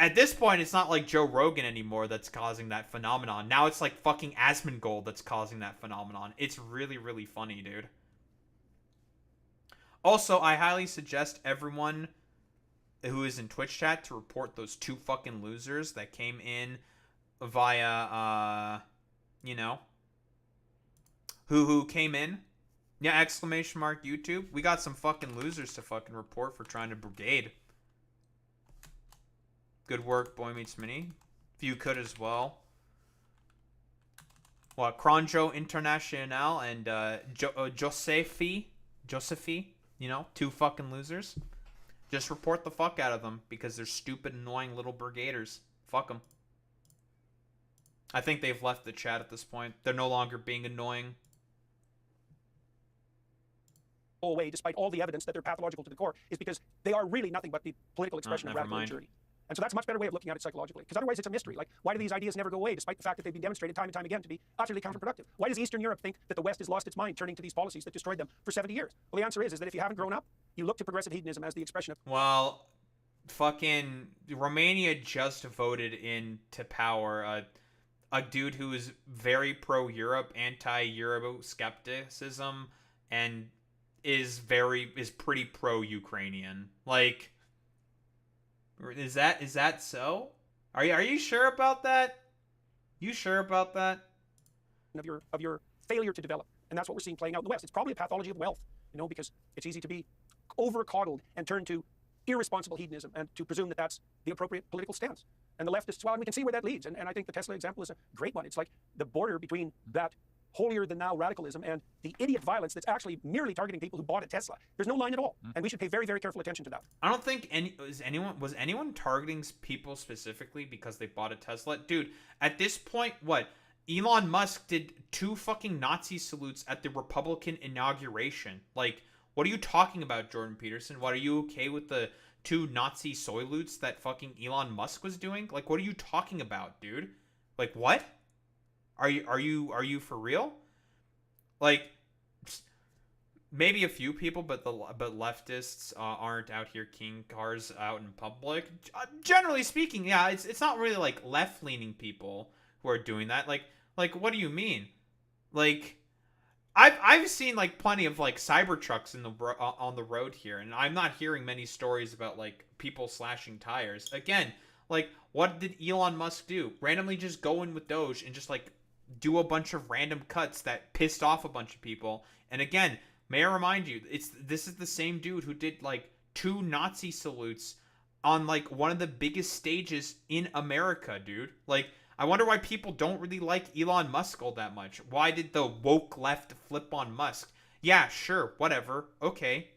At this point, it's not like Joe Rogan anymore that's causing that phenomenon. Now it's like fucking Asmongold that's causing that phenomenon. It's really, really funny, dude. Also, I highly suggest everyone who is in Twitch chat to report those two fucking losers that came in via, who came in. Yeah, exclamation mark YouTube. We got some fucking losers to fucking report for trying to brigade. Good work, Boy Meets Mini. If you could as well. What, Cronjo International and Josefi, two fucking losers. Just report the fuck out of them because they're stupid, annoying little brigaders. Fuck them. I think they've left the chat at this point. They're no longer being annoying. Away, despite all the evidence that they're pathological to the core, is because they are really nothing but the political expression of radical maturity. And so that's a much better way of looking at it psychologically. Because otherwise it's a mystery. Like, why do these ideas never go away, despite the fact that they've been demonstrated time and time again to be utterly counterproductive? Why does Eastern Europe think that the West has lost its mind turning to these policies that destroyed them for 70 years? Well, the answer is that if you haven't grown up, you look to progressive hedonism as the expression of... Well, fucking Romania just voted into power a dude who is very pro-Europe, anti-Euroscepticism, and is pretty pro-Ukrainian. Like... Is that so? Are you sure about that? You sure about that? Of your failure to develop, and that's what we're seeing playing out in the West. It's probably a pathology of wealth, because it's easy to be over-coddled and turn to irresponsible hedonism and to presume that that's the appropriate political stance. And the leftists, well, we can see where that leads. And I think the Tesla example is a great one. It's like the border between that holier-than-thou radicalism and the idiot violence that's actually merely targeting people who bought a Tesla. There's no line at all, and we should pay very, very careful attention to that. I don't think was anyone targeting people specifically because they bought a Tesla? Dude, at this point, what? Elon Musk did 2 fucking Nazi salutes at the Republican inauguration. Like, what are you talking about, Jordan Peterson? What, are you okay with the 2 Nazi soylutes that fucking Elon Musk was doing? Like, what are you talking about, dude? Like, what? Are you for real? Like, maybe a few people, but leftists aren't out here keying cars out in public. Generally speaking, yeah, it's not really like left-leaning people who are doing that. Like what do you mean? Like, I've seen like plenty of like Cybertrucks on the road here, and I'm not hearing many stories about like people slashing tires. Again, like, what did Elon Musk do? Randomly just go in with Doge and just like do a bunch of random cuts that pissed off a bunch of people. And again, may I remind you, this is the same dude who did like 2 Nazi salutes on like one of the biggest stages in America, dude. Like, I wonder why people don't really like Elon Musk all that much. Why did the woke left flip on Musk? Yeah, sure, whatever, okay.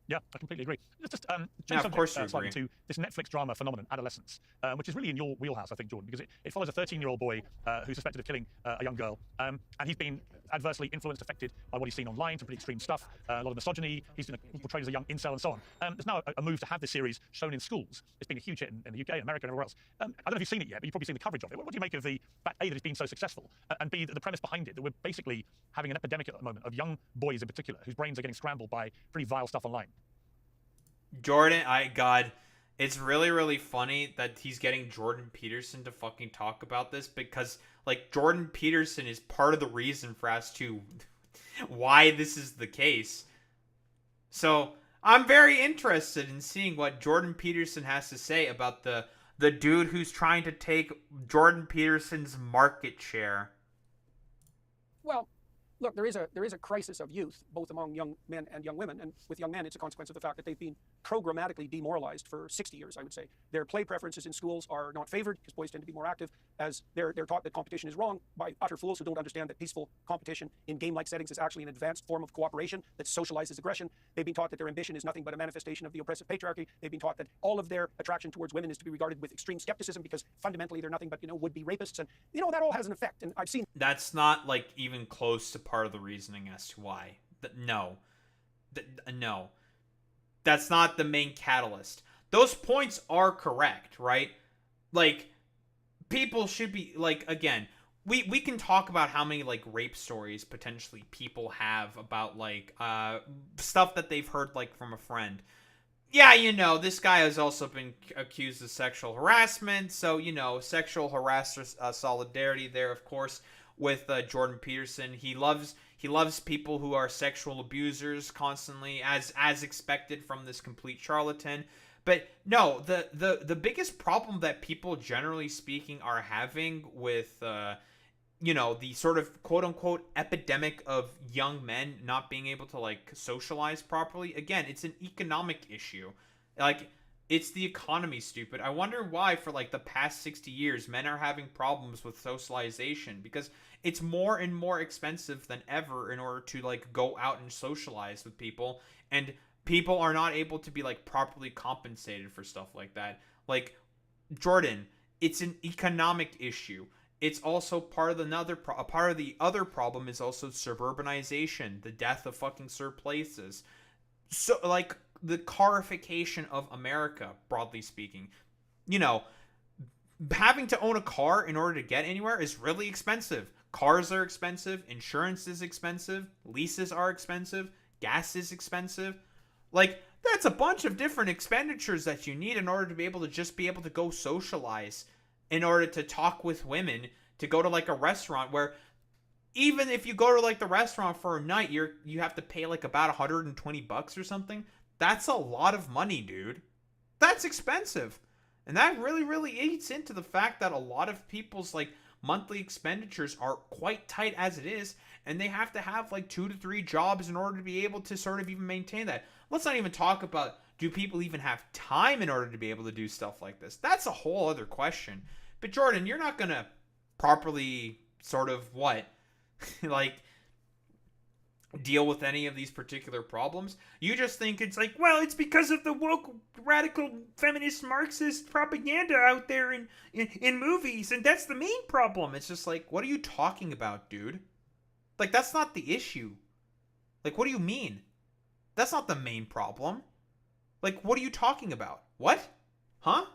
Yeah, I completely agree. Let's just yeah, of course you slightly agree. to this Netflix drama phenomenon, adolescence, which is really in your wheelhouse, I think, Jordan, because it follows a 13-year-old boy who's suspected of killing a young girl, and he's been adversely influenced, affected by what he's seen online, some pretty extreme stuff, a lot of misogyny. He's been portrayed as a young incel and so on. There's now a move to have this series shown in schools. It's been a huge hit in the UK, America, and everywhere else. I don't know if you've seen it yet, but you've probably seen the coverage of it. What do you make of the fact, A, that it's been so successful, and B, the premise behind it, that we're basically having an epidemic at the moment of young boys in particular whose brains are getting scrambled by pretty vile stuff online? Jordan, God, it's really, really funny that he's getting Jordan Peterson to fucking talk about this, because, like, Jordan Peterson is part of the reason for us to why this is the case. So, I'm very interested in seeing what Jordan Peterson has to say about the dude who's trying to take Jordan Peterson's market share. Well, look, there is a crisis of youth, both among young men and young women. And with young men, it's a consequence of the fact that they've been programmatically demoralized for 60 years, I would say. Their play preferences in schools are not favored because boys tend to be more active, as they're taught that competition is wrong by utter fools who don't understand that peaceful competition in game-like settings is actually an advanced form of cooperation that socializes aggression. They've been taught that their ambition is nothing but a manifestation of the oppressive patriarchy. They've been taught that all of their attraction towards women is to be regarded with extreme skepticism because fundamentally they're nothing but, would-be rapists. And, that all has an effect. And I've seen... That's not, like, even close to part of the reasoning as to why. No. No. That's not the main catalyst. Those points are correct, right? Like, people should be, like, again, we can talk about how many, like, rape stories potentially people have about, like, stuff that they've heard, like, from a friend. Yeah, this guy has also been accused of sexual harassment, so, sexual harasser solidarity there, of course, with Jordan Peterson. He loves people who are sexual abusers constantly, as expected from this complete charlatan. But no, the biggest problem that people generally speaking are having with the sort of quote-unquote epidemic of young men not being able to, like, socialize properly, again, it's an economic issue. Like, it's the economy, stupid. I wonder why for, like, the past 60 years men are having problems with socialization, because it's more and more expensive than ever in order to, like, go out and socialize with people, and people are not able to be, like, properly compensated for stuff like that. Like, Jordan, it's an economic issue. It's also part of the other problem is also suburbanization, the death of fucking surplaces. So, like, the carification of America, broadly speaking. Having to own a car in order to get anywhere is really expensive. Cars are expensive, insurance is expensive, leases are expensive, gas is expensive. Like, that's a bunch of different expenditures that you need in order to be able to go socialize, in order to talk with women, to go to, like, a restaurant where even if you go to, like, the restaurant for a night, you have to pay, like, about $120 or something. That's a lot of money, dude. That's expensive. And that really, really eats into the fact that a lot of people's, like, monthly expenditures are quite tight as it is, and they have to have, like, 2 to 3 jobs in order to be able to sort of even maintain that. Let's not even talk about, do people even have time in order to be able to do stuff like this? That's a whole other question. But Jordan, you're not going to properly sort of like, deal with any of these particular problems. You just think it's like, well, it's because of the woke, radical, feminist, Marxist propaganda out there in movies, and that's the main problem. It's just like, what are you talking about, dude? Like, that's not the issue. Like, what do you mean? That's not the main problem. Like, what are you talking about? What? Huh?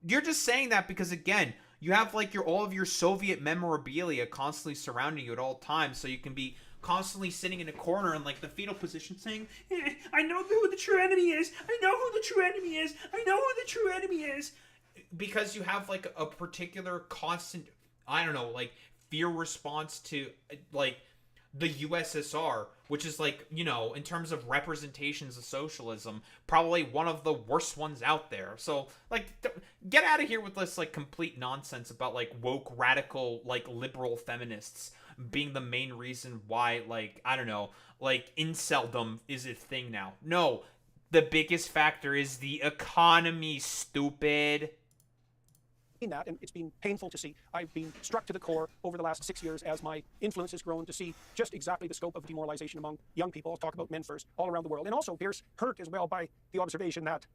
You're just saying that because, again, you have, like, all of your Soviet memorabilia constantly surrounding you at all times, so you can be constantly sitting in a corner in, like, the fetal position saying, I know who the true enemy is. I know who the true enemy is. I know who the true enemy is. Because you have, like, a particular constant, I don't know, like, fear response to, like, the USSR, which is, like, in terms of representations of socialism, probably one of the worst ones out there. So, like, get out of here with this, like, complete nonsense about, like, woke, radical, like, liberal feminists being the main reason why, like, I don't know, like, inceldom is a thing now. No, the biggest factor is the economy, stupid. That, and it's been painful to see. I've been struck to the core over the last 6 years as my influence has grown to see just exactly the scope of demoralization among young people. I'll talk about men first, all around the world. And also, Pierce, hurt as well by the observation that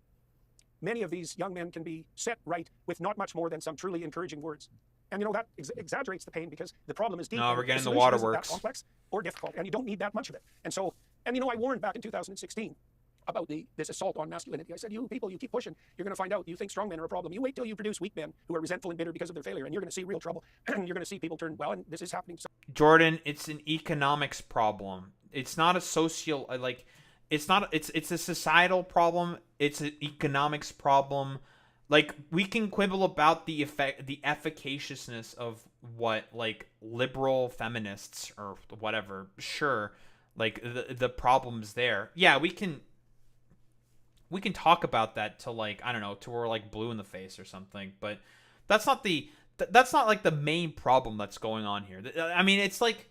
many of these young men can be set right with not much more than some truly encouraging words. And that exaggerates the pain because the problem is deep. No, we're getting the waterworks. waterworks. That complex or difficult, and you don't need that much of it. And so, I warned back in 2016 about this assault on masculinity. I said, you people, you keep pushing, you're going to find out you think strong men are a problem. You wait till you produce weak men who are resentful and bitter because of their failure, and you're going to see real trouble. You're going to see people turn, well, and this is happening. Jordan, it's an economics problem. It's not a social, it's a societal problem. It's an economics problem. Like, we can quibble about the efficaciousness of what, like, liberal feminists or whatever. Sure. Like, the problems there. Yeah, we can we can talk about that till like, I don't know, till we're like blue in the face or something, but that's not like the main problem that's going on here. I mean, it's like,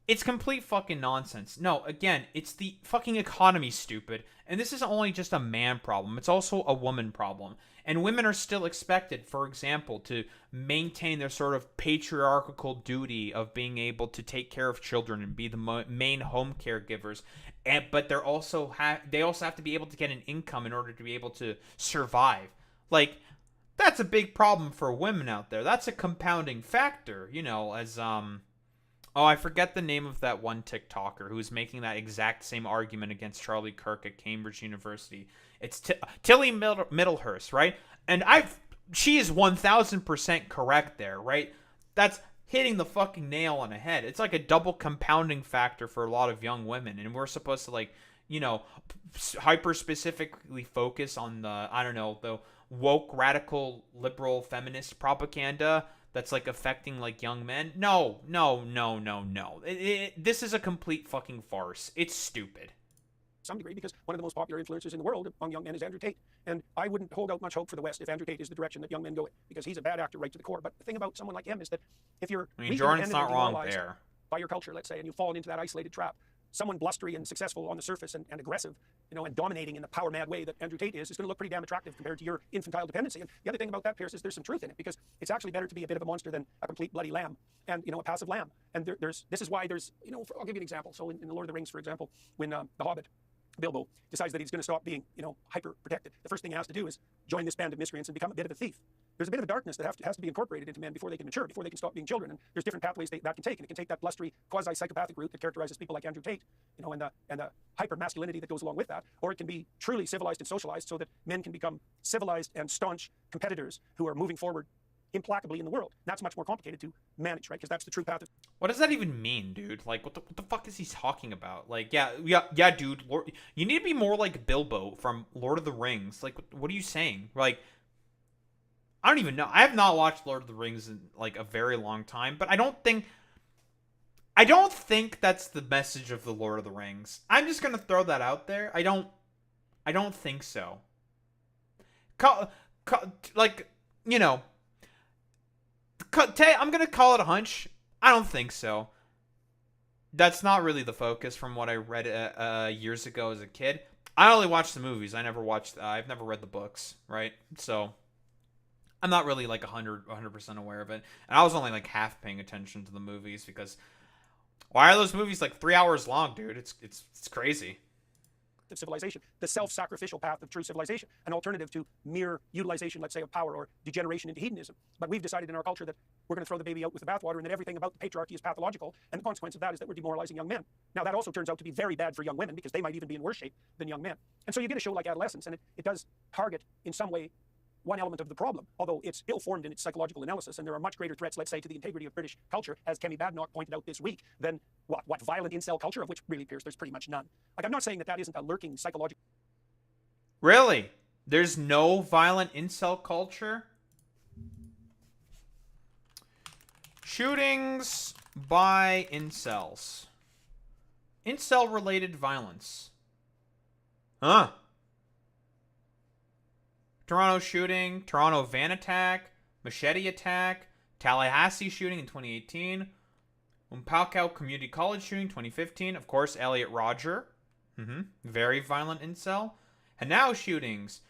it's complete fucking nonsense. No, again, it's the fucking economy, stupid. And this isn't only just a man problem, it's also a woman problem. And women are still expected, for example, to maintain their sort of patriarchal duty of being able to take care of children and be the main home caregivers. But they also have to be able to get an income in order to be able to survive. Like, that's a big problem for women out there. That's a compounding factor, you know, as oh, I forget the name of that one TikToker who was making that exact same argument against Charlie Kirk at Cambridge University. It's Tilly Middlehurst, right? And she is 1000% correct there, right? That's hitting the fucking nail on the head. It's like a double compounding factor for a lot of young women, and we're supposed to, like, you know, hyper specifically focus on the, I don't know, the woke, radical, liberal, feminist propaganda that's like affecting like young men. No. This is a complete fucking farce. It's stupid. Some degree, because one of the most popular influencers in the world among young men is Andrew Tate. And I wouldn't hold out much hope for the West if Andrew Tate is the direction that young men go in, because he's a bad actor right to the core. But the thing about someone like him is that if you're Jordan's not wrong there by your culture, let's say, and you've fallen into that isolated trap, someone blustery and successful on the surface and aggressive, you know, and dominating in the power mad way that Andrew Tate is going to look pretty damn attractive compared to your infantile dependency. And the other thing about that, Piers, is there's some truth in it, because it's actually better to be a bit of a monster than a complete bloody lamb and, you know, a passive lamb. And this is why there's, you know, I'll give you an example. So in The Lord of the Rings, for example, when the Hobbit, Bilbo, decides that he's going to stop being, you know, hyper protected, the first thing he has to do is join this band of miscreants and become a bit of a thief. There's a bit of a darkness that has to be incorporated into men before they can mature, before they can stop being children. And there's different pathways that can take. And it can take that blustery, quasi-psychopathic route that characterizes people like Andrew Tate, you know, and the hyper-masculinity that goes along with that. Or it can be truly civilized and socialized so that men can become civilized and staunch competitors who are moving forward implacably in the world. That's much more complicated to manage, right? Because that's the true path. What does that even mean, dude? Like, what the fuck is he talking about? Like, yeah, dude. You need to be more like Bilbo from Lord of the Rings. Like, what are you saying? Like, I don't even know. I have not watched Lord of the Rings in like a very long time, but I don't think that's the message of the Lord of the Rings. I'm just gonna throw that out there. I don't think so. Like, you know, I'm gonna call it a hunch. I don't think so. That's not really the focus from what I read years ago as a kid. I only watched the movies. I've never read the books, right? So I'm not really like 100% aware of it. And I was only like half paying attention to the movies because why are those movies like 3 hours long, dude? It's crazy. Of civilization, the self-sacrificial path of true civilization, an alternative to mere utilization, let's say, of power or degeneration into hedonism. But we've decided in our culture that we're going to throw the baby out with the bathwater and that everything about the patriarchy is pathological, and the consequence of that is that we're demoralizing young men. Now, that also turns out to be very bad for young women because they might even be in worse shape than young men. And so you get a show like Adolescence, and it does target in some way one element of the problem, although it's ill-formed in its psychological analysis, and there are much greater threats, let's say, to the integrity of British culture, as Kemi Badenoch pointed out this week, than what violent incel culture, of which really, Piers, there's pretty much none. Like, I'm not saying that isn't a lurking psychological... Really? There's no violent incel culture? Shootings by incels. Incel-related violence. Huh. Toronto shooting, Toronto van attack, machete attack, Tallahassee shooting in 2018, Umpalcow Community College shooting 2015, of course, Elliot Rodger, very violent incel. Hanau shootings,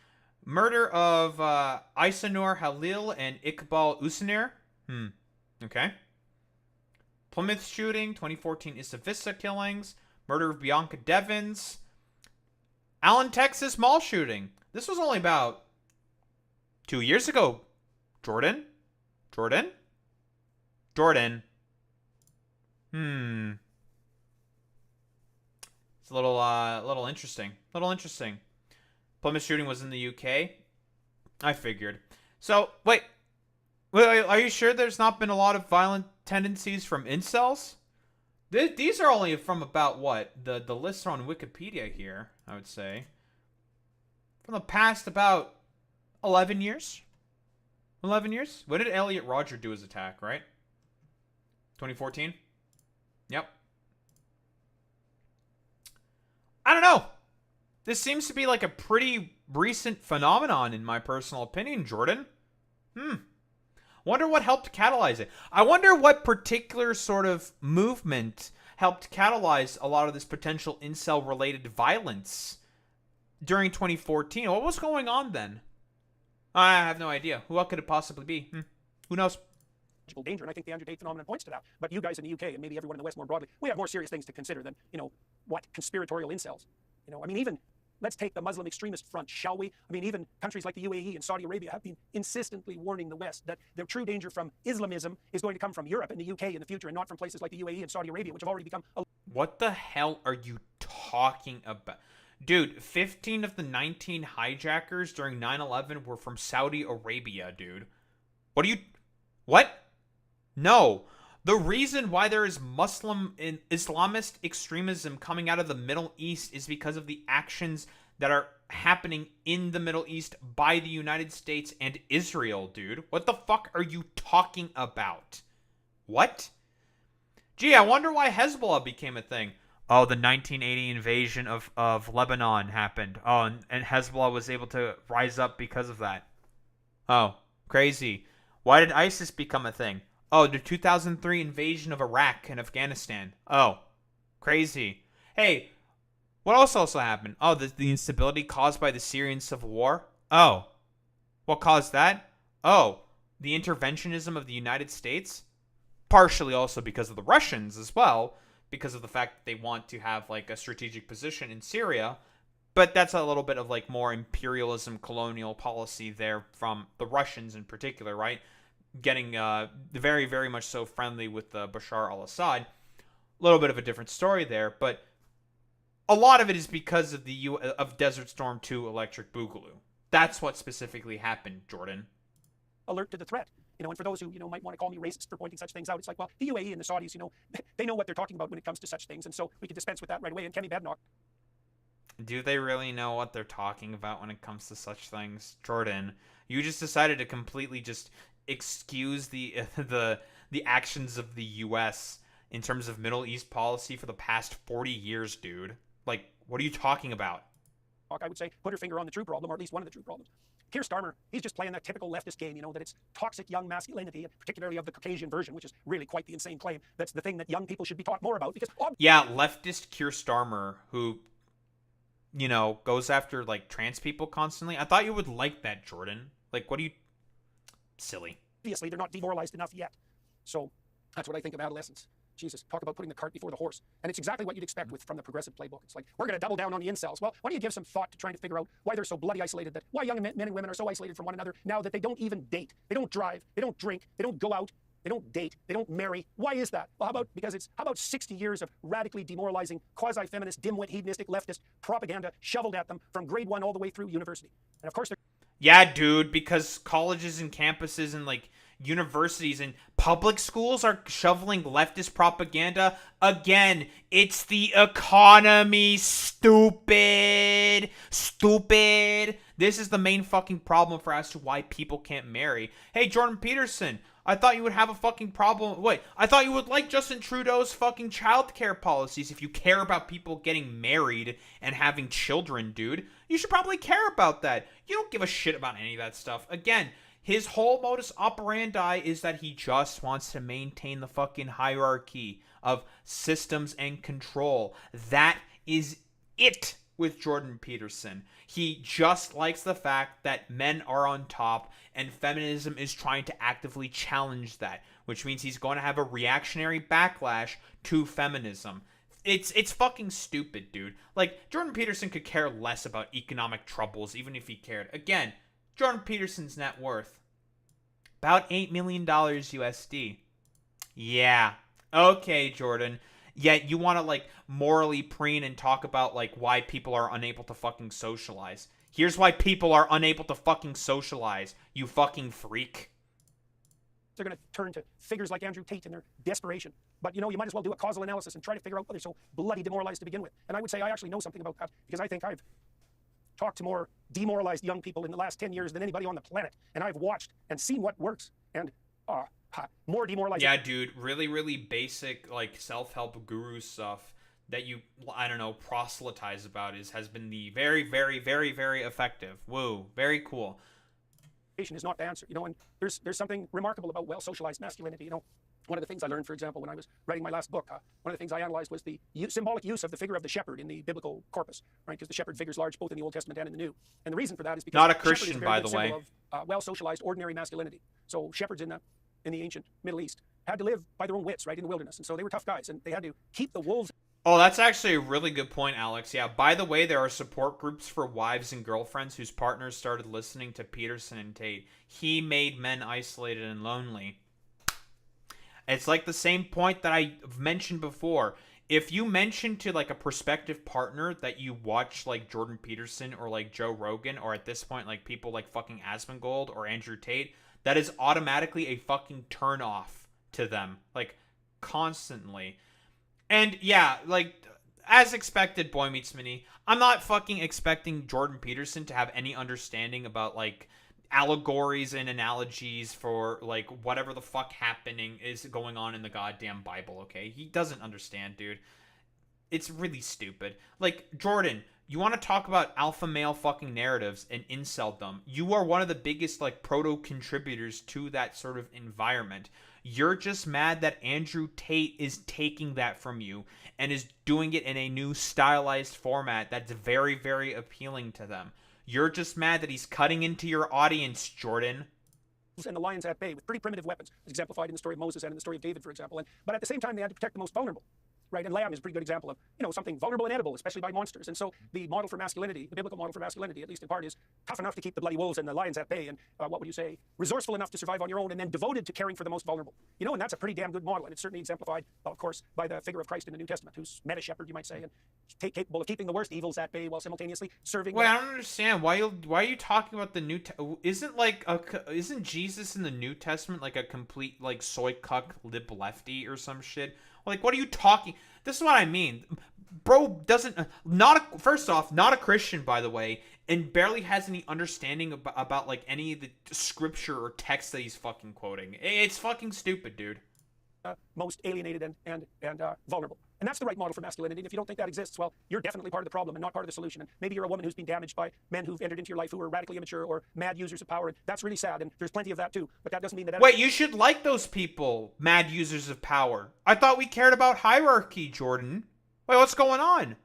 murder of Isanur Halil and Iqbal Usanir, okay. Plymouth shooting, 2014 Issa Vista killings, murder of Bianca Devins, Allen, Texas mall shooting. This was only about 2 years ago. Jordan? It's a little interesting. Plymouth shooting was in the UK. I figured. So, wait, are you sure there's not been a lot of violent tendencies from incels? These are only from about what? The lists are on Wikipedia here, I would say. From the past about 11 years? 11 years? When did Elliot Rodger do his attack, right? 2014? Yep. I don't know. This seems to be like a pretty recent phenomenon in my personal opinion, Jordan. Wonder what helped catalyze it. I wonder what particular sort of movement helped catalyze a lot of this potential incel-related violence during 2014. What was going on then? I have no idea. What could it possibly be? Who knows? Danger, and I think the Andrew Tate phenomenon points to that. But you guys in the UK, and maybe everyone in the West more broadly, we have more serious things to consider than, what, conspiratorial incels. Even let's take the Muslim extremist front, shall we? Even countries like the UAE and Saudi Arabia have been insistently warning the West that the true danger from Islamism is going to come from Europe and the UK in the future, and not from places like the UAE and Saudi Arabia, which have already become... What the hell are you talking about? Dude, 15 of the 19 hijackers during 9/11 were from Saudi Arabia, dude. What? No. The reason why there is Muslim and Islamist extremism coming out of the Middle East is because of the actions that are happening in the Middle East by the United States and Israel, dude. What the fuck are you talking about? What? Gee, I wonder why Hezbollah became a thing. Oh, the 1980 invasion of Lebanon happened. Oh, and Hezbollah was able to rise up because of that. Oh, crazy. Why did ISIS become a thing? Oh, the 2003 invasion of Iraq and Afghanistan. Oh, crazy. Hey, what else also happened? Oh, the instability caused by the Syrian civil war. Oh, what caused that? Oh, the interventionism of the United States. Partially also because of the Russians as well, because of the fact that they want to have like a strategic position in Syria. But that's a little bit of like more imperialism, colonial policy there from the Russians in particular, right? Getting very, very much so friendly with Bashar al-Assad. A little bit of a different story there, but a lot of it is because of of Desert Storm 2 Electric Boogaloo. That's what specifically happened, Jordan. Alert to the threat. And for those who, might want to call me racist for pointing such things out, it's like, well, the UAE and the Saudis, they know what they're talking about when it comes to such things, and so we can dispense with that right away. And Kenny Badnock. Do they really know what they're talking about when it comes to such things? Jordan, you just decided to completely just excuse the actions of the U.S. in terms of Middle East policy for the past 40 years, dude. Like, what are you talking about? I would say put her finger on the true problem, or at least one of the true problems. Keir Starmer, he's just playing that typical leftist game, that it's toxic young masculinity, particularly of the Caucasian version, which is really quite the insane claim. That's the thing that young people should be taught more about because... Yeah, leftist Keir Starmer, who, goes after, like, trans people constantly. I thought you would like that, Jordan. Like, what are you... Silly. Obviously, they're not demoralized enough yet. So, that's what I think of adolescence. Jesus, talk about putting the cart before the horse. And it's exactly what you'd expect from the progressive playbook. It's like, we're going to double down on the incels. Well, why don't you give some thought to trying to figure out why they're so bloody isolated, why young men and women are so isolated from one another now that they don't even date, they don't drive, they don't drink, they don't go out, they don't date, they don't marry. Why is that? Well, how about 60 years of radically demoralizing, quasi-feminist, dimwit, hedonistic, leftist propaganda shoveled at them from grade 1 all the way through university. And of course they're... Yeah, dude, because colleges and campuses and, like, universities and public schools are shoveling leftist propaganda. Again, it's the economy, stupid. This is the main fucking problem for as to why people can't marry. Hey, Jordan Peterson, I thought you would have a fucking problem. Wait, I thought you would like Justin Trudeau's fucking childcare policies. If you care about people getting married and having children, dude, you should probably care about that. You don't give a shit about any of that stuff. Again, his whole modus operandi is that he just wants to maintain the fucking hierarchy of systems and control. That is it with Jordan Peterson. He just likes the fact that men are on top and feminism is trying to actively challenge that, which means he's going to have a reactionary backlash to feminism. It's fucking stupid, dude. Like, Jordan Peterson could care less about economic troubles even if he cared. Again, Jordan Peterson's net worth, about $8 million USD. Yeah. Okay, Jordan. Yet you want to, like, morally preen and talk about, like, why people are unable to fucking socialize. Here's why people are unable to fucking socialize, you fucking freak. They're going to turn to figures like Andrew Tate in their desperation. But, you might as well do a causal analysis and try to figure out why they're so bloody demoralized to begin with. And I would say I actually know something about that because I think I've talked to more demoralized young people in the last 10 years than anybody on the planet. And I've watched and seen what works. And more demoralized. Yeah, dude, really, really basic, like, self-help guru stuff that you, I don't know, proselytize about has been the very, very, very, very effective. Woo, very cool. Is not the answer, you know, and there's something remarkable about well-socialized masculinity, you know. One of the things I learned, for example, when I was writing my last book, one of the things I analyzed was the symbolic use of the figure of the shepherd in the biblical corpus, right? Because the shepherd figures large both in the Old Testament and in the New. And the reason for that is because not a shepherd Christian, is a very by good the way, symbol of well-socialized, ordinary masculinity. So shepherds in the ancient Middle East had to live by their own wits, right, in the wilderness, and so they were tough guys, and they had to keep the wolves. Oh, that's actually a really good point, Alex. Yeah, by the way, there are support groups for wives and girlfriends whose partners started listening to Peterson and Tate. He made men isolated and lonely. It's like the same point that I've mentioned before. If you mention to like a prospective partner that you watch like Jordan Peterson or like Joe Rogan, or at this point like people like fucking Asmongold or Andrew Tate, that is automatically a fucking turn off to them, like constantly. And yeah, like as expected, Boy Meets Mini, I'm not fucking expecting Jordan Peterson to have any understanding about like allegories and analogies for like whatever the fuck happening is going on in the goddamn Bible, okay? He doesn't understand, dude. It's really stupid. Like, Jordan, you want to talk about alpha male fucking narratives and inceldom. You are one of the biggest like proto contributors to that sort of environment. You're just mad that Andrew Tate is taking that from you and is doing it in a new stylized format that's very, very appealing to them. You're just mad that he's cutting into your audience, Jordan. And the lions at bay with pretty primitive weapons, exemplified in the story of Moses and in the story of David, for example. But at the same time, they had to protect the most vulnerable. Right, and lamb is a pretty good example of, you know, something vulnerable and edible, especially by monsters. And so the model for masculinity, the biblical model for masculinity, at least in part, is tough enough to keep the bloody wolves and the lions at bay, and what would you say, resourceful enough to survive on your own, and then devoted to caring for the most vulnerable. You know, and that's a pretty damn good model, and it's certainly exemplified, of course, by the figure of Christ in the New Testament, who's meta shepherd, you might say, and capable of keeping the worst evils at bay while simultaneously serving. Wait, I don't understand why are you talking about the New? Isn't Jesus in the New Testament like a complete like soy cuck lib lefty or some shit? Like, what are you talking? This is what I mean. Bro doesn't, first off, not a Christian, by the way, and barely has any understanding about like any of the scripture or text that he's fucking quoting. It's fucking stupid, dude. Most alienated and vulnerable. And that's the right model for masculinity. And if you don't think that exists, well, you're definitely part of the problem and not part of the solution. And maybe you're a woman who's been damaged by men who've entered into your life who are radically immature or mad users of power. And that's really sad. And there's plenty of that too. But that doesn't mean that... Wait, you should like those people, mad users of power. I thought we cared about hierarchy, Jordan. Wait, what's going on?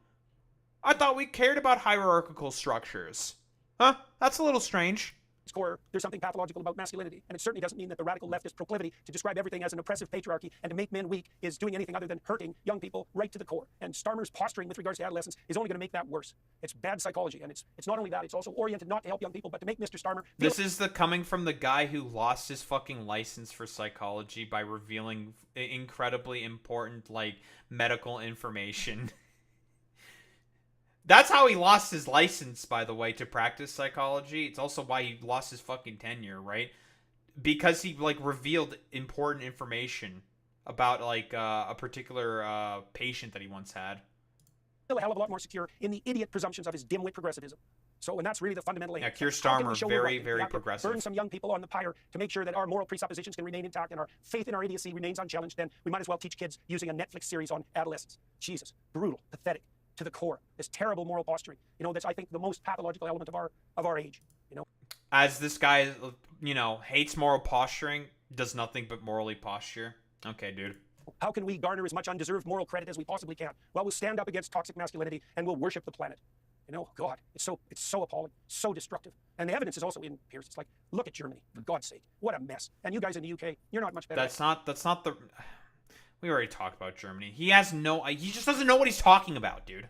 I thought we cared about hierarchical structures. Huh? That's a little strange. Core, there's something pathological about masculinity, and it certainly doesn't mean that the radical leftist proclivity to describe everything as an oppressive patriarchy and to make men weak is doing anything other than hurting young people right to the core. And Starmer's posturing with regards to adolescence is only going to make that worse. It's bad psychology, and it's not only that, it's also oriented not to help young people, but to make Mr. Starmer... This is coming from the guy who lost his fucking license for psychology by revealing incredibly important, like, medical information. That's how he lost his license, by the way, to practice psychology. It's also why he lost his fucking tenure, right? Because he, like, revealed important information about, like, a particular patient that he once had. A hell of a lot more secure in the idiot presumptions of his dimwit progressivism. So, and that's really the fundamental aim. Yeah, Keir Starmer, very, very progressive. Burn some young people on the pyre to make sure that our moral presuppositions can remain intact and our faith in our idiocy remains unchallenged. Then we might as well teach kids using a Netflix series on adolescence. Jesus, brutal, pathetic. To the core, this terrible moral posturing, you know, that's, I think, the most pathological element of our age, you know. As this guy, you know, hates moral posturing, does nothing but morally posture. Okay, dude. How can we garner as much undeserved moral credit as we possibly can? Well, we'll stand up against toxic masculinity and we'll worship the planet. You know, God, it's so appalling, so destructive. And the evidence is also in Piers. It's like, look at Germany, for God's sake, what a mess. And you guys in the UK, you're not much better. That's not the. We already talked about Germany. He just doesn't know what he's talking about, dude.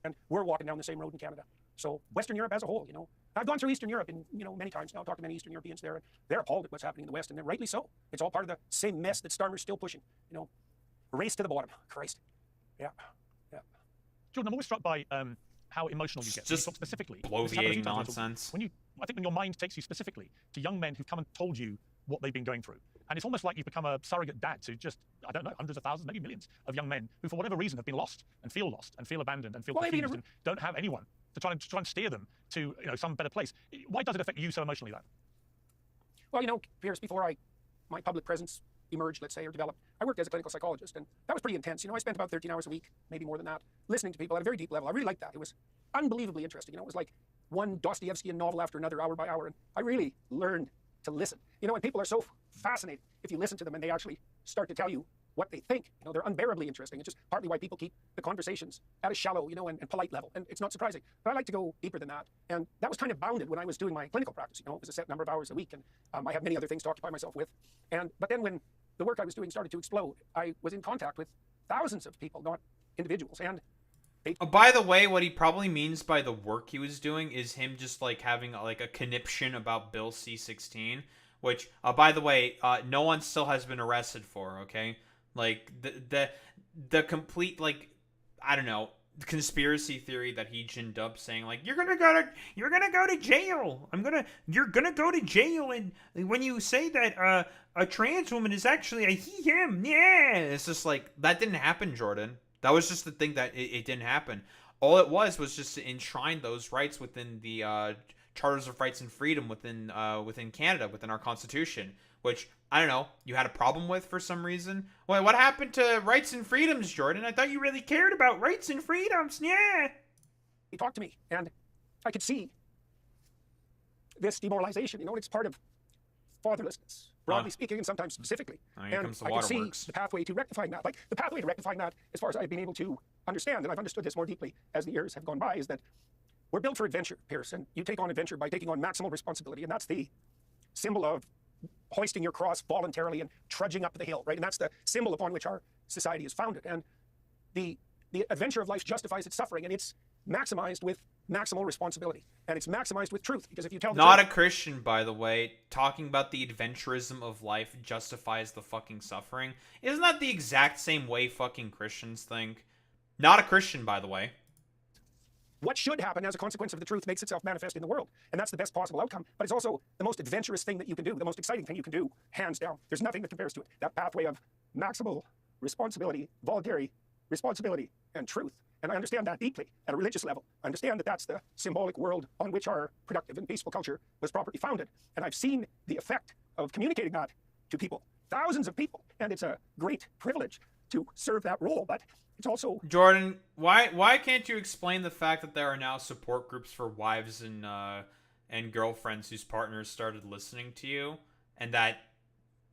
And we're walking down the same road in Canada. So Western Europe as a whole, you know. I've gone through Eastern Europe, and, you know, many times now. I've talked to many Eastern Europeans there, and they're appalled at what's happening in the West, and they're rightly so. It's all part of the same mess that Starmer's still pushing. You know, race to the bottom. Christ. Yeah. Jordan, I'm always struck by how emotional you get. Just specifically. bloviating nonsense. I think when your mind takes you specifically to young men who've come and told you what they've been going through. And it's almost like you've become a surrogate dad to just, I don't know, hundreds of thousands, maybe millions of young men who, for whatever reason, have been lost and feel abandoned and feel confused and don't have anyone to try and steer them to, you know, some better place. Why does it affect you so emotionally, that? Well, you know, Piers, before my public presence emerged, let's say, or developed, I worked as a clinical psychologist, and that was pretty intense. I spent about 13 hours a week, maybe more than that, listening to people at a very deep level. I really liked that. It was unbelievably interesting. It was like one Dostoevskian novel after another, hour by hour, and I really learned to listen. And people are so fascinating if you listen to them and they actually start to tell you what they think. They're unbearably interesting. It's just partly why people keep the conversations at a shallow, and polite level. And it's not surprising. But I like to go deeper than that. And that was kind of bounded when I was doing my clinical practice. It was a set number of hours a week, and I have many other things to occupy myself with. But then when the work I was doing started to explode, I was in contact with thousands of people, not individuals. And by the way, what he probably means by the work he was doing is him just like having like a conniption about Bill C-16, which, by the way, no one still has been arrested for. Okay. Like the complete, like, I don't know, conspiracy theory that he ginned up, saying like you're gonna go to jail. You're gonna go to jail, and when you say that a trans woman is actually a he him, yeah, it's just like that didn't happen, Jordan. That was just the thing that it didn't happen. All it was just to enshrine those rights within the Charters of Rights and Freedom within Canada, within our Constitution, which, I don't know, you had a problem with for some reason. Well, what happened to rights and freedoms, Jordan? I thought you really cared about rights and freedoms. Yeah. He talked to me, and I could see this demoralization. It's part of fatherlessness, broadly speaking, and sometimes specifically. Here and comes the I could see waterworks. the pathway to rectifying that. Like, the pathway to rectifying that, as far as I've been able to understand, and I've understood this more deeply as the years have gone by, is that we're built for adventure, Pierce, and you take on adventure by taking on maximal responsibility, and that's the symbol of hoisting your cross voluntarily and trudging up the hill, right? And that's the symbol upon which our society is founded. And the adventure of life justifies its suffering, and it's maximized with maximal responsibility, and it's maximized with truth, because if you tell the Not truth, a Christian, by the way, talking about the adventurism of life justifies the fucking suffering. Isn't that the exact same way fucking Christians think? Not a Christian, by the way. what should happen as a consequence of the truth makes itself manifest in the world. And that's the best possible outcome. But it's also the most adventurous thing that you can do, the most exciting thing you can do, hands down. There's nothing that compares to it. That pathway of maximal responsibility, voluntary responsibility, and truth. And I understand that deeply at a religious level. I understand that that's the symbolic world on which our productive and peaceful culture was properly founded. And I've seen the effect of communicating that to people, thousands of people. And it's a great privilege to serve that role. But it's also... Jordan, why can't you explain the fact that there are now support groups for wives and girlfriends whose partners started listening to you, and that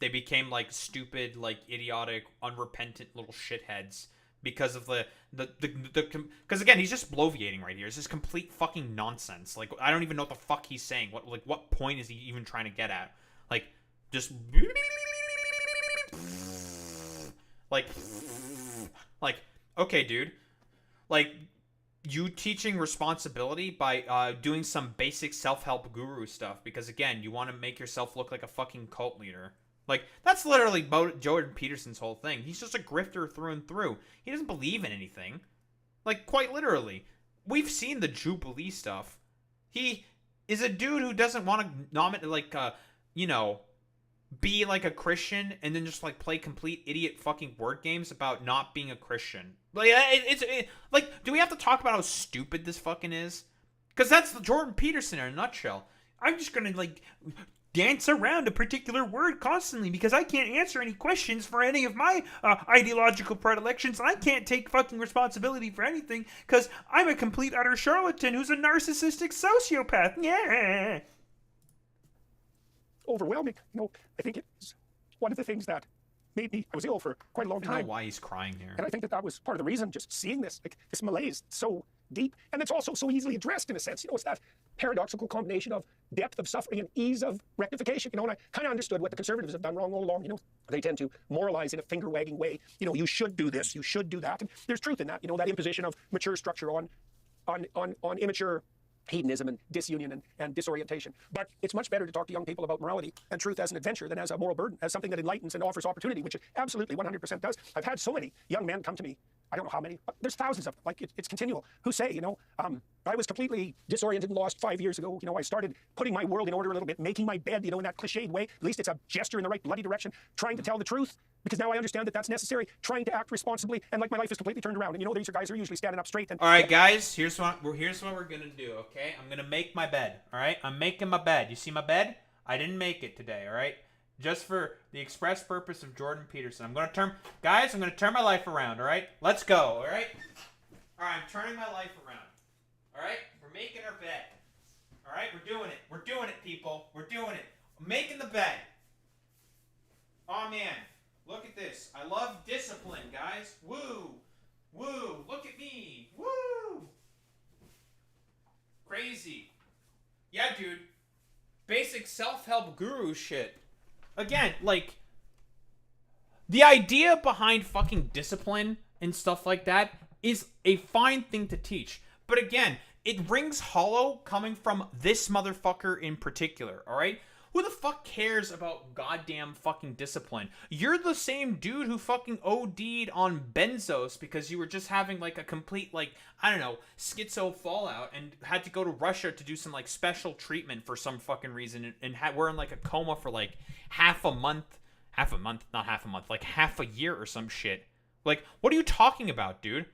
they became like stupid, like idiotic, unrepentant little shitheads because of because again, he's just bloviating right here. It's just complete fucking nonsense. Like, I don't even know what the fuck he's saying. What point is he even trying to get at? Like, just like okay, dude. Like, you teaching responsibility by doing some basic self-help guru stuff because, again, you want to make yourself look like a fucking cult leader. Like, that's literally Jordan Peterson's whole thing. He's just a grifter through and through. He doesn't believe in anything. Like, quite literally. We've seen the Jubilee stuff. He is a dude who doesn't want to, be like a Christian and then just, like, play complete idiot fucking word games about not being a Christian. Like, do we have to talk about how stupid this fucking is? Because that's the Jordan Peterson in a nutshell. I'm just gonna, like, dance around a particular word constantly because I can't answer any questions for any of my ideological predilections, and I can't take fucking responsibility for anything because I'm a complete utter charlatan who's a narcissistic sociopath. Yeah. Overwhelming. I think it's one of the things that made me... I was ill for quite a long time. I don't know why he's crying here. And I think that was part of the reason, just seeing this, like, this malaise so deep, and it's also so easily addressed in a sense. It's that paradoxical combination of depth of suffering and ease of rectification. And I kind of understood what the conservatives have done wrong all along. They tend to moralize in a finger-wagging way. You should do this, you should do that. And there's truth in that. That imposition of mature structure on immature hedonism and disunion and disorientation. But it's much better to talk to young people about morality and truth as an adventure than as a moral burden, as something that enlightens and offers opportunity, which it absolutely 100% does. I've had so many young men come to me, I don't know how many, but there's thousands of them, like it's continual, who say, I was completely disoriented and lost 5 years ago. I started putting my world in order a little bit, making my bed, in that cliched way. At least it's a gesture in the right bloody direction, trying to tell the truth, because now I understand that that's necessary, trying to act responsibly, and like my life is completely turned around. And these are guys who are usually standing up straight. And all right, guys, here's what we're gonna do. Okay, I'm gonna make my bed. All right, I'm making my bed. You see my bed? I didn't make it today. All right, just for the express purpose of Jordan Peterson. I'm gonna turn my life around. All right, let's go. All right, I'm turning my life around. All right, we're making our bed. All right, we're doing it, people. We're doing it. I'm making the bed. Oh man, look at this. I love discipline, guys. Woo, woo. Look at me. Woo. Crazy. Yeah, dude. Basic self-help guru shit. Again, like, the idea behind fucking discipline and stuff like that is a fine thing to teach. But again, it rings hollow coming from this motherfucker in particular, alright? Who the fuck cares about goddamn fucking discipline? You're the same dude who fucking OD'd on benzos because you were just having like a complete, like, I don't know, schizo fallout and had to go to Russia to do some like special treatment for some fucking reason and were in like a coma for like half a year or some shit. Like, what are you talking about, dude?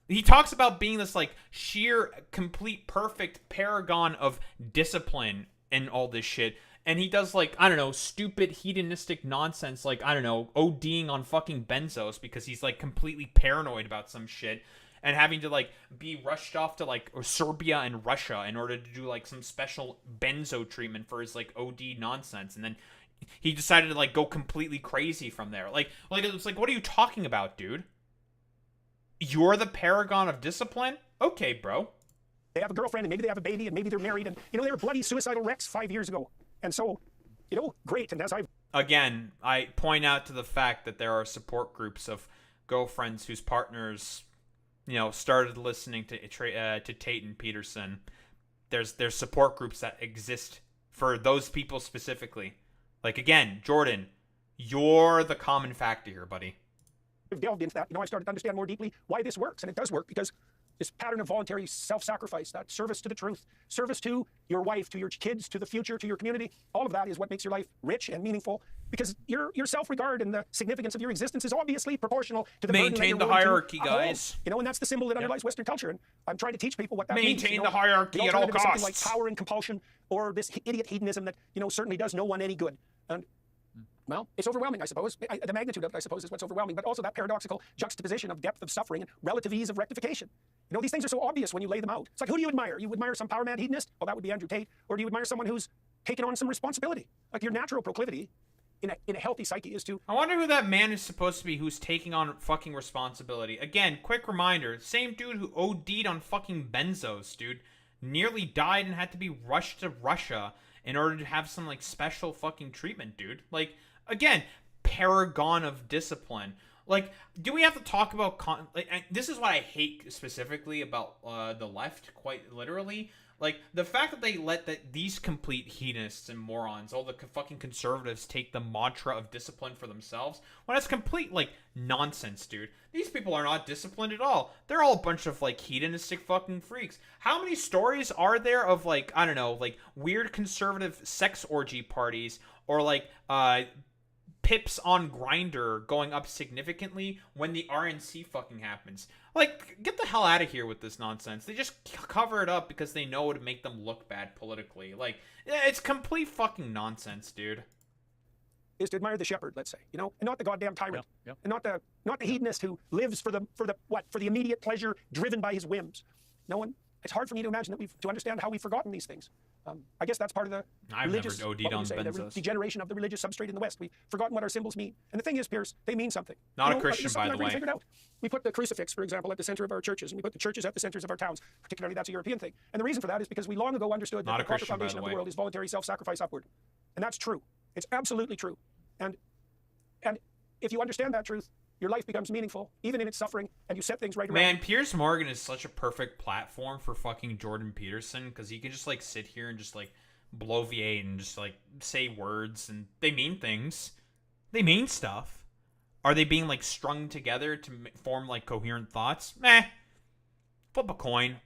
He talks about being this like sheer, complete, perfect paragon of discipline and all this shit, and he does like, I don't know, stupid hedonistic nonsense like, I don't know, ODing on fucking benzos because he's like completely paranoid about some shit and having to like be rushed off to like Serbia and Russia in order to do like some special benzo treatment for his like OD nonsense, and then he decided to like go completely crazy from there. Like it's like, what are you talking about, dude? You're the paragon of discipline? Okay, bro. They have a girlfriend, and maybe they have a baby, and maybe they're married, and, you know, they were bloody suicidal wrecks 5 years ago. And so, you know, great. And as Again, I point out to the fact that there are support groups of girlfriends whose partners, you know, started listening to Tate and Peterson. There's support groups that exist for those people specifically. Like, again, Jordan, you're the common factor here, buddy. I've delved into that, you know, I started to understand more deeply why this works. And it does work because this pattern of voluntary self-sacrifice, that service to the truth, service to your wife, to your kids, to the future, to your community, all of that is what makes your life rich and meaningful, because your self-regard and the significance of your existence is obviously proportional to the maintain the hierarchy, guys. You know, and that's the symbol that underlies Western culture, and I'm trying to teach people what that means. Maintain the hierarchy at all costs. Something like power and compulsion, or this idiot hedonism that, you know, certainly does no one any good. And well, it's overwhelming, I suppose. The magnitude of it, I suppose, is what's overwhelming, but also that paradoxical juxtaposition of depth of suffering and relative ease of rectification. You know, these things are so obvious when you lay them out. It's like, who do you admire? You admire some power-mad hedonist? Well, that would be Andrew Tate. Or do you admire someone who's taken on some responsibility? Like, your natural proclivity in a healthy psyche is to... I wonder who that man is supposed to be who's taking on fucking responsibility. Again, quick reminder, same dude who OD'd on fucking benzos, dude. Nearly died and had to be rushed to Russia in order to have some, like, special fucking treatment, dude. Like, again, paragon of discipline. Like, do we have to talk about this is what I hate specifically about the left, quite literally. Like, the fact that they let these complete hedonists and morons, all the fucking conservatives, take the mantra of discipline for themselves, when it's complete, like, nonsense, dude. These people are not disciplined at all. They're all a bunch of, like, hedonistic fucking freaks. How many stories are there of, like, I don't know, like, weird conservative sex orgy parties, or, like, pips on Grindr going up significantly when the RNC fucking happens? Like, get the hell out of here with this nonsense. They just cover it up because they know it would make them look bad politically. Like, it's complete fucking nonsense, dude. Is to admire the shepherd, let's say, you know, and not the goddamn tyrant, and not the hedonist who lives for the immediate pleasure driven by his whims. No one. It's hard for me to imagine to understand how we've forgotten these things. I guess that's part of the religious, the degeneration of the religious substrate in the West. We've forgotten what our symbols mean. And the thing is, Piers, they mean something. Not a Christian, by the way. Figured out. We put the crucifix, for example, at the center of our churches, and we put the churches at the centers of our towns. Particularly, that's a European thing. And the reason for that is because we long ago understood that the proper foundation of the world is voluntary self-sacrifice upward. And that's true. It's absolutely true. And if you understand that truth, your life becomes meaningful, even in its suffering, and you set things right around. Man, Piers Morgan is such a perfect platform for fucking Jordan Peterson, because he can just, like, sit here and just, like, bloviate and just, like, say words, and they mean things. They mean stuff. Are they being, like, strung together to form, like, coherent thoughts? Meh. Flip a coin.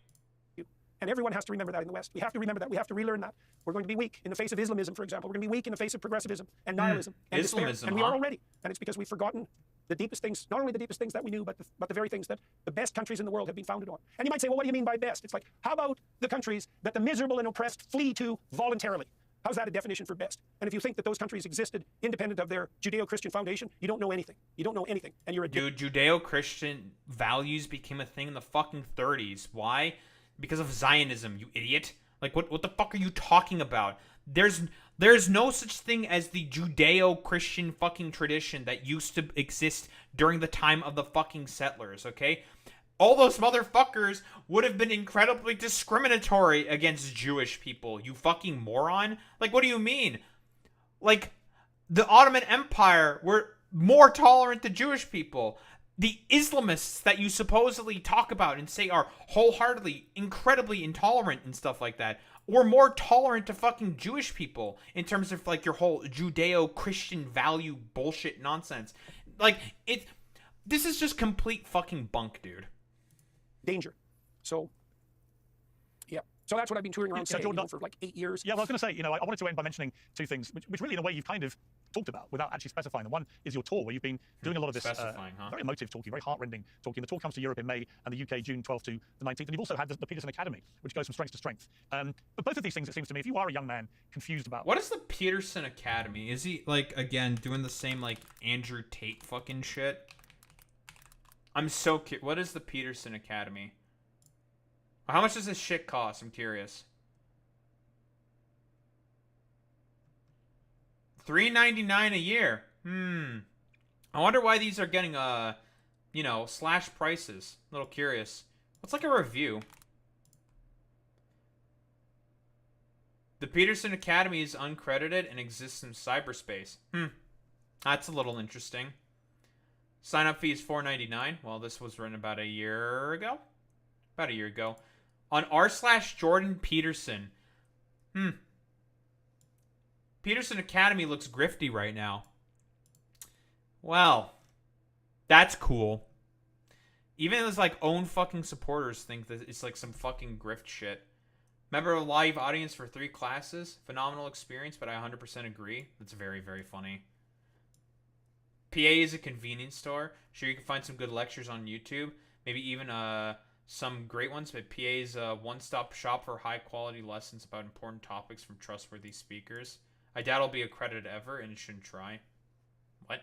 And everyone has to remember that in the West. We have to remember that. We have to relearn that. We're going to be weak in the face of Islamism, for example. We're going to be weak in the face of progressivism and nihilism and Islamism, despair. And we are already. And it's because we've forgotten the deepest things, not only the deepest things that we knew, but the very things that the best countries in the world have been founded on. And you might say, well, what do you mean by best? It's like, how about the countries that the miserable and oppressed flee to voluntarily? How's that a definition for best? And if you think that those countries existed independent of their Judeo-Christian foundation, you don't know anything. You don't know anything. And you're a Dude, Judeo-Christian values became a thing in the fucking 30s. Why? Because of Zionism, you idiot. Like, what the fuck are you talking about? There's no such thing as the Judeo-Christian fucking tradition that used to exist during the time of the fucking settlers, okay? All those motherfuckers would have been incredibly discriminatory against Jewish people, you fucking moron. Like, what do you mean? Like, the Ottoman Empire were more tolerant to Jewish people. The Islamists that you supposedly talk about and say are wholeheartedly, incredibly intolerant and stuff like that, were more tolerant to fucking Jewish people in terms of, like, your whole Judeo-Christian value bullshit nonsense. Like, this is just complete fucking bunk, dude. Danger. So, yeah. So that's what I've been touring around saying, for like 8 years. Yeah, well, I was going to say, I wanted to end by mentioning two things, which really, in a way, you've kind of talked about without actually specifying them. One is your tour, where you've been doing a lot of this very emotive talking, very heart-rending talking. The tour comes to Europe in May and the UK June 12th to the 19th. And you've also had the Peterson Academy, which goes from strength to strength. But both of these things, it seems to me, if you are a young man confused about... What is the Peterson Academy? Is he, like, again, doing the same, like, Andrew Tate fucking shit? I'm so curious. What is the Peterson Academy? How much does this shit cost? I'm curious. $3.99 a year. I wonder why these are getting slash prices. A little curious. What's like a review? The Peterson Academy is uncredited and exists in cyberspace. That's a little interesting. Sign up fee is $4.99. Well, this was written about a year ago. About a year ago. On r/Jordan Peterson. Peterson Academy looks grifty right now. Well, that's cool. Even his like own fucking supporters think that it's like some fucking grift shit. Remember a live audience for 3 classes? Phenomenal experience, but I 100% agree. That's very, very funny. PA is a convenience store. Sure, you can find some good lectures on YouTube. Maybe even some great ones, but PA is a one-stop shop for high-quality lessons about important topics from trustworthy speakers. I doubt it'll be accredited ever, and it shouldn't try. What?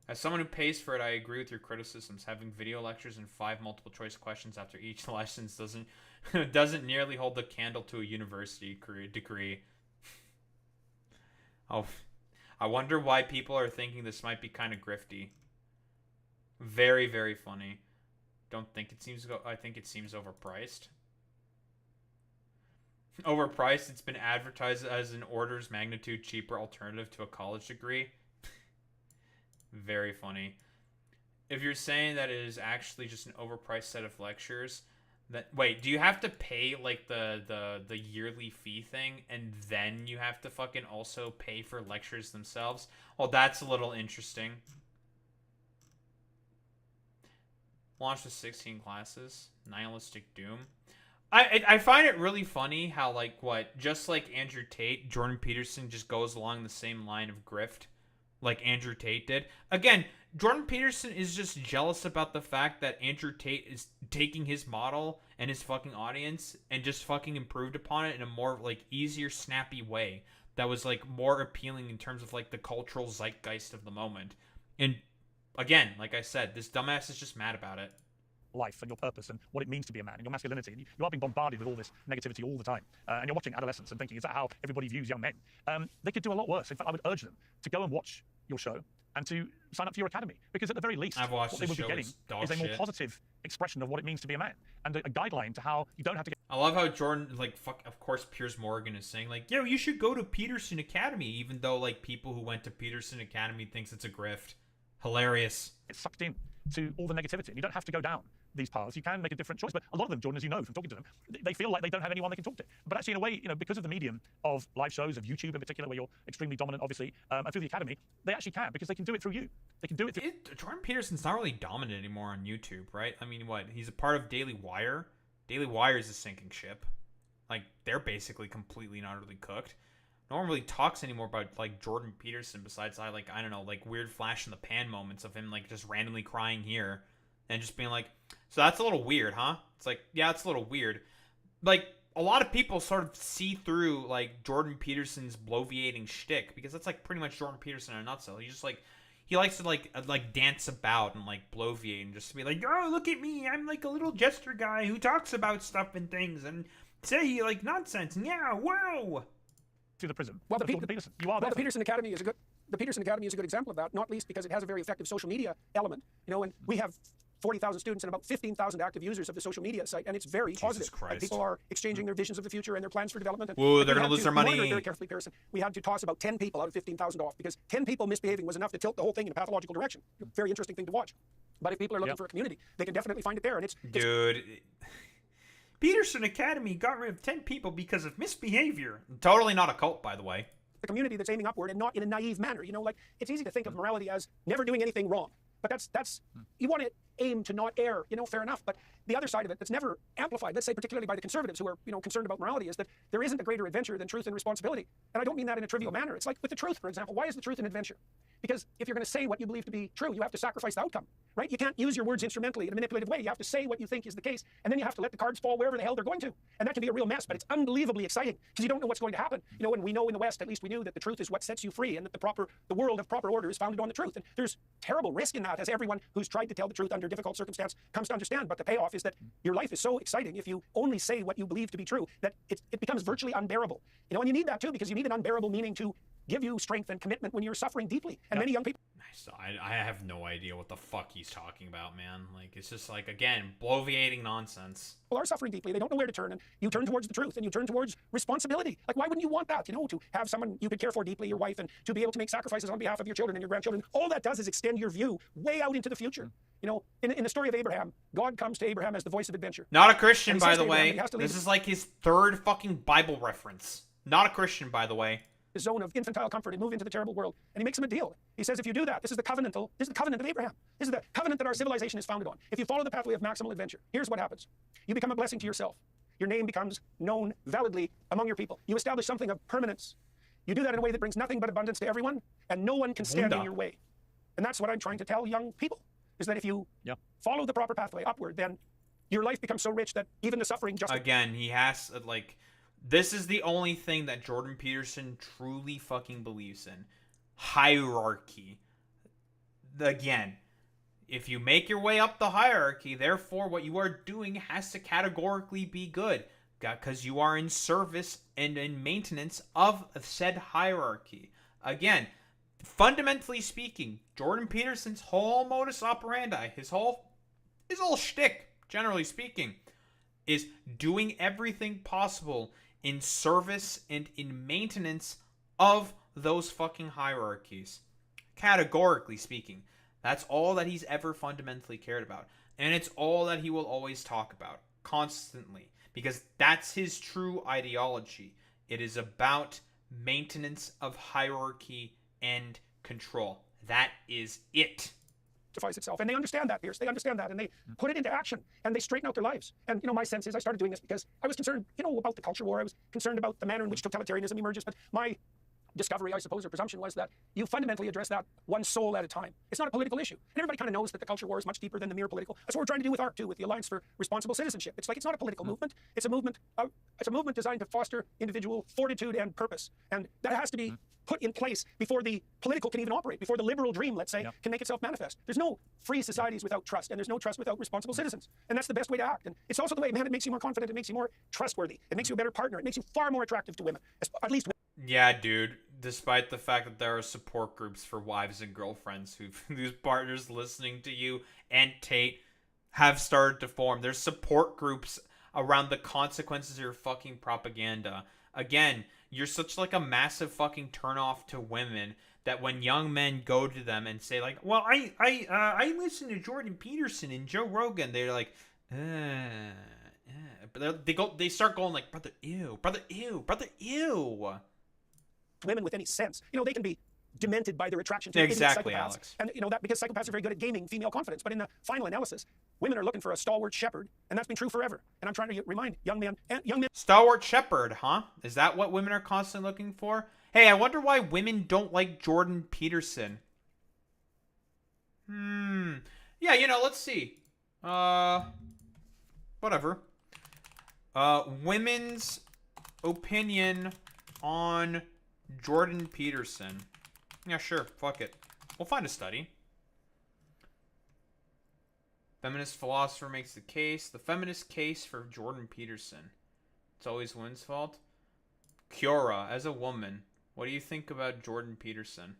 As someone who pays for it, I agree with your criticisms. Having video lectures and 5 multiple-choice questions after each lesson doesn't nearly hold the candle to a university degree. Oh, I wonder why people are thinking this might be kind of grifty. Very, very funny. Don't think it seems. I think it seems overpriced. Overpriced. It's been advertised as an orders magnitude cheaper alternative to a college degree. Very funny. If you're saying that it is actually just an overpriced set of lectures, wait, do you have to pay like the yearly fee thing and then you have to fucking also pay for lectures themselves? Well, that's a little interesting. Launched with 16 classes. Nihilistic Doom. I find it really funny how, like, just like Andrew Tate, Jordan Peterson just goes along the same line of grift like Andrew Tate did. Again, Jordan Peterson is just jealous about the fact that Andrew Tate is taking his model and his fucking audience and just fucking improved upon it in a more, like, easier, snappy way that was, like, more appealing in terms of, like, the cultural zeitgeist of the moment. And again, like I said, this dumbass is just mad about it. Life and your purpose and what it means to be a man and your masculinity. And you are being bombarded with all this negativity all the time. And you're watching adolescents and thinking, is that how everybody views young men? They could do a lot worse. In fact, I would urge them to go and watch your show and to sign up for your academy. Because at the very least, what they would be getting is a more positive expression of what it means to be a man. And a guideline to how you don't have to get... I love how Jordan, like, of course, Piers Morgan is saying, like, yo, you should go to Peterson Academy, even though, like, people who went to Peterson Academy thinks it's a grift. Hilarious. It's sucked in to all the negativity. And you don't have to go down these paths. You can make a different choice. But a lot of them, Jordan, as you know from talking to them, they feel like they don't have anyone they can talk to. But actually, in a way, because of the medium of live shows, of YouTube in particular, where you're extremely dominant, obviously, and through the Academy, they actually can, because they can do it through you. They can do it through... Jordan Peterson's not really dominant anymore on YouTube, right? I mean, what? He's a part of Daily Wire. Daily Wire is a sinking ship. Like, they're basically completely and utterly cooked. No one really talks anymore about, like, Jordan Peterson besides, I don't know, like, weird flash in the pan moments of him, like, just randomly crying here and just being like, so that's a little weird, huh? It's like, yeah, it's a little weird. Like, a lot of people sort of see through like Jordan Peterson's bloviating shtick, because that's like pretty much Jordan Peterson in a nutshell. He's just like, he likes to like dance about and like bloviate and just be like, oh, look at me, I'm like a little jester guy who talks about stuff and things and say like nonsense. And yeah, wow. To the prism. Well, the Peterson. You are the Peterson Academy is a good. The Peterson Academy is a good example of that, not least because it has a very effective social media element. You know, and we have 40,000 students and about 15,000 active users of the social media site, and it's very positive. Like, people are exchanging their visions of the future and their plans for development. And whoa, they're going to lose their money. Monitor it very carefully, Pearson. We had to toss about 10 people out of 15,000 off, because 10 people misbehaving was enough to tilt the whole thing in a pathological direction. Very interesting thing to watch. But if people are looking for a community, they can definitely find it there. And it's dude. Peterson Academy got rid of 10 people because of misbehavior. Totally not a cult, by the way. The community that's aiming upward and not in a naive manner. You know, like, it's easy to think of morality as never doing anything wrong. But that's you want to aim to not err, you know, fair enough. But the other side of it that's never amplified, let's say particularly by the conservatives who are, you know, concerned about morality, is that there isn't a greater adventure than truth and responsibility. And I don't mean that in a trivial manner. It's like with the truth, for example. Why is the truth an adventure? Because if you're going to say what you believe to be true, you have to sacrifice the outcome, right? You can't use your words instrumentally in a manipulative way. You have to say what you think is the case, and then you have to let the cards fall wherever the hell they're going to. And that can be a real mess, but it's unbelievably exciting because you don't know what's going to happen. You know, and we know in the West, at least we knew, that the truth is what sets you free, and that the world of proper order is founded on the truth. And there's terrible risk in that, as everyone who's tried to tell the truth under difficult circumstance comes to understand. But the payoff is that your life is so exciting if you only say what you believe to be true that it becomes virtually unbearable. You know, and you need that too, because you need an unbearable meaning to give you strength and commitment when you're suffering deeply. And many young people... I have no idea what the fuck he's talking about, man. Like, it's just like, again, bloviating nonsense. People are suffering deeply. They don't know where to turn, and you turn towards the truth, and you turn towards responsibility. Like, why wouldn't you want that? You know, to have someone you could care for deeply, your wife, and to be able to make sacrifices on behalf of your children and your grandchildren. All that does is extend your view way out into the future. You know, in the story of Abraham, God comes to Abraham as the voice of adventure. Not a Christian, by the way. This is like his third fucking Bible reference. Not a Christian, by the way. The zone of infantile comfort and move into the terrible world. And he makes him a deal. He says, if you do that, this is the covenant of Abraham. This is the covenant that our civilization is founded on. If you follow the pathway of maximal adventure, here's what happens. You become a blessing to yourself. Your name becomes known validly among your people. You establish something of permanence. You do that in a way that brings nothing but abundance to everyone, and no one can stand in your way. And that's what I'm trying to tell young people, is that if you follow the proper pathway upward, then your life becomes so rich that even the suffering just... Again, he has, like... This is the only thing that Jordan Peterson truly fucking believes in. Hierarchy. Again, if you make your way up the hierarchy, therefore what you are doing has to categorically be good, because you are in service and in maintenance of said hierarchy. Again, fundamentally speaking, Jordan Peterson's whole modus operandi, his whole shtick, generally speaking, is doing everything possible in service and in maintenance of those fucking hierarchies. Categorically speaking. That's all that he's ever fundamentally cared about. And it's all that he will always talk about. Constantly. Because that's his true ideology. It is about maintenance of hierarchy and control. That is it. Justifies itself, and they understand that, Pierce. They understand that, and they put it into action, and they straighten out their lives. And you know, my sense is I started doing this because I was concerned, you know, about the culture war. I was concerned about the manner in which totalitarianism emerges. But my discovery, I suppose, or presumption was that you fundamentally address that one soul at a time. It's not a political issue, and everybody kind of knows that the culture war is much deeper than the mere political. That's what we're trying to do with ARC too, with the Alliance for Responsible Citizenship. It's like it's not a political movement. It's a movement. It's a movement designed to foster individual fortitude and purpose, and that has to be put in place before the political can even operate, before the liberal dream, let's say, can make itself manifest. There's no free societies without trust, and there's no trust without responsible citizens. And that's the best way to act. And it's also the way, man, it makes you more confident, it makes you more trustworthy, it makes you a better partner, it makes you far more attractive to women, at least. Yeah, dude. Despite the fact that there are support groups for wives and girlfriends whose partners listening to you and Tate have started to form. There's support groups around the consequences of your fucking propaganda. Again, you're such like a massive fucking turnoff to women that when young men go to them and say like, well, I listen to Jordan Peterson and Joe Rogan, they're like, but they start going like, brother, ew, women with any sense, you know, they can be demented by their attraction to exactly, psychopaths. Alex. And you know that because psychopaths are very good at gaming female confidence. But in the final analysis, women are looking for a stalwart shepherd, and that's been true forever. And I'm trying to remind young men. Stalwart shepherd, huh? Is that what women are constantly looking for? Hey, I wonder why women don't like Jordan Peterson. Yeah, you know, let's see. Whatever. Women's opinion on Jordan Peterson. Yeah, sure. Fuck it. We'll find a study. Feminist philosopher makes the case. The feminist case for Jordan Peterson. It's always women's fault. Kiora, as a woman, what do you think about Jordan Peterson?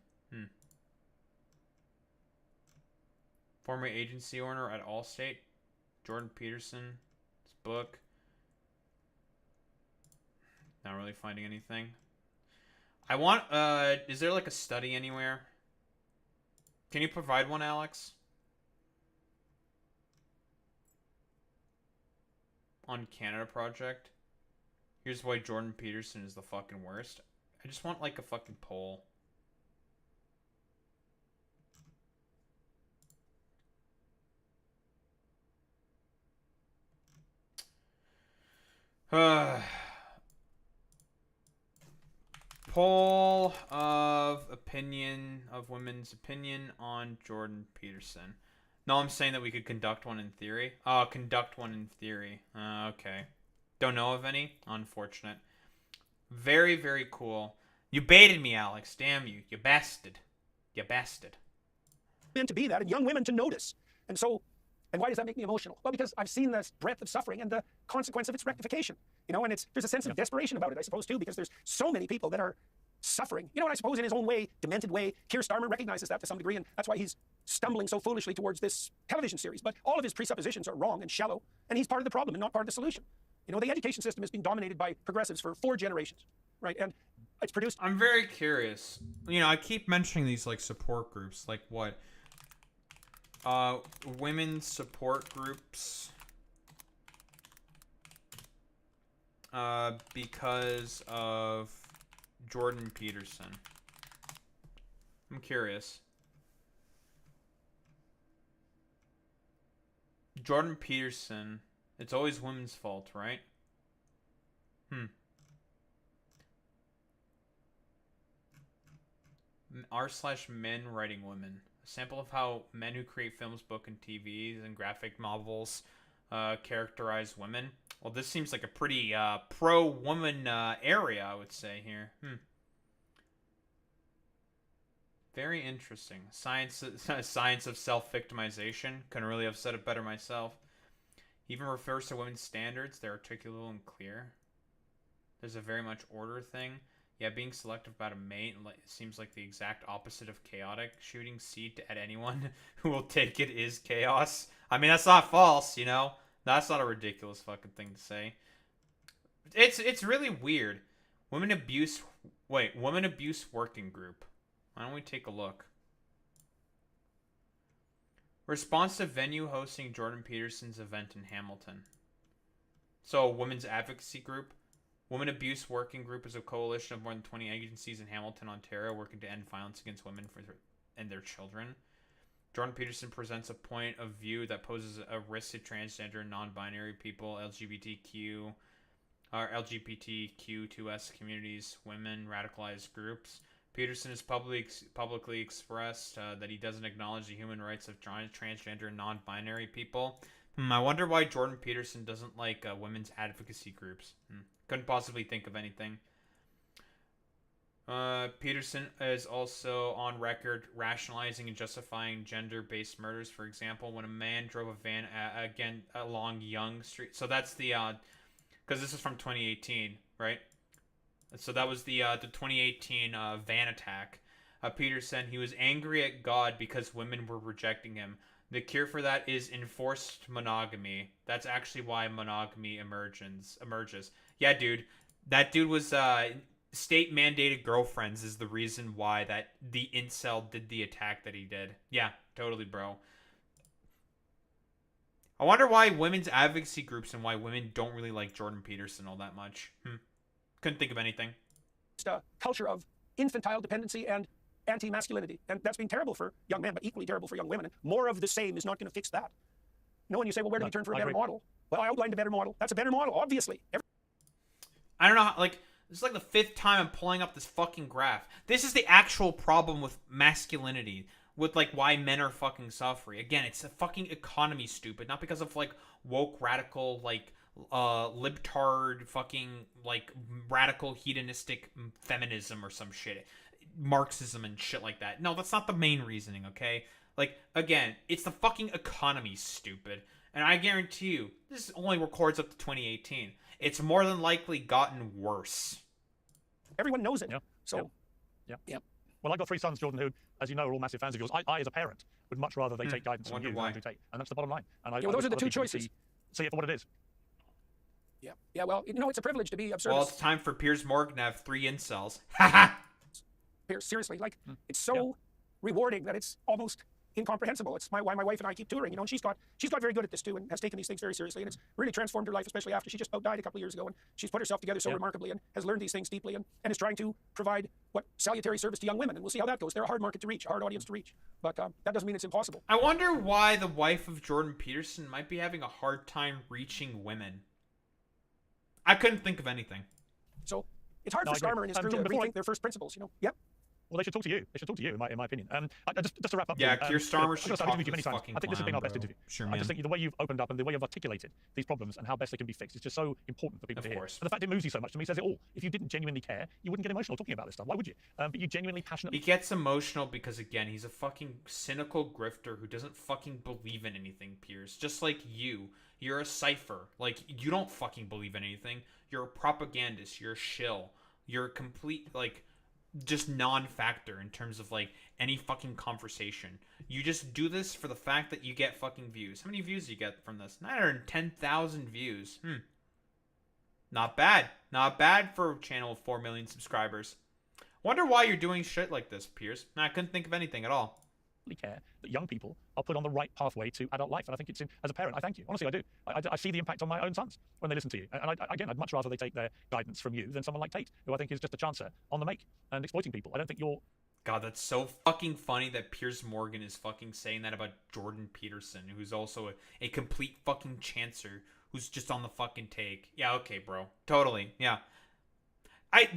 Former agency owner at Allstate. Jordan Peterson's book. Not really finding anything. I want, is there like a study anywhere? Can you provide one, Alex? On Canada Project. Here's why Jordan Peterson is the fucking worst. I just want like a fucking poll. Poll of opinion of women's opinion on Jordan Peterson. No, I'm saying that we could conduct one in theory. Oh, conduct one in theory. Okay. Don't know of any. Unfortunate. Very, very cool. You baited me, Alex. Damn you. You bastard. You bastard. Men to be that and young women to notice. And so, and why does that make me emotional? Well, because I've seen this breadth of suffering and the consequence of its rectification. You know, and there's a sense of desperation about it, I suppose, too, because there's so many people that are suffering. You know, and I suppose in his own way, demented way, Keir Starmer recognizes that to some degree, and that's why he's stumbling so foolishly towards this television series. But all of his presuppositions are wrong and shallow, and he's part of the problem and not part of the solution. You know, the education system has been dominated by progressives for 4 generations, right? And it's produced... I'm very curious. You know, I keep mentioning these, like, support groups. Like, what? Women's support groups. Because of Jordan Peterson. I'm curious. Jordan Peterson. It's always women's fault, right? R/men writing women. A sample of how men who create films, book, and TVs and graphic novels characterize women. Well, this seems like a pretty pro-woman area, I would say, here. Very interesting. Science of self-victimization. Couldn't really have said it better myself. Even refers to women's standards. They're articulable and clear. There's a very much order thing. Yeah, being selective about a mate seems like the exact opposite of chaotic. Shooting seed at anyone who will take it is chaos. I mean, that's not false, you know? That's not a ridiculous fucking thing to say. It's really weird. Women abuse working group. Why don't we take a look? Response to venue hosting Jordan Peterson's event in Hamilton. So, a women's advocacy group. Women Abuse Working Group is a coalition of more than 20 agencies in Hamilton, Ontario, working to end violence against women and their children. Jordan Peterson presents a point of view that poses a risk to transgender and non-binary people, LGBTQ2S communities, women, radicalized groups. Peterson has publicly expressed that he doesn't acknowledge the human rights of transgender and non-binary people. I wonder why Jordan Peterson doesn't like women's advocacy groups. Couldn't possibly think of anything. Peterson is also on record rationalizing and justifying gender-based murders. For example, when a man drove a van along Yonge Street. So that's the because this is from 2018, right? So that was the 2018 van attack. Peterson, he was angry at God because women were rejecting him. The cure for that is enforced monogamy. That's actually why monogamy emerges. Yeah, dude. That dude was state-mandated girlfriends is the reason why the incel did the attack that he did. Yeah, totally, bro. I wonder why women's advocacy groups and why women don't really like Jordan Peterson all that much. Couldn't think of anything. It's a culture of infantile dependency and anti-masculinity. And that's been terrible for young men, but equally terrible for young women. And more of the same is not going to fix that. You know, when you say, well, where do we turn for a better model? Well, I outlined a better model. That's a better model, obviously. I don't know how, like, this is like the 5th time I'm pulling up this fucking graph. This is the actual problem with masculinity. With, like, why men are fucking suffering. Again, it's a fucking economy, stupid. Not because of, like, woke, radical, like libtard fucking like radical hedonistic feminism or some shit, Marxism and shit like that. No, that's not the main reasoning, okay? Like, again, it's the fucking economy, stupid. And I guarantee you, this only records up to 2018. It's more than likely gotten worse. Everyone knows it. Yeah. So, yeah. Well, I've got 3 sons, Jordan, who, as you know, are all massive fans of yours. I as a parent, would much rather they take guidance from you than they take. And that's the bottom line. And well, those are the 2 choices. See it for what it is. Yeah, well, it's a privilege to be of service. Well, it's time for Piers Morgan to have 3 incels. Piers, seriously, like, it's so rewarding that it's almost incomprehensible. It's why my wife and I keep touring, and she's got very good at this too, and has taken these things very seriously, and it's really transformed her life, especially after she just about died a couple of years ago, and she's put herself together so remarkably, and has learned these things deeply, and is trying to provide what salutary service to young women, and we'll see how that goes. They're a hard market to reach, a hard audience to reach, but that doesn't mean it's impossible. I wonder why the wife of Jordan Peterson might be having a hard time reaching women. I couldn't think of anything. So it's hard for Starmer and his crew to rethink their first principles, Yep. Well, they should talk to you. They should talk to you, in my opinion. Just to wrap up. Yeah, Keir Starmer should talk to you many times. I think this has been our best interview. Sure, man. I just think the way you've opened up and the way you've articulated these problems and how best they can be fixed is just so important for people to hear. And the fact it moves you so much to me says it all. If you didn't genuinely care, you wouldn't get emotional talking about this stuff. Why would you? But you genuinely passionately. He gets emotional because, again, he's a fucking cynical grifter who doesn't fucking believe in anything, Piers. Just like you. You're a cipher. Like, you don't fucking believe in anything. You're a propagandist. You're a shill. You're a complete, like, just non-factor in terms of, like, any fucking conversation. You just do this for the fact that you get fucking views. How many views do you get from this? 910,000 views. Not bad. Not bad for a channel of 4 million subscribers. Wonder why you're doing shit like this, Piers. I couldn't think of anything at all. Care that young people are put on the right pathway to adult life, and I think it's as a parent, I thank you. Honestly, I do. I see the impact on my own sons when they listen to you, and I'd much rather they take their guidance from you than someone like Tate, who I think is just a chancer on the make and exploiting people. I don't think you're. God, that's so fucking funny that Piers Morgan is fucking saying that about Jordan Peterson, who's also a complete fucking chancer who's just on the fucking take. Yeah, okay, bro. Totally. Yeah.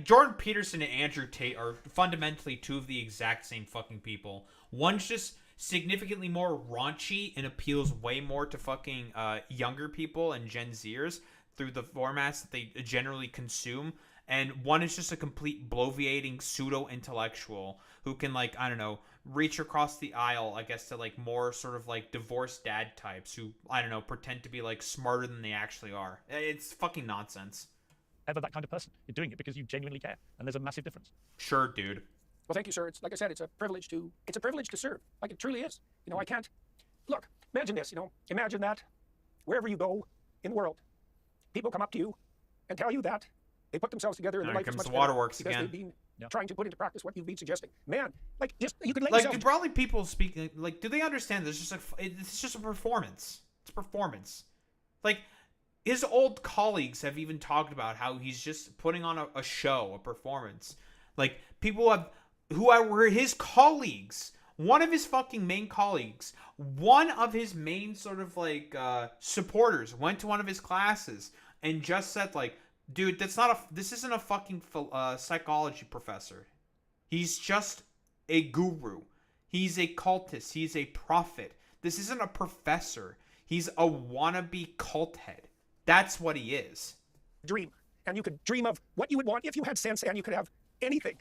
Jordan Peterson and Andrew Tate are fundamentally 2 of the exact same fucking people. One's just significantly more raunchy and appeals way more to fucking younger people and Gen Zers through the formats that they generally consume. And one is just a complete bloviating pseudo-intellectual who can, like, I don't know, reach across the aisle, I guess, to, like, more sort of, like, divorced dad types who, I don't know, pretend to be, like, smarter than they actually are. It's fucking nonsense. Ever that kind of person. You're doing it because you genuinely care, and there's a massive difference. Sure, dude. Well, thank you, sir. It's like I said, it's a privilege to serve. Like, it truly is. I can't. Look, imagine this. Imagine that wherever you go in the world, people come up to you and tell you that they put themselves together and their life is much better because they've been trying to put into practice what you've been suggesting. Man, like, just you can let yourself. Like, probably people speaking. Like, do they understand? It's just a performance. It's performance. Like. His old colleagues have even talked about how he's just putting on a show, a performance. Like, people who were his colleagues, one of his fucking main colleagues, one of his main sort of, like, supporters went to one of his classes and just said, like, dude, this isn't a fucking psychology professor. He's just a guru. He's a cultist. He's a prophet. This isn't a professor. He's a wannabe cult head. That's what he is. Dream. And you could dream of what you would want if you had sense, and you could have anything.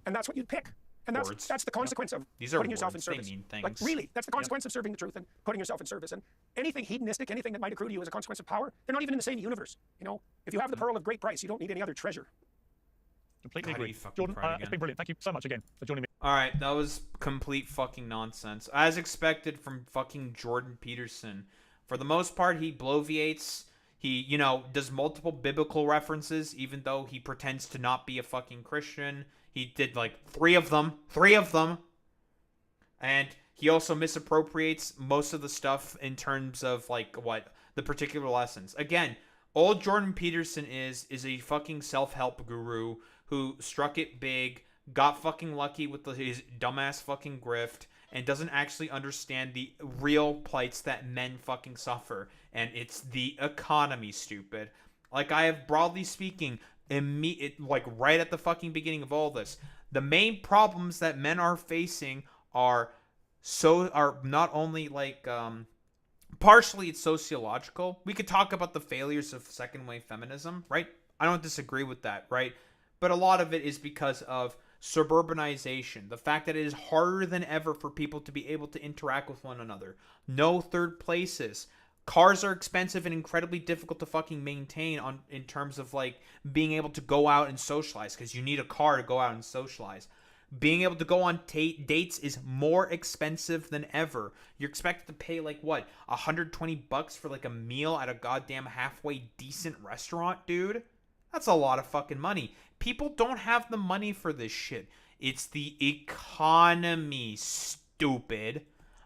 And that's what you'd pick. And that's the consequence of putting yourself in service. They mean things. Like, really, that's the consequence of serving the truth and putting yourself in service. And anything hedonistic, anything that might accrue to you as a consequence of power, they're not even in the same universe. If you have the pearl of great price, you don't need any other treasure. Completely agree. Jordan, it's been brilliant. Thank you so much again for joining me. All right, that was complete fucking nonsense. As expected from fucking Jordan Peterson. For the most part, he bloviates. He, does multiple biblical references, even though he pretends to not be a fucking Christian. He did, like, 3 of them. 3 of them. And he also misappropriates most of the stuff in terms of, like, the particular lessons. Again, old Jordan Peterson is a fucking self-help guru who struck it big, got fucking lucky with his dumbass fucking grift, and doesn't actually understand the real plights that men fucking suffer. And it's the economy, stupid. Like, I have, broadly speaking, right at the fucking beginning of all this, the main problems that men are facing are not only, like, partially it's sociological. We could talk about the failures of second wave feminism, right? I don't disagree with that, right? But a lot of it is because of suburbanization, the fact that it is harder than ever for people to be able to interact with one another. No third places. Cars are expensive and incredibly difficult to fucking maintain in terms of like being able to go out and socialize, because you need a car to go out and socialize. Being able to go on dates is more expensive than ever. You're expected to pay like what, $120 for like a meal at a goddamn halfway decent restaurant, dude? That's a lot of fucking money. People don't have the money for this shit. It's the economy, stupid.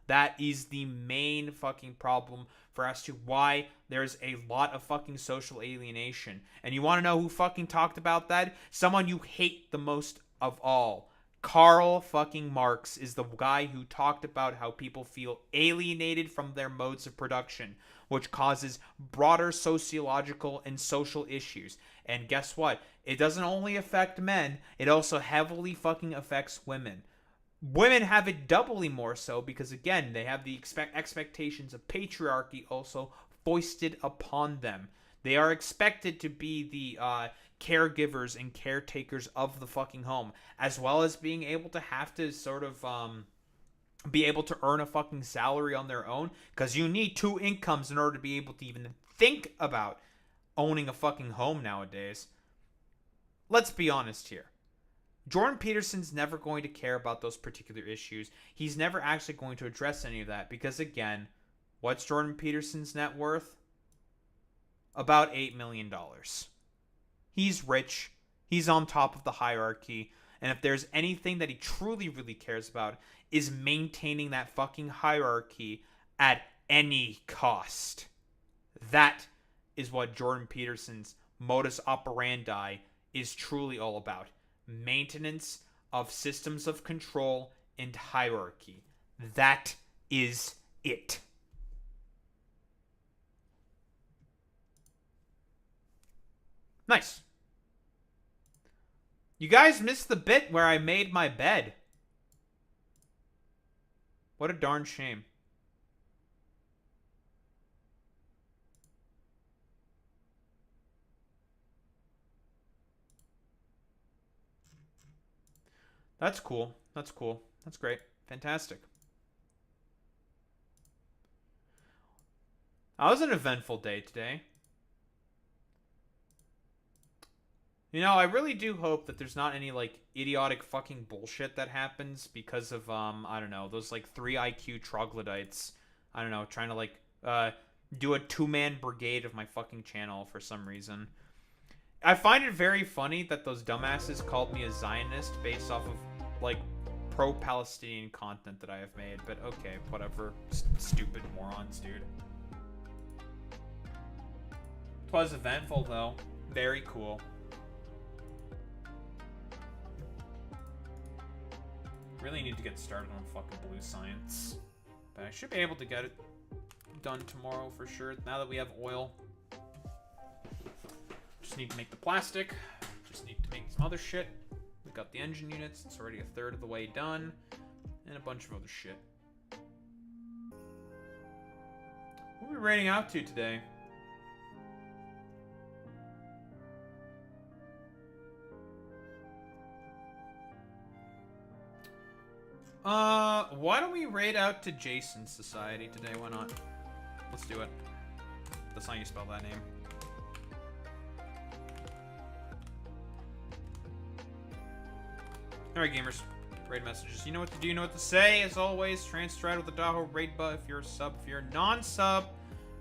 That is the main fucking problem for as to why there's a lot of fucking social alienation. And you want to know who fucking talked about that? Someone you hate the most of all. Karl fucking Marx is the guy who talked about how people feel alienated from their modes of production, which causes broader sociological and social issues. And guess what? It doesn't only affect men, it also heavily fucking affects women. Women have it doubly more so because, again, they have the expectations of patriarchy also foisted upon them. They are expected to be the caregivers and caretakers of the fucking home, as well as being able to have to sort of be able to earn a fucking salary on their own, because you need two incomes in order to be able to even think about owning a fucking home nowadays. Let's be honest here. Jordan Peterson's never going to care about those particular issues. He's never actually going to address any of that because, again, what's Jordan Peterson's net worth? About $8 million. He's rich. He's on top of the hierarchy. And if there's anything that he truly, really cares about, is maintaining that fucking hierarchy at any cost. That is what Jordan Peterson's modus operandi is truly all about. Maintenance of systems of control and hierarchy. That is it. Nice. You guys missed the bit where I made my bed. What a darn shame. That's cool. That's cool. That's great. Fantastic. That was an eventful day today. You know, I really do hope that there's not any, like, idiotic fucking bullshit that happens because of, I don't know, those, like, 3 IQ troglodytes, I don't know, trying to, like, do a 2-man brigade of my fucking channel for some reason. I find it very funny that those dumbasses called me a Zionist based off of, like, pro-Palestinian content that I have made, but okay, whatever. Stupid morons, dude. It was eventful, though. Very cool. Really need to get started on fucking blue science. But I should be able to get it done tomorrow for sure, now that we have oil. Just need to make the plastic. Just need to make some other shit. We've got the engine units. It's already a third of the way done. And a bunch of other shit. What are we rating out to today? Why don't we raid out to Jason's Society today? Why not? Let's do it. That's how you spell that name. Alright, gamers. Raid messages. You know what to do, you know what to say. As always, Transtride with the Daho raid butt if you're a sub. If you're a non-sub,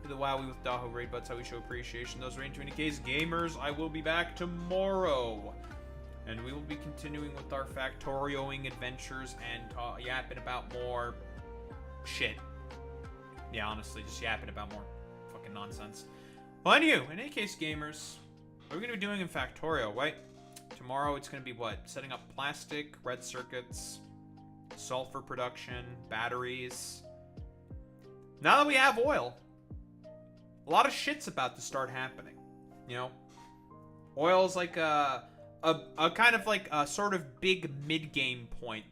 do the WoWie with Daho raid butts. How we show appreciation. Those are in 20K's gamers. I will be back tomorrow. And we will be continuing with our factorioing adventures and yapping about more shit. Yeah, honestly, just yapping about more fucking nonsense. Well, anywho, in any case, gamers, what are we going to be doing in Factorio, right? Tomorrow it's going to be what? Setting up plastic, red circuits, sulfur production, batteries. Now that we have oil, a lot of shit's about to start happening. You know? Oil is like a kind of like a sort of big mid-game point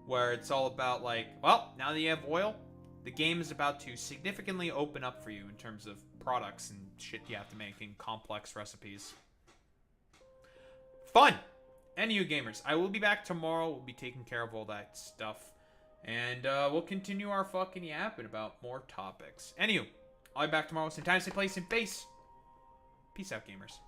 where it's all about like, well, now that you have oil, the game is about to significantly open up for you in terms of products and shit you have to make and complex recipes. Fun! Any you gamers, I will be back tomorrow. We'll be taking care of all that stuff. And we'll continue our fucking yapping about more topics. Anywho, I'll be back tomorrow. Same time, same place, same face. Peace out, gamers.